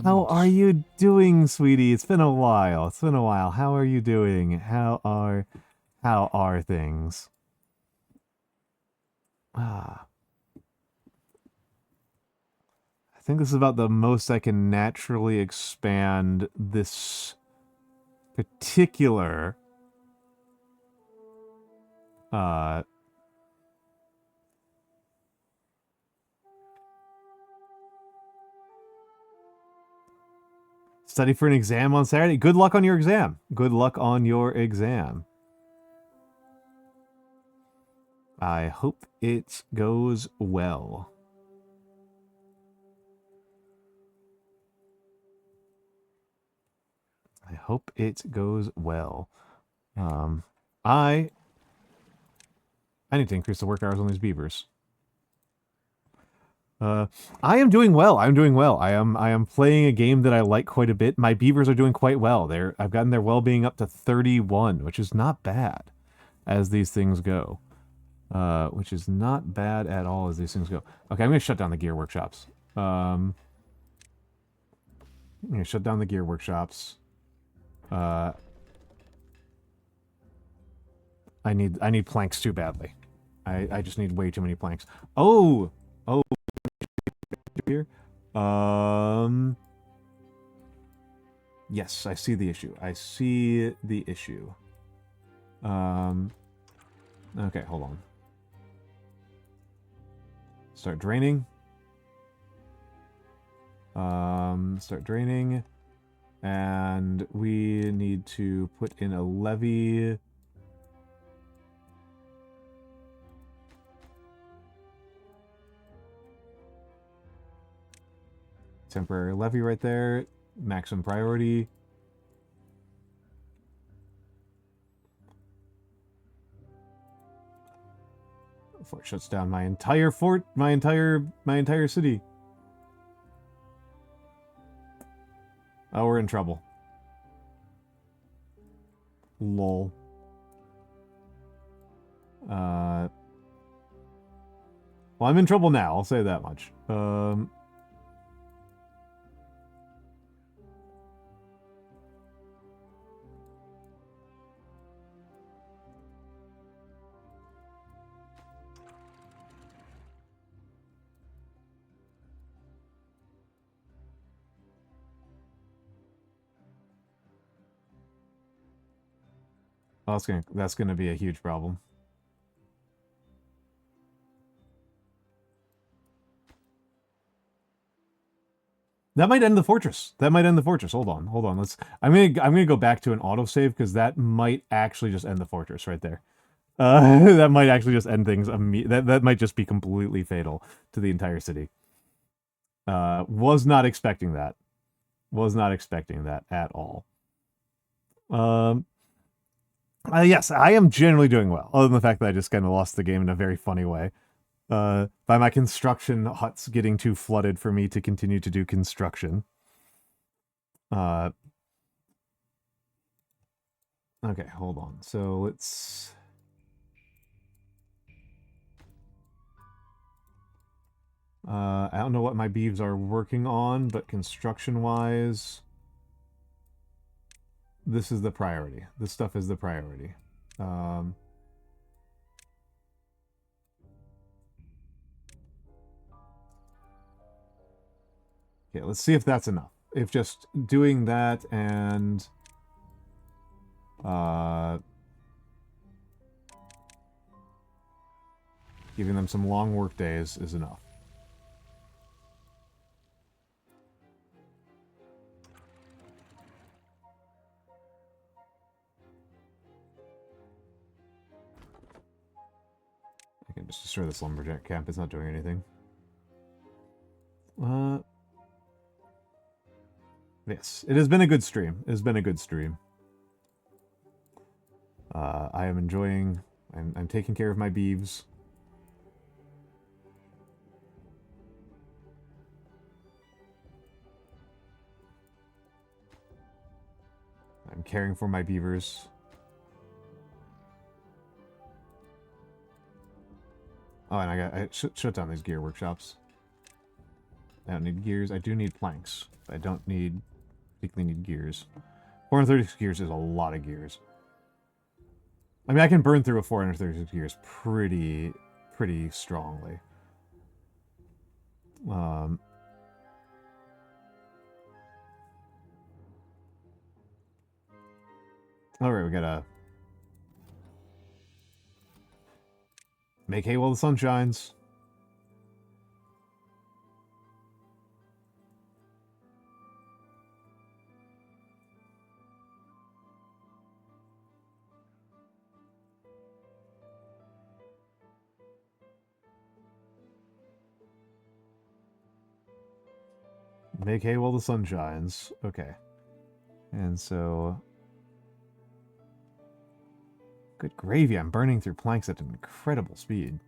How are you doing, sweetie? It's been a while. It's been a while. How are you doing? How are things? Ah. I think this is about the most I can naturally expand this particular study for an exam on Saturday. Good luck on your exam. Good luck on your exam. I hope it goes well. I hope it goes well. I need to increase the work hours on these beavers. I am doing well. I'm doing well. I am playing a game that I like quite a bit. My beavers are doing quite well. I've gotten their well-being up to 31, which is not bad as these things go. Which is not bad at all as these things go. Okay, I'm going to shut down the gear workshops. I'm going to shut down the gear workshops. I need planks too badly. I just need way too many planks. Oh, here. Yes, I see the issue. I see the issue. Okay, hold on. Start draining. Start draining. And we need to put in a levee. Temporary levee right there. Maximum priority. Before it shuts down my entire fort, my entire city. Oh, we're in trouble. Lol. Well, I'm in trouble now, I'll say that much. Oh, that's gonna be a huge problem. That might end the fortress. That might end the fortress. Hold on. I'm gonna go back to an autosave because that might actually just end the fortress right there. That might actually just end things. That might just be completely fatal to the entire city. Was not expecting that. Was not expecting that at all. Yes, I am generally doing well, other than the fact that I just kind of lost the game in a very funny way. By my construction huts getting too flooded for me to continue to do construction. Okay, hold on. So let's... I don't know what my beeves are working on, but construction-wise... This is the priority. This stuff is the priority. Okay, let's see if that's enough. If just doing that and... giving them some long work days is enough. I can just destroy this lumberjack camp. It's not doing anything. Yes, it has been a good stream. It has been a good stream. I am enjoying... I'm taking care of my beeves. I'm caring for my beavers. Oh, and I shut down these gear workshops. I don't need gears. I do need planks. I don't particularly need gears. 436 gears is a lot of gears. I mean, I can burn through a 436 gears pretty strongly. All right, we gotta make hay while the sun shines. Make hay while the sun shines. Okay. And so... Good gravy, I'm burning through planks at an incredible speed.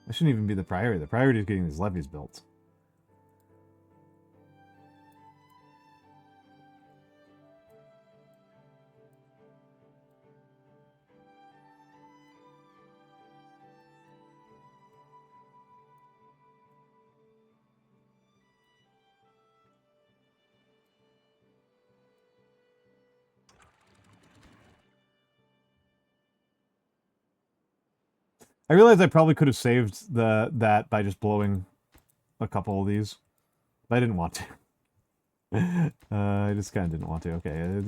That shouldn't even be the priority. The priority is getting these levees built. I realized I probably could have saved that by just blowing a couple of these, but I didn't want to. I just kind of didn't want to. Okay.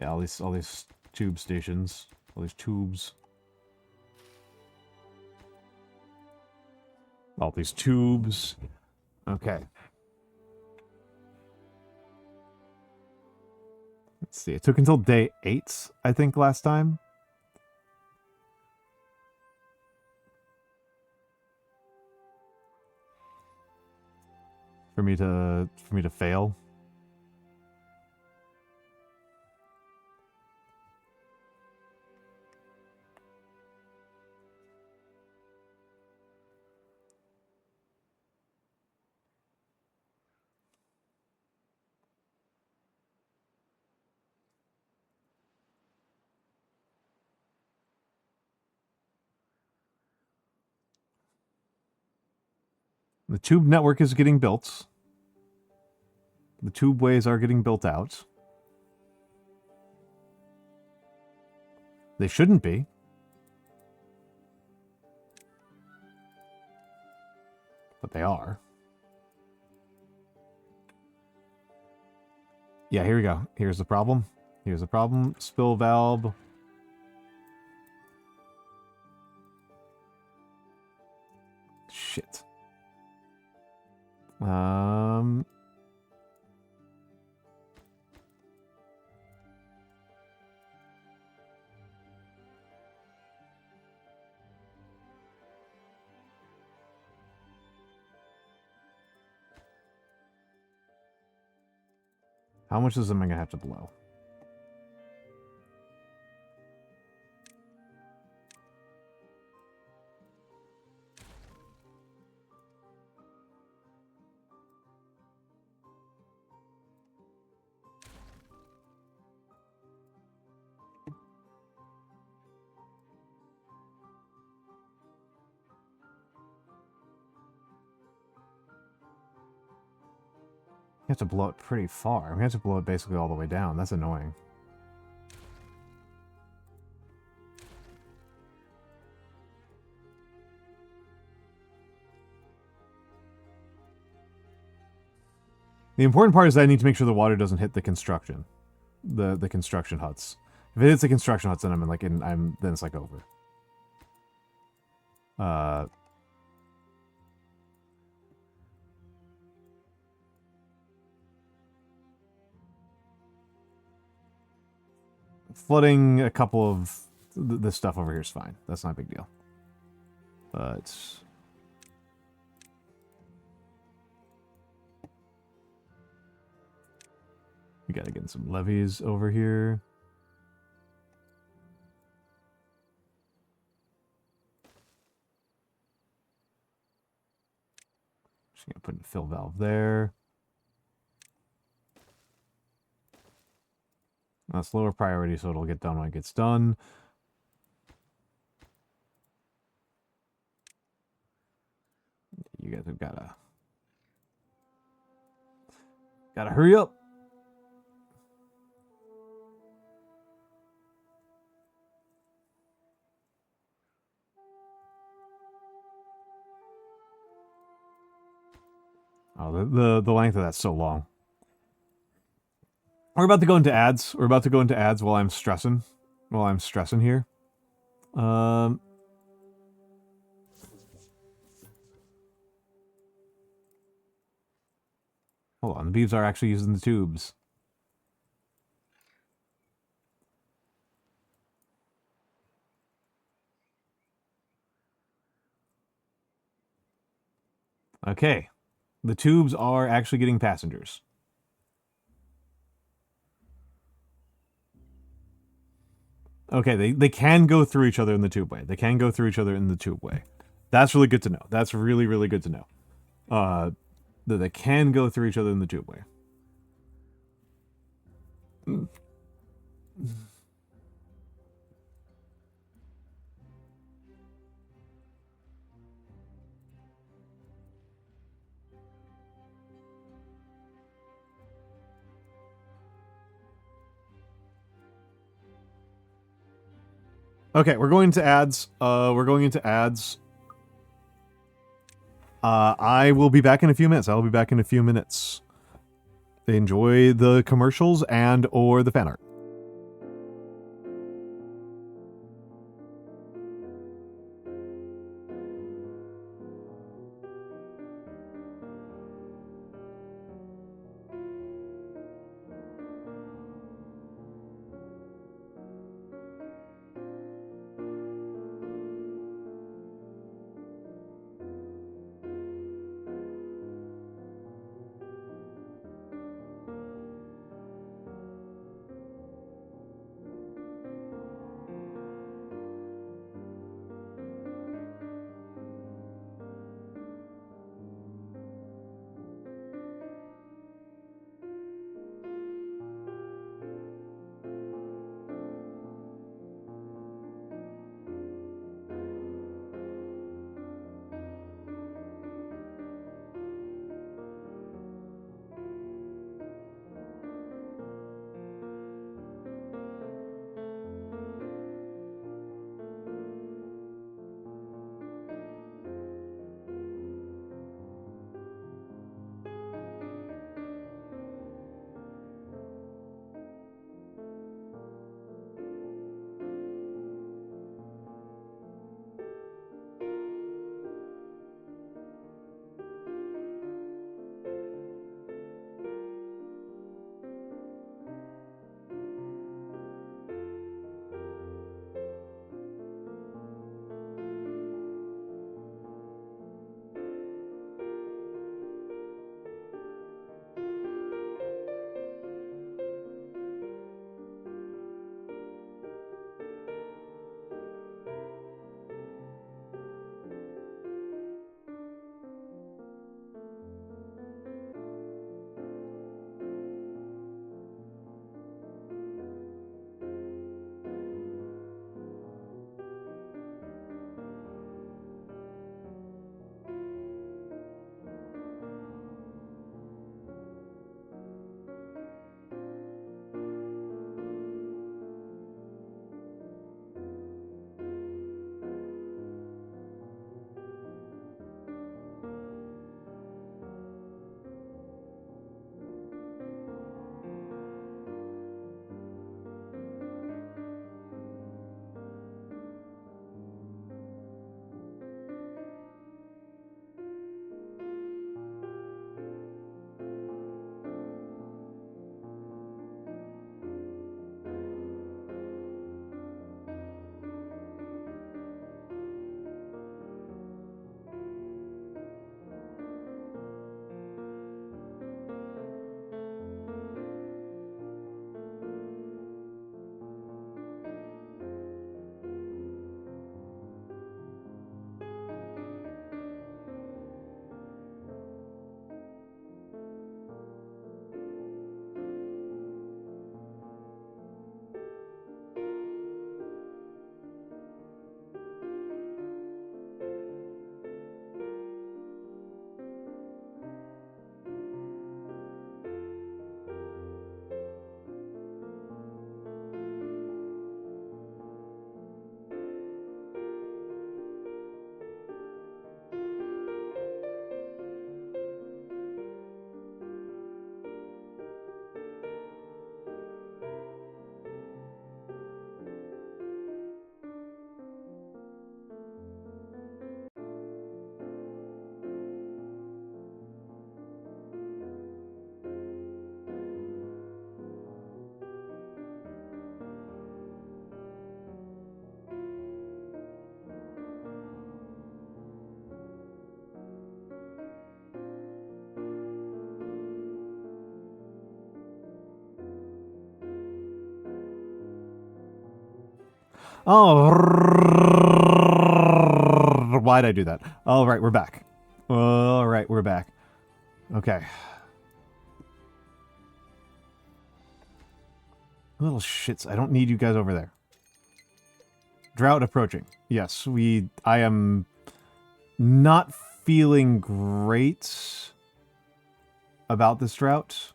Yeah, all these tube stations, all these tubes, all these tubes. Okay. Let's see. It took until day 8, I think, last time. For me to fail. The tube network is getting built. The tube ways are getting built out. They shouldn't be. But they are. Yeah, here we go. Here's the problem. Here's the problem. Spill valve. Shit. How much is am I gonna have to blow? You have to blow it pretty far. We have to blow it basically all the way down. That's annoying. The important part is that I need to make sure the water doesn't hit the construction. The construction huts. If it hits the construction huts, then then it's like over. Flooding a couple of This stuff over here is fine. That's not a big deal. But we gotta get some levies over here. Just gonna put a fill valve there. That's lower priority, so it'll get done when it gets done. You guys have gotta hurry up. Oh, the length of that's so long. We're about to go into ads. We're about to go into ads while I'm stressing. While I'm stressing here. Hold on, the beavs are actually using the tubes. Okay. The tubes are actually getting passengers. Okay, they can go through each other in the tubeway. They can go through each other in the tubeway. That's really good to know. That's really, really good to know. That they can go through each other in the tubeway. Okay, we're going to ads. We're going into ads. I will be back in a few minutes. I'll be back in a few minutes. Enjoy the commercials and or the fan art. Oh, why'd I do that? All right, we're back. All right, we're back. Okay. Little shits. I don't need you guys over there. Drought approaching. Yes, I am not feeling great about this drought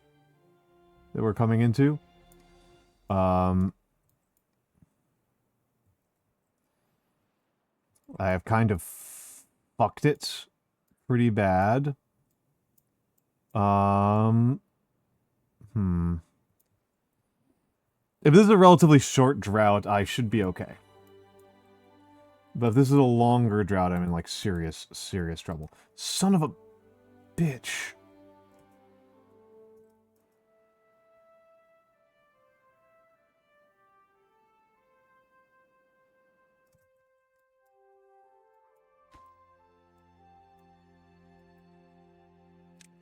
that we're coming into. I have kind of fucked it pretty bad. If this is a relatively short drought, I should be okay. But if this is a longer drought, I'm in, like, serious, serious trouble. Son of a bitch.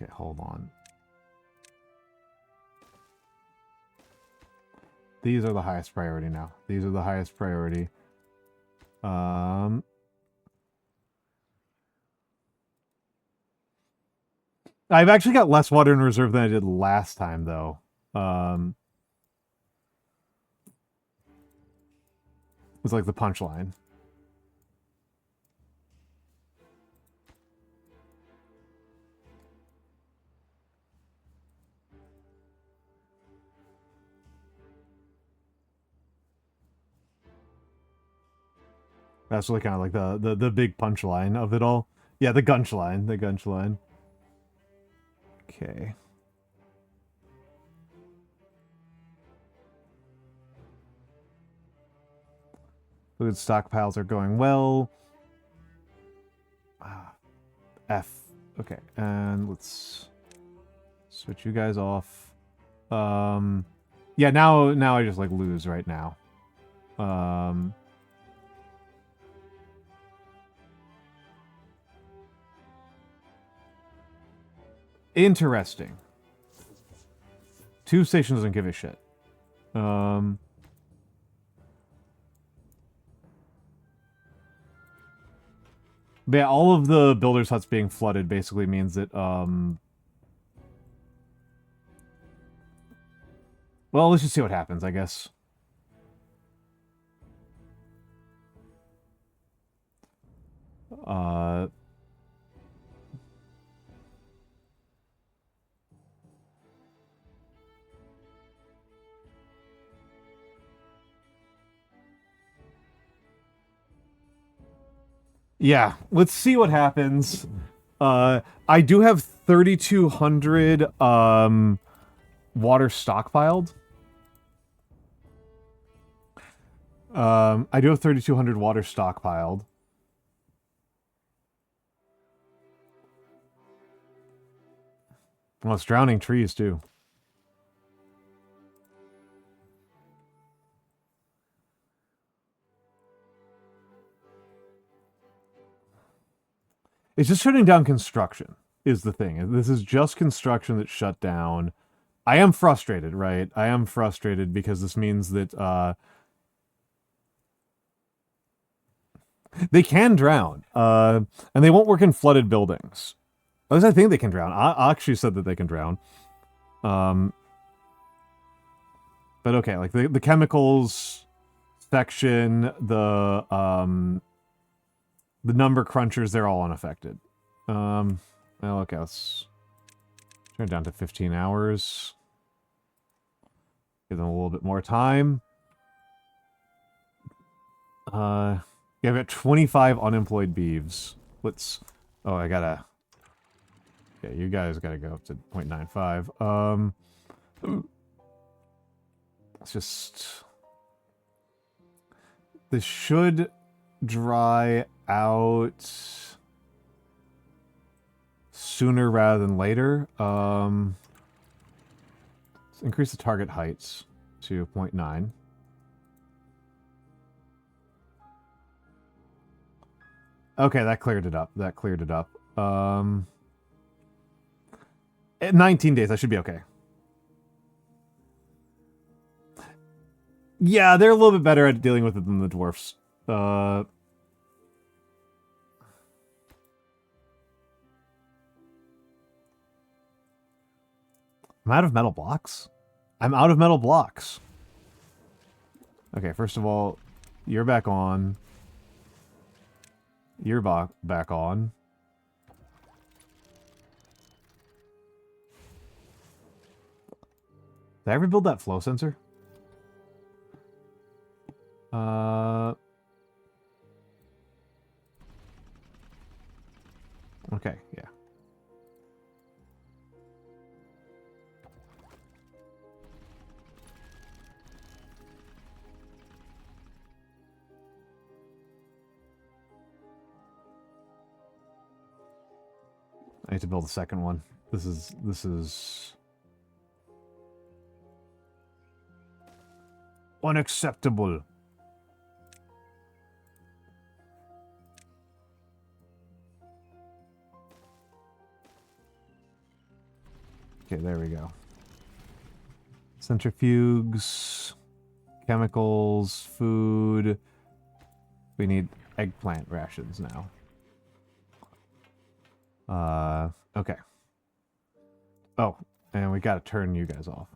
Okay, hold on. These are the highest priority now. These are the highest priority. I've actually got less water in reserve than I did last time, though. It's like the punchline. That's really kind of like the big punchline of it all. Yeah, the gunchline. The gunchline. Okay. Food stockpiles are going well. F. Okay, and let's switch you guys off. Yeah, now I just like lose right now. Interesting. Tube Station doesn't give a shit. But yeah, all of the builders' huts being flooded basically means that, well, let's just see what happens, I guess. Yeah, let's see what happens. I do have 3,200 water stockpiled. I do have 3,200 water stockpiled. Well, it's drowning trees too. It's just shutting down construction, is the thing. This is just construction that's shut down. I am frustrated, right? I am frustrated because this means that they can drown. And they won't work in flooded buildings. At least I think they can drown. I actually said that they can drown. But okay, like the chemicals section, the number crunchers, they're all unaffected. Well, okay, let's turn it down to 15 hours. Give them a little bit more time. Yeah, I've got 25 unemployed beeves. Let's... Oh, I gotta... Yeah, you guys gotta go up to 0.95. Let's just... This should dry out sooner rather than later. Let's increase the target heights to 0.9. Okay, that cleared it up. That cleared it up. At 19 days, I should be okay. Yeah, they're a little bit better at dealing with it than the dwarfs. I'm out of metal blocks? I'm out of metal blocks. Okay, first of all, you're back on. You're back on. Did I ever build that flow sensor? Okay, yeah. I need to build a second one. This is unacceptable. Okay, there we go. Centrifuges, chemicals, food. We need eggplant rations now. Okay. Oh, and we gotta turn you guys off.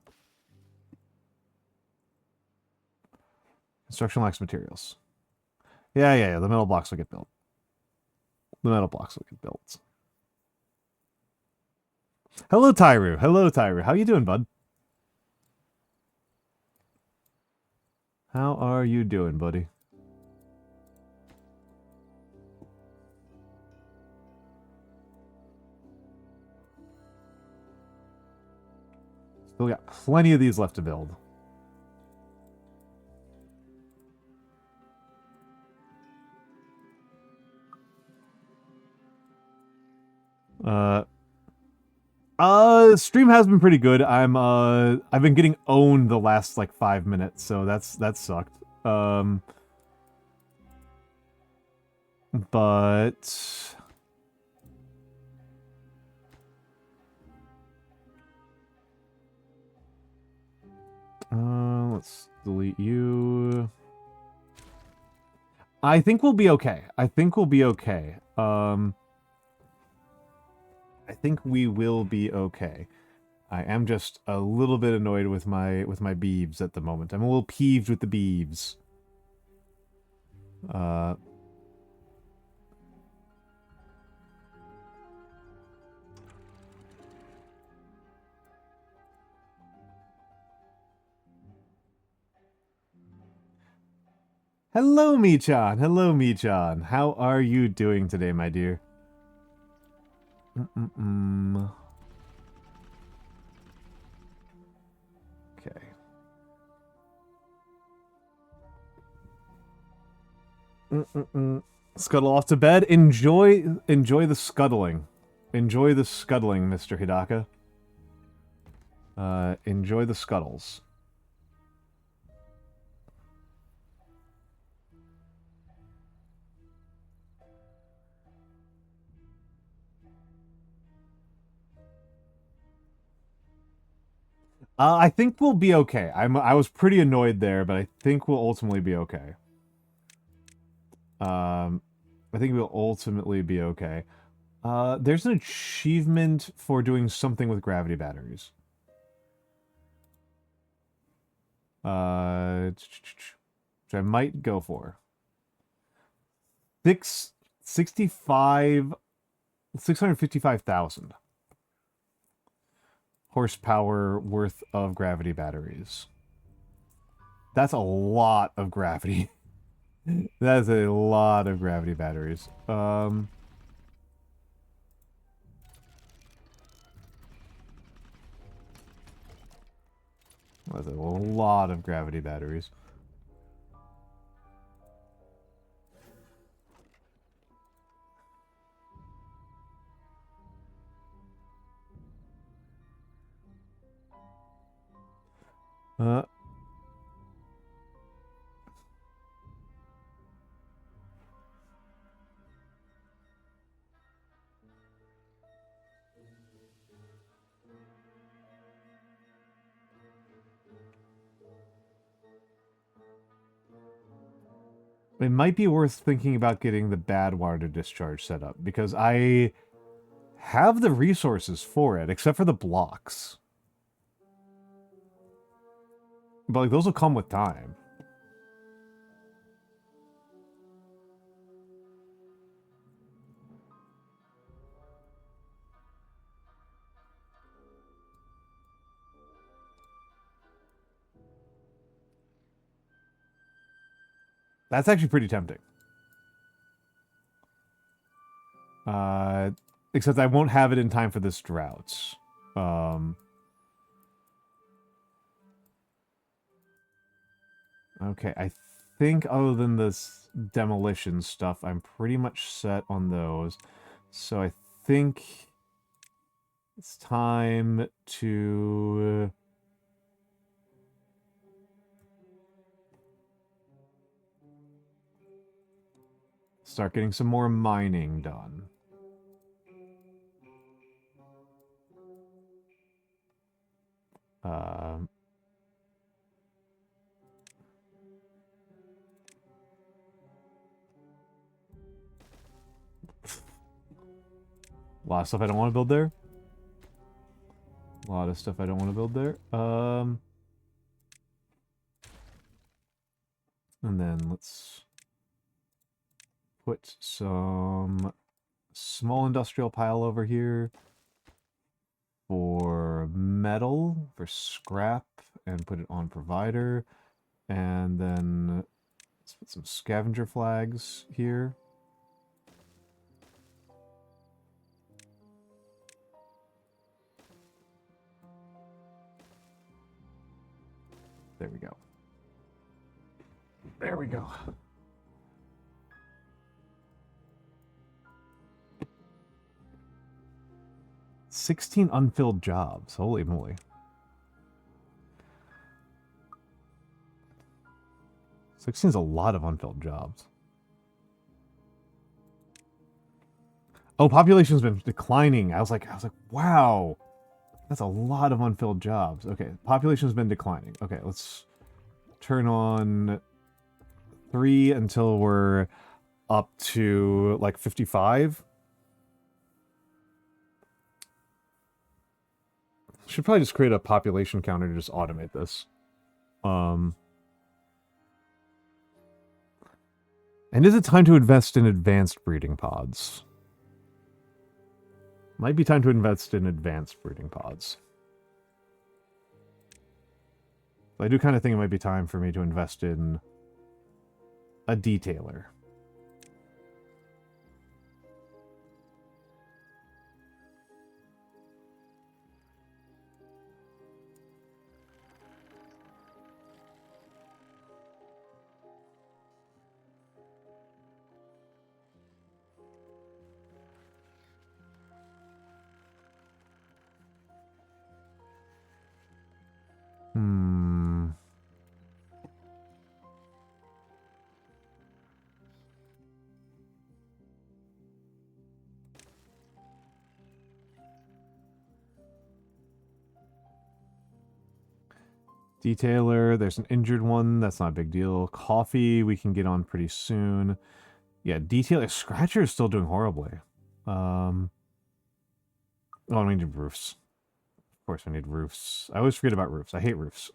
Construction lacks materials. Yeah, the metal blocks will get built. The metal blocks will get built. Hello, Tyru. Hello, Tyru. How you doing, bud? How are you doing, buddy? Still got plenty of these left to build. Stream has been pretty good. I've been getting owned the last like 5 minutes, so that sucked. But let's delete you. I think we'll be okay. I think we'll be okay. I think we will be okay. I am just a little bit annoyed with my beeves at the moment. I'm a little peeved with the beeves. Hello, Michan. Hello, Michan. How are you doing today, my dear? Okay. Scuttle off to bed. Enjoy the scuttling. Enjoy the scuttling, Mr. Hidaka. Enjoy the scuttles. I think we'll be okay. I was pretty annoyed there, but I think we'll ultimately be okay. I think we'll ultimately be okay. There's an achievement for doing something with gravity batteries. Which I might go for. 655,000 horsepower worth of gravity batteries. That's a lot of gravity. That is a lot of gravity batteries. That's a lot of gravity batteries. It might be worth thinking about getting the bad water discharge set up, because I have the resources for it, except for the blocks. But like, those will come with time. That's actually pretty tempting. Except I won't have it in time for this drought. Okay, I think other than this demolition stuff, I'm pretty much set on those. So I think it's time to... start getting some more mining done. A lot of stuff I don't want to build there. A lot of stuff I don't want to build there. And then let's put some small industrial pile over here for metal, for scrap, and put it on provider. And then let's put some scavenger flags here. There we go. There we go. $16 unfilled jobs. Holy moly. 16 is a lot of unfilled jobs. Oh, population's been declining. I was like, wow. That's a lot of unfilled jobs. Okay, population's been declining. Okay, let's turn on 3 until we're up to like 55. Should probably just create a population counter to just automate this. And is it time to invest in advanced breeding pods? Might be time to invest in advanced breeding pods. I do kind of think it might be time for me to invest in a detailer. Detailer, there's an injured one. That's not a big deal. Coffee, we can get on pretty soon. Yeah, detailer. Scratcher is still doing horribly. Oh, we need roofs. Of course, we need roofs. I always forget about roofs. I hate roofs.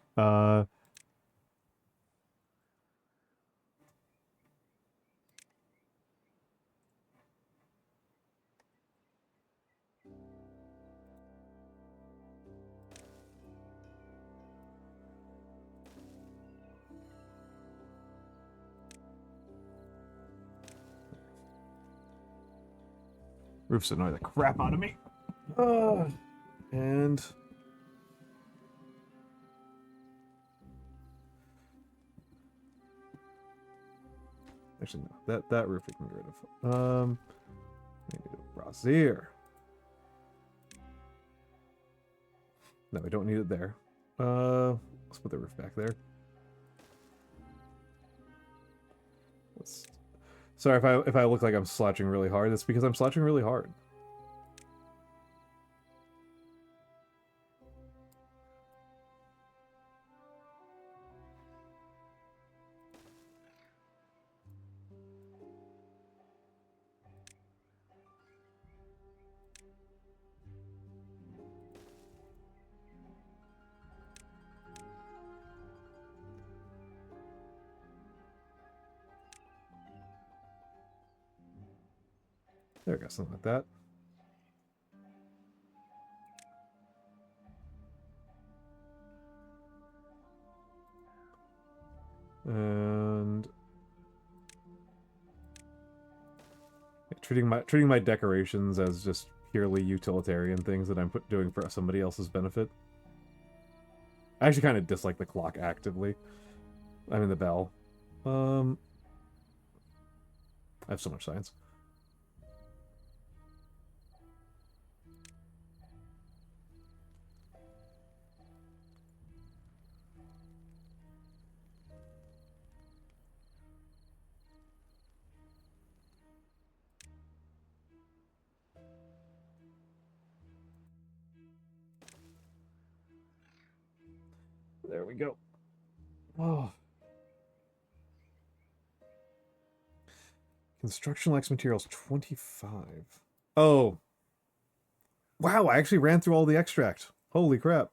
Roofs annoy the crap out of me. And actually, no. That roof we can get rid of. Maybe brazier. No, we don't need it there. Let's put the roof back there. Sorry if I look like I'm slouching really hard. That's because I'm slouching really hard. There we go, something like that. And treating my decorations as just purely utilitarian things that I'm doing for somebody else's benefit. I actually kind of dislike the clock actively. I mean the bell. I have so much science. There we go. Oh. Construction Lex Materials 25. Oh. Wow, I actually ran through all the extract. Holy crap.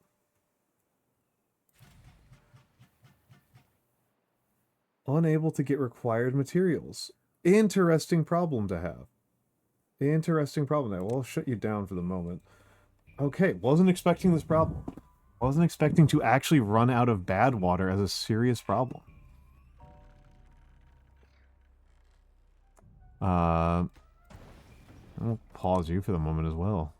Unable to get required materials. Interesting problem to have. Interesting problem there. Well, I'll shut you down for the moment. Okay, wasn't expecting this problem. Wasn't expecting to actually run out of bad water as a serious problem. I'll pause you for the moment as well.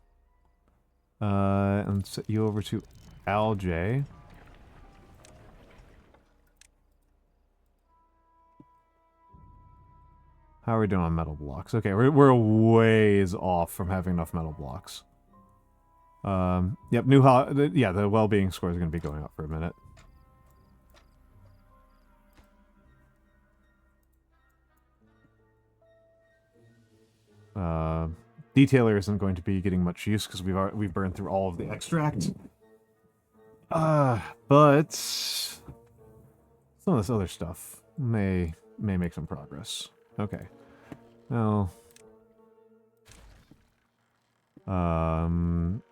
And set you over to Alj. How are we doing on metal blocks? Okay, we're ways off from having enough metal blocks. Yep, yeah, the well-being score is going to be going up for a minute. Detailer isn't going to be getting much use because we've burned through all of the extract. But some of this other stuff may make some progress. Okay. Now,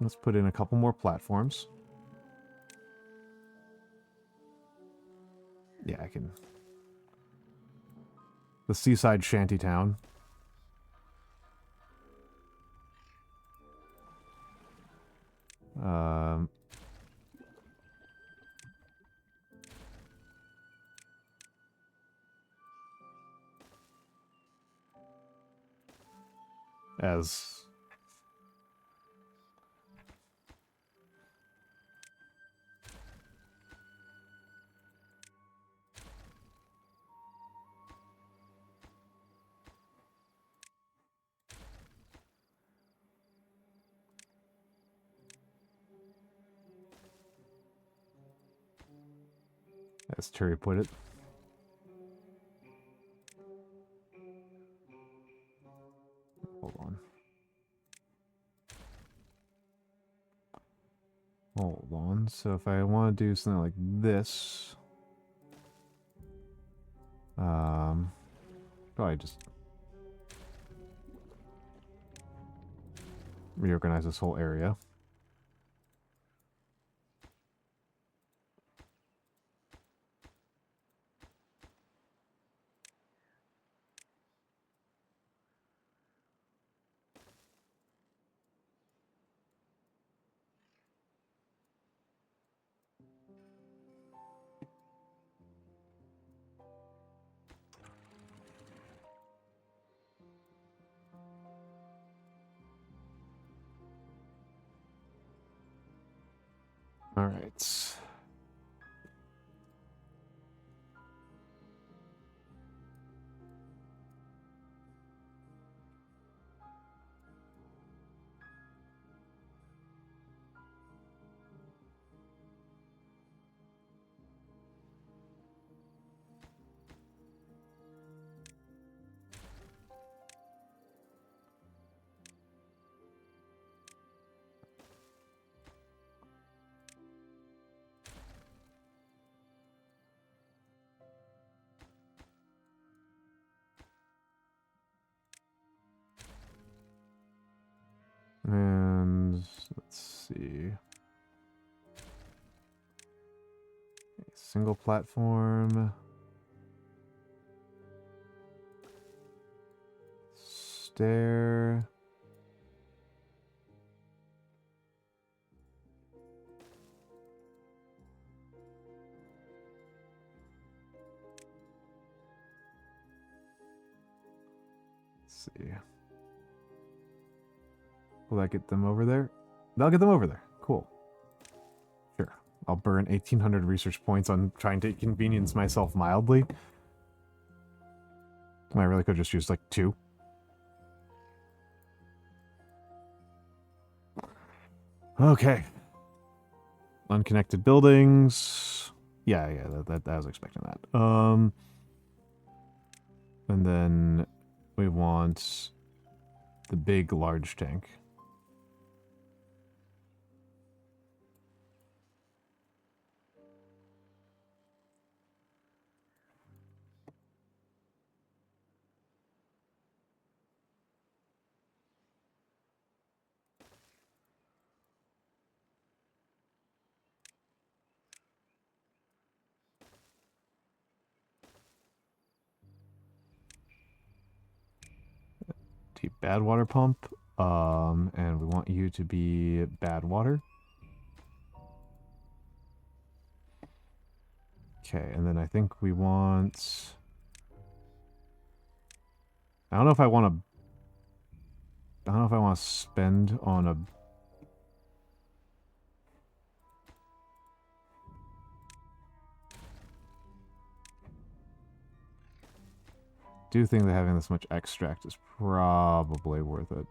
let's put in a couple more platforms. Yeah, I can. The seaside shantytown. As Terry put it. Hold on. Hold on. So if I want to do something like this, probably just reorganize this whole area. All right. And let's see. A single platform. stair. Let's see. Will that get them over there? That'll get them over there. Cool. Sure. I'll burn 1,800 research points on trying to inconvenience myself mildly. I really could just use like 2. Okay. Unconnected buildings. Yeah, I was expecting that. And then we want the big large tank. Deep bad water pump. And we want you to be bad water. Okay, and then I think we want... I don't know if I want to spend on a... do think that having this much extract is probably worth it.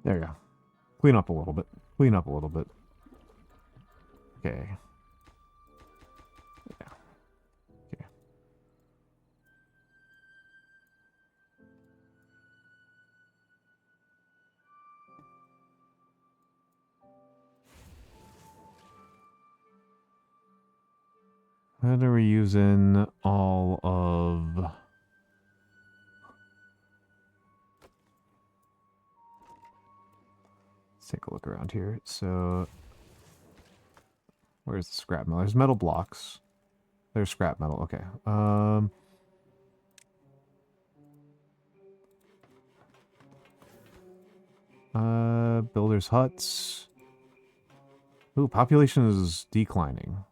There you go. Clean up a little bit. Clean up a little bit. Okay. Yeah. Okay. What are we using all of... Take a look around here. So, where's the scrap metal? There's metal blocks. There's scrap metal. Okay. Builders' huts. Ooh, population is declining.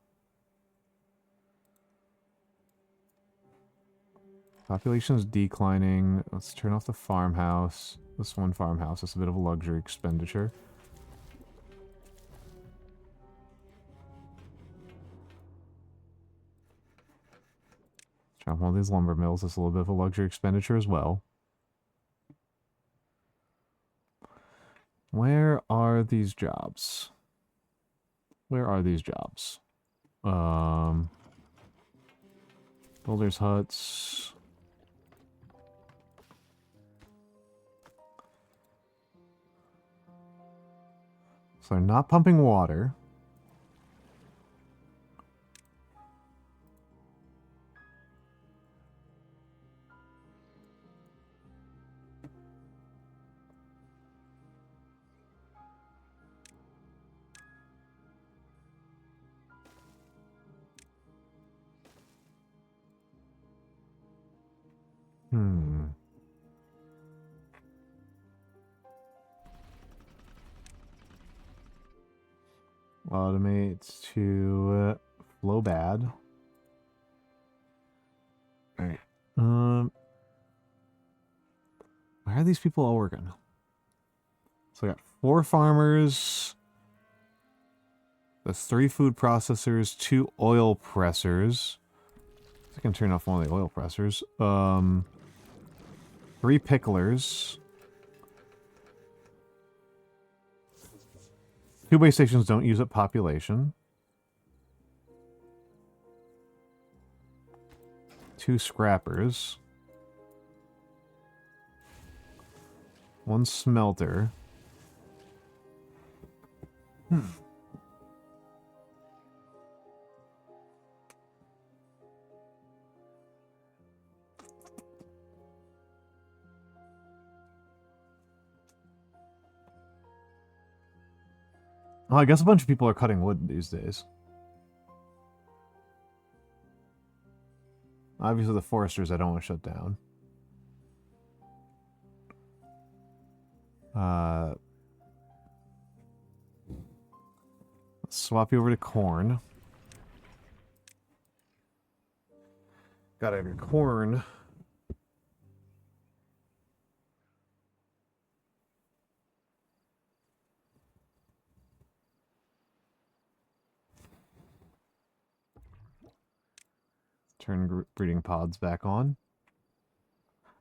Population is declining. Let's turn off the farmhouse. This one farmhouse is a bit of a luxury expenditure. Chop one of these lumber mills. That's a little bit of a luxury expenditure as well. Where are these jobs? Where are these jobs? Builders' huts. So they're not pumping water. Automate to flow bad. Alright. Why are these people all working? So I got 4 farmers. That's 3 food processors, 2 oil pressers. I can turn off one of the oil pressers. 3 picklers. 2 base stations don't use up population. 2 scrappers. 1 smelter. Oh, I guess a bunch of people are cutting wood these days. Obviously the foresters I don't want to shut down. Let's swap you over to corn. Gotta have your corn. Turn breeding pods back on.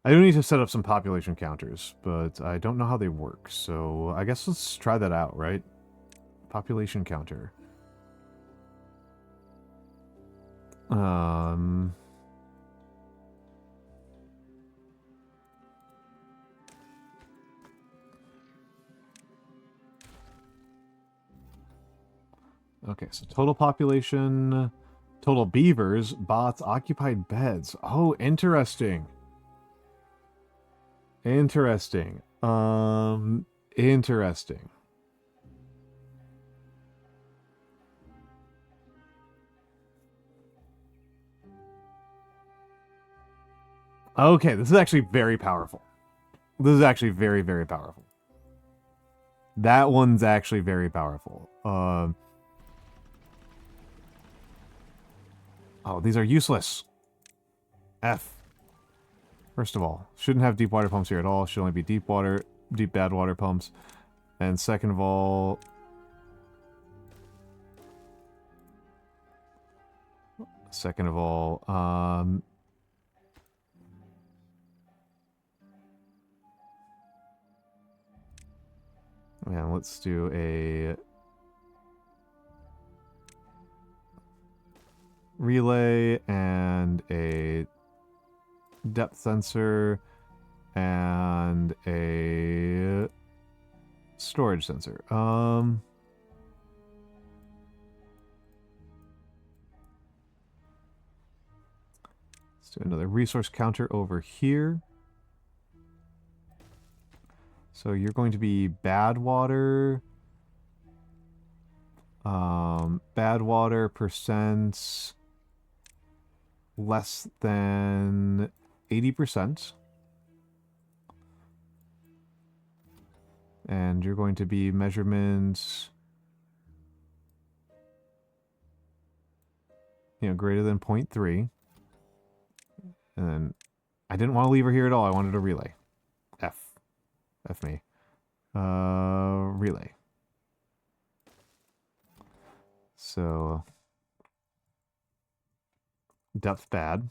I do need to set up some population counters, but I don't know how they work, so I guess let's try that out, right? Population counter. Okay, so total population, total beavers, bots, occupied beds. Oh, interesting. Interesting. Interesting. Okay, this is actually very powerful. This is actually very, very powerful. That one's actually very powerful. Oh, these are useless. F. First of all, shouldn't have deep water pumps here at all. Should only be deep bad water pumps. And second of all... Man, let's do a... relay and a depth sensor and a storage sensor. Let's do another resource counter over here. So you're going to be bad water. Bad water percent less than 80%. And you're going to be measurements, greater than 0.3. And then I didn't want to leave her here at all. I wanted a relay. F me. Relay. So depth bad.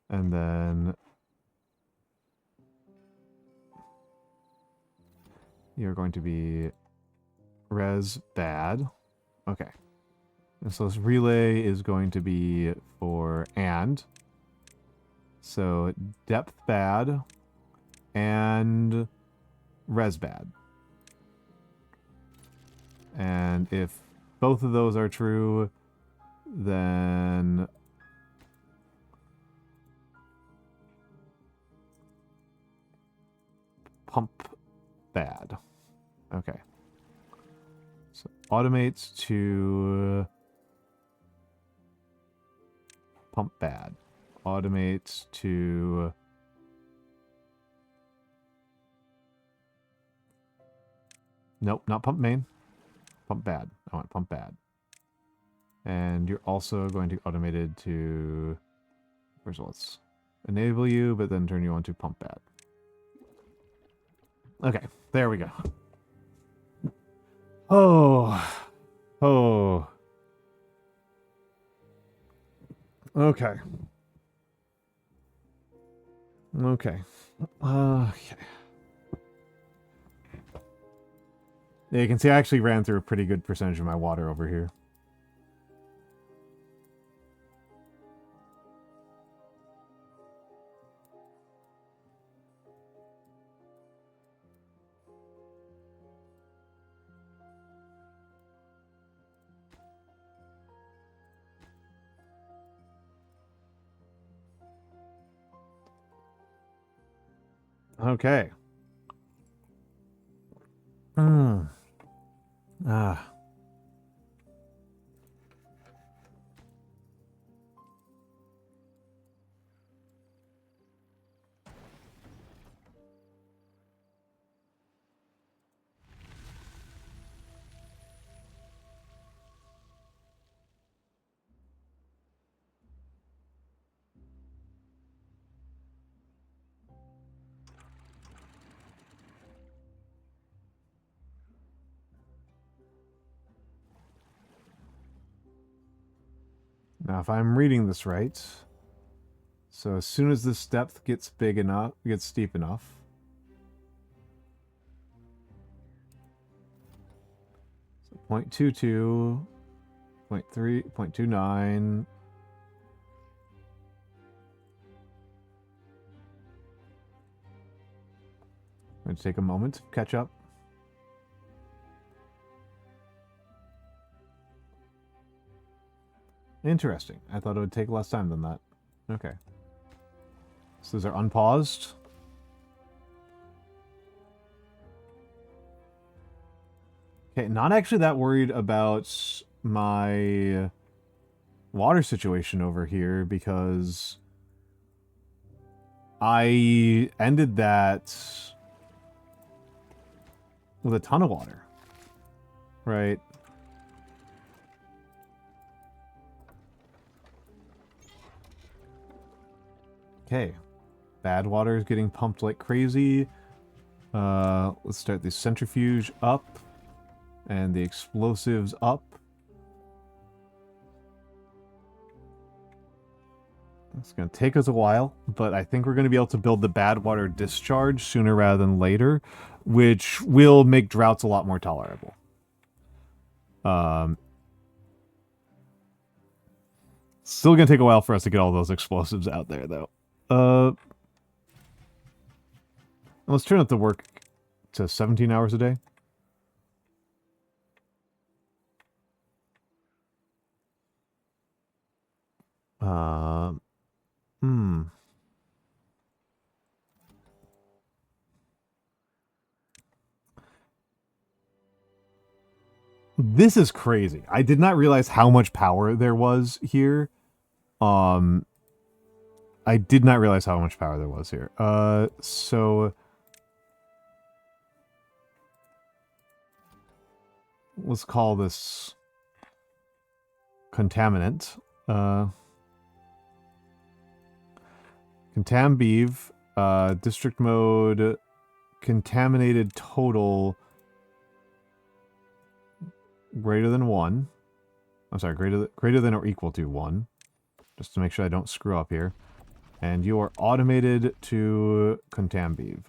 And then you're going to be res bad. Okay. And so this relay is going to be for and. So depth bad and res bad. And if both of those are true, then pump bad. Okay. So automates to pump bad. Automates to nope, not pump main. Pump bad. I want pump bad. And you're also going to automate it to results. Enable you, but then turn you on to pump bad. Okay, there we go. Oh. Okay. Okay. Yeah, you can see I actually ran through a pretty good percentage of my water over here. Okay. Mm. Ah. Now, if I'm reading this right, so as soon as this depth gets big enough, gets steep enough, so 0.22, 0.3, 0.29. I'm going to take a moment to catch up. Interesting. I thought it would take less time than that. Okay. So those are unpaused. Okay, not actually that worried about my water situation over here because I ended that with a ton of water. Right. Okay. Bad water is getting pumped like crazy. Let's start the centrifuge up and the explosives up. It's going to take us a while, but I think we're going to be able to build the bad water discharge sooner rather than later, which will make droughts a lot more tolerable. Still going to take a while for us to get all those explosives out there, though. Let's turn up the work to 17 hours a day. This is crazy. I did not realize how much power there was here. I did not realize how much power there was here. So let's call this contaminant. Contambeav, district mode, contaminated total greater than 1. I'm sorry, greater than or equal to 1. Just to make sure I don't screw up here. And you are automated to Contambeav.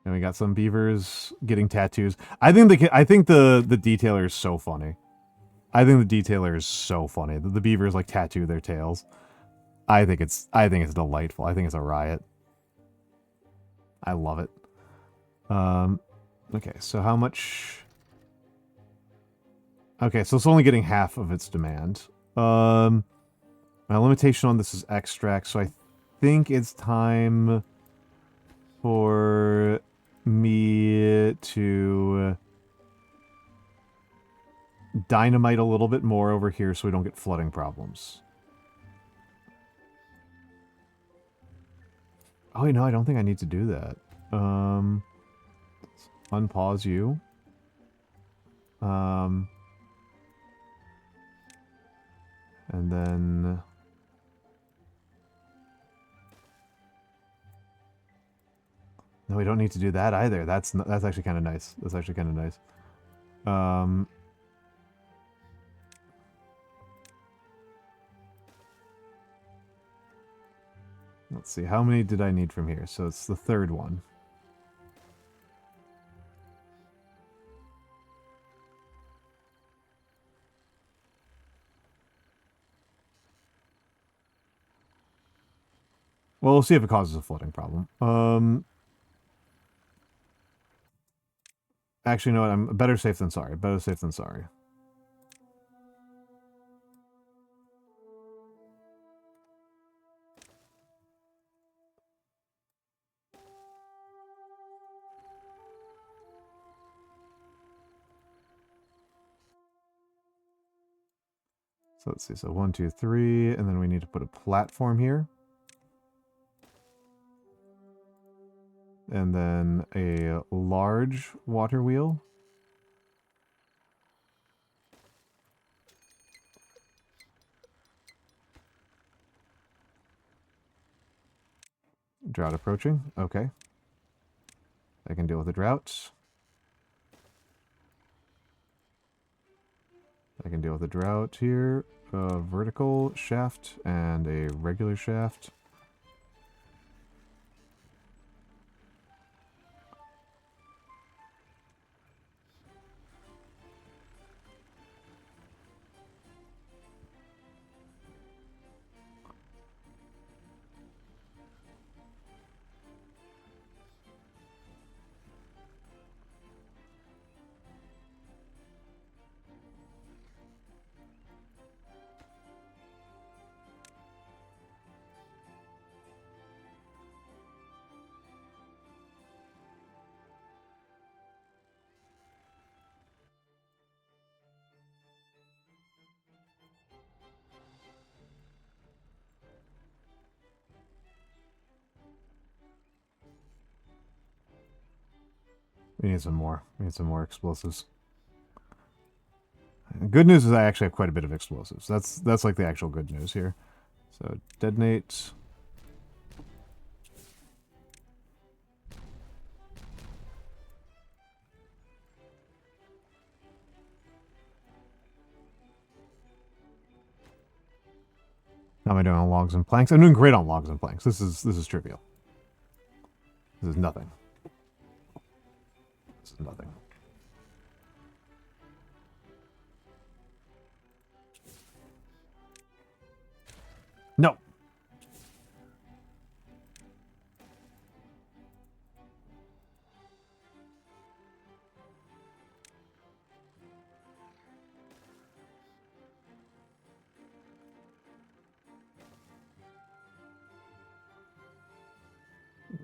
And we got some beavers getting tattoos. I think the detailer is so funny. I think the detailer is so funny. The beavers like tattoo their tails. I think it's delightful. I think it's a riot. I love it. Okay, so how much? Okay, so it's only getting half of its demand. My limitation on this is extract, so I think it's time for me to dynamite a little bit more over here so we don't get flooding problems. Oh, no, I don't think I need to do that. Unpause you. And then... No, we don't need to do that either. That's actually kind of nice. That's actually kind of nice. Let's see. How many did I need from here? So it's the third one. Well, we'll see if it causes a flooding problem. Actually, you know what? I'm better safe than sorry. Better safe than sorry. So let's see. So 1, 2, 3, and then we need to put a platform here. And then a large water wheel. Drought approaching. Okay. I can deal with the drought. I can deal with the drought here. A vertical shaft and a regular shaft. We need some more. We need some more explosives. Good news is I actually have quite a bit of explosives. That's like the actual good news here. So detonate. How am I doing on logs and planks? I'm doing great on logs and planks. This is trivial. This is nothing. This is nothing. No.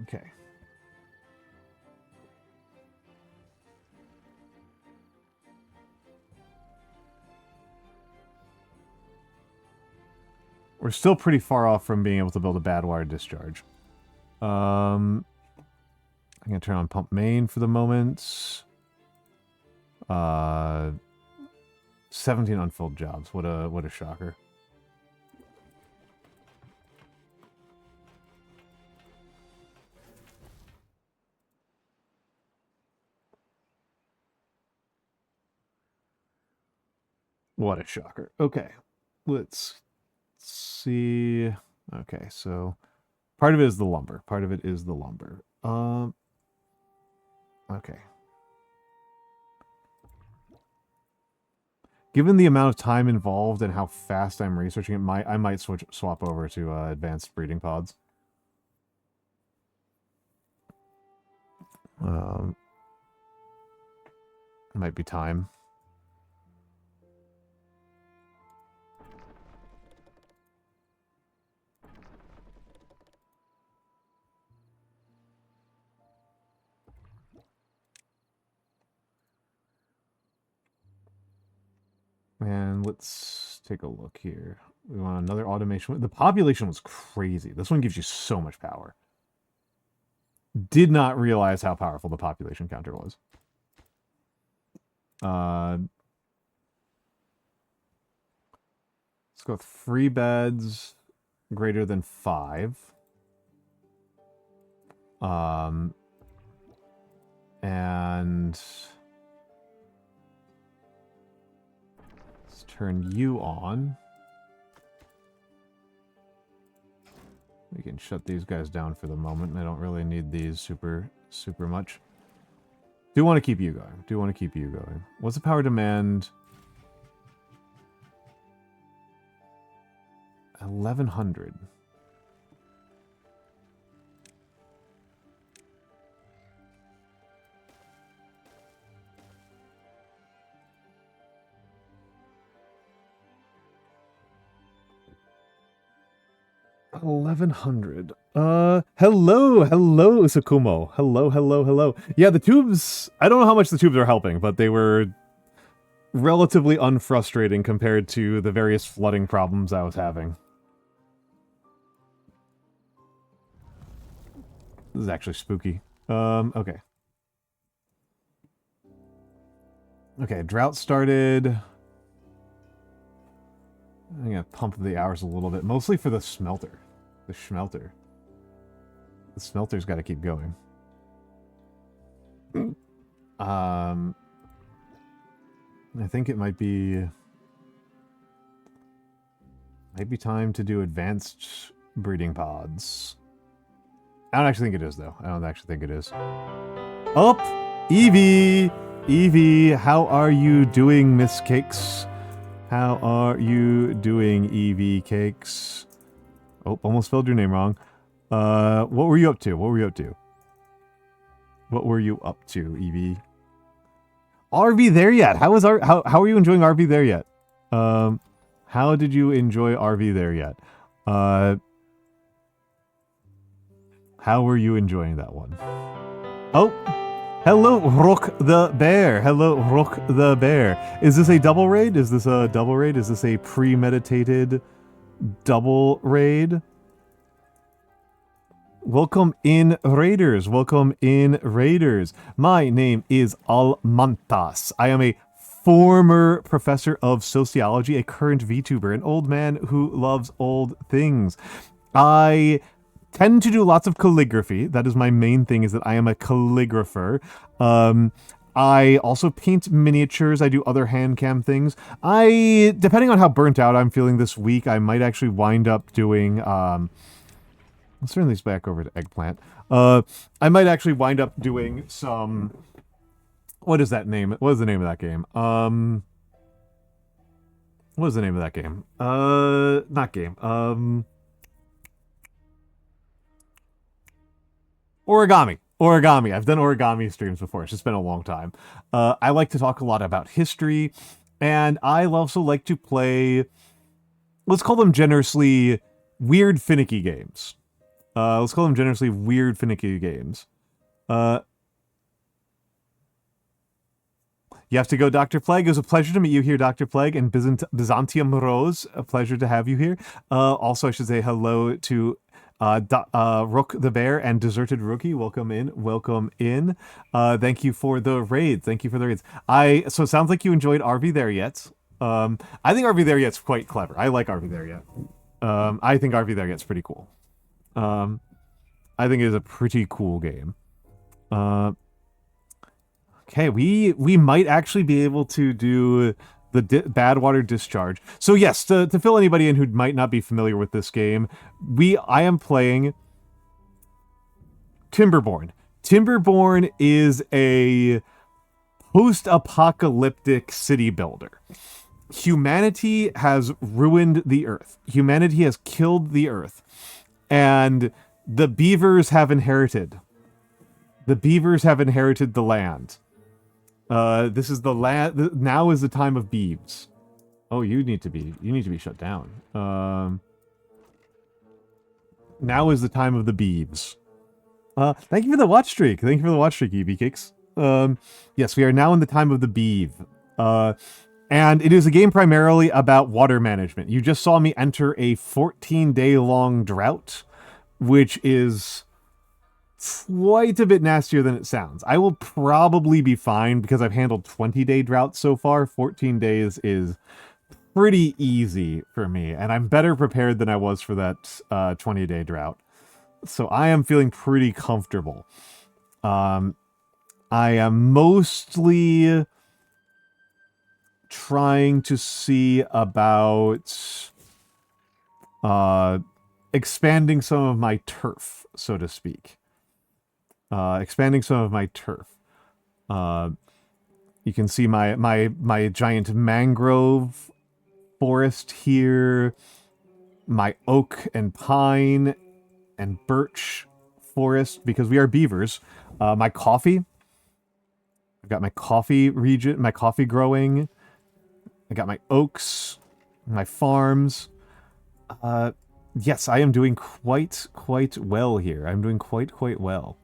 Okay. We're still pretty far off from being able to build a bad wire discharge. I'm gonna turn on pump main for the moment. 17 unfilled jobs. What a shocker. What a shocker. Okay. Let's see. Okay, so part of it is the lumber. Part of it is the lumber. Okay. Given the amount of time involved and how fast I'm researching it, I might swap over to advanced breeding pods. Might be time. And let's take a look here. We want another automation. The population was crazy. This one gives you so much power. Did not realize how powerful the population counter was. Let's go with 3 beds greater than 5. And let's turn you on. We can shut these guys down for the moment. I don't really need these super much. Do want to keep you going. Do want to keep you going. What's the power demand? 1100. 1100. Hello, Sakumo. Hello. Yeah, the tubes, I don't know how much the tubes are helping, but they were relatively unfrustrating compared to the various flooding problems I was having. This is actually spooky. Okay. Okay, drought started. I'm gonna pump the hours a little bit, mostly for the smelter. The smelter's gotta keep going. I think it might be time to do advanced breeding pods. I don't actually think it is, though. I don't actually think it is. Oh, Evie! Evie, how are you doing, Miss Cakes? How are you doing, Evie Cakes? Oh, almost spelled your name wrong. What were you up to? What were you up to? What were you up to, Evie? RV there yet? How are you enjoying RV there yet? How did you enjoy RV there yet? How were you enjoying that one? Oh, hello, Rook the Bear. Hello, Rook the Bear. Is this a double raid? Is this a double raid? Is this a premeditated double raid? Welcome in, Raiders. Welcome in, Raiders. My name is Almantas. I am a former professor of sociology, a current VTuber, an old man who loves old things. I tend to do lots of calligraphy. That is my main thing, is that I am a calligrapher. I also paint miniatures. I do other handcam things. Depending on how burnt out I'm feeling this week, I might actually wind up doing, let's turn these back over to Eggplant. I might actually wind up doing some, what is that name? What is the name of that game? What is the name of that game? Not game. Origami. Origami. I've done origami streams before. It's just been a long time. I like to talk a lot about history, and I also like to play, let's call them generously, weird, finicky games. Let's call them generously weird, finicky games. You have to go, Dr. Plague. It was a pleasure to meet you here, Dr. Plague, and Byzantium Rose. A pleasure to have you here. Also, I should say hello to Rook the Bear and Deserted Rookie. Welcome in. Welcome in. Thank you for the raids. Thank you for the raids. So it sounds like you enjoyed RV There Yet. I think RV There Yet's quite clever. I like RV There Yet. I think RV There Yet's pretty cool. I think it is a pretty cool game. Okay, we might actually be able to do the bad water discharge. So yes, to fill anybody in who might not be familiar with this game, I am playing Timberborn. Timberborn is a post-apocalyptic city builder. Humanity has ruined the earth. Humanity has killed the earth. And the beavers have inherited. The beavers have inherited the land. This is the land. Now is the time of beeves. Oh, you need to be shut down. Now is the time of the beeves. Thank you for the watch streak. Thank you for the watch streak, EB Kicks. Yes, we are now in the time of the beeve. And it is a game primarily about water management. You just saw me enter a 14-day-long drought, which is quite a bit nastier than it sounds. I will probably be fine because I've handled 20-day droughts so far. 14 days is pretty easy for me, and I'm better prepared than I was for that 20-day drought. So I am feeling pretty comfortable. I am mostly trying to see about expanding some of my turf, so to speak. Expanding some of my turf. You can see my giant mangrove forest here, my oak and pine and birch forest, because we are beavers. My coffee. I've got my coffee region, my coffee growing. I got my oaks, my farms. Yes, I am doing quite well here. I'm doing quite well.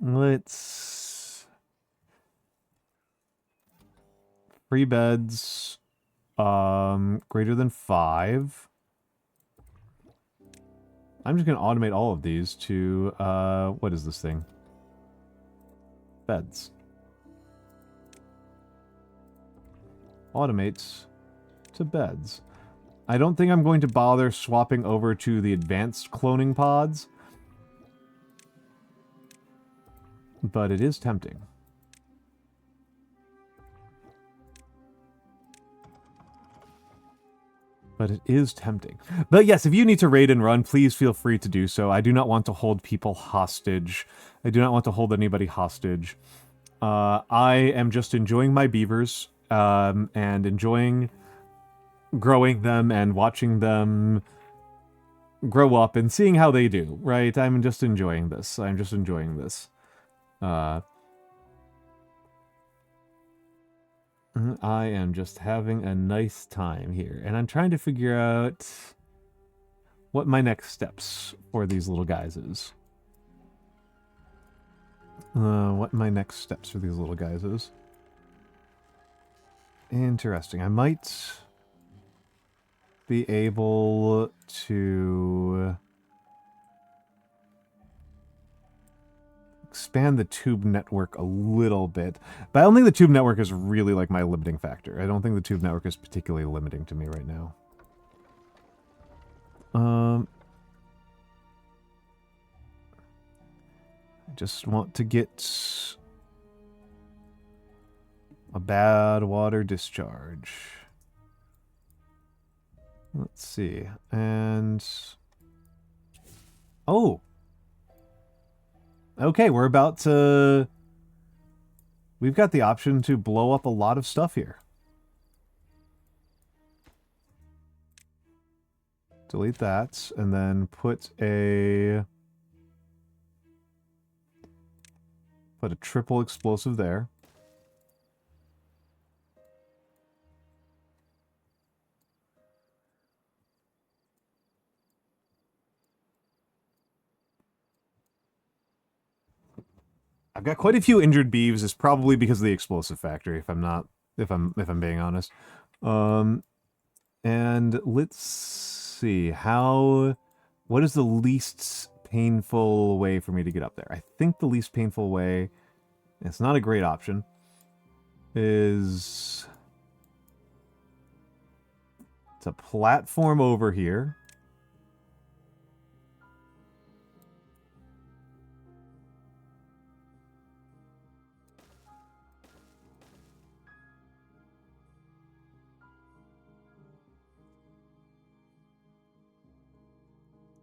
Let's... Free beds. Greater than 5. I'm just going to automate all of these to, what is this thing? Beds. Automates to beds. I don't think I'm going to bother swapping over to the advanced cloning pods, but it is tempting. But it is tempting. But yes, if you need to raid and run, please feel free to do so. I do not want to hold people hostage. I do not want to hold anybody hostage. I am just enjoying my beavers, and enjoying growing them and watching them grow up and seeing how they do, right? I'm just enjoying this. I'm just enjoying this. I am just having a nice time here, and I'm trying to figure out what my next steps for these little guys is. Interesting. I might be able to expand the tube network a little bit, but I don't think the tube network is really like my limiting factor. I don't think the tube network is particularly limiting to me right now. I just want to get a bad water discharge. Let's see. And... oh! Okay, we're about to... we've got the option to blow up a lot of stuff here. Delete that, and then put a triple explosive there. I've got quite a few injured beeves. It's probably because of the explosive factory, if I'm being honest. And let's see what is the least painful way for me to get up there? I think the least painful way, it's not a great option, is to platform over here.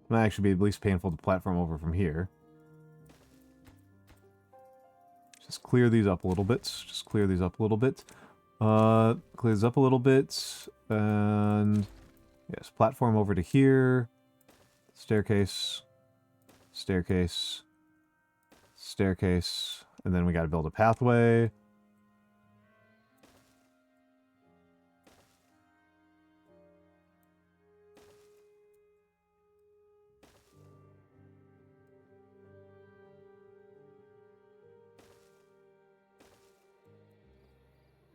It might actually be at least painful to platform over from here. Just clear these up a little bit. Clear these up a little bit. And yes, platform over to here. Staircase. Staircase. Staircase. And then we gotta build a pathway.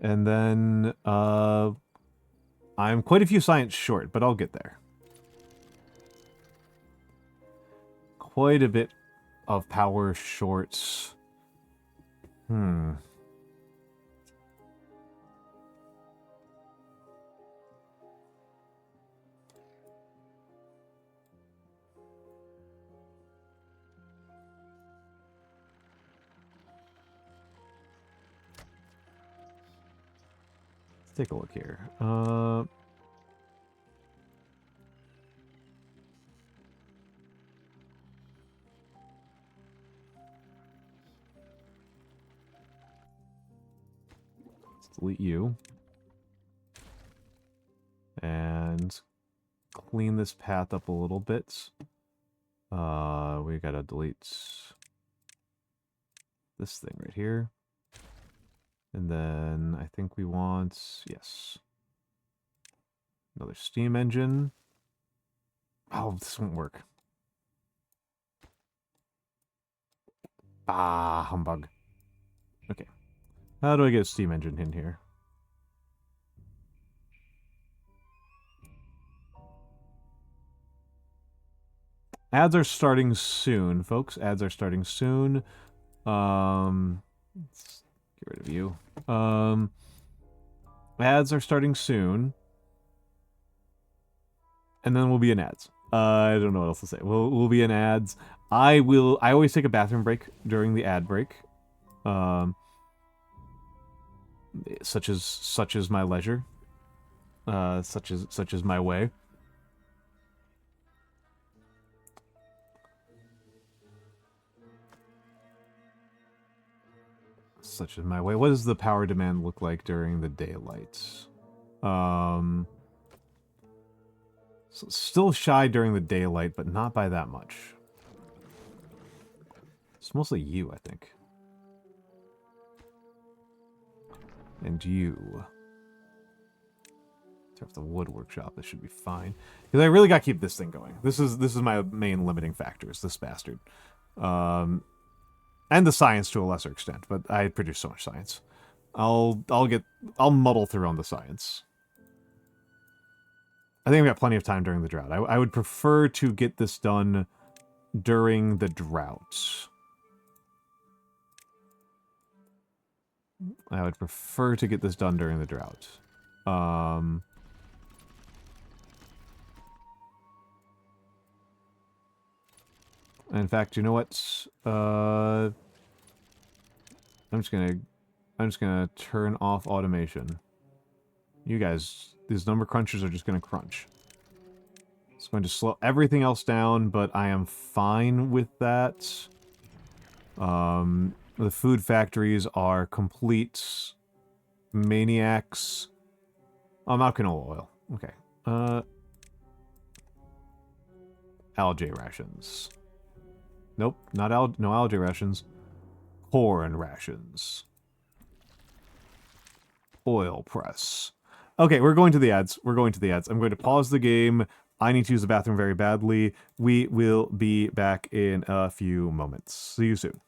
And then, I'm quite a few science short, but I'll get there. Quite a bit of power shorts. Let's take a look here. Let's delete you. And clean this path up a little bit. We gotta delete this thing right here. And then I think we want, yes, another Steam engine. Oh, this won't work. Ah, humbug. Okay. How do I get a Steam engine in here? Ads are starting soon, folks. Ads are starting soon. Let's get rid of you. Ads are starting soon. And then we'll be in ads. I don't know what else to say. We'll be in ads. I always take a bathroom break during the ad break. Such as my leisure. Such as my way. Such as my way. What does the power demand look like during the daylight? So still shy during the daylight, but not by that much. It's mostly you, I think. And you. Turn off the wood workshop. This should be fine. Because I really got to keep this thing going. This is my main limiting factor, is this bastard. And the science to a lesser extent, but I produce so much science. I'll muddle through on the science. I think I've got plenty of time during the drought. I would prefer to get this done during the drought. I would prefer to get this done during the drought. In fact, you know what? I'm just gonna turn off automation. You guys, these number crunchers are just gonna crunch. It's going to slow everything else down, but I am fine with that. The food factories are complete maniacs. Oh, not canola oil. Okay. Algae rations. Nope, no algae rations. Corn rations. Oil press. Okay, we're going to the ads. We're going to the ads. I'm going to pause the game. I need to use the bathroom very badly. We will be back in a few moments. See you soon.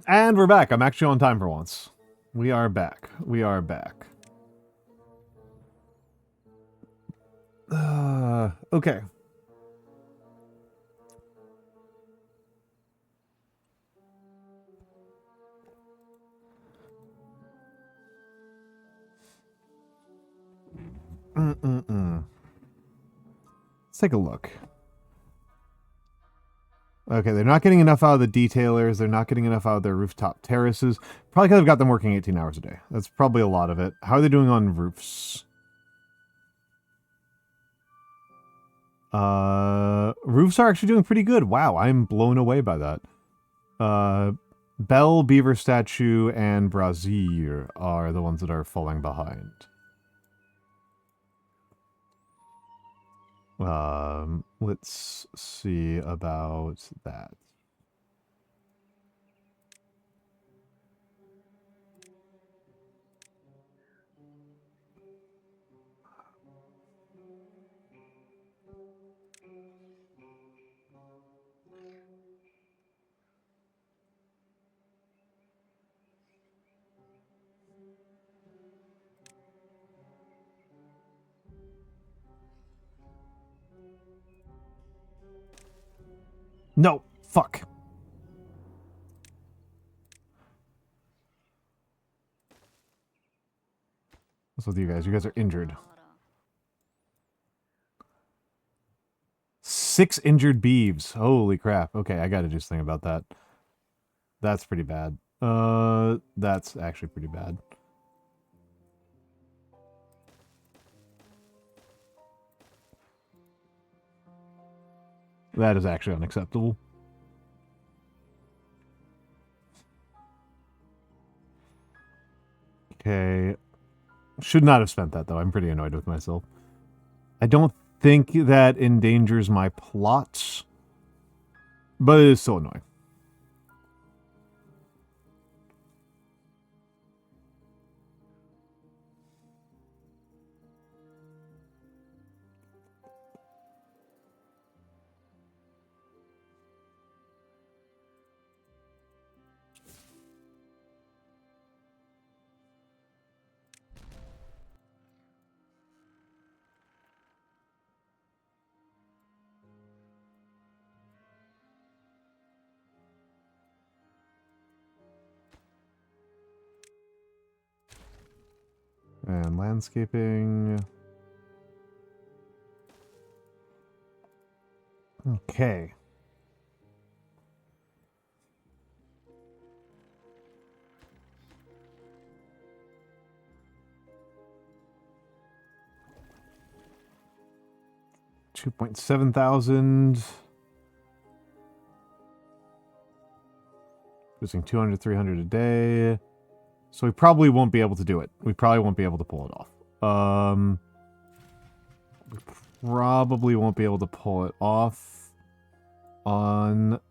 And we're back. I'm actually on time for once. We are back. We are back. Okay. Let's take a look. Okay, they're not getting enough out of the detailers. They're not getting enough out of their rooftop terraces. Probably because I've got them working 18 hours a day. That's probably a lot of it. How are they doing on roofs? Roofs are actually doing pretty good. Wow, I'm blown away by that. Bell, Beaver Statue, and Brazier are the ones that are falling behind. Let's see about that. No, fuck. What's with you guys? You guys are injured. 6 injured beeves. Holy crap. Okay, I gotta do something about that. That's pretty bad. That's actually pretty bad. That is actually unacceptable. Okay. Should not have spent that, though. I'm pretty annoyed with myself. I don't think that endangers my plots, but it is so annoying. And landscaping. Okay. $2,700. Using 200, 300 a day. So we probably won't be able to do it. We probably won't be able to pull it off. We probably won't be able to pull it off unless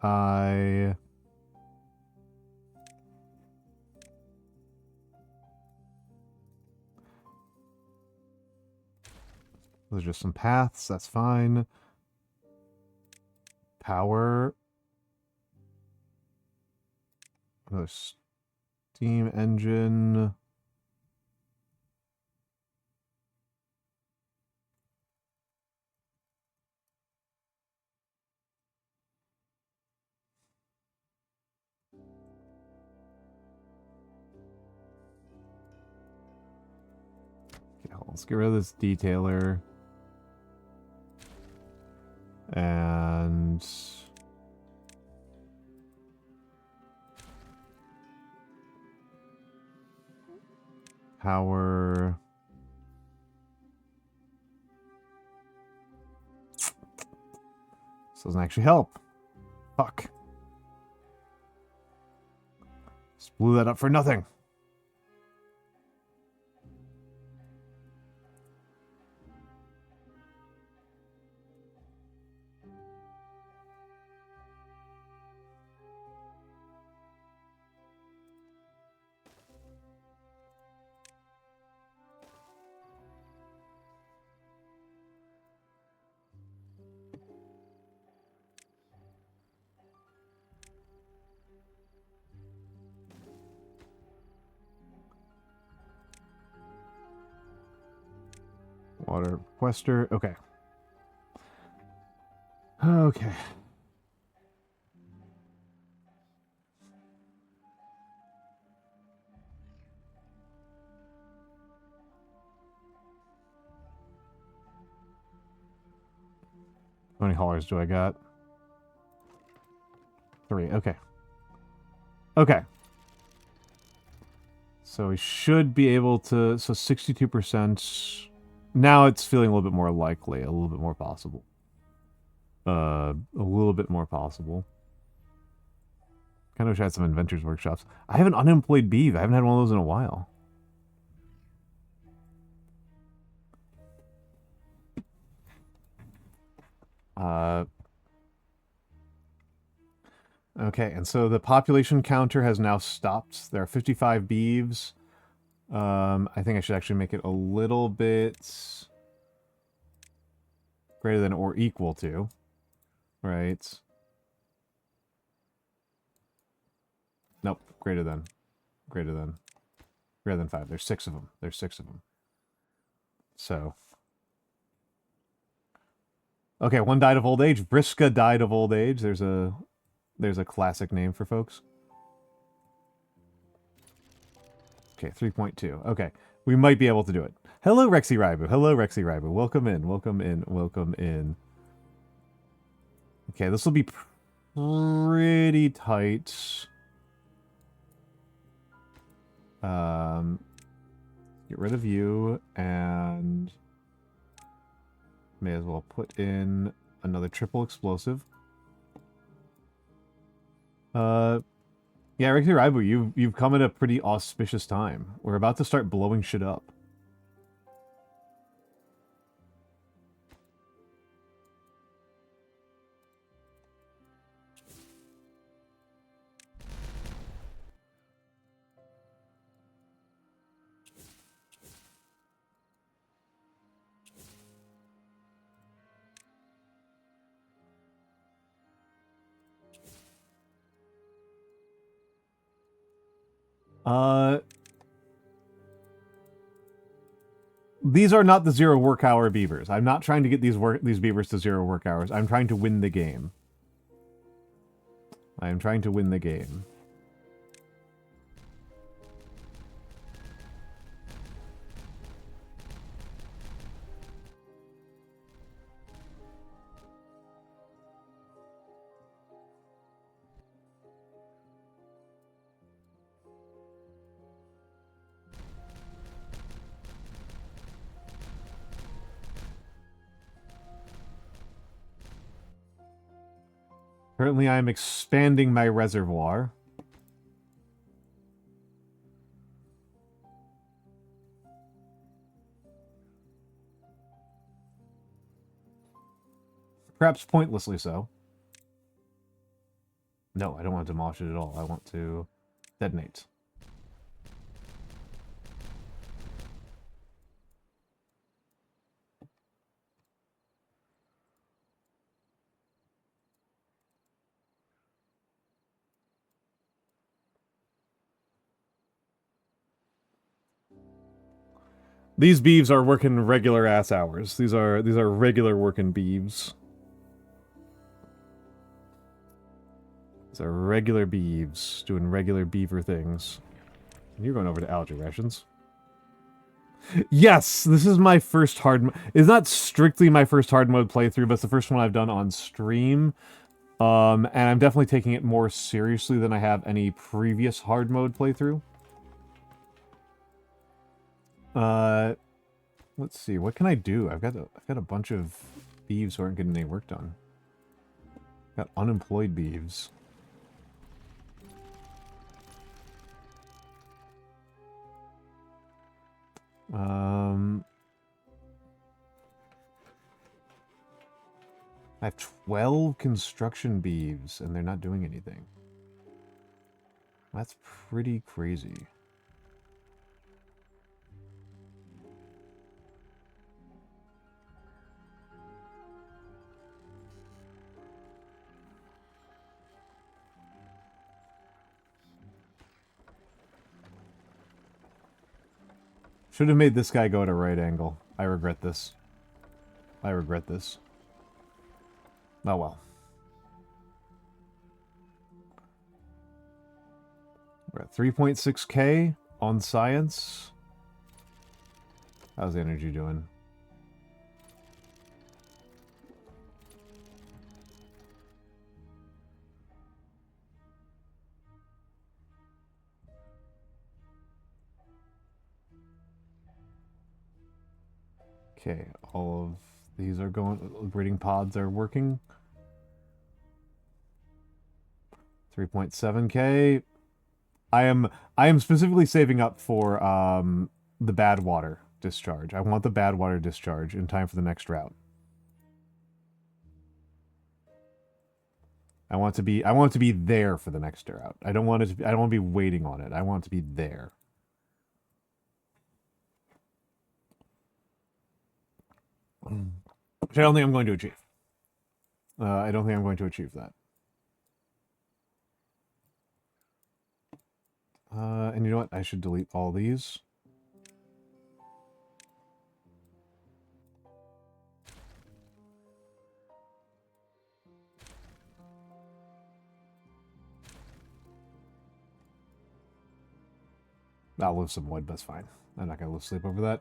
I there's just some paths, that's fine. Power. Another steam engine. Okay, let's get rid of this detailer. And power. This doesn't actually help. Fuck. Just blew that up for nothing. Water requester. Okay. Okay. How many haulers do I got? 3. Okay. Okay. So we should be able to... So 62%... Now it's feeling a little bit more likely. A little bit more possible. A little bit more possible. Kind of wish I had some inventors workshops. I have an unemployed beeve. I haven't had one of those in a while. Okay, and so the population counter has now stopped. There are 55 beeves. I think I should actually make it a little bit greater than or equal to, right? Nope, greater than 5. There's 6 of them. There's 6 of them. So, okay, one died of old age. Briska died of old age. There's a classic name for folks. Okay, 3.2. Okay, we might be able to do it. Hello, Rexy Raibu. Hello, Rexy Raibu. Welcome in. Welcome in. Welcome in. Okay, this will be pretty tight. Get rid of you, and may as well put in another triple explosive. Yeah, Rexy Raibu, you've come at a pretty auspicious time. We're about to start blowing shit up. These are not the 0 work hour beavers. I'm not trying to get these beavers to 0 work hours. I'm trying to win the game. I am trying to win the game. Currently, I am expanding my reservoir. Perhaps pointlessly so. No, I don't want to demolish it at all. I want to detonate. These beeves are working regular ass hours. These are regular working beeves. These are regular beeves doing regular beaver things. And you're going over to algae rations. Yes, this is my first hard mode. It's not strictly my first hard mode playthrough, but it's the first one I've done on stream. And I'm definitely taking it more seriously than I have any previous hard mode playthrough. Let's see. What can I do? I've got a bunch of beeves who aren't getting any work done. Got unemployed beeves. I have 12 construction beeves, and they're not doing anything. That's pretty crazy. Should have made this guy go at a right angle. I regret this. I regret this. Oh well. We're at 3.6K on science. How's the energy doing? Okay, all of these are going. Breeding pods are working. 3.7K. I am specifically saving up for the bad water discharge. I want the bad water discharge in time for the next route. I want to be there for the next route. I don't want to be waiting on it. I want it to be there. Which I don't think I'm going to achieve. I don't think I'm going to achieve that. And you know what? I should delete all these. I'll lose some wood, that's fine. I'm not going to lose sleep over that.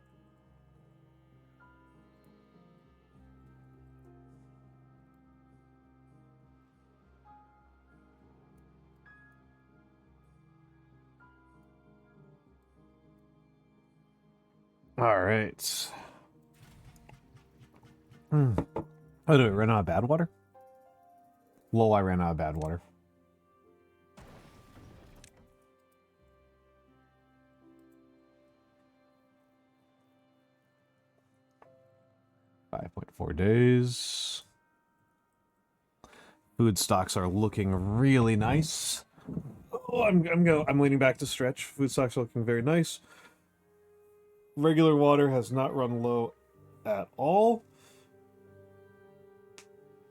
Alright. Oh, did I run out of bad water? Lol, I ran out of bad water. .4 days. Food stocks are looking really nice. Oh, I'm leaning back to stretch. Food stocks are looking very nice. Regular water has not run low at all.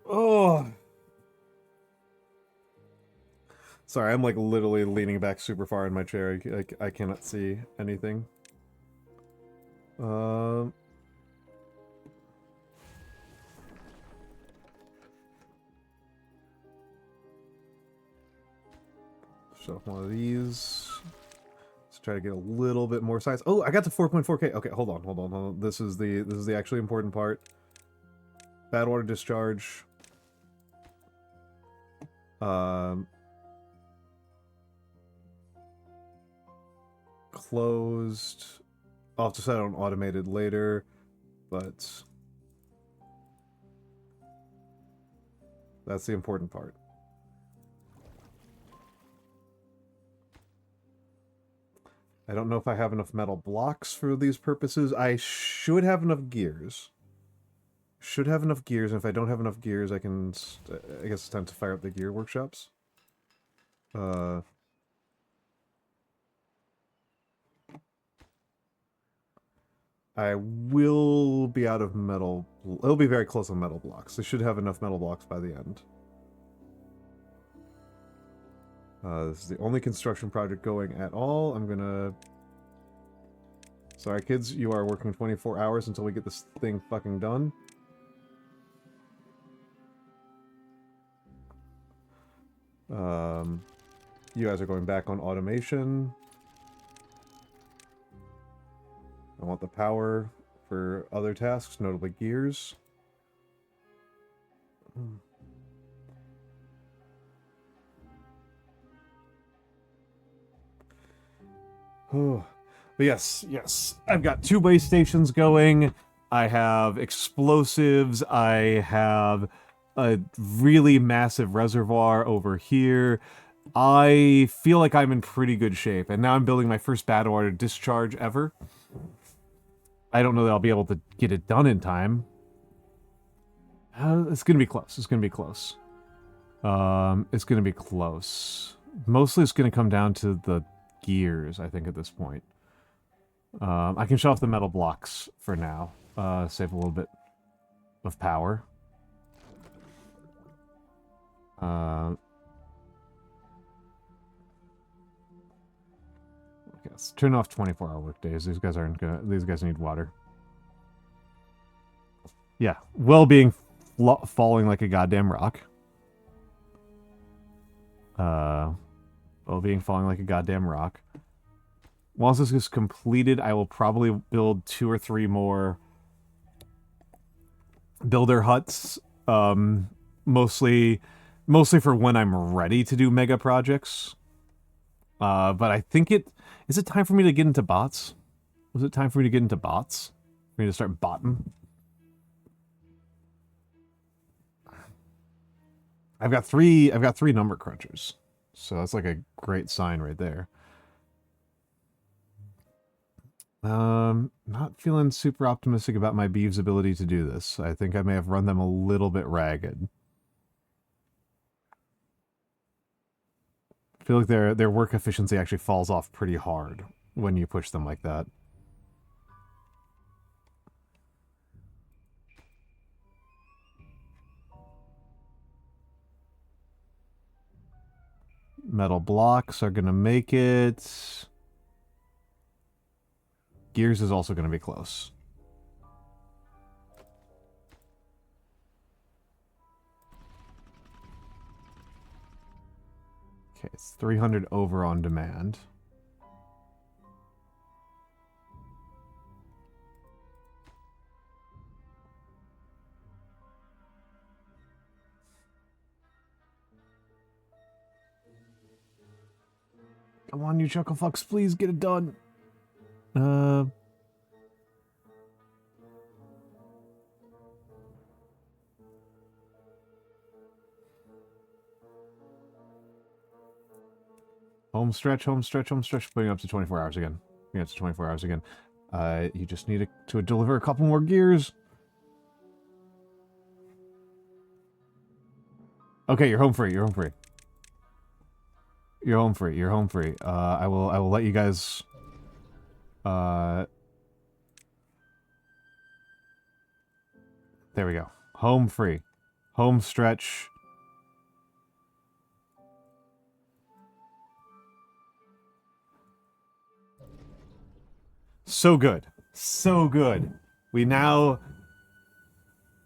Oh. Sorry, I'm like literally leaning back super far in my chair. I cannot see anything. Shut off one of these. Let's try to get a little bit more size. Oh, I got to 4.4K. Okay, hold on. This is the actually important part. Bad water discharge. Closed. I'll have to set it on automated later, but that's the important part. I don't know if I have enough metal blocks for these purposes. I should have enough gears. Should have enough gears, and if I don't have enough gears, I guess it's time to fire up the gear workshops. I will be out of metal. It'll be very close on metal blocks. I should have enough metal blocks by the end. This is the only construction project going at all. I'm gonna... Sorry, kids, you are working 24 hours until we get this thing fucking done. You guys are going back on automation. I want the power for other tasks, notably gears. Oh, but yes. I've got 2 base stations going. I have explosives. I have a really massive reservoir over here. I feel like I'm in pretty good shape. And now I'm building my first bad water discharge ever. I don't know that I'll be able to get it done in time. It's going to be close. It's going to be close. It's going to be close. Mostly it's going to come down to the gears, I think, at this point. I can shut off the metal blocks for now. Save a little bit of power. Let's turn off 24-hour work days. These guys aren't gonna. These guys need water. Yeah, well-being falling like a goddamn rock. Well-being falling like a goddamn rock. Once this is completed, I will probably build 2 or 3 more builder huts. Mostly for when I'm ready to do mega projects. But I think is it time for me to get into bots? Was it time for me to get into bots? For me to start botting? I've got three number crunchers. So that's like a great sign right there. Not feeling super optimistic about my beeves' ability to do this. I think I may have run them a little bit ragged. I feel like their work efficiency actually falls off pretty hard when you push them like that. Metal blocks are gonna make it. Gears is also gonna be close. Okay, it's 300 over on demand. Come on, you chucklefucks, please get it done. Home stretch, putting up to 24 hours again. Yeah, it's 24 hours again. You just need to deliver a couple more gears. Okay, you're home free, you're home free. You're home free, you're home free. I will let you guys... There we go. Home free. Home stretch. So good. So good. We now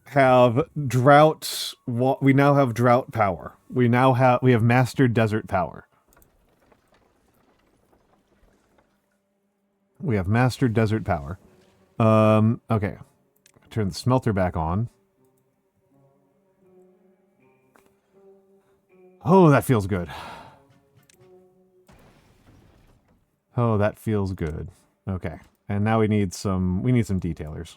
have drought... We now have drought power. We have mastered desert power. We have mastered desert power. Okay. Turn the smelter back on. Oh, that feels good. Oh, that feels good. Okay. And now we need some detailers.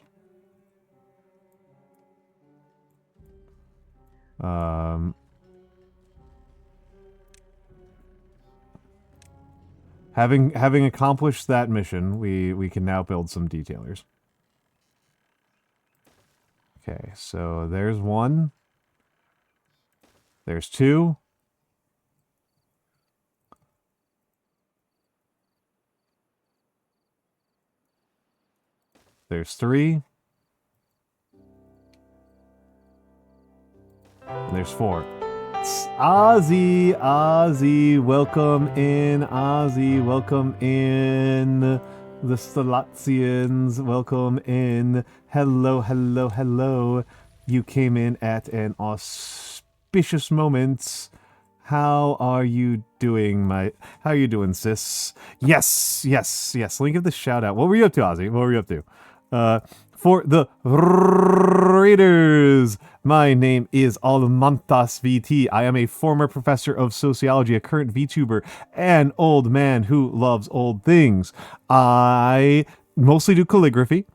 Having accomplished that mission, we can now build some detailers. Okay, so there's 1. There's 2. There's 3. And there's 4. Ozzy, welcome in. Ozzy, welcome in. The Stalatians, welcome in. Hello, hello, hello. You came in at an auspicious moment. How are you doing, how are you doing, sis? Yes. Let me give the shout out. What were you up to, Ozzy? What were you up to? For the Raiders, my name is Almantas VT. I am a former professor of sociology, a current VTuber, an old man who loves old things. I mostly do calligraphy.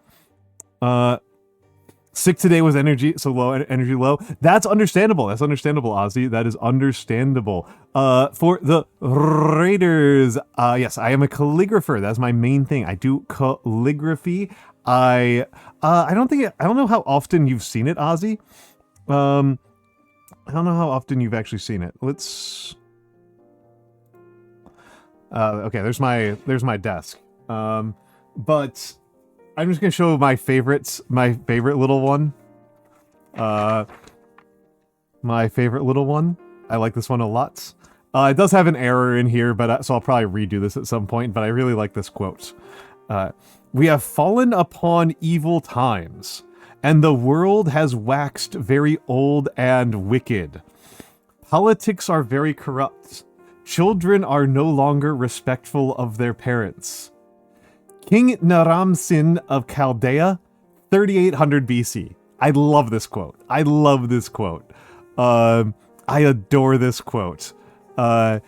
Sick today with energy, so low, energy low. That's understandable. That's understandable, Ozzy. That is understandable. For the Raiders, yes, I am a calligrapher. That's my main thing. I do calligraphy. I don't know how often you've seen it, Ozzy. I don't know how often you've actually seen it. Let's... okay, there's my desk. But I'm just gonna show my favorite little one. My favorite little one. I like this one a lot. It does have an error in here, but so I'll probably redo this at some point, but I really like this quote. We have fallen upon evil times, and the world has waxed very old and wicked. Politics are very corrupt. Children are no longer respectful of their parents. King Naram-Sin of Chaldea, 3800 BC. I love this quote. I love this quote. I adore this quote. There's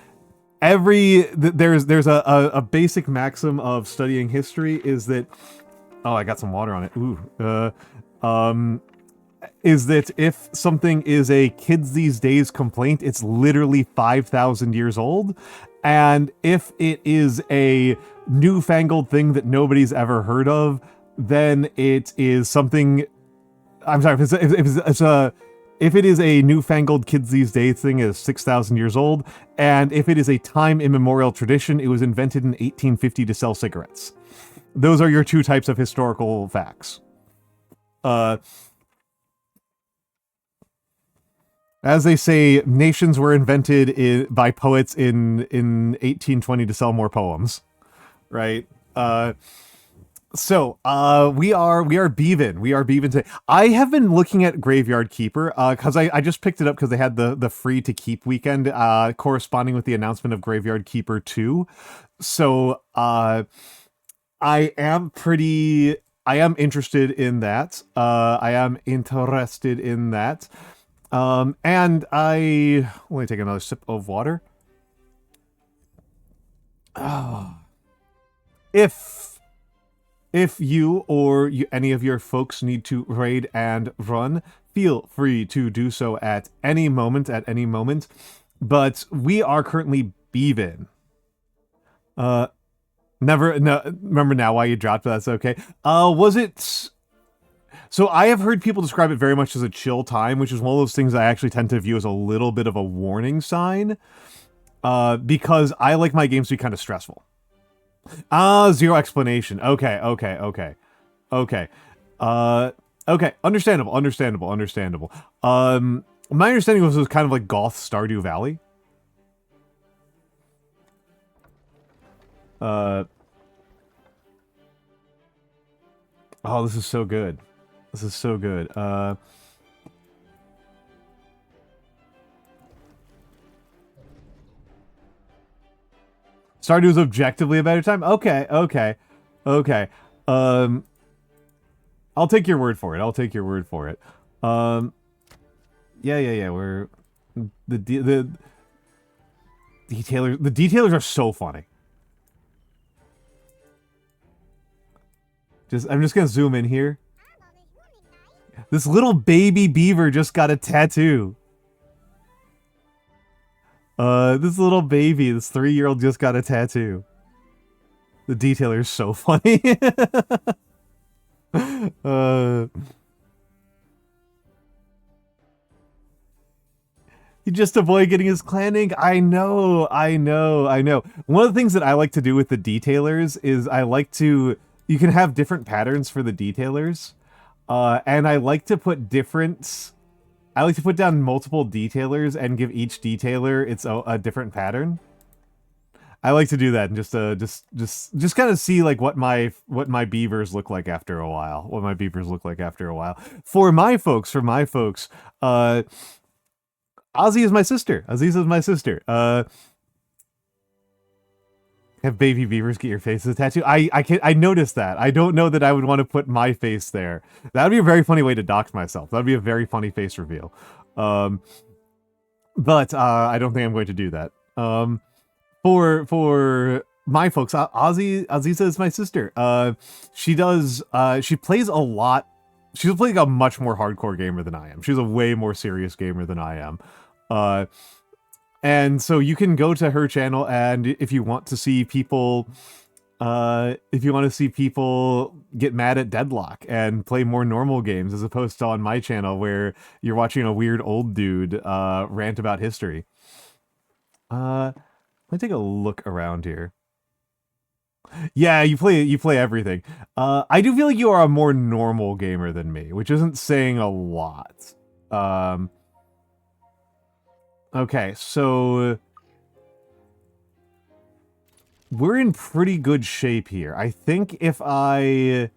a basic maxim of studying history is that, oh, I got some water on it. Ooh. Is that if something is a kids these days complaint, it's literally 5,000 years old. And if it is a newfangled thing that nobody's ever heard of, then it is something. I'm sorry, if it is a newfangled kids these days thing, is 6,000 years old, and if it is a time immemorial tradition, it was invented in 1850 to sell cigarettes. Those are your two types of historical facts. As they say, nations were invented by poets in 1820 to sell more poems, right? So we are beavin'. We are beavin' today. I have been looking at Graveyard Keeper because I just picked it up because they had the free to keep weekend corresponding with the announcement of Graveyard Keeper 2. So I am interested in that. I am interested in that. And let me take another sip of water. If you or any of your folks need to raid and run, feel free to do so at any moment, But we are currently beavin'. Remember now why you dropped it, that's okay. Was it... So I have heard people describe it very much as a chill time, which is one of those things I actually tend to view as a little bit of a warning sign. Because I like my games to be kind of stressful. Zero explanation. Okay. Okay, understandable. My understanding was it was kind of like Goth Stardew Valley. Oh, this is so good. This is so good. Stardew's objectively a better time? Okay. I'll take your word for it. Yeah. We're... The detailers are so funny. I'm just gonna zoom in here. This little baby beaver just got a tattoo. This little baby, this 3-year-old just got a tattoo. The detailer is so funny. You just avoid getting his clan ink? I know. One of the things that I like to do with the detailers is you can have different patterns for the detailers. And I like to put down multiple detailers and give each detailer its a different pattern. I like to do that and just kind of see like what my beavers look like after a while. For my folks, Ozzy is my sister. Aziza is my sister. Have baby beavers get your face as a tattoo? I noticed that. I don't know that I would want to put my face there. That would be a very funny way to dox myself. That would be a very funny face reveal. But I don't think I'm going to do that. For my folks, Aziza is my sister. She plays a lot. She's playing a much more hardcore gamer than I am. She's a way more serious gamer than I am. And so you can go to her channel, and if you want to see people, get mad at Deadlock and play more normal games, as opposed to on my channel where you're watching a weird old dude rant about history. Let me take a look around here. Yeah, you play everything. I do feel like you are a more normal gamer than me, which isn't saying a lot. Okay, so we're in pretty good shape here. I think if I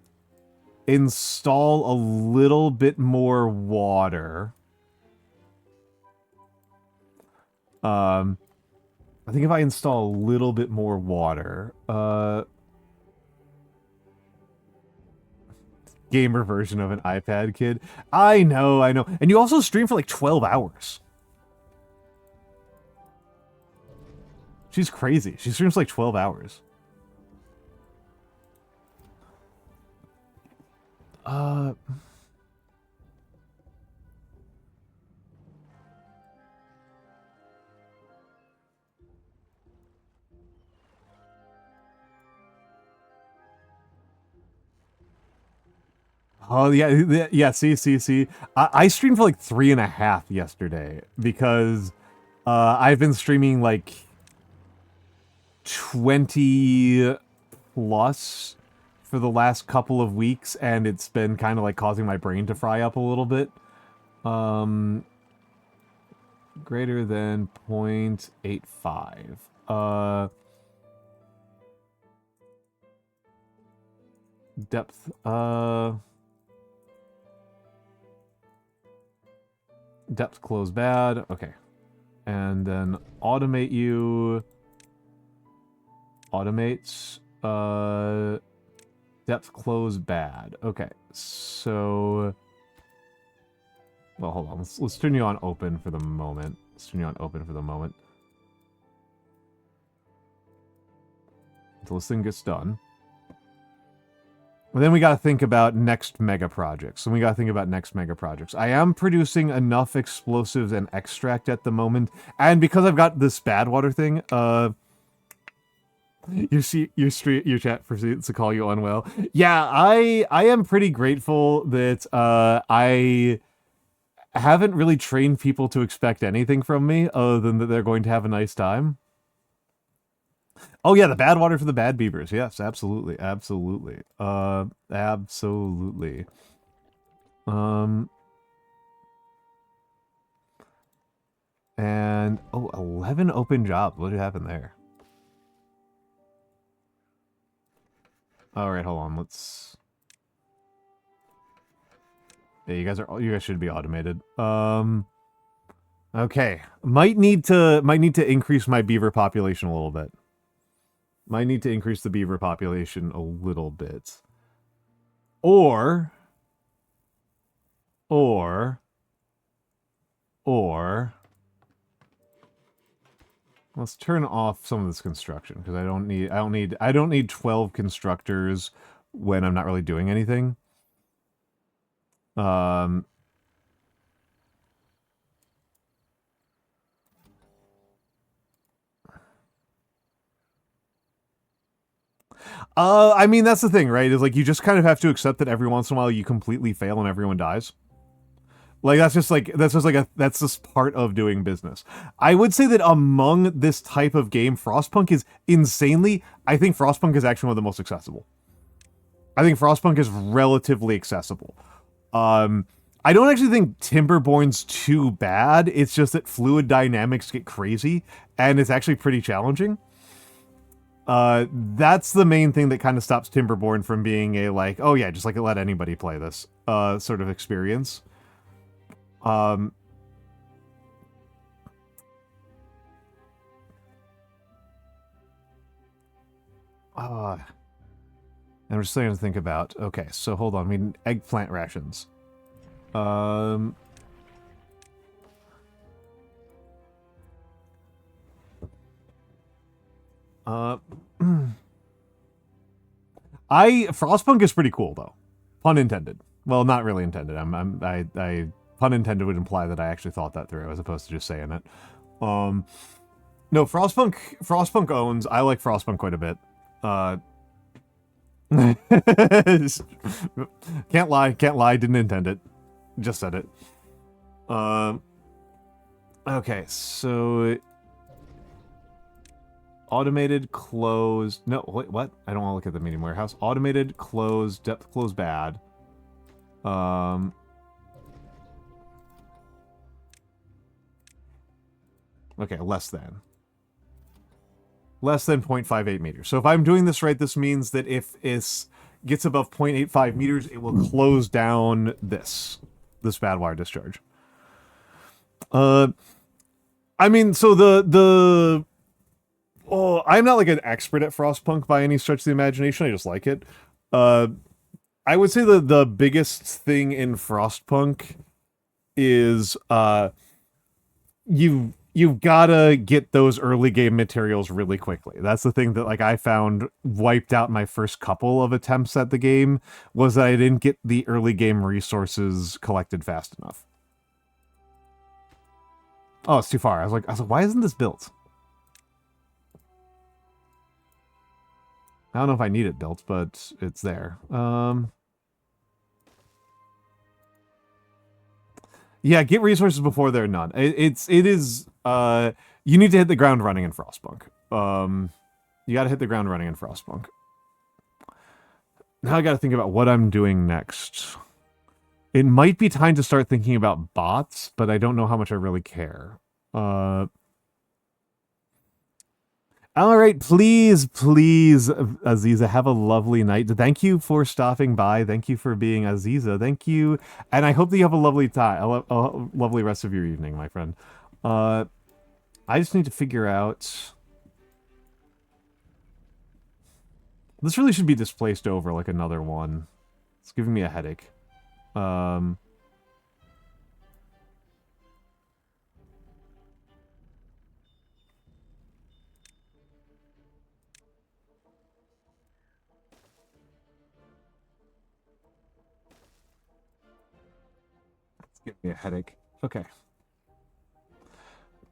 install a little bit more water. I think if I install a little bit more water, gamer version of an iPad kid. I know. And you also stream for like 12 hours. She's crazy. She streams like 12 hours. Oh, yeah, see. I streamed for like 3.5 yesterday because I've been streaming like 20 plus for the last couple of weeks, and it's been kind of like causing my brain to fry up a little bit. Greater than 0.85. Depth, depth close bad. Okay. And then automate you. Automates. Depth close bad. Okay. So, well, hold on. Let's turn you on open for the moment. Until this thing gets done. And then we got to think about next mega projects. I am producing enough explosives and extract at the moment, and because I've got this bad water thing, your chat proceeds to call you unwell. Yeah, I am pretty grateful that I haven't really trained people to expect anything from me other than that they're going to have a nice time. Oh yeah, the bad water for the bad beavers. Yes, absolutely. Absolutely. And, oh, 11 open jobs. What happened there? Alright, hold on. Let's... Yeah, you guys should be automated. Okay. Might need to increase my beaver population a little bit. Might need to increase the beaver population a little bit. Or let's turn off some of this construction because I don't need 12 constructors when I'm not really doing anything. I mean, that's the thing, right? Is like you just kind of have to accept that every once in a while you completely fail and everyone dies. Like that's just part of doing business. I would say that among this type of game, Frostpunk is insanely. I think Frostpunk is actually one of the most accessible. I think Frostpunk is relatively accessible. I don't actually think Timberborn's too bad. It's just that fluid dynamics get crazy, and it's actually pretty challenging. That's the main thing that kind of stops Timberborn from being a, like, oh yeah, just like let anybody play this, sort of experience. And I'm just starting to think about, okay, so hold on, we need eggplant rations. Frostpunk is pretty cool though. Pun intended. Well, not really intended. Pun intended would imply that I actually thought that through as opposed to just saying it. No, Frostpunk owns. I like Frostpunk quite a bit. Can't lie, didn't intend it. Just said it. Okay, so automated, closed. No, wait, what? I don't want to look at the medium warehouse. Automated, closed, depth close bad. Okay, less than 0.58 meters. So if I'm doing this right, this means that if gets above 0.85 meters, it will close down this bad wire discharge. I mean, so I'm not like an expert at Frostpunk by any stretch of the imagination. I just like it. I would say the biggest thing in Frostpunk is you've gotta get those early game materials really quickly. That's the thing that like I found wiped out my first couple of attempts at the game, was that I didn't get the early game resources collected fast enough. Oh, it's too far. I was like, why isn't this built? I don't know if I need it built, but it's there. Yeah, get resources before there are none. It is you need to hit the ground running in Frostpunk. You gotta hit the ground running in Frostpunk. Now I gotta think about what I'm doing next. It might be time to start thinking about bots, but I don't know how much I really care. Alright, please, Aziza, have a lovely night. Thank you for stopping by. Thank you for being Aziza. Thank you. And I hope that you have a lovely time, a lovely rest of your evening, my friend. I just need to figure out... This really should be displaced over like another one. It's giving me a headache. Give me a headache. Okay.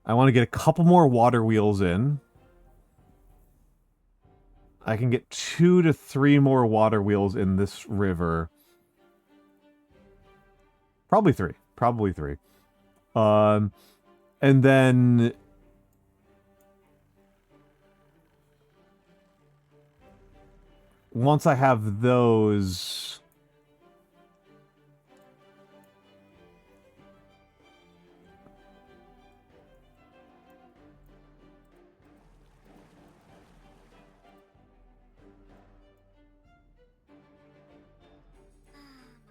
I want to get a couple more water wheels in. I can get 2 to 3 more water wheels in this river. Probably 3. Probably 3. And then... Once I have those...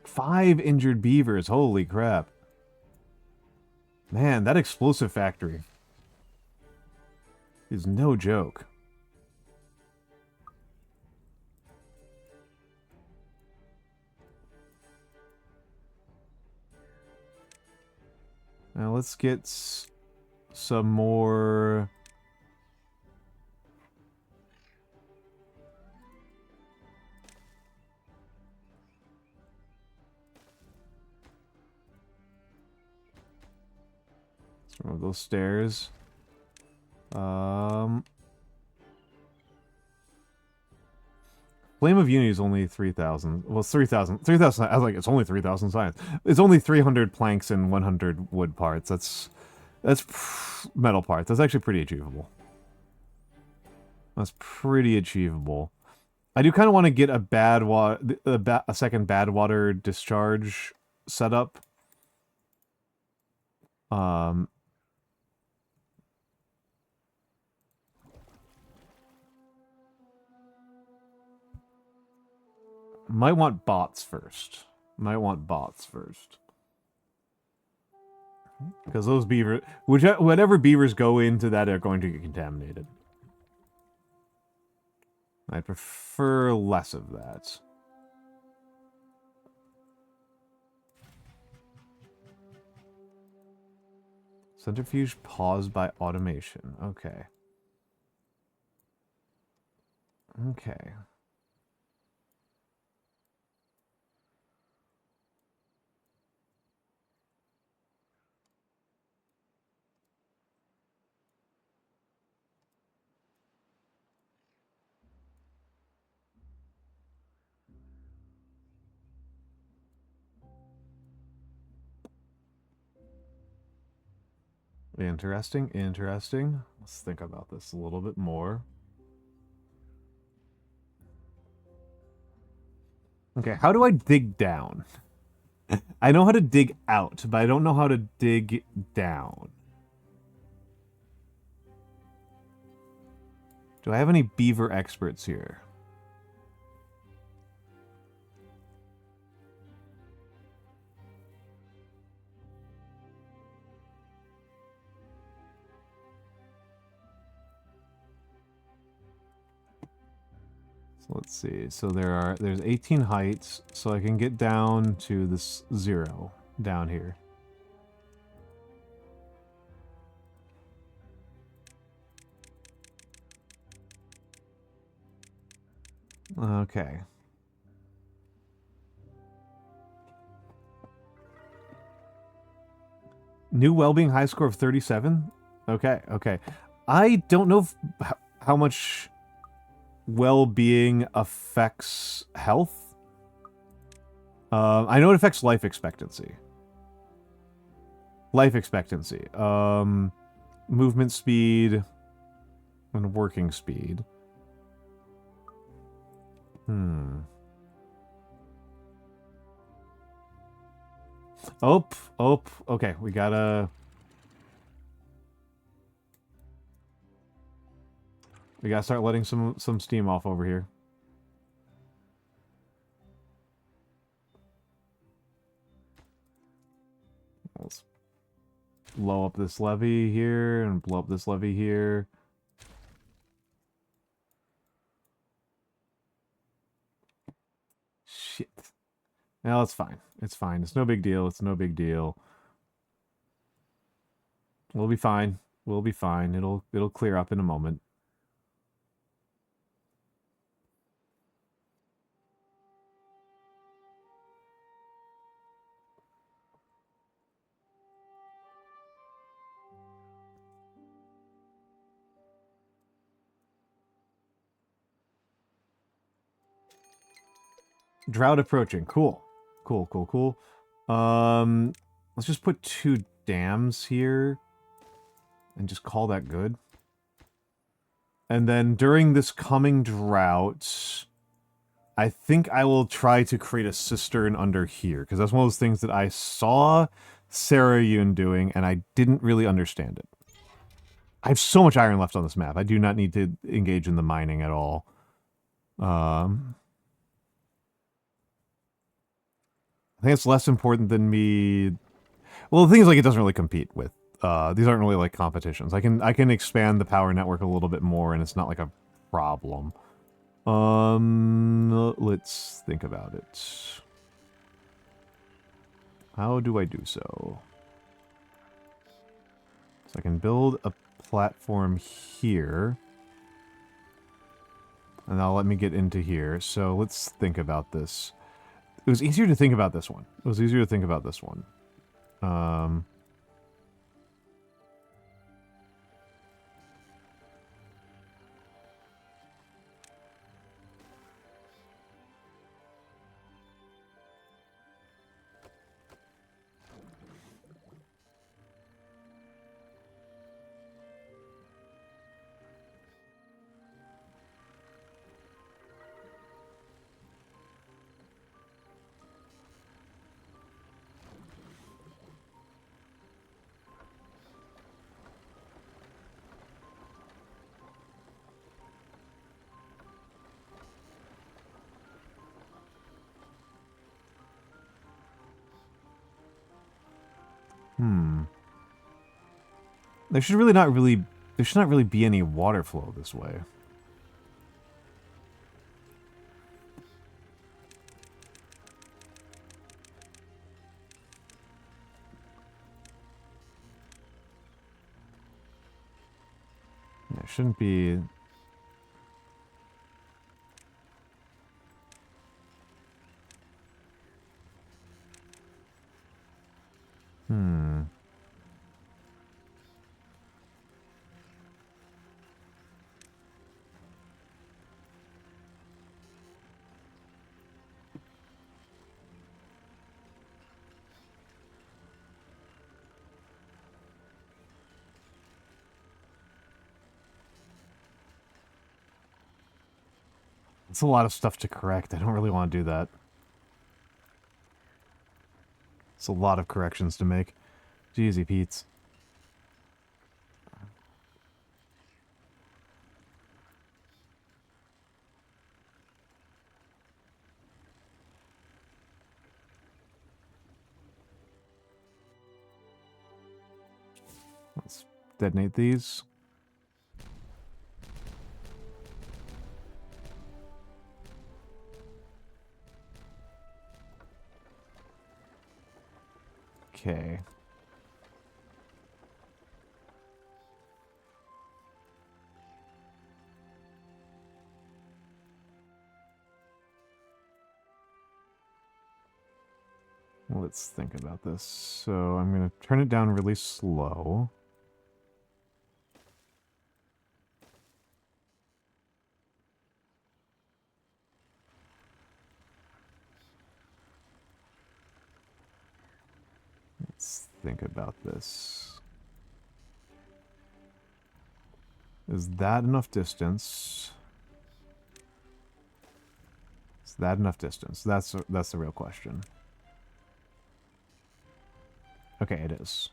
5 injured beavers, holy crap. Man, that explosive factory is no joke. Now let's get some more... Some of those stairs. Flame of Unity is only 3,000. Well, it's 3,000. 3,000. I was like, it's only 3,000 science. It's only 300 planks and 100 wood parts. That's metal parts. That's actually pretty achievable. That's pretty achievable. I do kind of want to get a second bad water discharge setup. Might want bots first. Because those beavers... Whatever beavers go into that are going to get contaminated. I prefer less of that. Centrifuge paused by automation. Okay. Okay. Interesting, interesting. Let's think about this a little bit more. Okay, how do I dig down? I know how to dig out, but I don't know how to dig down. Do I have any beaver experts here? So let's see. So there's 18 heights, so I can get down to this 0 down here. Okay. New well-being high score of 37? Okay, okay. I don't know how much well-being affects health. I know it affects life expectancy. Life expectancy. Movement speed and working speed. Oh, okay, we gotta start letting some steam off over here. Let's blow up this levee here and blow up this levee here. Shit. No, it's fine. It's fine. It's no big deal. It's no big deal. We'll be fine. We'll be fine. It'll clear up in a moment. Drought approaching. Cool. Cool, cool, cool. Let's just put 2 dams here and just call that good. And then during this coming drought, I think I will try to create a cistern under here, because that's one of those things that I saw Sarah Yoon doing, and I didn't really understand it. I have so much iron left on this map. I do not need to engage in the mining at all. I think it's less important than me... Well, the thing is, like, it doesn't really compete with... these aren't really, like, competitions. I can expand the power network a little bit more, and it's not, like, a problem. Let's think about it. How do I do so? So I can build a platform here. And that'll let me get into here. So let's think about this. It was easier to think about this one. It was easier to think about this one. There should not really be any water flow this way. There shouldn't be... It's a lot of stuff to correct. I don't really want to do that. It's a lot of corrections to make. Jeezy Pete's. Let's detonate these. Okay. Let's think about this. So I'm going to turn it down really slow. Let's think about this. Is that enough distance? Is that enough distance? That's the real question. Okay, it is.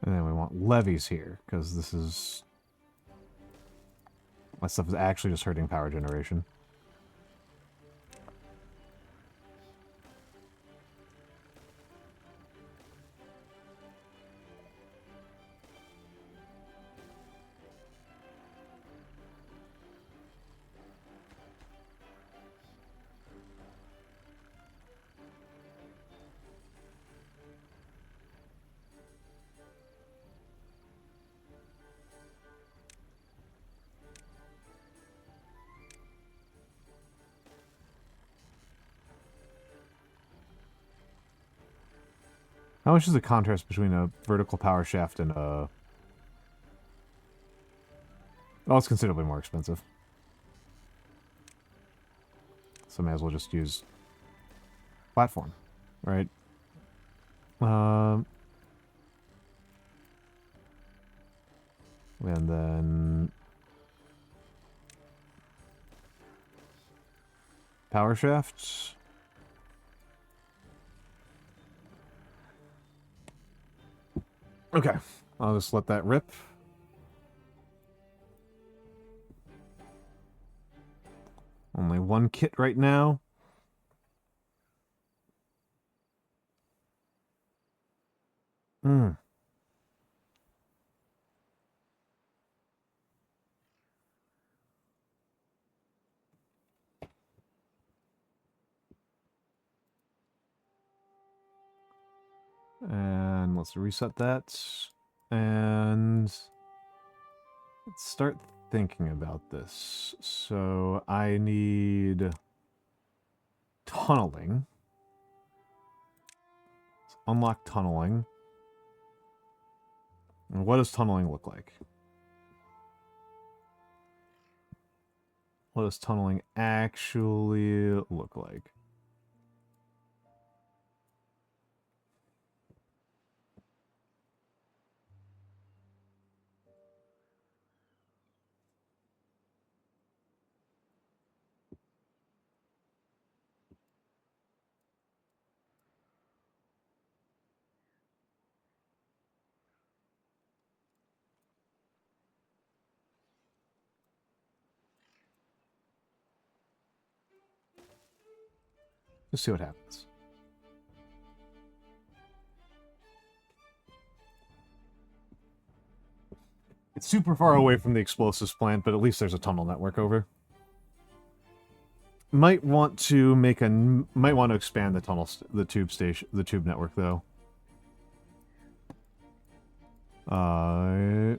And then we want levies here, because this is... My stuff is actually just hurting power generation. How much is the contrast between a vertical power shaft and a... Oh, it's considerably more expensive. So I may as well just use platform, right? And then power shafts. Okay, I'll just let that rip. Only one kit right now. And let's reset that. And let's start thinking about this. So I need tunneling. Let's unlock tunneling. And what does tunneling look like? What does tunneling actually look like? Just see what happens. It's super far away from the explosives plant, but at least there's a tunnel network over. Might want to expand the tube network though. I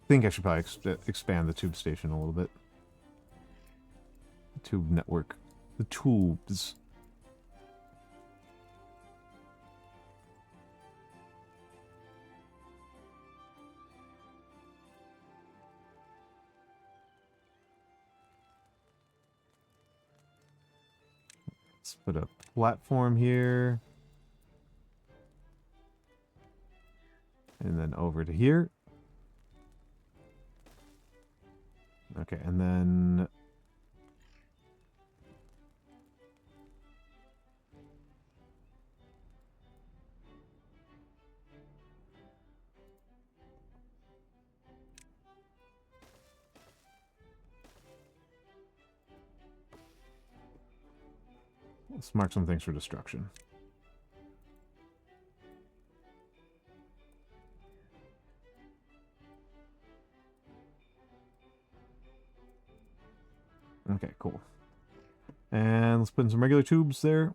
think I should probably expand the tube station a little bit. The tube network, the tubes. Let's put a platform here. And then over to here. Okay, and then... Let's mark some things for destruction. Okay, cool. And let's put in some regular tubes there.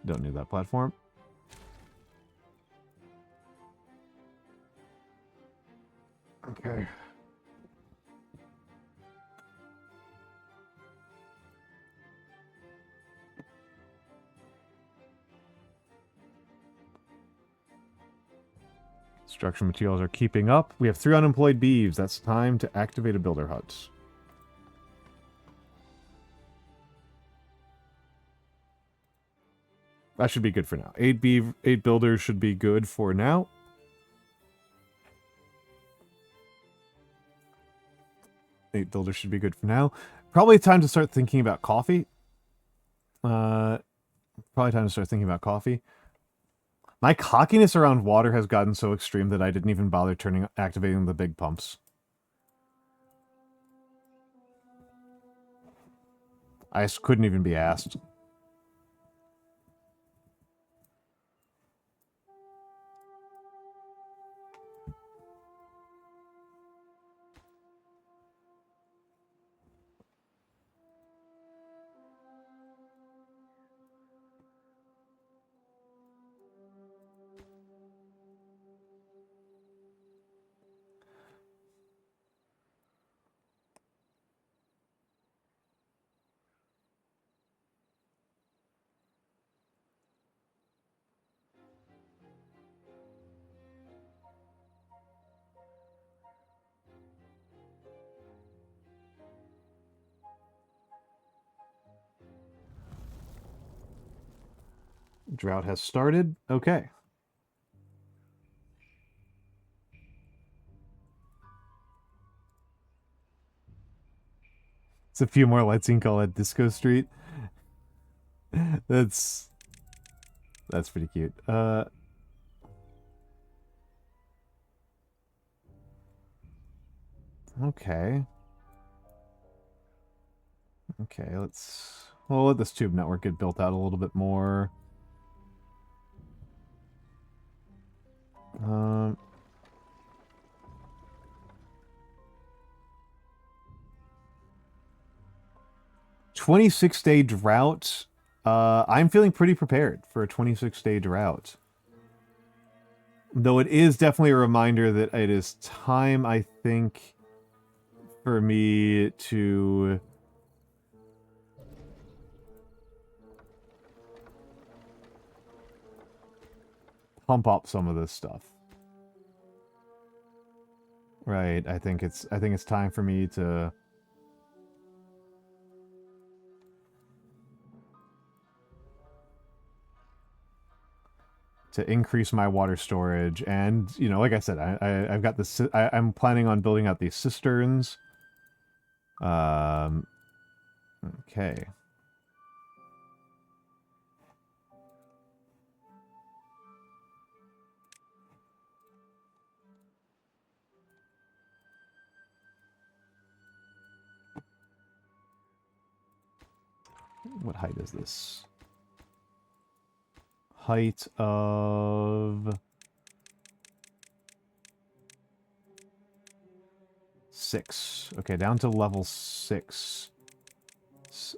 Don't need that platform. Okay. Construction materials are keeping up. We have 3 unemployed beeves. That's time to activate a builder hut. That should be good for now. 8 builders should be good for now. Eight builders should be good for now. Probably time to start thinking about coffee. Probably time to start thinking about coffee. My cockiness around water has gotten so extreme that I didn't even bother activating the big pumps. I just couldn't even be asked. Drought has started. Okay. It's a few more lights you can call it Disco Street. That's pretty cute. Okay. Okay, we'll let this tube network get built out a little bit more. 26-day drought. I'm feeling pretty prepared for a 26-day drought. Though it is definitely a reminder that it is time, I think, for me to pump up some of this stuff. Right, I think it's time for me to increase my water storage. And, you know, like I said, I've got this, I'm planning on building out these cisterns. Okay. What height is this? Height of 6. Okay, down to level 6.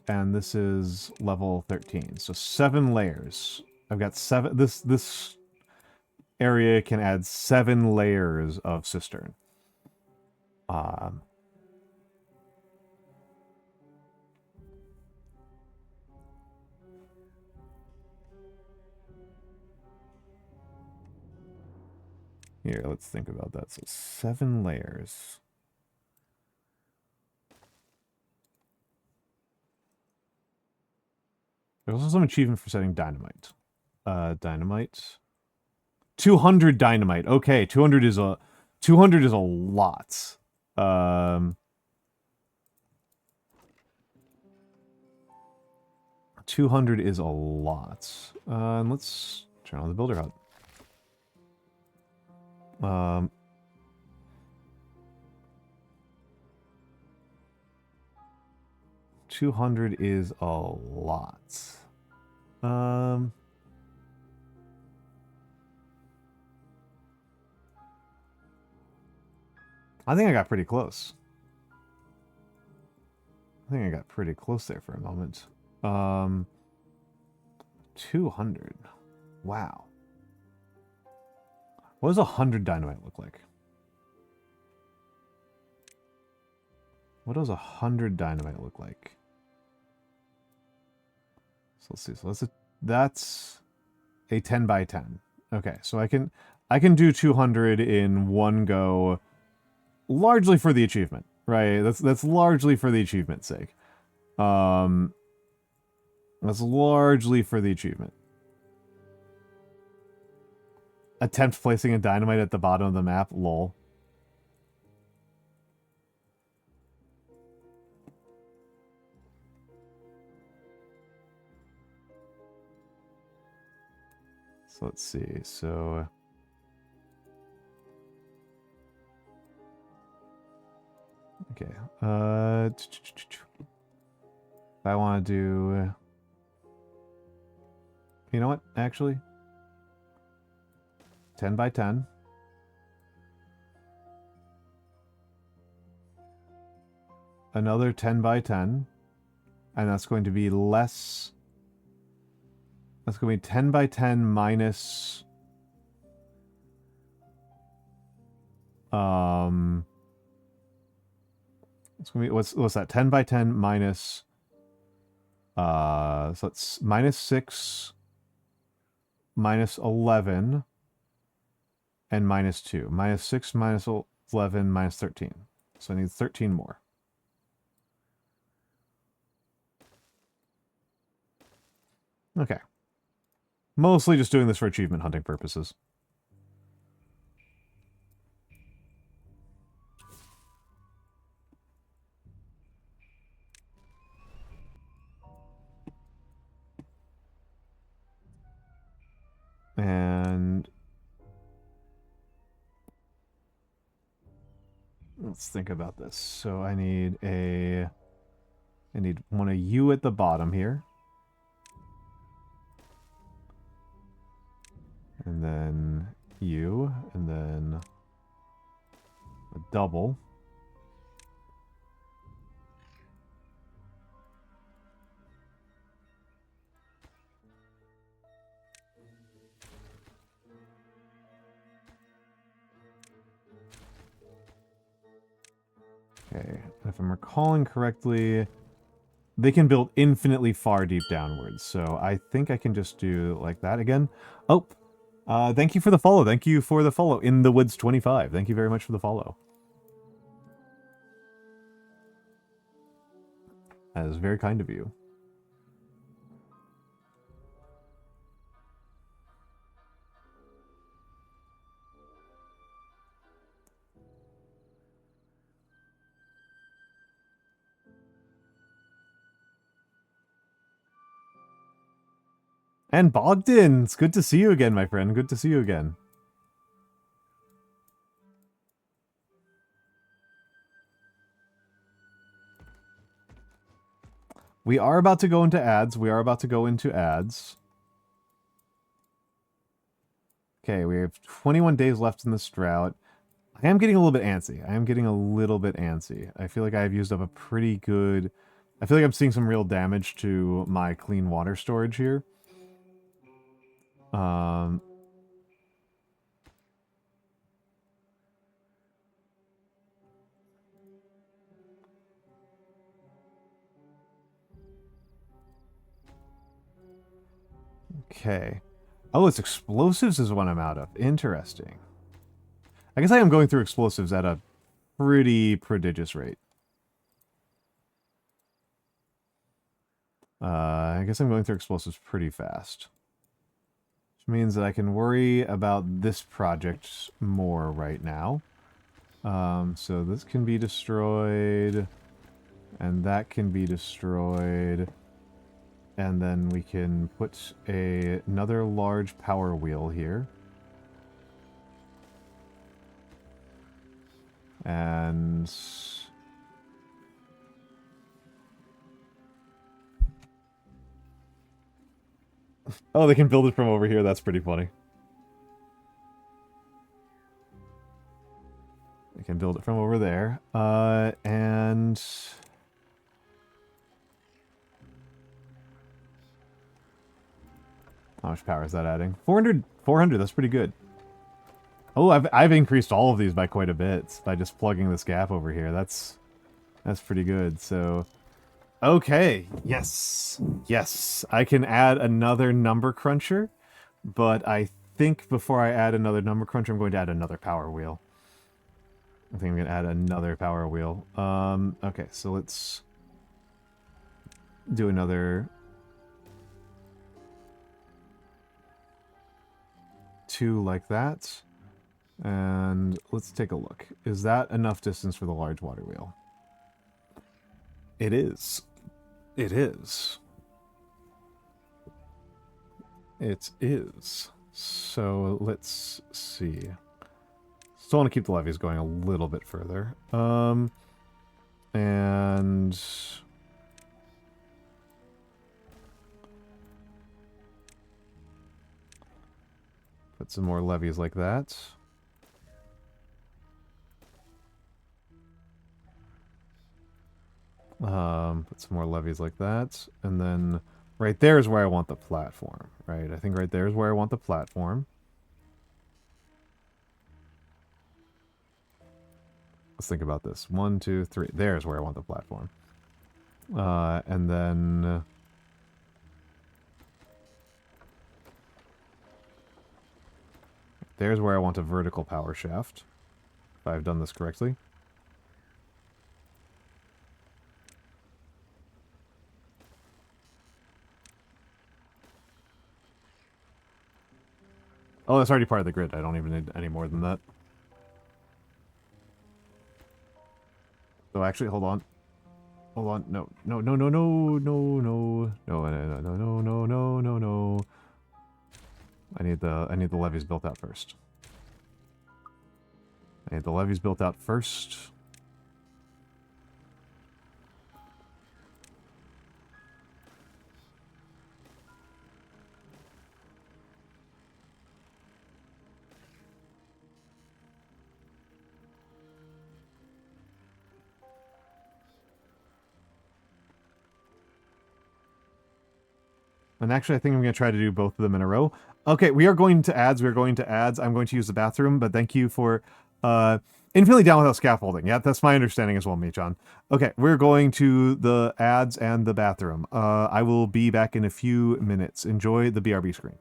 And this is level 13. So 7 layers. I've got 7. This area can add 7 layers of cistern. Here, let's think about that. So 7 layers. There's also some achievement for setting dynamite. Dynamite. 200 dynamite. Okay, 200 is a lot. 200 is a lot. And let's turn on the builder hut. 200 is a lot. I think I got pretty close. I think I got pretty close there for a moment. 200. Wow. What does 100 dynamite look like? What does 100 dynamite look like? So let's see. So that's a 10 by 10. Okay, so I can do 200 in one go, largely for the achievement, right? That's largely for the achievement's sake. That's largely for the achievement. Attempt placing a dynamite at the bottom of the map, lol. So let's see. So okay. If I want to do, you know what? Actually, 10 by 10. Another 10 by 10. And that's going to be less. That's going to be 10 by 10 minus. It's going to be, what's that? 10 by 10 minus. So it's minus 6, minus 11, and minus 2. Minus 6, minus 11, minus 13. So I need 13 more. Okay. Mostly just doing this for achievement hunting purposes. And let's think about this. So I need one of you at the bottom here. And then you, and then a double. Okay, if I'm recalling correctly, they can build infinitely far deep downwards. So I think I can just do like that again. Oh, thank you for the follow. Thank you for the follow. In the Woods 25. Thank you very much for the follow. That is very kind of you. And Bogdan, it's good to see you again, my friend. Good to see you again. We are about to go into ads. We are about to go into ads. Okay, we have 21 days left in this drought. I am getting a little bit antsy. I feel like I've used up a pretty good... I feel like I'm seeing some real damage to my clean water storage here. Okay. Oh, it's explosives is what I'm out of. Interesting. I guess I am going through explosives at a pretty prodigious rate. I guess I'm going through explosives pretty fast. Which means that I can worry about this project more right now. So this can be destroyed. And that can be destroyed. And then we can put another large power wheel here. And Oh, they can build it from over here. That's pretty funny. They can build it from over there. And... how much power is that adding? 400, 400, that's pretty good. Oh, I've increased all of these by quite a bit by just plugging this gap over here. That's pretty good. So, okay, yes, yes, I can add another number cruncher, but I think before I add another number cruncher, I'm going to add another power wheel. I think I'm going to add another power wheel. Okay, so let's do another 2 like that. And let's take a look. Is that enough distance for the large water wheel? It is. It is. It is. So let's see. Still want to keep the levees going a little bit further. And put some more levees like that. Put some more levees like that. And then right there is where I want the platform, right? I think right there is where I want the platform. Let's think about this. 1, 2, 3. There's where I want the platform. And then... there's where I want a vertical power shaft. If I've done this correctly. Oh, that's already part of the grid. I don't even need any more than that. So actually, hold on. Hold on. No. No, no, no, no, no, no. No, no, no, no, no, no, no, no, no. I need the levees built out first. I need the levees built out first. And actually, I think I'm going to try to do both of them in a row. Okay, we are going to ads. We're going to ads. I'm going to use the bathroom, but thank you for infinitely down without scaffolding. Yeah, that's my understanding as well, Michan. Okay, we're going to the ads and the bathroom. I will be back in a few minutes. Enjoy the BRB screen.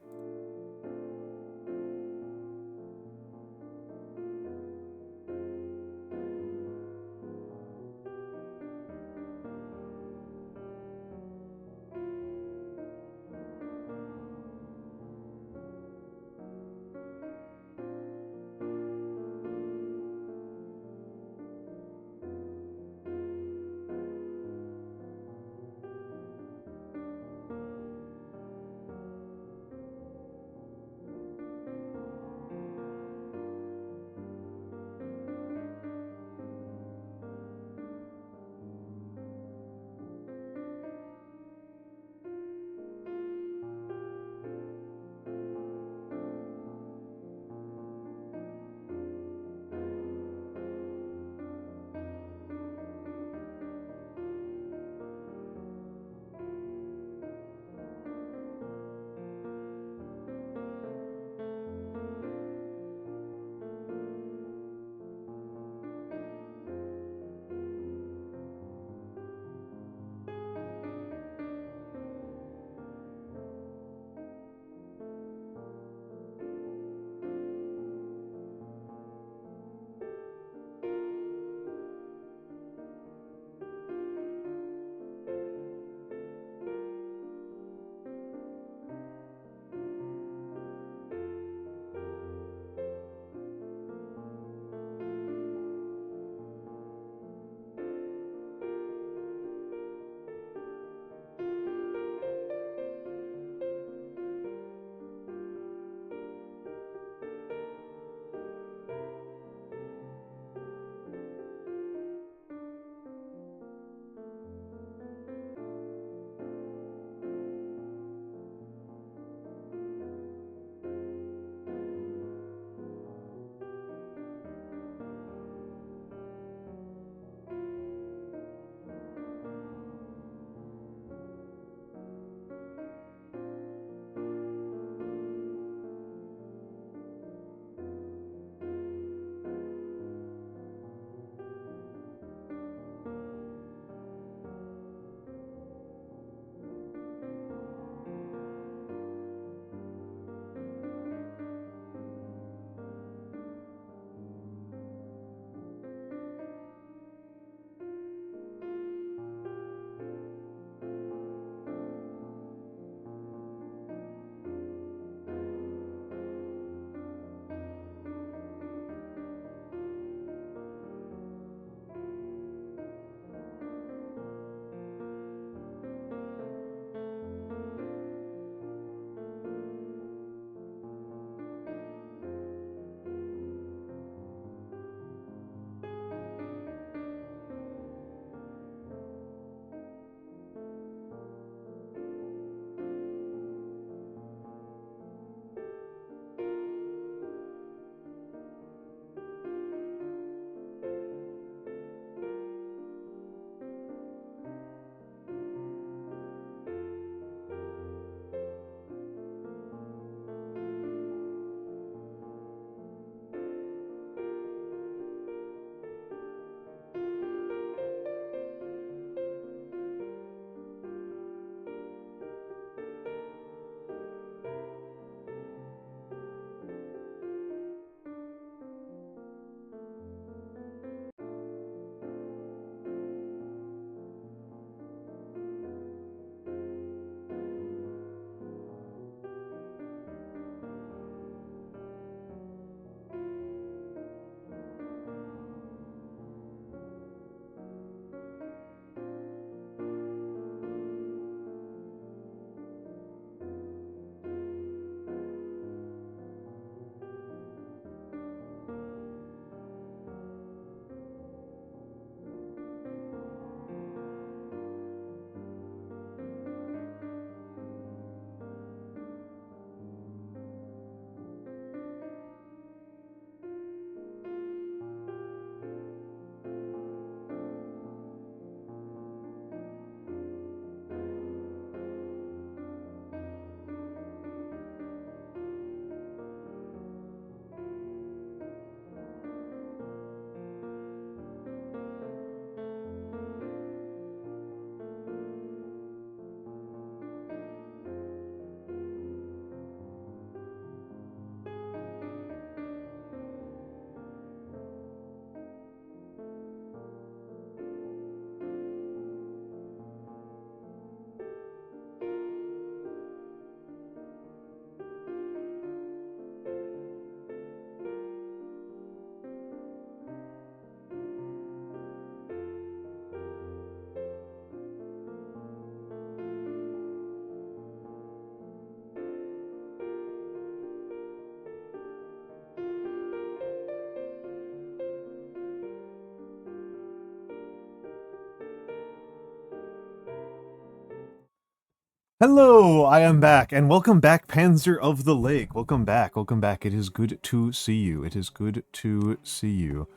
Hello, I am back, and welcome back, Panzer of the Lake. Welcome back, welcome back. It is good to see you. It is good to see you.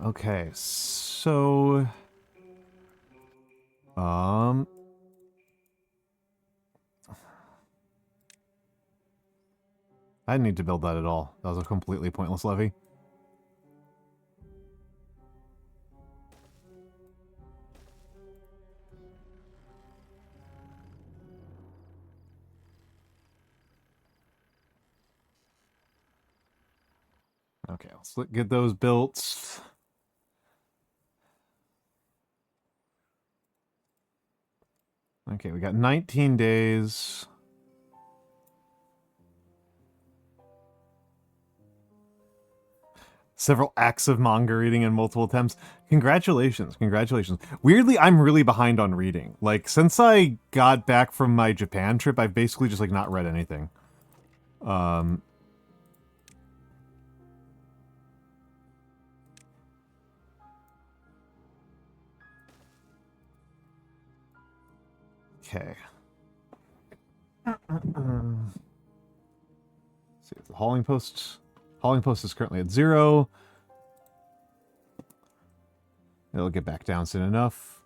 Okay, so... I didn't need to build that at all. That was a completely pointless levy. Okay, let's get those built. Okay, we got 19 days. Several acts of manga reading and multiple attempts. Congratulations, congratulations. Weirdly, I'm really behind on reading. Like, since I got back from my Japan trip, I've basically just, like, not read anything. Okay. See, the hauling post is currently at 0. It'll get back down soon enough.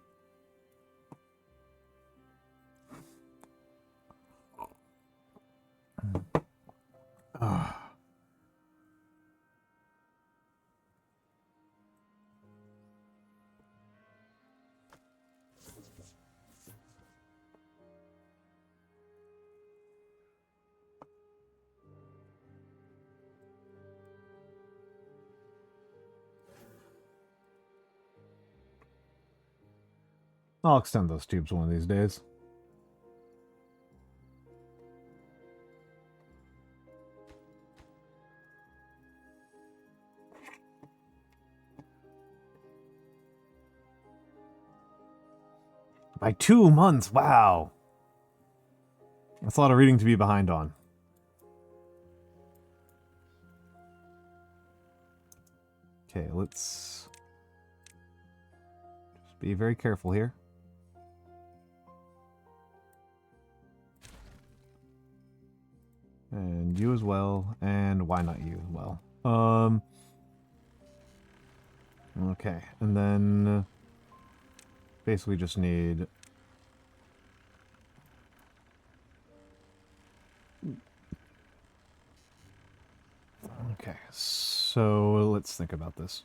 I'll extend those tubes one of these days. By 2 months, wow. That's a lot of reading to be behind on. Okay, let's just be very careful here. And you as well, and why not you as well? Okay, and then basically just need... Okay, so let's think about this.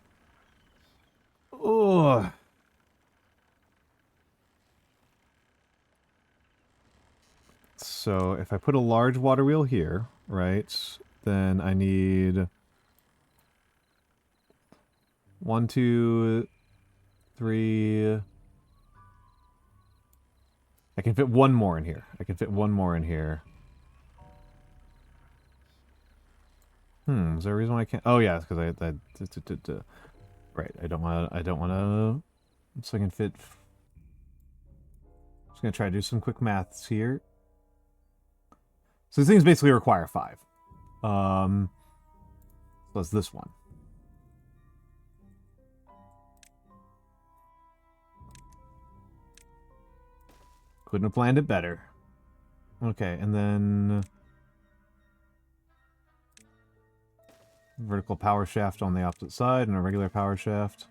Ugh. So if I put a large water wheel here, right, then I need 1, 2, 3. I can fit one more in here. I can fit one more in here. Is there a reason why I can't? Oh yeah, it's because right. I don't want to. So I can fit. Just gonna try to do some quick maths here. So these things basically require 5. So that's this one. Couldn't have planned it better. Okay, and then vertical power shaft on the opposite side and a regular power shaft.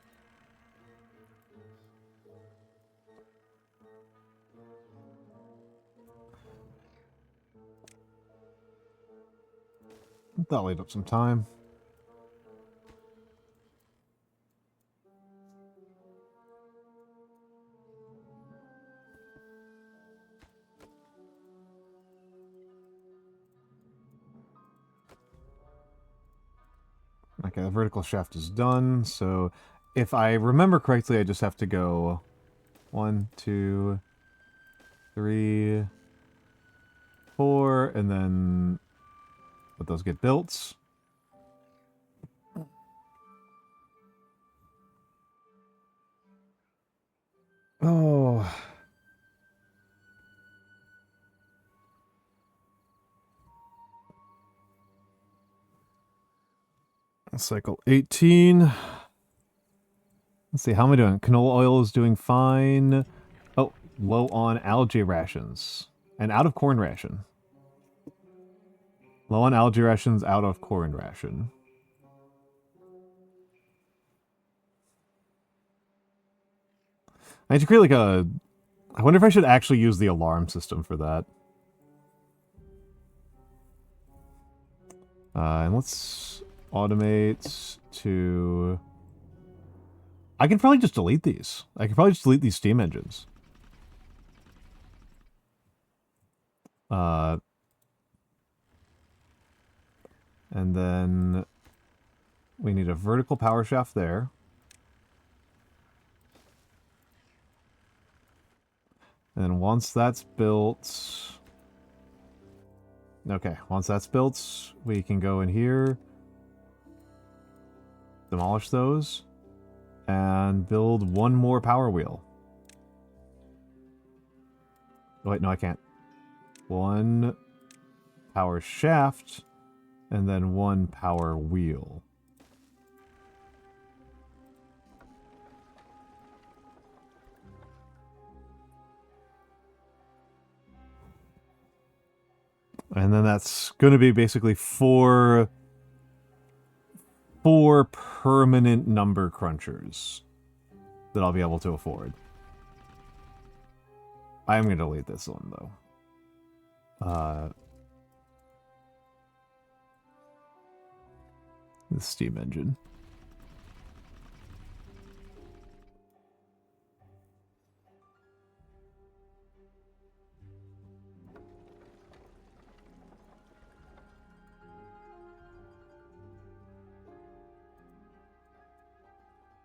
That'll eat up some time. Okay, the vertical shaft is done, so if I remember correctly, I just have to go 1, 2, 3, 4, and then let those get built. Oh. Cycle 18. Let's see, how am I doing? Canola oil is doing fine. Oh, low on algae rations. And out of corn ration. Low on algae rations, out of corn ration. I need to create like a... I wonder if I should actually use the alarm system for that. And let's automate to... I can probably just delete these. I can probably just delete these steam engines. And then we need a vertical power shaft there. And then once that's built... Okay, once that's built, we can go in here, demolish those, and build one more power wheel. Oh, wait, no, I can't. One power shaft, and then one power wheel. And then that's going to be basically four permanent number crunchers that I'll be able to afford. I am going to delete this one, though. The steam engine.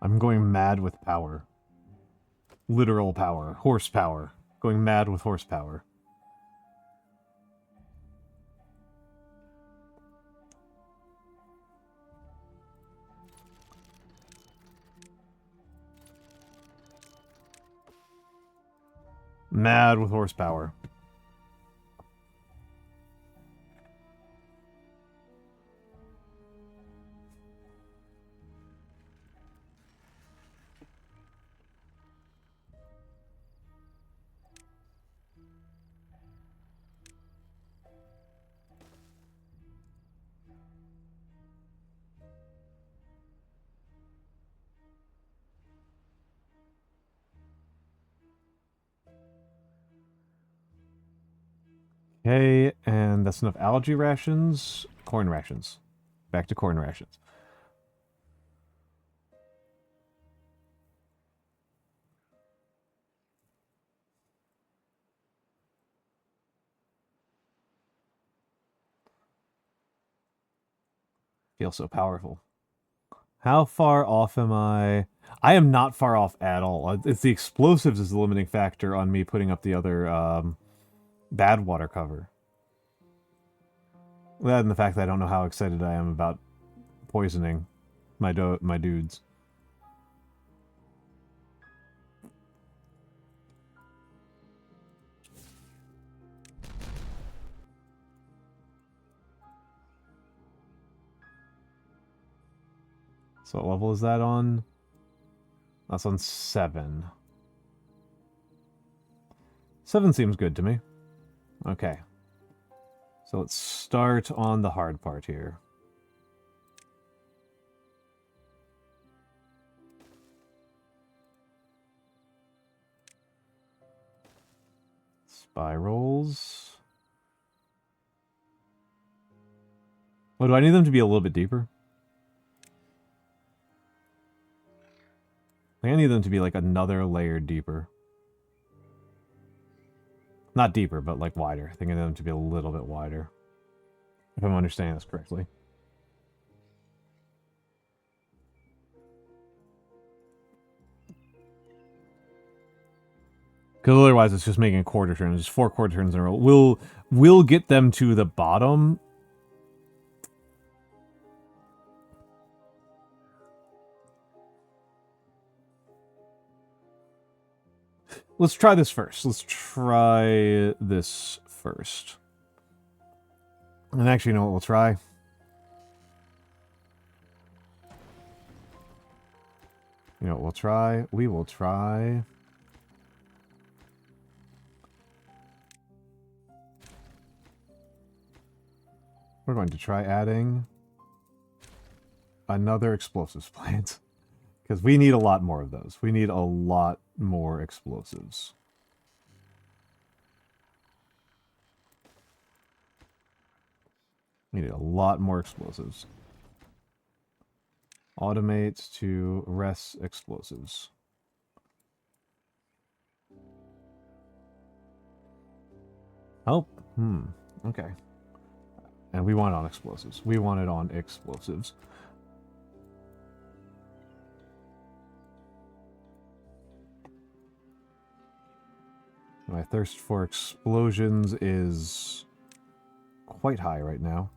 I'm going mad with power. Literal power. Horsepower. Going mad with horsepower. Mad with horsepower. Okay, and that's enough algae rations. Corn rations. Back to corn rations. Feel so powerful. How far off am I? I am not far off at all. It's the explosives is the limiting factor on me putting up the other bad water cover. That and the fact that I don't know how excited I am about poisoning my dudes. So what level is that on? That's on 7. 7 seems good to me. Okay. So let's start on the hard part here. Spirals. Oh, do I need them to be a little bit deeper? I think I need them to be like another layer deeper. Not deeper, but like wider. I think I need them to be a little bit wider. If I'm understanding this correctly. Because otherwise it's just making quarter turns. Just 4 quarter turns in a row. We'll get them to the bottom. Let's try this first. Let's try this first. And actually, you know what we'll try? You know what we'll try? We will try... we're going to try adding another explosives plant. Because we need a lot more of those. We need a lot more explosives. We need a lot more explosives. Automate to res explosives. Oh, okay. And we want it on explosives. We want it on explosives. My thirst for explosions is quite high right now.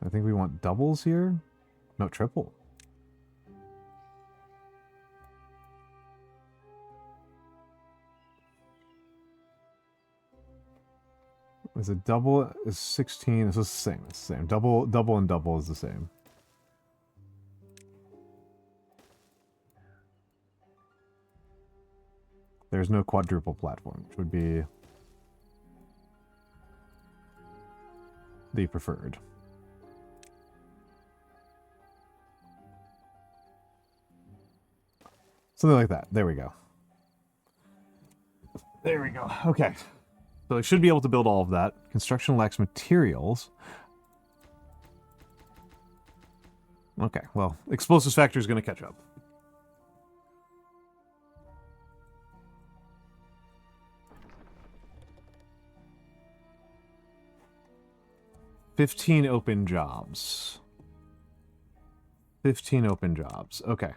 I think we want doubles here. No, triple. Is it double? Is 16? It's the same. It's the same. Double and double is the same. There's no quadruple platform, which would be the preferred. Something like that. There we go. There we go. Okay. So I should be able to build all of that. Construction lacks materials. Okay, well, explosives factor is going to catch up. $15 open jobs. 15 open jobs. Okay.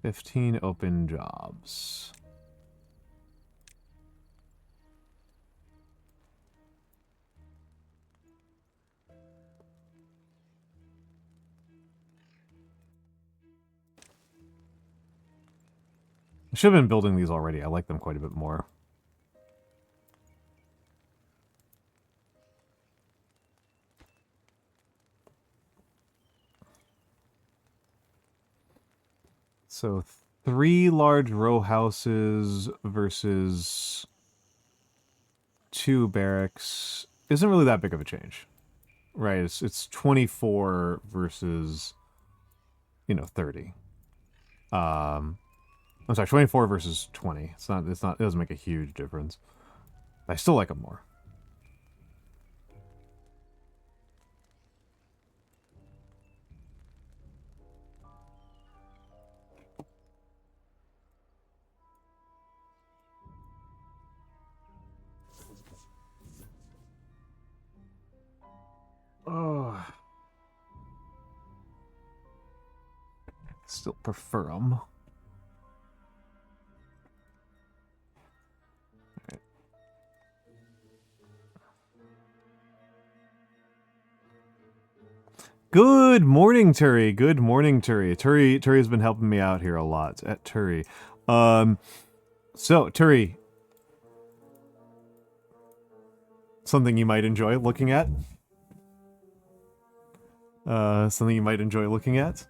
$15 open jobs. I should have been building these already. I like them quite a bit more. So 3 large row houses versus 2 barracks isn't really that big of a change, right? It's 24 versus, 30. I'm sorry, 24 versus 20. It's not. It doesn't make a huge difference. I still like them more. Oh. Still prefer them. Good morning, Turi. Good morning, Turi. Turi's been helping me out here a lot at Turi. So Turi, something you might enjoy looking at. Something you might enjoy looking at.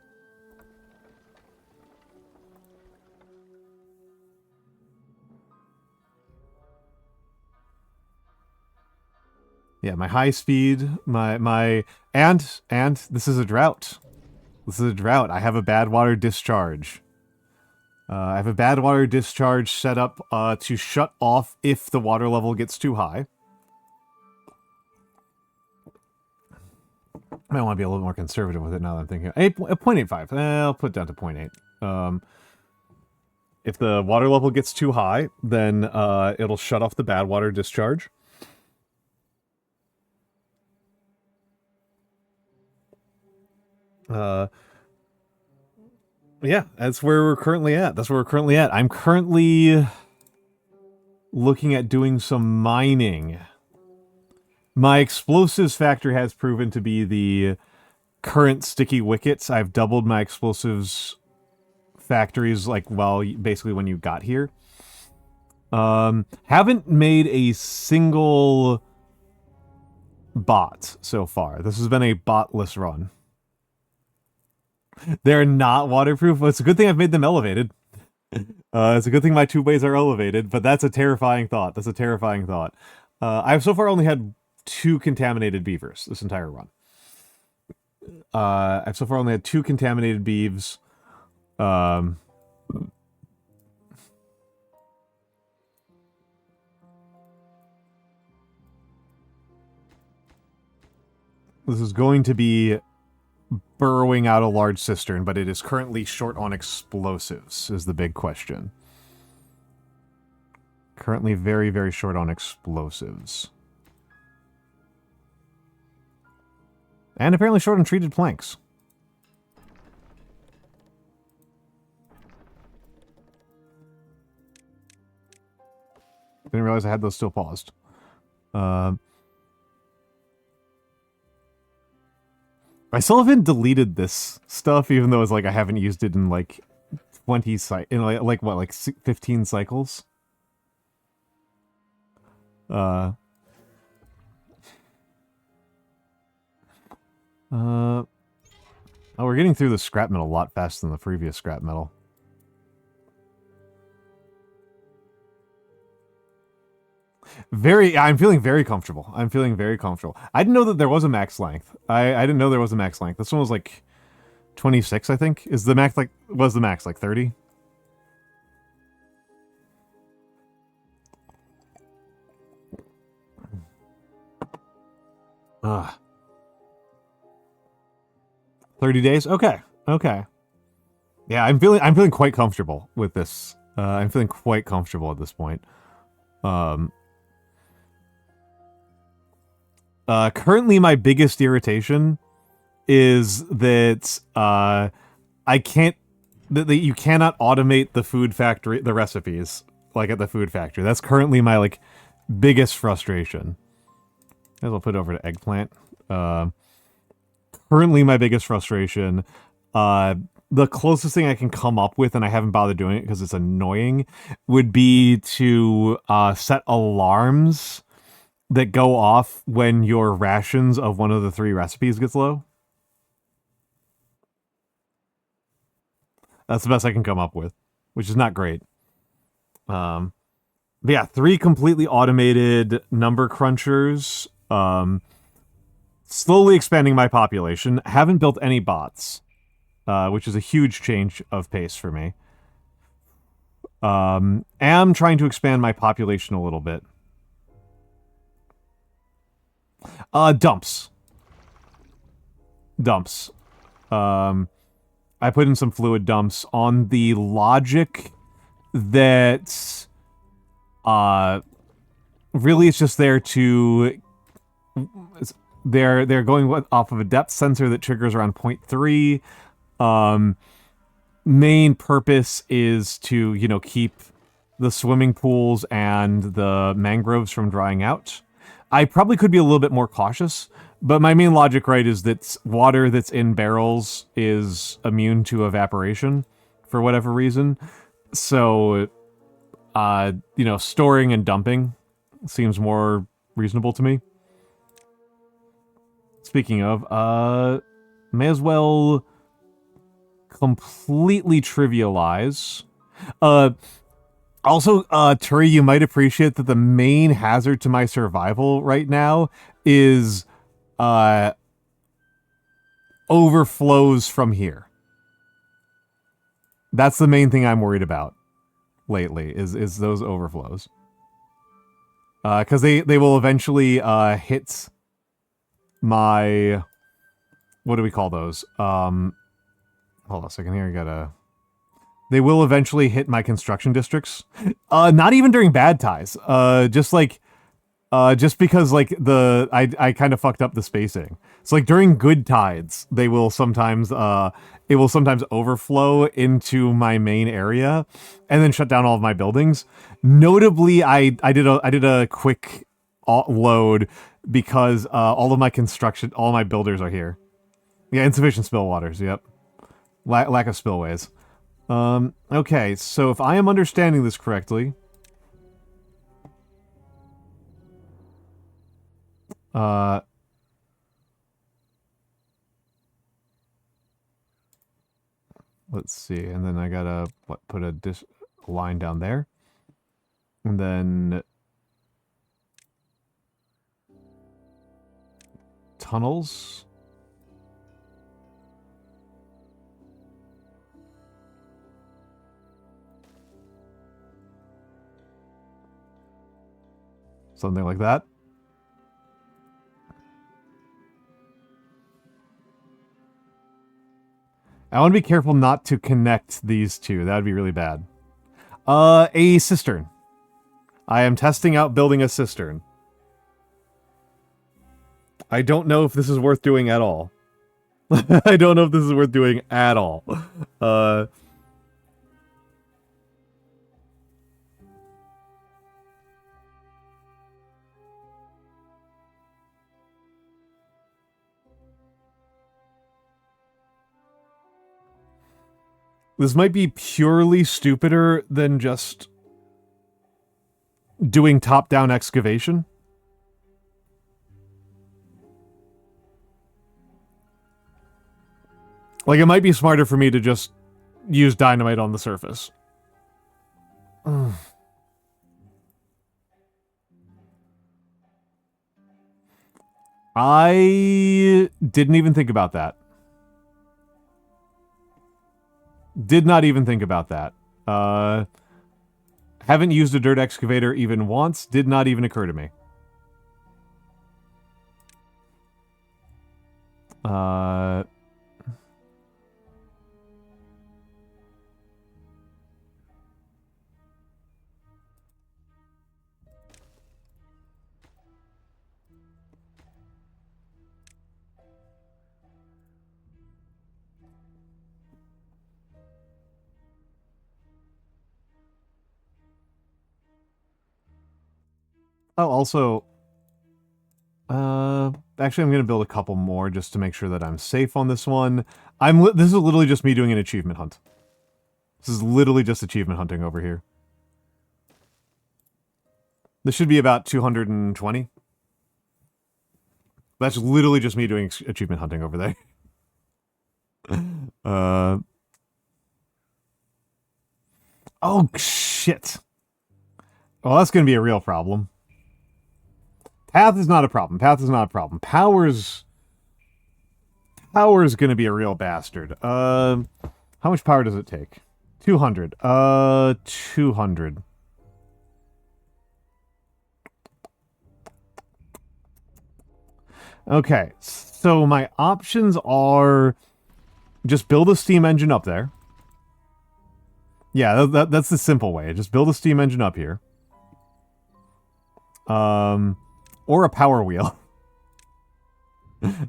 Yeah, my high speed, and this is a drought. This is a drought. I have a bad water discharge. I have a bad water discharge set up to shut off if the water level gets too high. I might want to be a little more conservative with it now that I'm thinking. 0.85. I'll put it down to 0.8. If the water level gets too high, then it'll shut off the bad water discharge. Yeah, that's where we're currently at. That's where we're currently at. I'm currently looking at doing some mining. My explosives factor has proven to be the current sticky wickets. I've doubled my explosives factories, like, well, basically when you got here. Haven't made a single bot so far. This has been a botless run. They're not waterproof. Well, it's a good thing I've made them elevated. It's a good thing my tube ways are elevated, but that's a terrifying thought. That's a terrifying thought. I've so far only had 2 contaminated beavers this entire run. I've so far only had 2 contaminated beeves. This is going to be burrowing out a large cistern, but it is currently short on explosives, is the big question. Currently very, very short on explosives. And apparently short on treated planks. Didn't realize I had those still paused. I still haven't deleted this stuff, even though it's like I haven't used it in like 20 like what, like 15 cycles? Oh, we're getting through the scrap metal a lot faster than the previous scrap metal. I'm feeling very comfortable. I'm feeling very comfortable. I didn't know that there was a max length. I didn't know there was a max length. This one was like 26, I think. Is the max like, was the max like 30? Ugh. 30 days? Okay. Okay. Yeah, I'm feeling quite comfortable with this. I'm feeling quite comfortable at this point. Currently my biggest irritation is that that you cannot automate the food factory, the recipes, like at the food factory. That's currently my like biggest frustration. As I'll put it over to eggplant. Currently my biggest frustration. The closest thing I can come up with, and I haven't bothered doing it because it's annoying, would be to set alarms that go off when your rations of one of the 3 recipes gets low. That's the best I can come up with, which is not great. But yeah, 3 completely automated number crunchers. Slowly expanding my population. Haven't built any bots, which is a huge change of pace for me. Am trying to expand my population a little bit. Dumps. Dumps. I put in some fluid dumps on the logic that, really it's just there to, they're going off of a depth sensor that triggers around 0.3. Main purpose is to, you know, keep the swimming pools and the mangroves from drying out. I probably could be a little bit more cautious, but my main logic, right, is that water that's in barrels is immune to evaporation for whatever reason. So, you know, storing and dumping seems more reasonable to me. Speaking of, may as well completely trivialize. Also, Turi, you might appreciate that the main hazard to my survival right now is overflows from here. That's the main thing I'm worried about lately, is those overflows. Because they will eventually hit my... What do we call those? Hold on a second here, I gotta... They will eventually hit my construction districts. Not even during bad ties. Just like, just because like I kind of fucked up the spacing. So like during good tides, they will sometimes, it will sometimes overflow into my main area and then shut down all of my buildings. Notably, I did a quick load because all of my construction, all my builders are here. Yeah, insufficient spill waters. Yep, lack of spillways. Okay, so if I am understanding this correctly... let's see, and then I gotta, put a line down there. And then... tunnels... something like that. I want to be careful not to connect these two. That would be really bad. A cistern. I am testing out building a cistern. I don't know if this is worth doing at all. I don't know if this is worth doing at all. This might be purely stupider than just doing top-down excavation. Like, it might be smarter for me to just use dynamite on the surface. I didn't even think about that. Did not even think about that. Haven't used a dirt excavator even once. Did not even occur to me. Oh, also, actually, I'm going to build a couple more just to make sure that I'm safe on this one. This is literally just me doing an achievement hunt. This is literally just achievement hunting over here. This should be about 220. That's literally just me doing achievement hunting over there. Oh, shit. Well, that's going to be a real problem. Path is not a problem. Path is not a problem. Power's going to be a real bastard. How much power does it take? 200. 200. Okay, so my options are just build a steam engine up there. Yeah, that's the simple way. Just build a steam engine up here. Or a power wheel.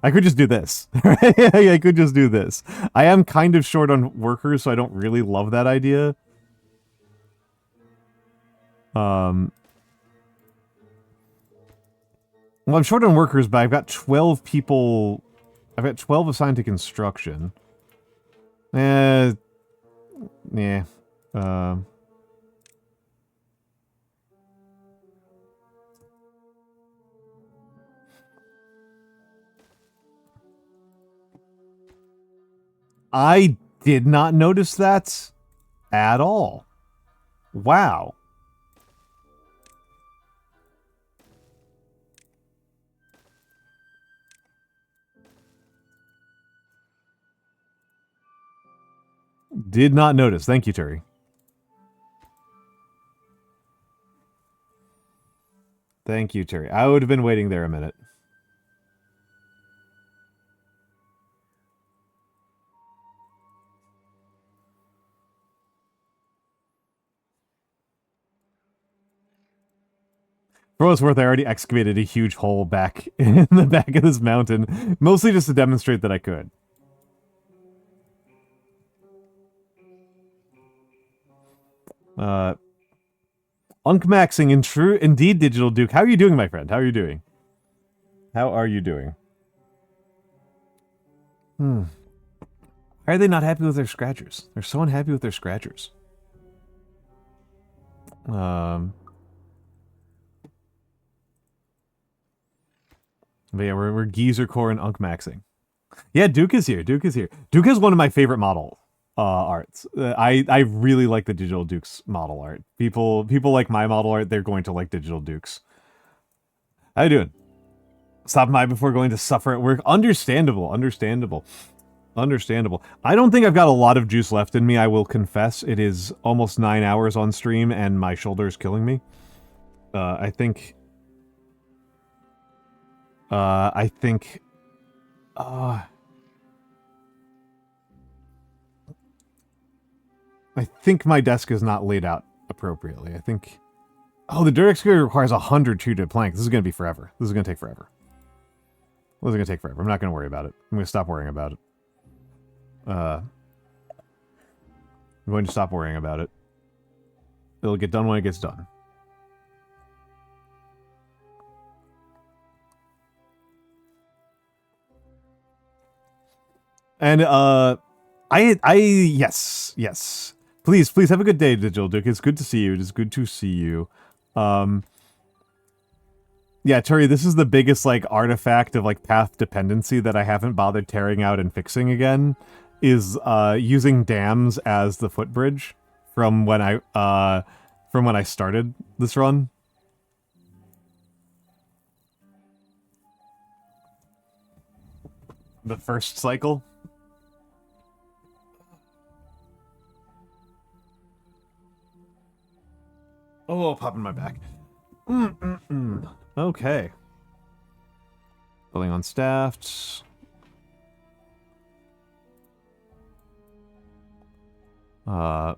I could just do this. I could just do this. I am kind of short on workers, so I don't really love that idea. Well, I'm short on workers, but I've got 12 people... I've got 12 assigned to construction. Yeah. I did not notice that at all. Wow. Did not notice. Thank you, Terry. Thank you, Terry. I would have been waiting there a minute. For what it's worth, I already excavated a huge hole back in the back of this mountain, mostly just to demonstrate that I could. Unkmaxing indeed, Digital Duke. How are you doing, my friend? How are you doing? How are you doing? How are they not happy with their scratchers? They're so unhappy with their scratchers. But yeah, we're geezer core and unk maxing. Yeah, Duke is here. Duke is here. Duke is one of my favorite model arts. I really like the digital Duke's model art. People like my model art. They're going to like digital Duke's. How you doing? Stopping by before going to suffer at work. Understandable. Understandable. Understandable. I don't think I've got a lot of juice left in me, I will confess. It is almost 9 hours on stream, and my shoulder is killing me. I think... I think my desk is not laid out appropriately. I think... Oh, the dirt excavator requires 100 treated planks. This is going to be forever. This is going to take forever. This is going to take forever. I'm not going to worry about it. I'm going to stop worrying about it. I'm going to stop worrying about it. It'll get done when it gets done. And, yes. Please have a good day, Digital Duke. It's good to see you. It is good to see you. Yeah, Turi, this is the biggest, like, artifact of, like, path dependency that I haven't bothered tearing out and fixing again, is, using dams as the footbridge from when I started this run. The first cycle. Oh, popping my back. Okay. Building on staffed. Yeah,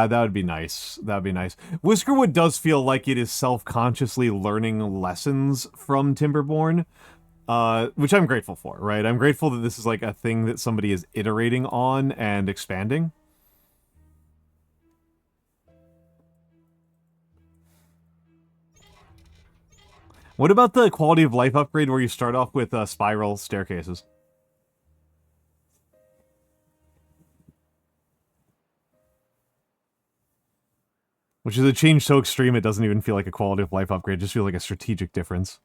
that would be nice. That would be nice. Whiskerwood does feel like it is self-consciously learning lessons from Timberborn, which I'm grateful for, right? I'm grateful that this is like a thing that somebody is iterating on and expanding. What about the quality of life upgrade where you start off with spiral staircases? Which is a change so extreme it doesn't even feel like a quality of life upgrade, it just feels like a strategic difference.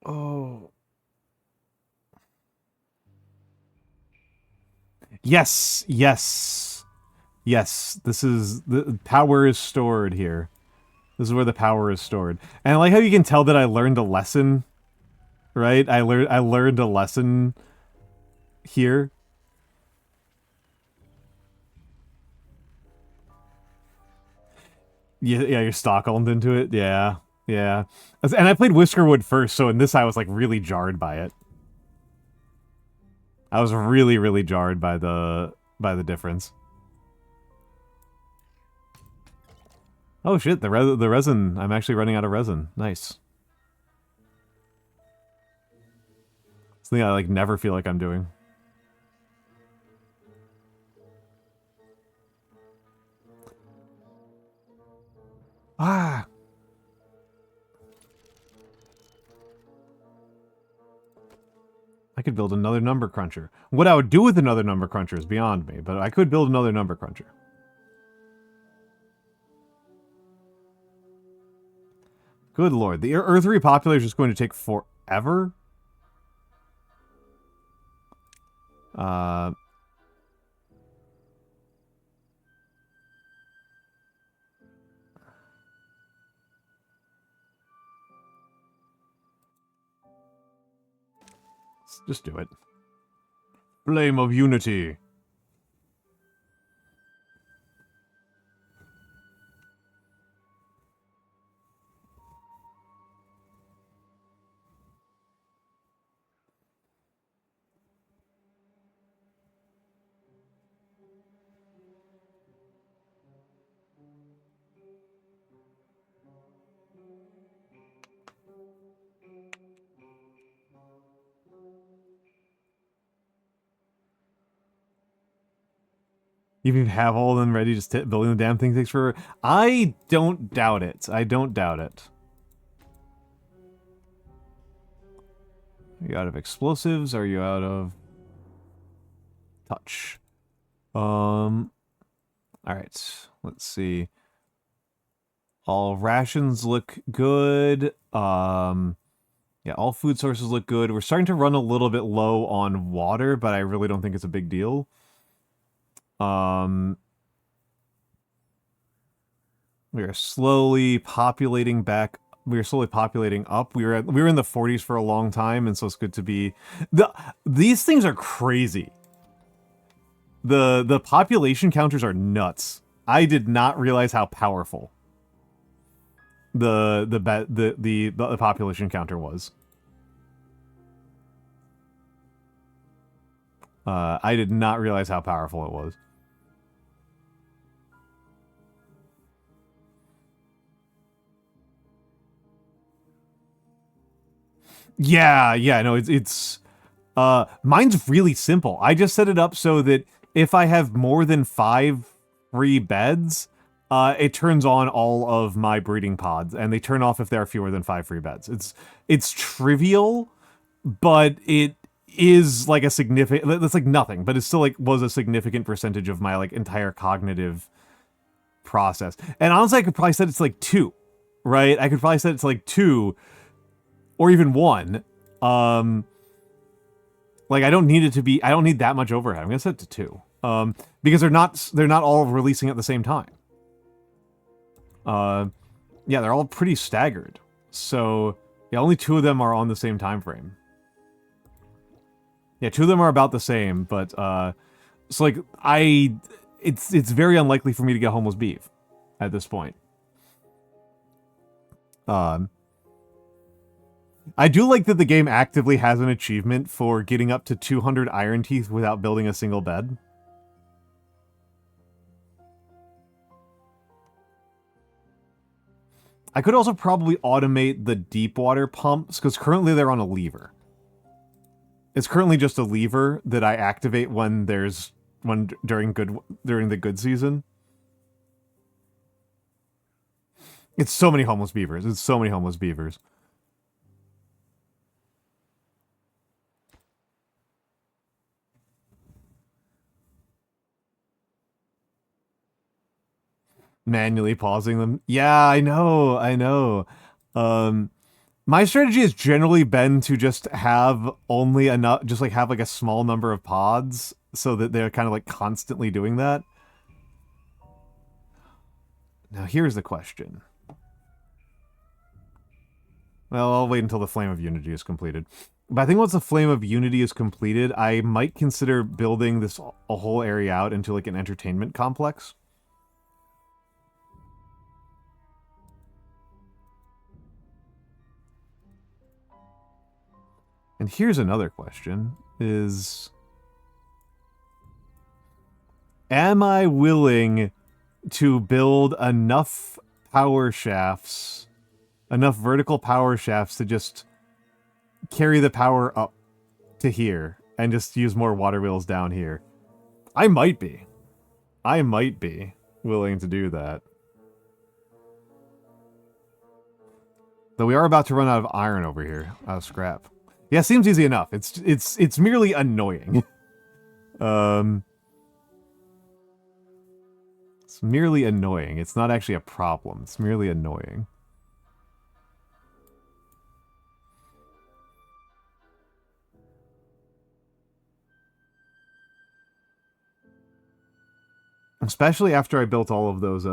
Oh. Yes. This is... the power is stored here. This is where the power is stored. And I like how you can tell that I learned a lesson. Right? I learned a lesson here. Yeah, you're Stockholmed into it. Yeah. And I played Whiskerwood first, so in this I was like really jarred by it. I was really jarred by the difference. Oh shit, the resin. I'm actually running out of resin. Nice. Something I like never feel like I'm doing. Ah. I could build another number cruncher. What I would do with another number cruncher is beyond me, but I could build another number cruncher. Good lord, the Earth repopulation is just going to take forever? Just do it. Flame of Unity. Even have all of them ready, just building the damn thing takes forever. I don't doubt it. I don't doubt it. Are you out of explosives? Are you out of touch? Alright, let's see. All rations look good. Yeah, all food sources look good. We're starting to run a little bit low on water, but I really don't think it's a big deal. We are slowly populating back. We are slowly populating up. We were in the 40s for a long time, and so it's good to be. These things are crazy. The population counters are nuts. I did not realize how powerful the population counter was. I did not realize how powerful it was. Yeah, no, it's mine's really simple. I just set it up so that if I have more than 5 free beds, it turns on all of my breeding pods, and they turn off if there are fewer than 5 free beds. It's trivial, but it is like a significant. That's like nothing, but it still like was a significant percentage of my like entire cognitive process. And honestly, I could probably set it to like 2, right? I could probably set it to like 2, or even 1. Like I don't need it to be. I don't need that much overhead. I'm gonna set it to 2. Because they're not all releasing at the same time. Yeah, they're all pretty staggered. So yeah, only 2 of them are on the same time frame. Yeah, 2 of them are about the same, but so like it's very unlikely for me to get homeless beef at this point. I do like that the game actively has an achievement for getting up to 200 iron teeth without building a single bed. I could also probably automate the deep water pumps, because currently they're on a lever. It's currently just a lever that I activate when during the good season. It's so many homeless beavers. It's so many homeless beavers. Manually pausing them. Yeah, I know. My strategy has generally been to just have only enough, just like have like a small number of pods so that they're kind of like constantly doing that. Now here's the question. Well, I'll wait until the Flame of Unity is completed. But I think once the Flame of Unity is completed, I might consider building a whole area out into like an entertainment complex. And here's another question, is... Am I willing to build enough power shafts, enough vertical power shafts to just carry the power up to here and just use more water wheels down here? I might be. I might be willing to do that. Though we are about to run out of iron over here. Out of scrap. Yeah, seems easy enough. It's merely annoying. It's merely annoying. It's not actually a problem. It's merely annoying. Especially after I built all of those,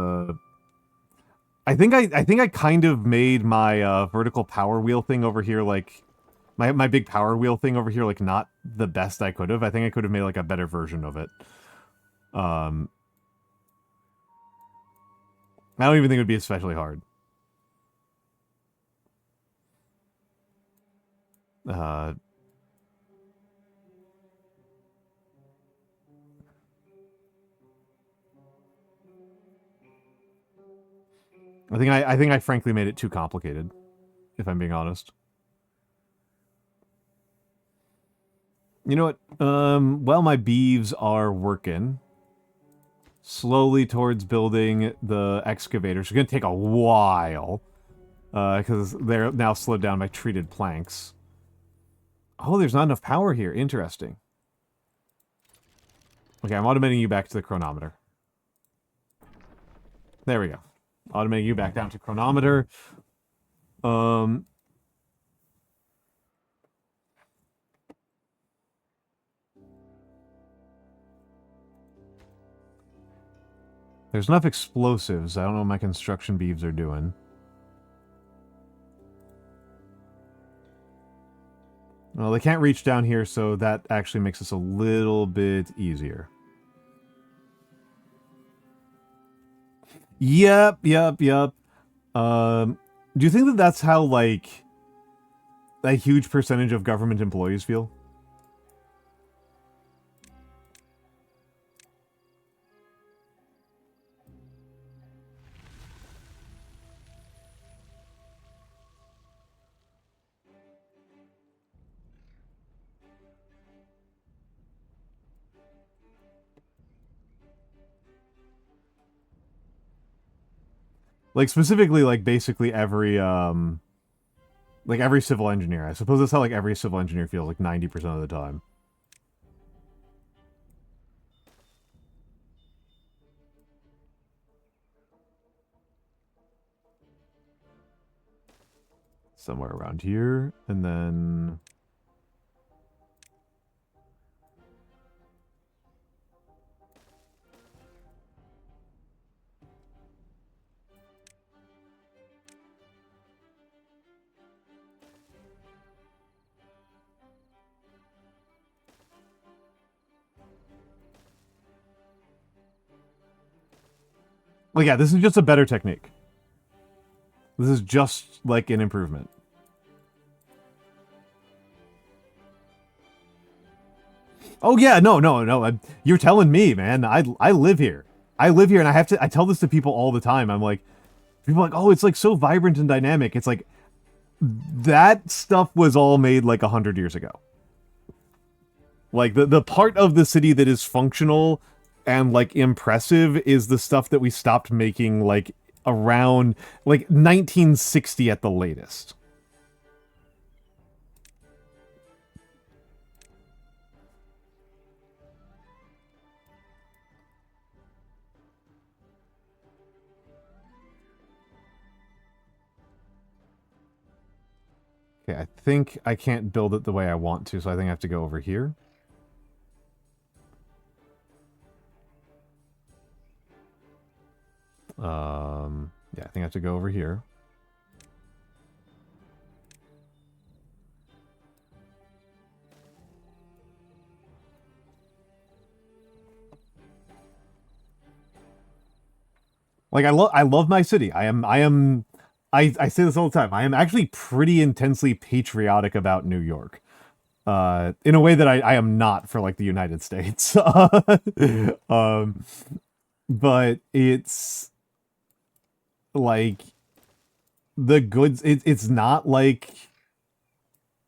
I think I kind of made my vertical power wheel thing over here like my big power wheel thing over here like not the best I could have. I think I could have made like a better version of it. I don't even think it would be especially hard. I think I frankly made it too complicated, if I'm being honest. You know what? Well, my beeves are working. slowly towards building the excavators. It's going to take a while, because they're now slowed down by treated planks. Oh, there's not enough power here. Interesting. Okay, I'm automating you back to the chronometer. There we go. Automating you back down to chronometer. There's enough explosives. I don't know what my construction beeves are doing. Well, they can't reach down here, so that actually makes this a little bit easier. Yep. Do you think that that's how, like, a huge percentage of government employees feel? Like, specifically, like, basically every, like, every civil engineer. I suppose that's how, like, every civil engineer feels, like, 90% of the time. Somewhere around here, and then... Well, yeah, this is just a better technique. This is just, like, an improvement. Oh, yeah, no. You're telling me, man. I live here. I live here, and I tell this to people all the time. I'm like, people are like, oh, it's, like, so vibrant and dynamic. It's like, that stuff was all made, like, 100 years ago. Like, the part of the city that is functional and, like, impressive is the stuff that we stopped making, like, around, like, 1960 at the latest. Okay, I think I can't build it the way I want to, so I think I have to go over here. Yeah, I think I have to go over here. Like, I love my city. I say this all the time. I am actually pretty intensely patriotic about New York. In a way that I am not for, like, the United States. But it's like the goods. It's not like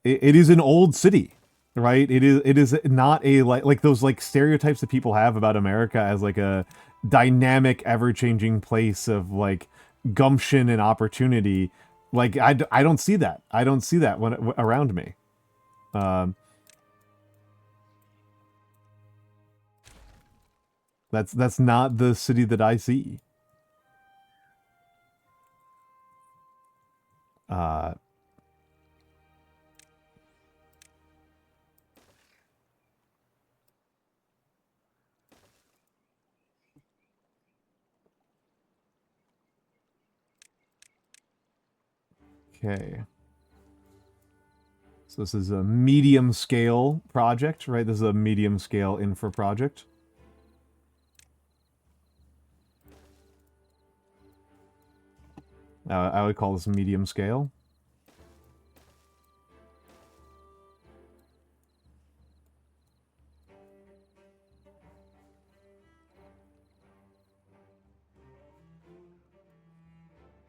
it is an old city, right? It is not a like those, like, stereotypes that people have about America as, like, a dynamic, ever-changing place of, like, gumption and opportunity. Like, I don't see that. I don't see that when around me. That's not the city that I see. Okay. So this is a medium scale project, right? This is a medium scale infra project. I would call this medium scale.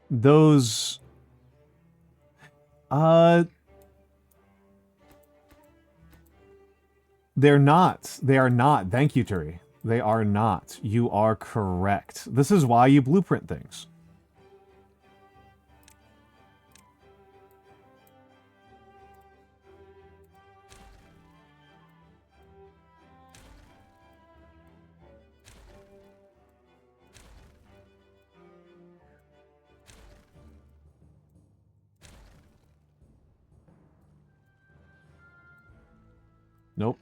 Those... They're not. They are not. Thank you, Turi. They are not. You are correct. This is why you blueprint things. Nope.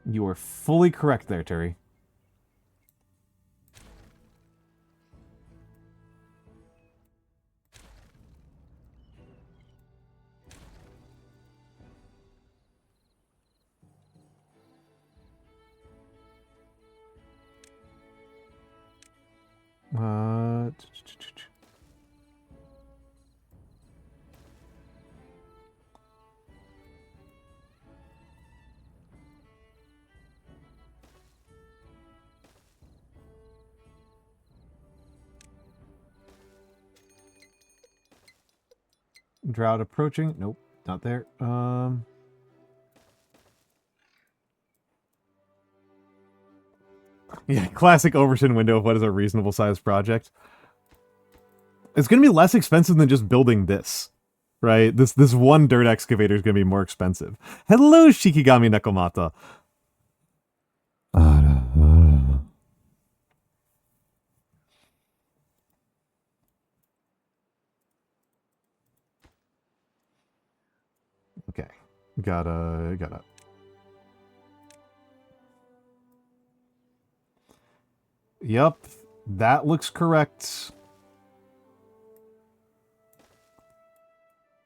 You are fully correct there, Terry. Drought approaching. Nope, not there. Yeah, classic Overton window of what is a reasonable sized project. It's going to be less expensive than just building this, right? This one dirt excavator is going to be more expensive. Hello, Shikigami Nekomata. Okay, gotta. Yep, that looks correct.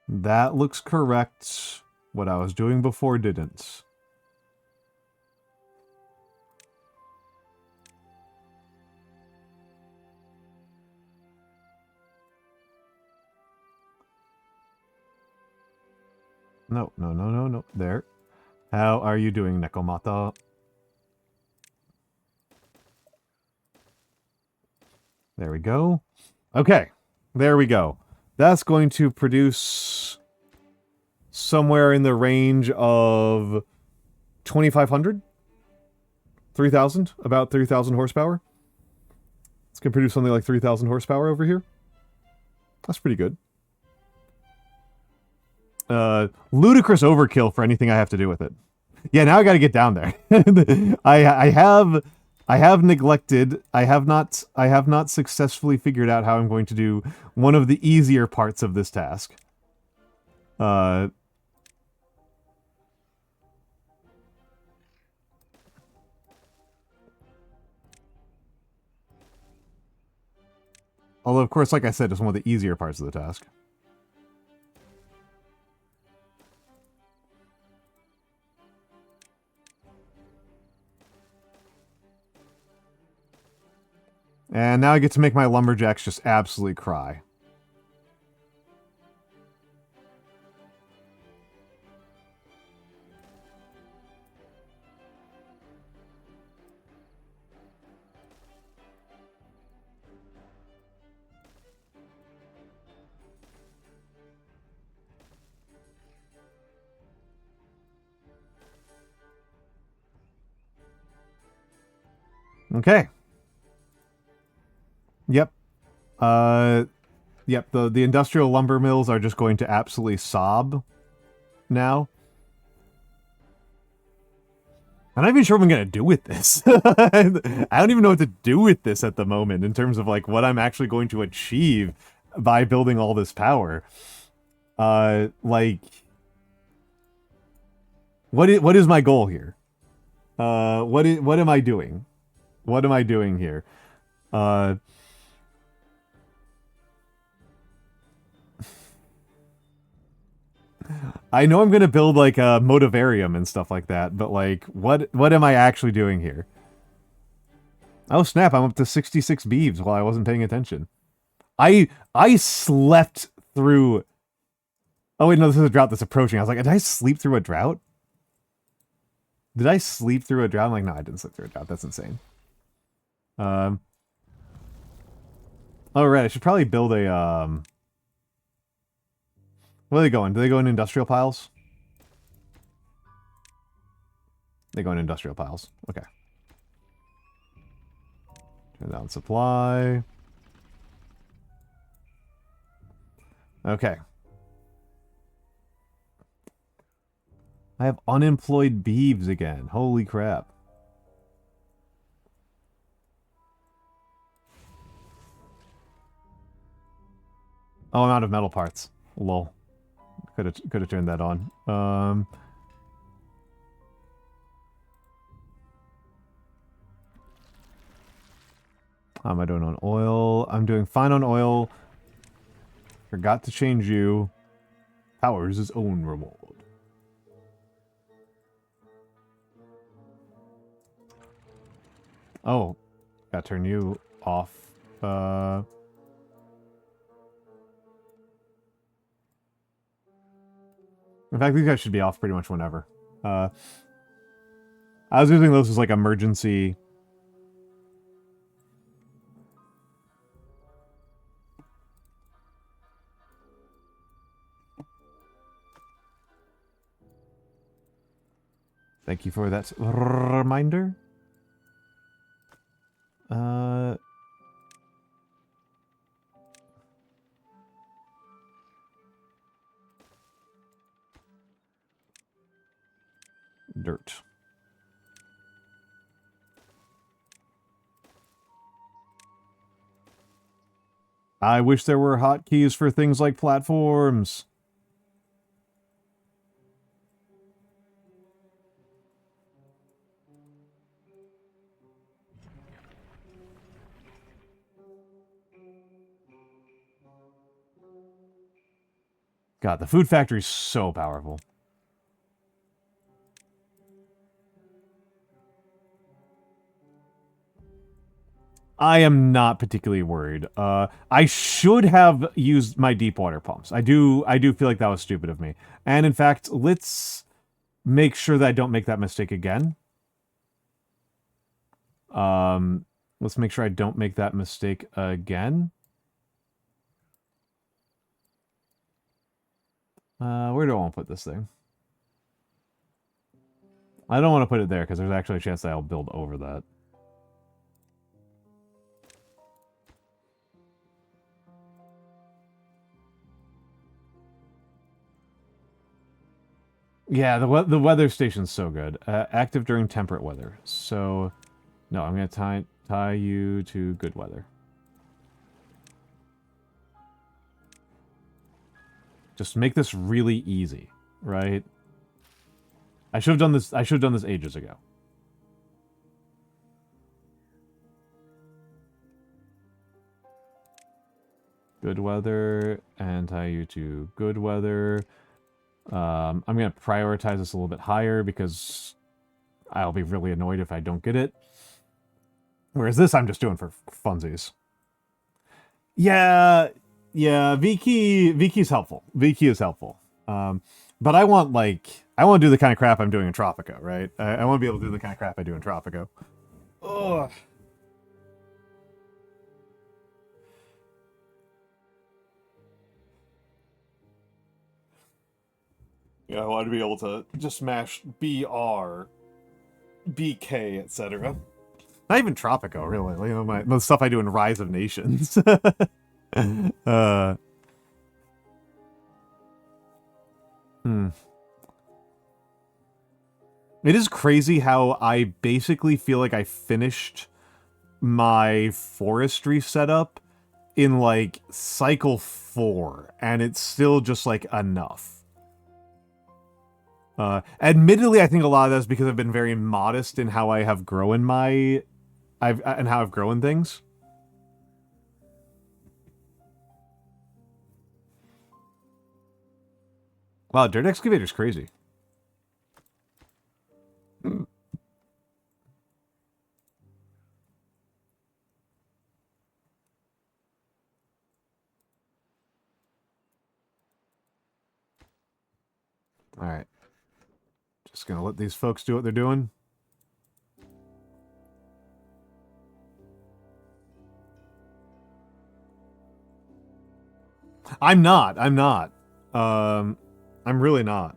That looks correct. What I was doing before didn't. No. There. How are you doing, Nekomata? There we go. Okay. There we go. That's going to produce somewhere in the range of 2,500? 3,000? About 3,000 horsepower? It's going to produce something like 3,000 horsepower over here. That's pretty good. Ludicrous overkill for anything I have to do with it. Yeah, now I got to get down there. I have neglected. I have not successfully figured out how I'm going to do one of the easier parts of this task. Although of course, like I said, it's one of the easier parts of the task. And now I get to make my lumberjacks just absolutely cry. Okay. Yep. Yep, the industrial lumber mills are just going to absolutely sob now. I'm not even sure what I'm going to do with this. I don't even know what to do with this at the moment in terms of like what I'm actually going to achieve by building all this power. Like, what is my goal here? What am I doing? What am I doing here? I know I'm gonna build like a motivarium and stuff like that, but like, what am I actually doing here? Oh snap! I'm up to 66 beeves while I wasn't paying attention. I slept through. Oh wait, no, this is a drought that's approaching. I was like, did I sleep through a drought? Did I sleep through a drought? I'm like, no, I didn't sleep through a drought. That's insane. Oh right, I should probably build a Where are they going? Do they go in industrial piles? They go in industrial piles. Okay. Turn down supply. Okay. I have unemployed beeves again. Holy crap. Oh, I'm out of metal parts. Lol. Could have turned that on. How am I doing on oil? I'm doing fine on oil. Forgot to change you. Powers his own reward. Oh, gotta turn you off. In fact, these guys should be off pretty much whenever. I was using those as like emergency. Thank you for that reminder. Dirt. I wish there were hotkeys for things like platforms. God, the food factory is so powerful. I am not particularly worried. I should have used my deep water pumps. I do feel like that was stupid of me. And in fact, let's make sure that I don't make that mistake again. Let's make sure I don't make that mistake again. Where do I want to put this thing? I don't want to put it there because there's actually a chance that I'll build over that. Yeah, the weather station's so good. Active during temperate weather. So, no, I'm going to tie you to good weather. Just make this really easy, right? I should have done this. I should have done this ages ago. Good weather, and tie you to good weather. I'm going to prioritize this a little bit higher because I'll be really annoyed if I don't get it. Whereas this I'm just doing for funsies. Yeah, VKey's helpful. VKey is helpful. But I want to do the kind of crap I'm doing in Tropico, right? I want to be able to do the kind of crap I do in Tropico. Ugh. Yeah, I want to be able to just mash BR, BK, etc. Not even Tropico, really. You know, the stuff I do in Rise of Nations. It is crazy how I basically feel like I finished my forestry setup in, like, cycle 4, and it's still just, like, enough. Admittedly, I think a lot of that's because I've been very modest in how I have grown how I've grown things. Wow, Dirt Excavator's crazy. Alright. Just gonna let these folks do what they're doing. I'm not. I'm really not.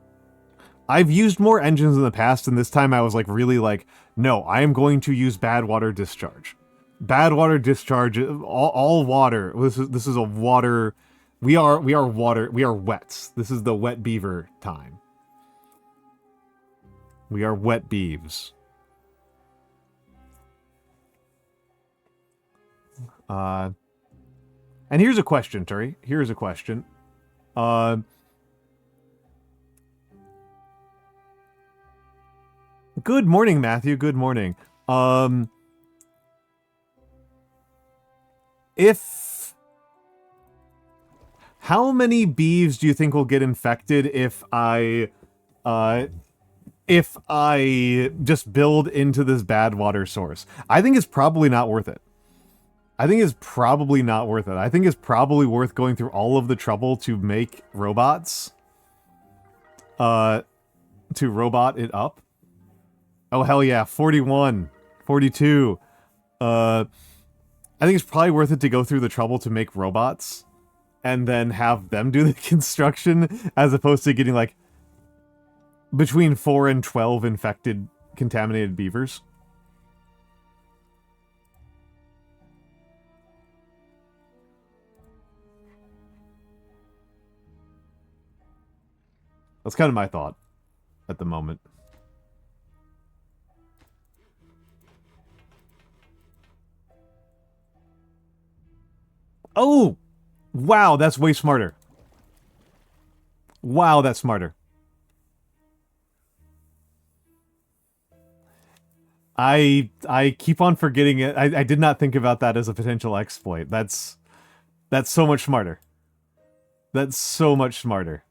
I've used more engines in the past, and this time I was like really like, no, I am going to use bad water discharge. Bad water discharge, all water. This is a water. We are water. We are wets. This is the wet beaver time. We are wet beeves. And here's a question, Turi. Here's a question. Good morning, Matthew. Good morning. How many beeves do you think will get infected if I just build into this bad water source? I think it's probably not worth it. I think it's probably not worth it. I think it's probably worth going through all of the trouble to make robots. To robot it up. Oh, hell yeah. 41. 42. I think it's probably worth it to go through the trouble to make robots and then have them do the construction as opposed to getting, like, between 4 and 12 infected, contaminated beavers. That's kind of my thought at the moment. Oh! Wow, that's way smarter. Wow, that's smarter. I keep on forgetting it. I did not think about that as a potential exploit. That's so much smarter. That's so much smarter.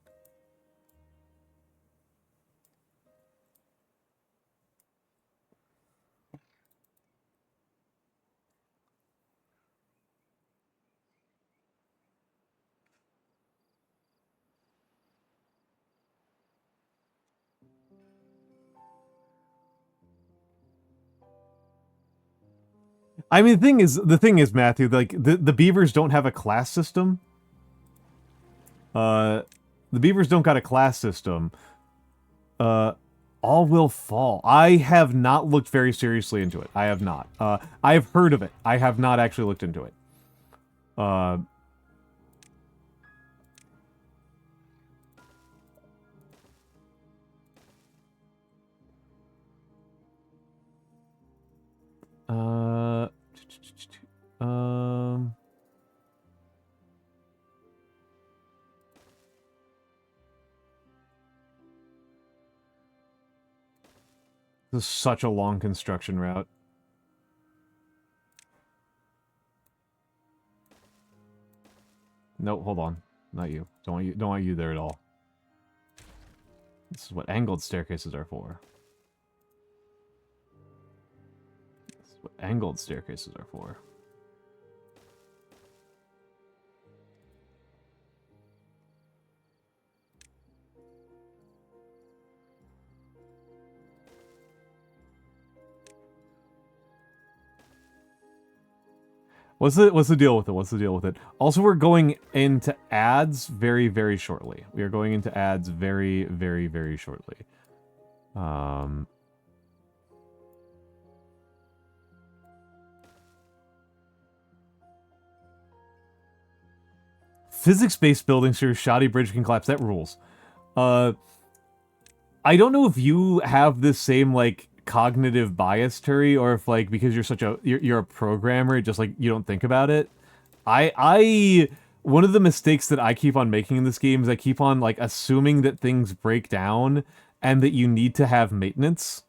I mean, the thing is, Matthew, like, the beavers don't have a class system. The beavers don't got a class system. All will fall. I have not looked very seriously into it. I have not. I have heard of it. I have not actually looked into it. This is such a long construction route. No, hold on. Not you. Don't want you there at all. This is what angled staircases are for. This is what angled staircases are for. What's the deal with it? What's the deal with it? Also, we're going into ads very, very shortly. We are going into ads very, very, very shortly. Physics-based buildings through shoddy bridge can collapse. That rules. I don't know if you have this same, like, cognitive bias, Turi, or if, like, because you're a programmer, just, like, you don't think about it. One of the mistakes that I keep on making in this game is I keep on, like, assuming that things break down and that you need to have maintenance.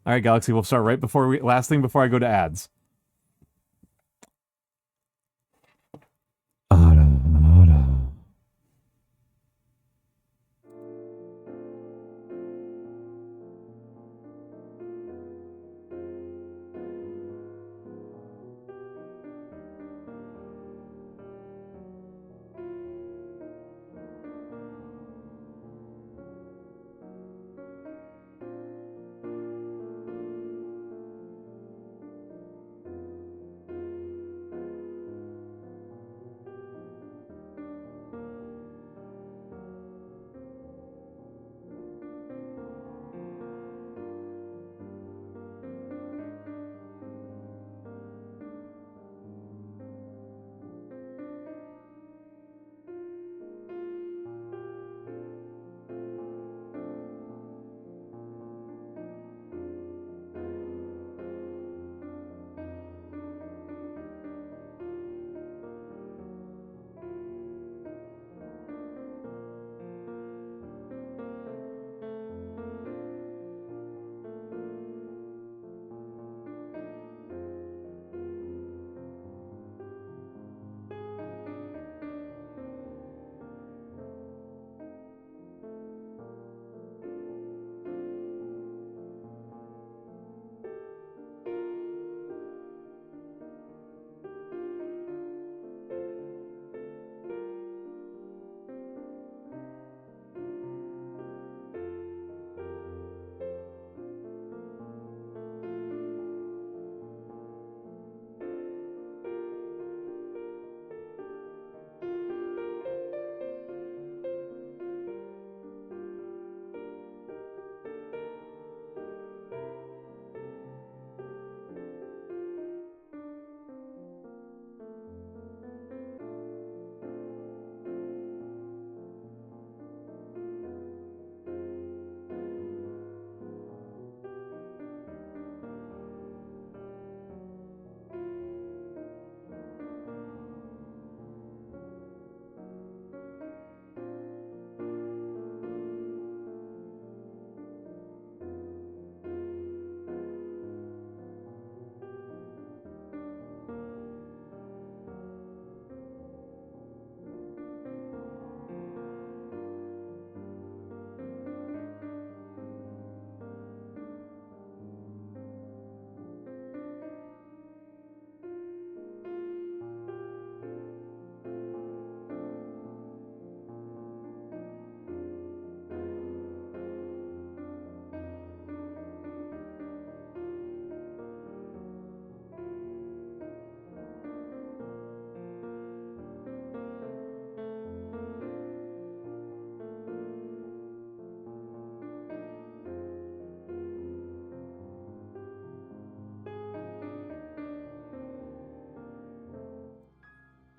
Alright, Galaxy, we'll start right before last thing before I go to ads.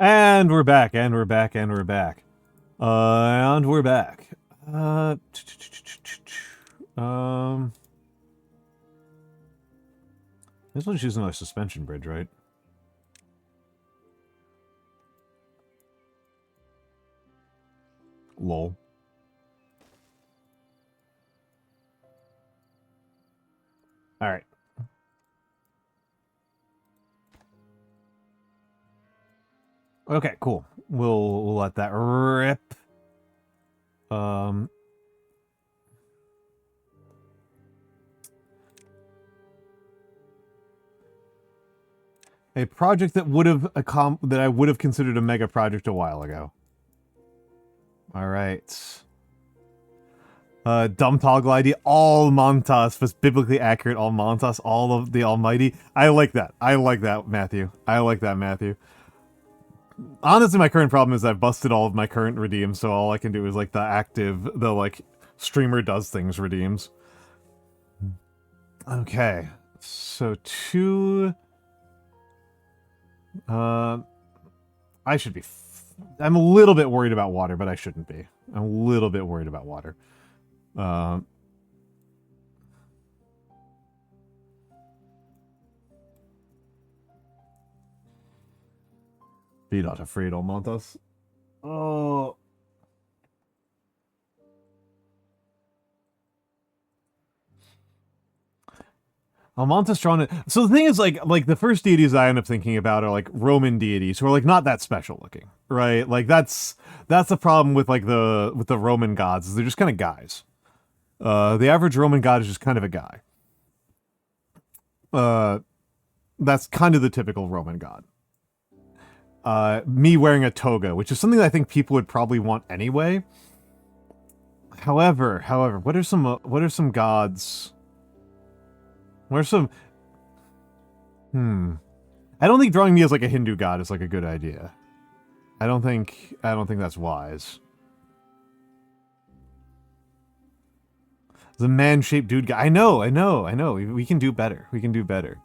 And we're back, and we're back, and we're back. And we're back. This one's using a suspension bridge, right? Lol. Alright. Okay, cool. We'll let that rip. A project that I would have considered a mega project a while ago. All right. Dumb toggle ID, Almantas was biblically accurate. Almantas, all of the Almighty. I like that. I like that, Matthew. I like that, Matthew. Honestly, my current problem is I've busted all of my current redeems, so all I can do is like the like streamer does things redeems. Okay, so two. I should be. I'm a little bit worried about water, but I shouldn't be. I'm a little bit worried about water. Be not afraid, Almantas. Oh. Almantas drawn it. So the thing is, like the first deities I end up thinking about are like Roman deities who are like not that special looking, right? Like that's the problem with like the Roman gods is they're just kind of guys. The average Roman god is just kind of a guy. That's kind of the typical Roman god. Me wearing a toga, which is something that I think people would probably want anyway. However, what are some gods? What are some? I don't think drawing me as like a Hindu god is like a good idea. I don't think that's wise. The man-shaped dude guy. I know. We can do better. We can do better.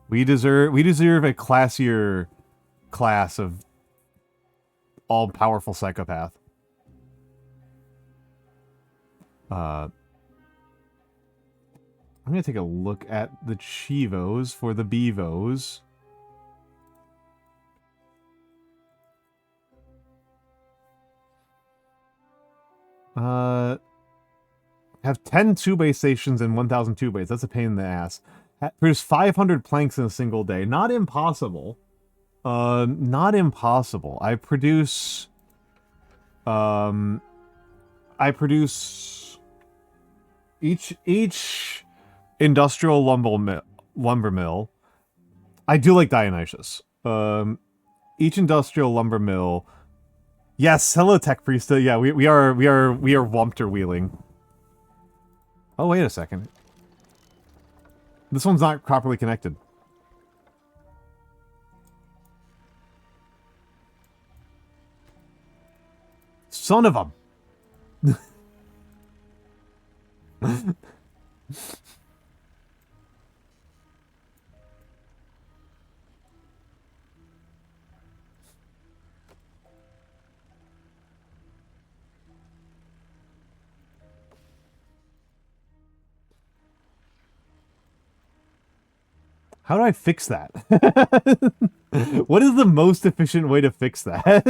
We deserve a classier class of all-powerful psychopath. I'm gonna take a look at the Chivos for the Bevos. Have 10 2-base stations and 1,000 2-base. That's a pain in the ass. Produce 500 planks in a single day. Not impossible. Not impossible. I produce each industrial lumber mill. I do like Dionysius. Each industrial lumber mill. Yes, hello Tech Priesta. Yeah, we are Wumpter wheeling. Oh, wait a second. This one's not properly connected. Son of a... How do I fix that? What is the most efficient way to fix that?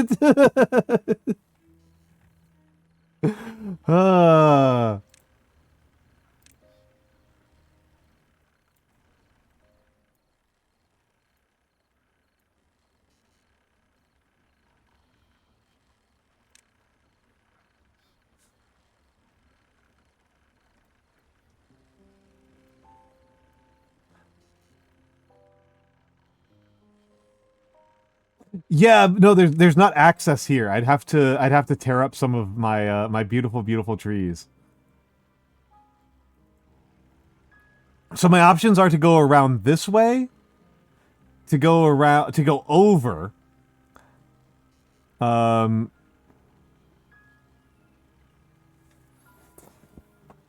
Yeah, no, there's not access here. I'd have to tear up some of my my beautiful trees. So my options are to go around this way, to go over,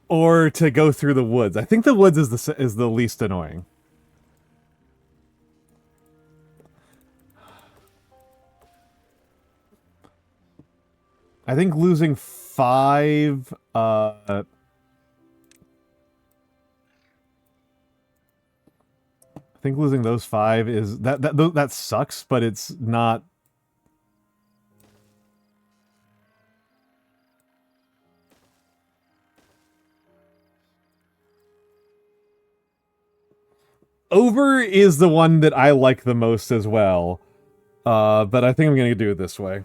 or to go through the woods. I think the woods is the least annoying. I think losing 5, I think losing those 5 is that sucks, but it's not. Over is the one that I like the most as well. But I think I'm gonna do it this way.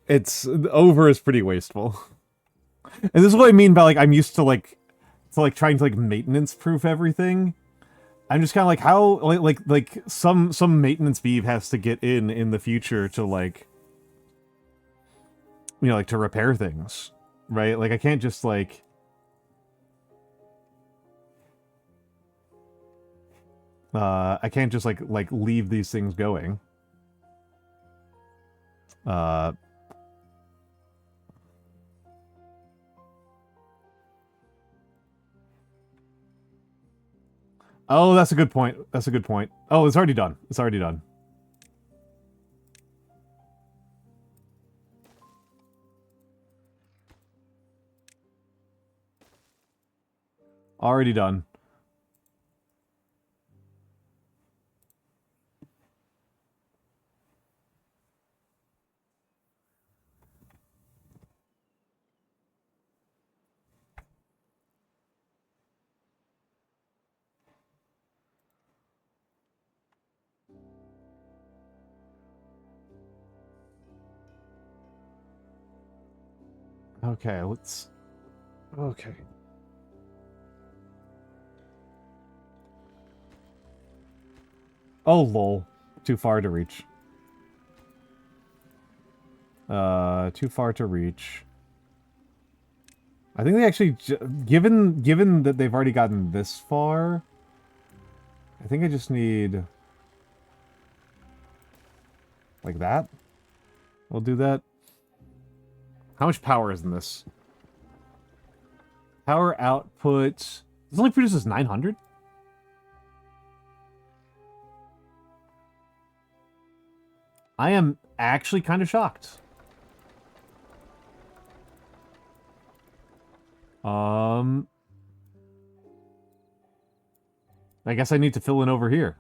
Over is pretty wasteful. And this is what I mean by, like, I'm used to, like, trying to, like, maintenance-proof everything. I'm just kind of like, how, like, some maintenance beeve has to get in the future to, like, you know, like, to repair things, right? Like, I can't just, like... I can't just, like, leave these things going. Oh, that's a good point. That's a good point. Oh, it's already done. It's already done. Already done. Okay, let's... Okay. Oh, lol. Too far to reach. Too far to reach. I think they actually... Given that they've already gotten this far... I think I just need... Like that? We'll do that. How much power is in this? Power output... This only produces 900? I am actually kind of shocked. I guess I need to fill in over here.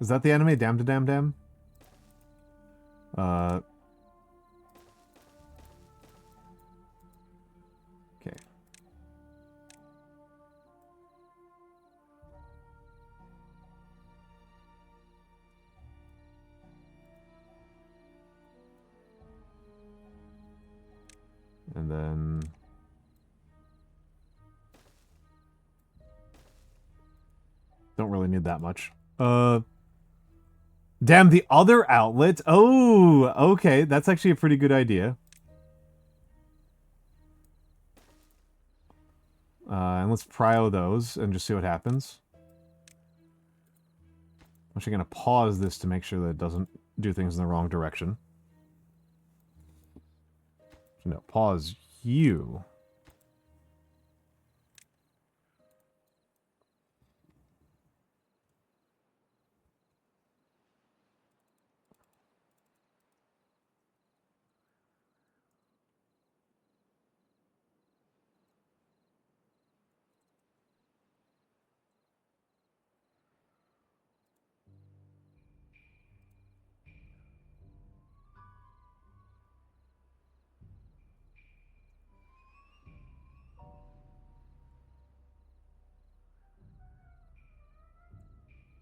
Is that the anime? Damn to damn damn? Okay. And then... Don't really need that much. Damn, the other outlet? Oh, okay. That's actually a pretty good idea. And let's prio those and just see what happens. I'm actually going to pause this to make sure that it doesn't do things in the wrong direction. No, pause you.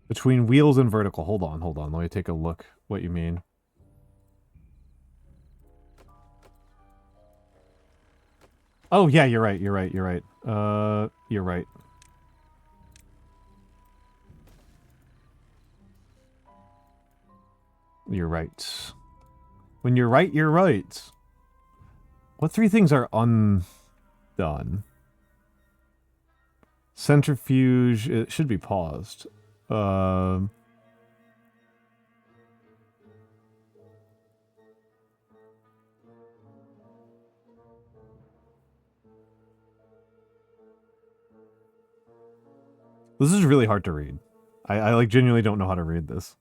Between wheels and vertical. Hold on, hold on. Let me take a look what you mean. Oh, yeah, you're right, you're right, you're right. You're right. You're right. When you're right, you're right. What 3 things are undone? Centrifuge, it should be paused. This is really hard to read. I like genuinely don't know how to read this.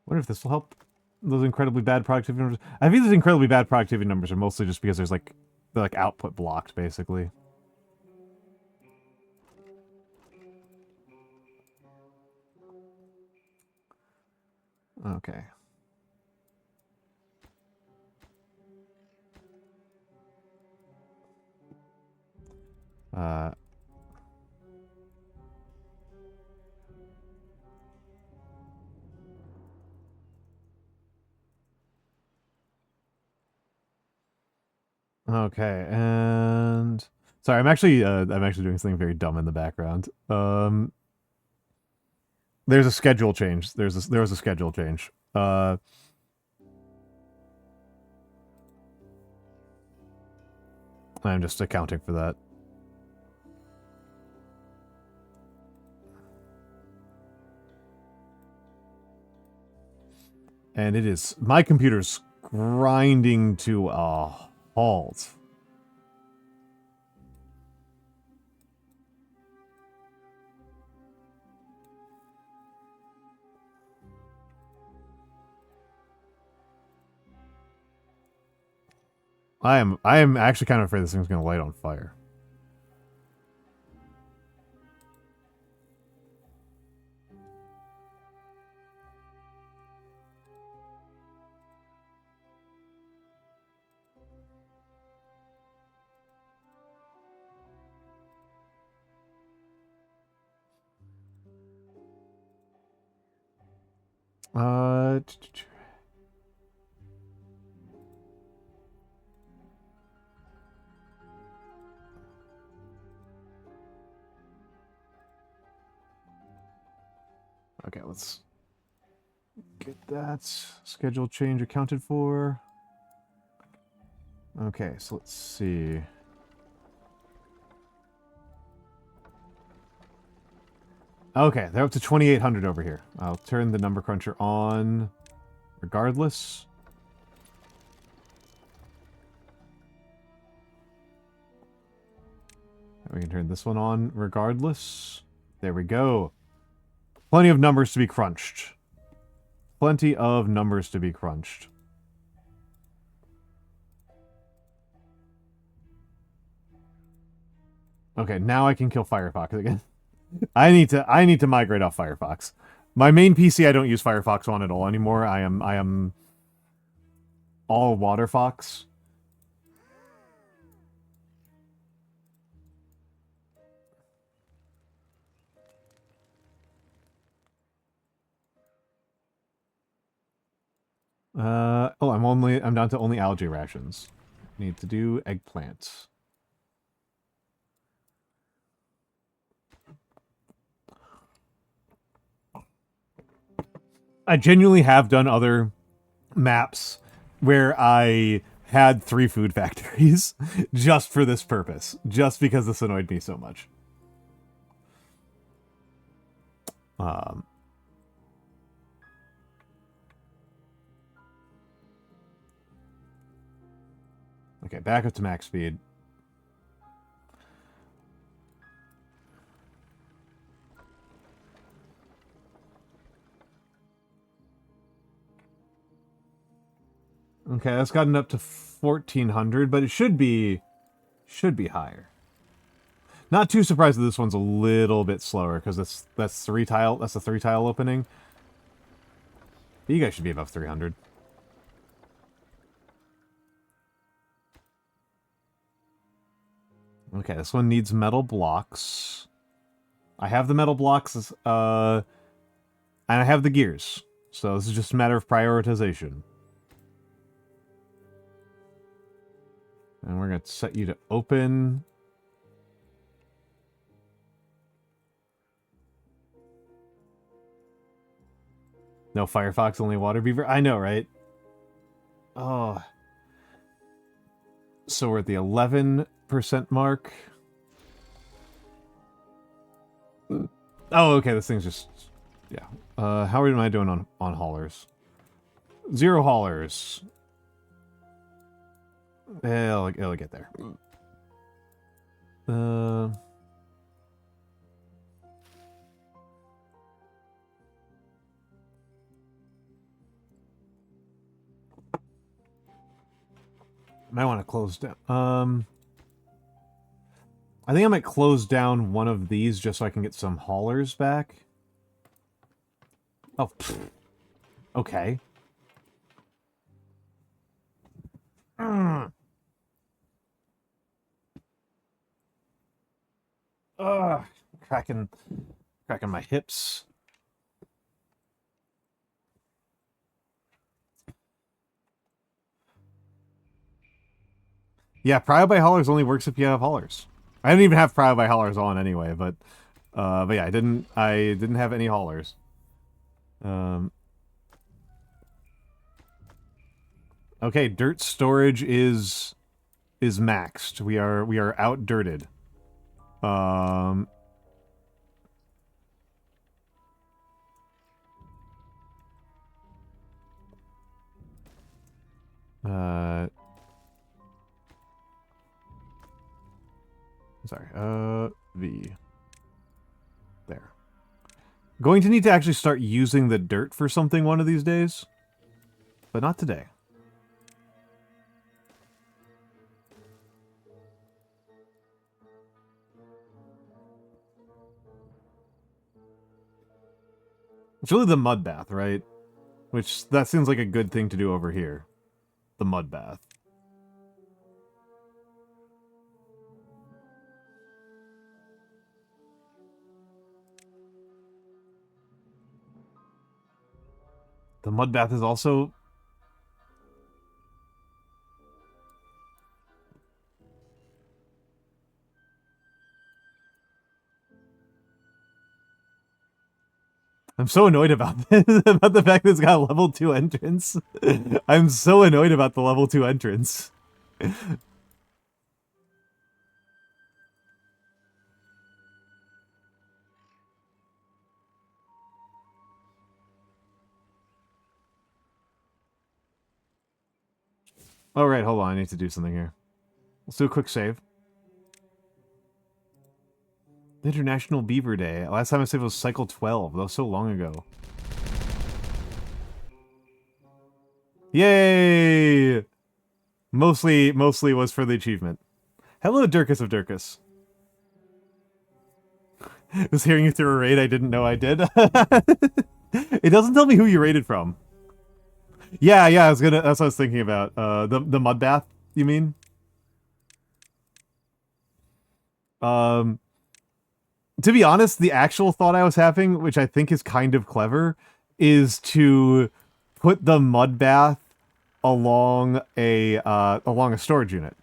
Wonder if this will help those incredibly bad productivity numbers. I think those incredibly bad productivity numbers are mostly just because there's like they're like output blocked basically. Okay. Okay, and sorry, I'm actually doing something very dumb in the background. There's a schedule change. There was a schedule change. I'm just accounting for that. And it is my computer's grinding to a halt. I am actually kind of afraid this thing's gonna light on fire. Okay, let's get that schedule change accounted for. Okay, so let's see. Okay, they're up to 2,800 over here. I'll turn the number cruncher on regardless. We can turn this one on regardless. There we go. Plenty of numbers to be crunched. Plenty of numbers to be crunched. Okay, now I can kill Firefox again. I need to migrate off Firefox. My main PC I don't use Firefox on at all anymore. I am all Waterfox. I'm down to only algae rations. Need to do eggplant. I genuinely have done other maps where I had 3 food factories just for this purpose, just because this annoyed me so much. Okay, back up to max speed. Okay, that's gotten up to 1,400, but it should be higher. Not too surprised that this one's a little bit slower because that's a 3-tile opening. But you guys should be above 300. Okay, this one needs metal blocks. I have the metal blocks, and I have the gears. So this is just a matter of prioritization. And we're going to set you to open. No Firefox, only Water Beaver. I know, right? Oh. So we're at the 11% mark. Oh, okay, this thing's just... Yeah. How am I doing on haulers? 0 haulers. It'll get there. Might want to close down. I think I might close down one of these just so I can get some haulers back. Oh, okay. Cracking my hips. Yeah, Prio by haulers only works if you have haulers. I didn't even have Prio by haulers on anyway, but yeah, I didn't have any haulers. Okay, dirt storage is maxed. We are out dirted. Sorry, V. There. Going to need to actually start using the dirt for something one of these days. But not today. It's really the mud bath, right? Which, that seems like a good thing to do over here. The mud bath. The mud bath is also... I'm so annoyed about this, about the fact that it's got a level 2 entrance. I'm so annoyed about the level 2 entrance. Oh, right, hold on, I need to do something here. Let's do a quick save. International Beaver Day. Last time I saved was Cycle 12. That was so long ago. Yay! Mostly was for the achievement. Hello, Dirkus of Dirkus. Was hearing you through a raid I didn't know I did. It doesn't tell me who you raided from. Yeah, that's what I was thinking about. The mud bath, you mean? To be honest, the actual thought I was having, which I think is kind of clever, is to put the mud bath along a storage unit.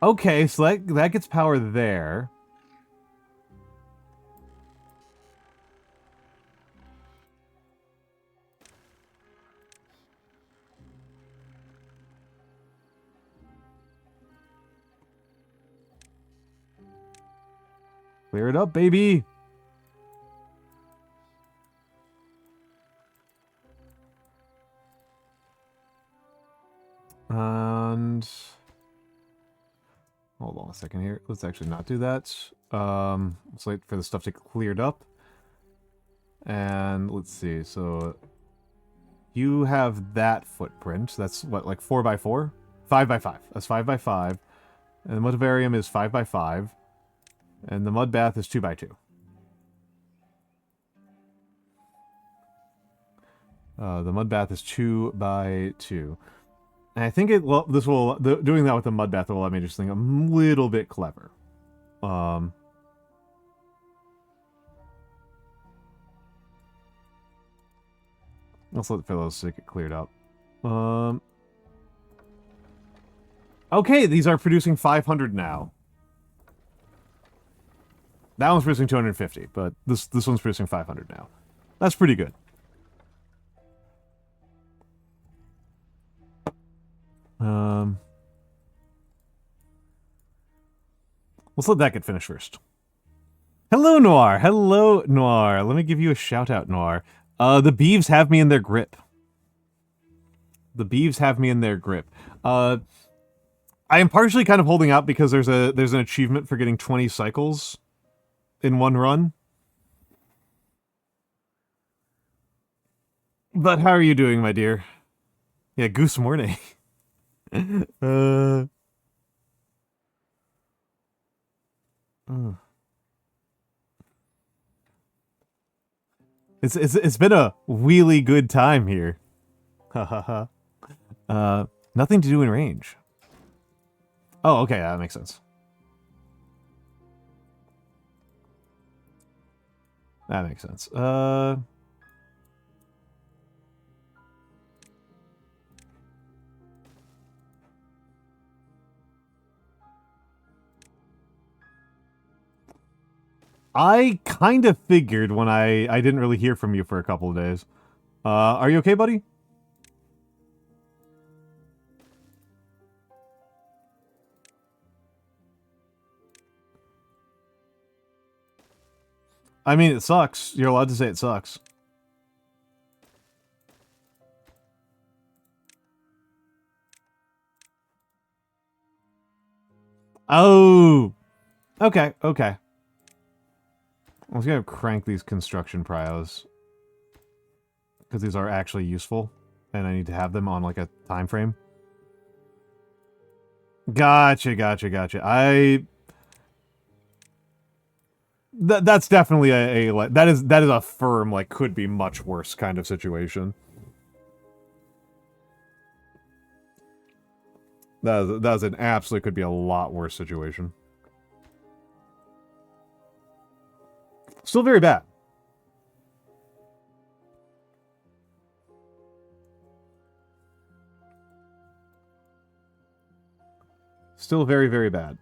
Okay, so that gets power there. Clear it up, baby! And... hold on a second here. Let's actually not do that. Let's wait for the stuff to get cleared up. And let's see, so... You have that footprint. That's what, like 4 by 4? 5 by 5. That's 5 by 5. And the Motivarium is 5 by 5. And the mud bath is 2 by 2. The mud bath is 2 by 2. And I think it, well, this will, doing that with the mud bath will let me just think a little bit clever. Let's let the fellows get cleared up. Okay, these are producing 500 now. That one's producing 250, but this one's producing 500 now. That's pretty good. Let's let that get finished first. Hello, Noir. Hello, Noir. Let me give you a shout out, Noir. The beeves have me in their grip. The beeves have me in their grip. I am partially kind of holding out because there's an achievement for getting 20 cycles in one run. But how are you doing, my dear? Yeah, goose morning. It's been a really good time here. Ha ha ha. Nothing to do in range. Oh, okay, that makes sense. That makes sense. I kind of figured when I didn't really hear from you for a couple of days. Are you okay, buddy? I mean, it sucks. You're allowed to say it sucks. Oh! Okay, okay. I was gonna crank these construction prios. Because these are actually useful. And I need to have them on, like, a time frame. Gotcha, gotcha, gotcha. That's definitely that is a firm, like, could be much worse kind of situation. That is an absolute could be a lot worse situation. Still very bad. Still very, very bad.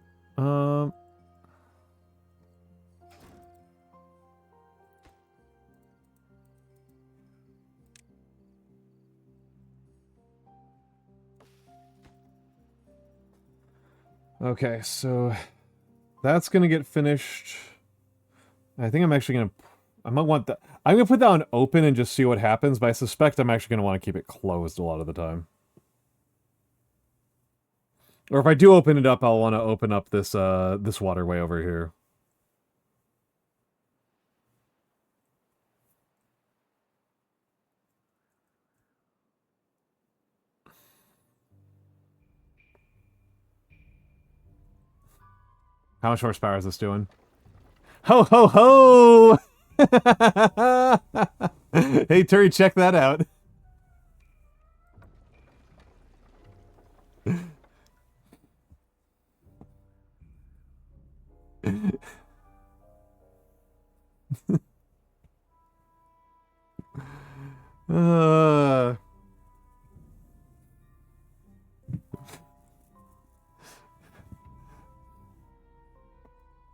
Okay, so that's gonna get finished. I think I'm actually gonna. I might want that. I'm gonna put that on open and just see what happens, but I suspect I'm actually gonna want to keep it closed a lot of the time. Or if I do open it up, I'll want to open up this this waterway over here. How much horsepower is this doing? Ho ho ho! Hey Turi, check that out.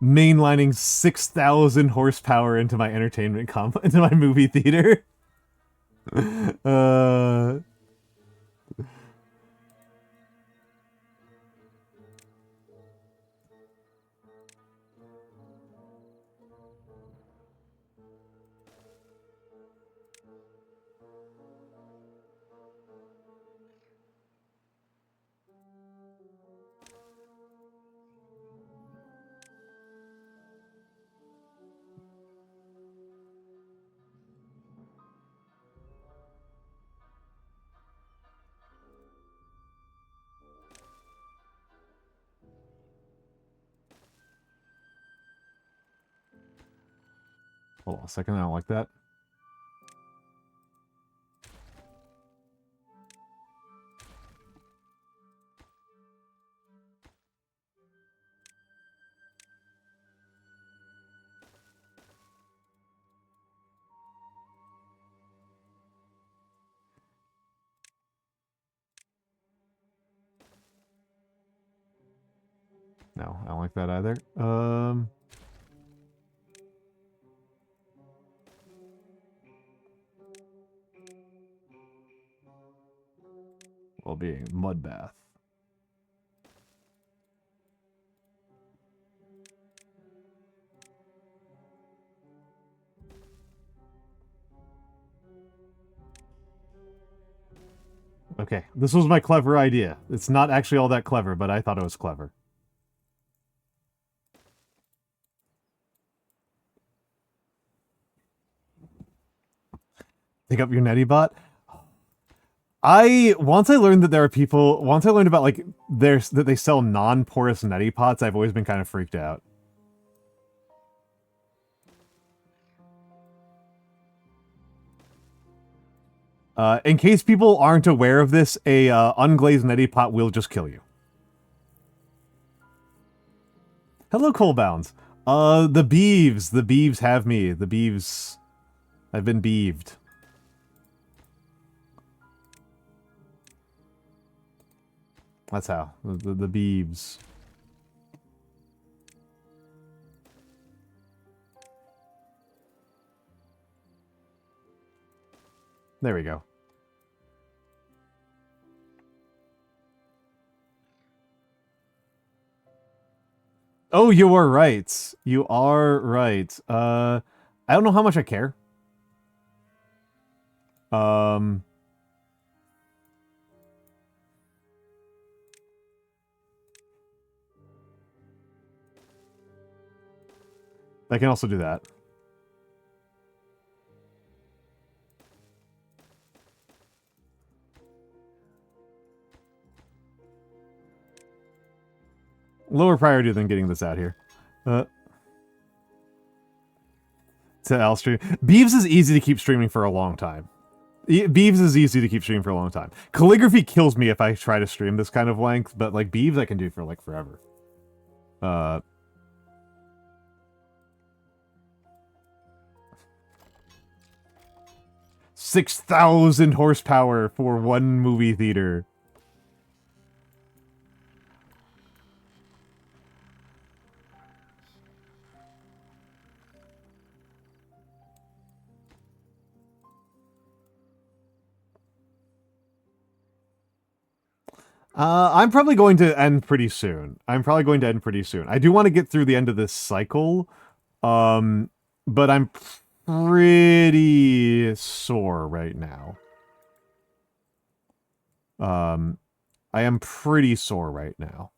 Mainlining 6,000 horsepower into my entertainment into my movie theater. Hold on a second, I don't like that. No, I don't like that either. Well-being, mud bath. Okay, this was my clever idea. It's not actually all that clever, but I thought it was clever. Pick up your Netibot. Once I learned that there are people, once I learned about like that they sell non-porous neti pots, I've always been kind of freaked out. In case people aren't aware of this, a unglazed neti pot will just kill you. Hello, Coalbounds. The beeves have me. The beeves, I've been beeved. That's how. The beeves. There we go. Oh, you are right. You are right. I don't know how much I care. I can also do that. Lower priority than getting this out here. To Alstream. Beeves is easy to keep streaming for a long time. Beeves is easy to keep streaming for a long time. Calligraphy kills me if I try to stream this kind of length, but like Beeves I can do for like forever. 6,000 horsepower for one movie theater. I'm probably going to end pretty soon. I do want to get through the end of this cycle, but I'm pretty sore right now. I am pretty sore right now.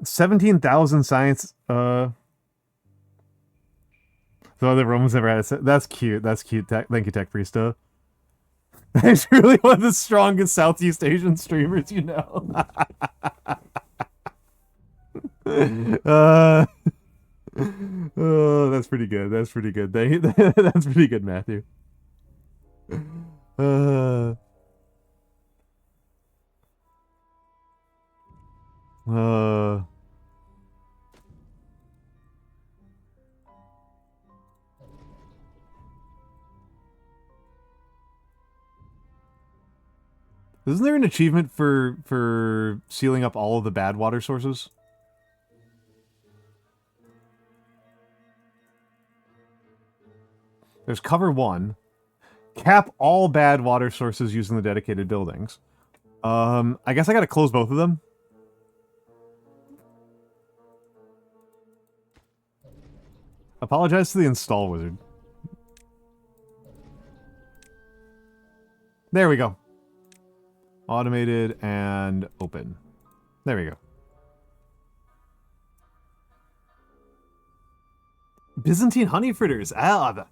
17,000 science, so the Romans never had a... That's cute. That's cute. Thank you, Tech Priesta. He's really one of the strongest Southeast Asian streamers, you know. Oh, that's pretty good. That's pretty good. That's pretty good, Matthew. Isn't there an achievement for sealing up all of the bad water sources? There's cover 1. Cap all bad water sources using the dedicated buildings. I guess I gotta close both of them. Apologize to the install wizard. There we go. Automated and open. There we go. Byzantine honey fritters. I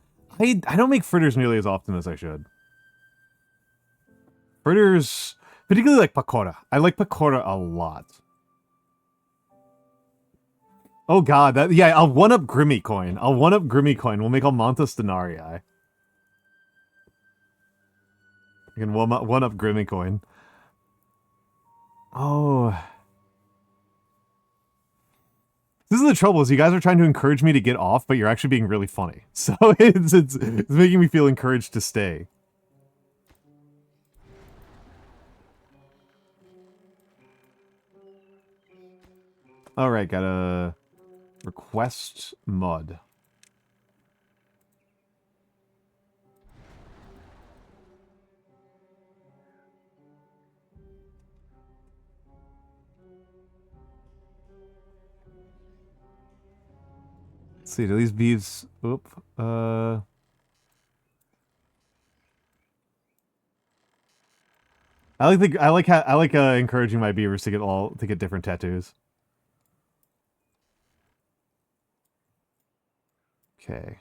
don't make fritters nearly as often as I should. Fritters, particularly like pakora. I like pakora a lot. Oh god, that yeah, I'll one-up Grimmy Coin. I'll one-up Grimmy Coin. We'll make Almantas Denarii. I can one-up Grimmy Coin. Oh. This is the trouble, is you guys are trying to encourage me to get off, but you're actually being really funny. So it's making me feel encouraged to stay. Alright, gotta request mud. Let's see, do these beeves... Oop. I like encouraging my beavers to get different tattoos. Okay.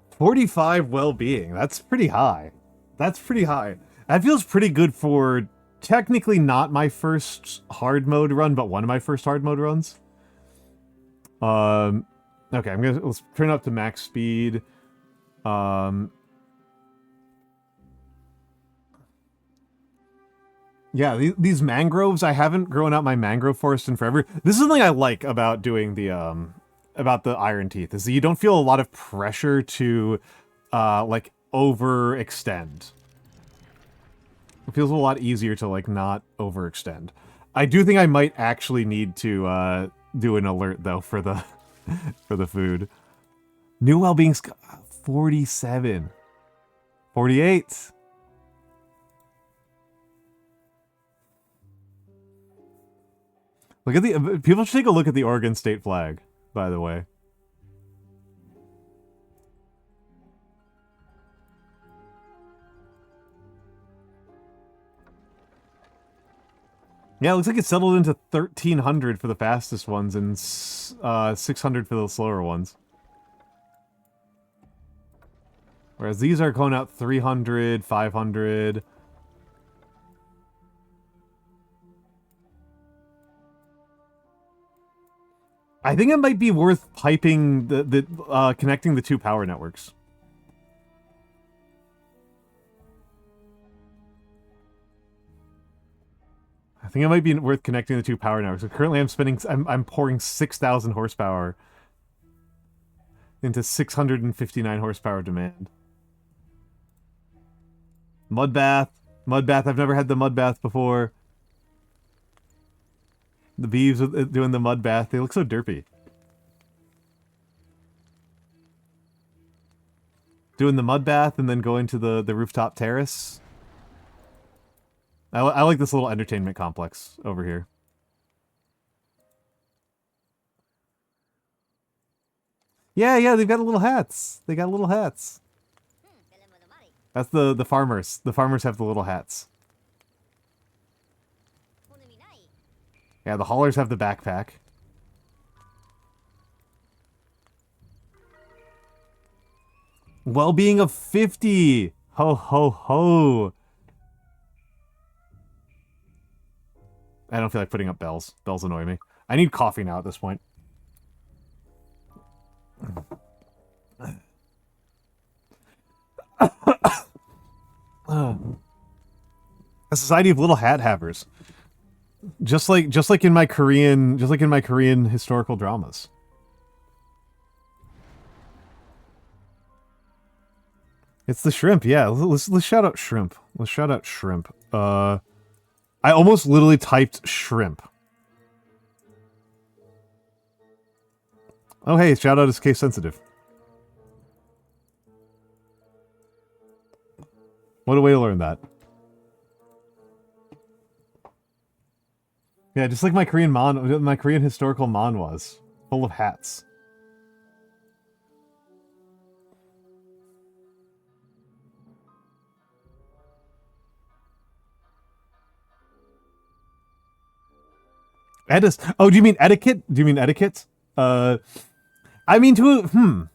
45 well-being. That's pretty high. That's pretty high. That feels pretty good for technically not my first hard mode run, but one of my first hard mode runs. Okay, let's turn up to max speed. Yeah, these mangroves, I haven't grown out my mangrove forest in forever. This is something I like about doing the Iron Teeth, is that you don't feel a lot of pressure to, like, overextend. It feels a lot easier to, like, not overextend. I do think I might actually need to, do an alert, though, for the, for the food. New well-being, 47. 48. Look at the... People should take a look at the Oregon state flag, by the way. Yeah, it looks like it settled into 1,300 for the fastest ones and 600 for the slower ones. Whereas these are going out 300, 500... I think it might be worth piping connecting the two power networks. I think it might be worth connecting the two power networks. So currently I'm pouring 6,000 horsepower into 659 horsepower demand. Mud bath. Mud bath. I've never had the mud bath before. The beeves doing the mud bath. They look so derpy. Doing the mud bath and then going to the rooftop terrace. I like this little entertainment complex over here. Yeah, they've got little hats. They got little hats. That's the farmers. The farmers have the little hats. Yeah, the haulers have the backpack. Well-being of 50! Ho, ho, ho! I don't feel like putting up bells. Bells annoy me. I need coffee now at this point. A society of little hat havers. Just like in my Korean historical dramas. It's the shrimp, yeah. Let's shout out shrimp. Let's shout out shrimp. I almost literally typed shrimp. Oh hey, shout out is case sensitive. What a way to learn that. Yeah, just like my Korean historical manhwas, full of hats. Oh, do you mean etiquette? Do you mean etiquette? I mean,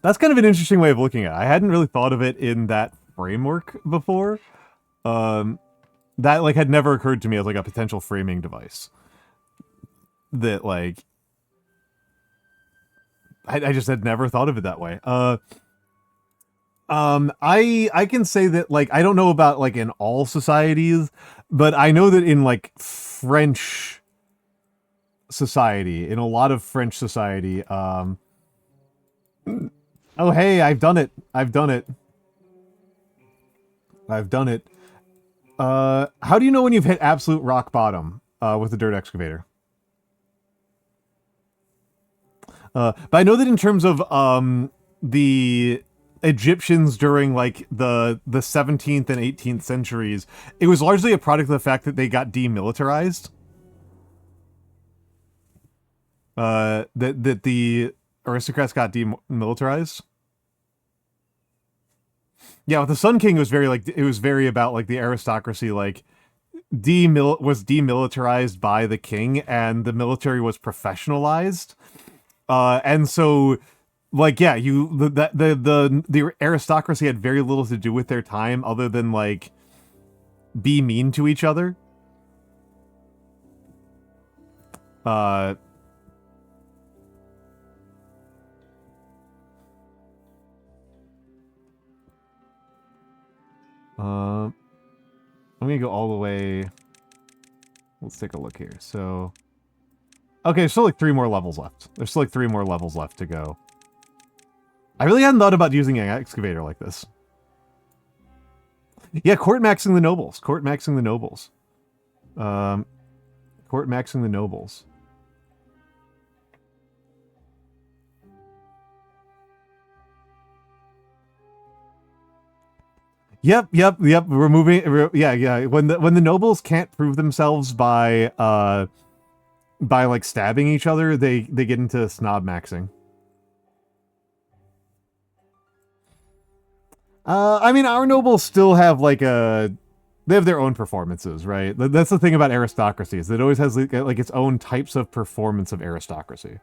that's kind of an interesting way of looking at it. I hadn't really thought of it in that framework before. That, like, had never occurred to me as, like, a potential framing device. That, like... I just had never thought of it that way. I can say that, like, I don't know about, like, in all societies, but I know that in, like, French society, in a lot of French society, oh, hey, I've done it. How do you know when you've hit absolute rock bottom, with the dirt excavator? But I know that in terms of, the Egyptians during, like, the 17th and 18th centuries, it was largely a product of the fact that they got demilitarized. That the aristocrats got demilitarized. Yeah, with the Sun King, it was very about, like, the aristocracy, like, was demilitarized by the king, and the military was professionalized. And so, like, yeah, the aristocracy had very little to do with their time other than, like, be mean to each other. I'm gonna go all the way. Let's take a look here. So, okay, there's still like 3 more levels left. There's still like 3 more levels left to go. I really hadn't thought about using an excavator like this. Yeah, court maxing the nobles. Court maxing the nobles. Court maxing the nobles. Yep. Removing, yeah. When the nobles can't prove themselves by like stabbing each other, they get into snob maxing. I mean, our nobles still have like they have their own performances, right? That's the thing about aristocracy, is it always has like its own types of performance of aristocracy.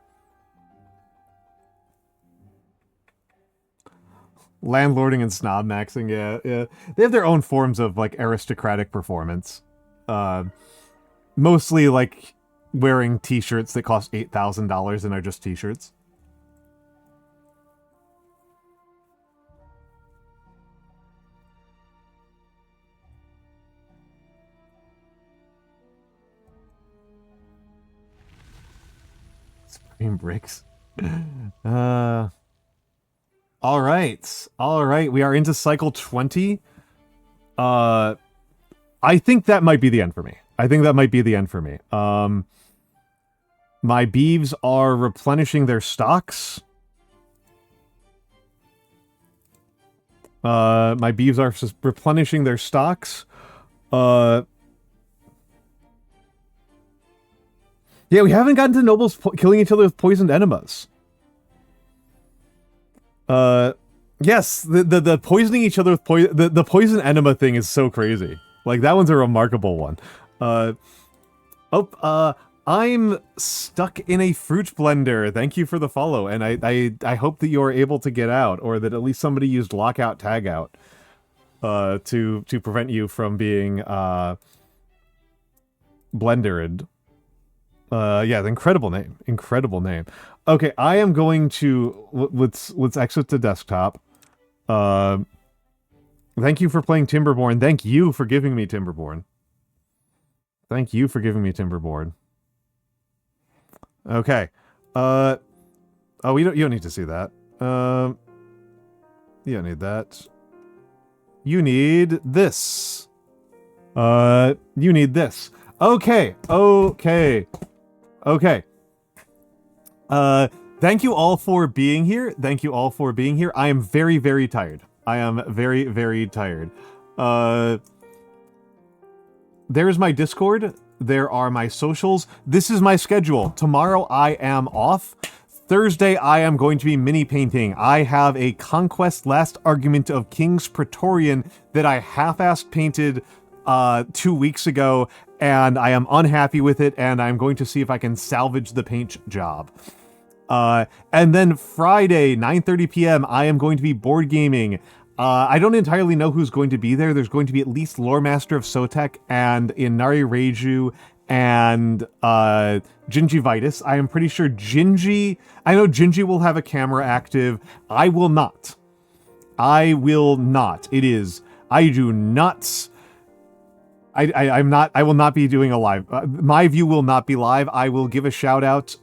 Landlording and snob maxing, yeah. They have their own forms of, like, aristocratic performance. Mostly, like, wearing t-shirts that cost $8,000 and are just t-shirts. Supreme bricks. All right. We are into cycle 20. I think that might be the end for me. My beeves are replenishing their stocks. Yeah, we haven't gotten to nobles killing each other with poisoned enemas. Yes, the poisoning each other with the poison enema thing is so crazy. Like, that one's a remarkable one. I'm stuck in a fruit blender. Thank you for the follow, and I hope that you're able to get out, or that at least somebody used lockout tagout to prevent you from being blendered. Yeah, incredible name. Okay, I am going to let's exit the desktop. Thank you for playing Timberborn. Thank you for giving me Timberborn. Okay. Oh, you don't need to see that. You don't need that. You need this. You need this. Okay. Thank you all for being here. I am very, very tired. There's my Discord. There are my socials. This is my schedule. Tomorrow I am off. Thursday I am going to be mini painting. I have a Conquest Last Argument of King's Praetorian that I half-assed painted 2 weeks ago, and I am unhappy with it, and I'm going to see if I can salvage the paint job. And then Friday, 9:30 p.m., I am going to be board gaming. I don't entirely know who's going to be there. There's going to be at least Lore Master of Sotek and Inari Reiju and Gingivitis. I am pretty sure I know Gingy will have a camera active. I will not. I will not. I do not. I will not be doing a live. My view will not be live. I will give a shout out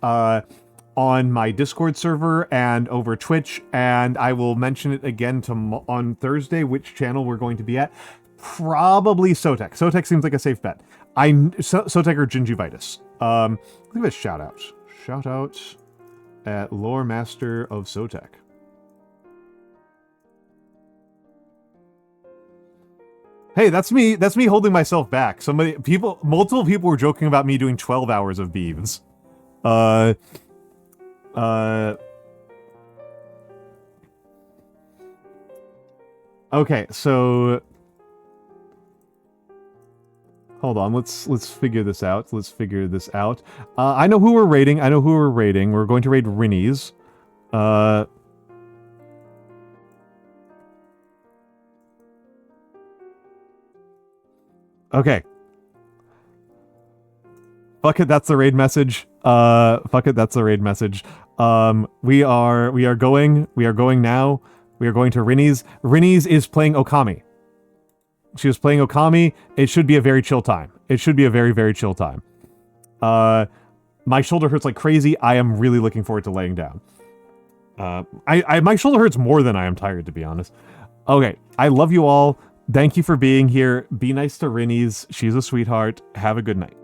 on my Discord server and over Twitch, and I will mention it again on Thursday, which channel we're going to be at. Probably Sotek. Sotek seems like a safe bet. Sotek or Gingivitis. Give a shout out. Shout out at Lore Master of Sotek. Hey, that's me. That's me holding myself back. Multiple people were joking about me doing 12 hours of beams. Okay, so hold on. Let's figure this out. I know who we're raiding. We're going to raid Rinnies. Okay. Fuck it, that's the raid message. We are going now. We are going to Rinnies. Rinnies is playing Okami. She was playing Okami. It should be a very chill time. It should be a very, very chill time. My shoulder hurts like crazy. I am really looking forward to laying down. My shoulder hurts more than I am tired, to be honest. Okay, I love you all. Thank you for being here. Be nice to Rinnies. She's a sweetheart. Have a good night.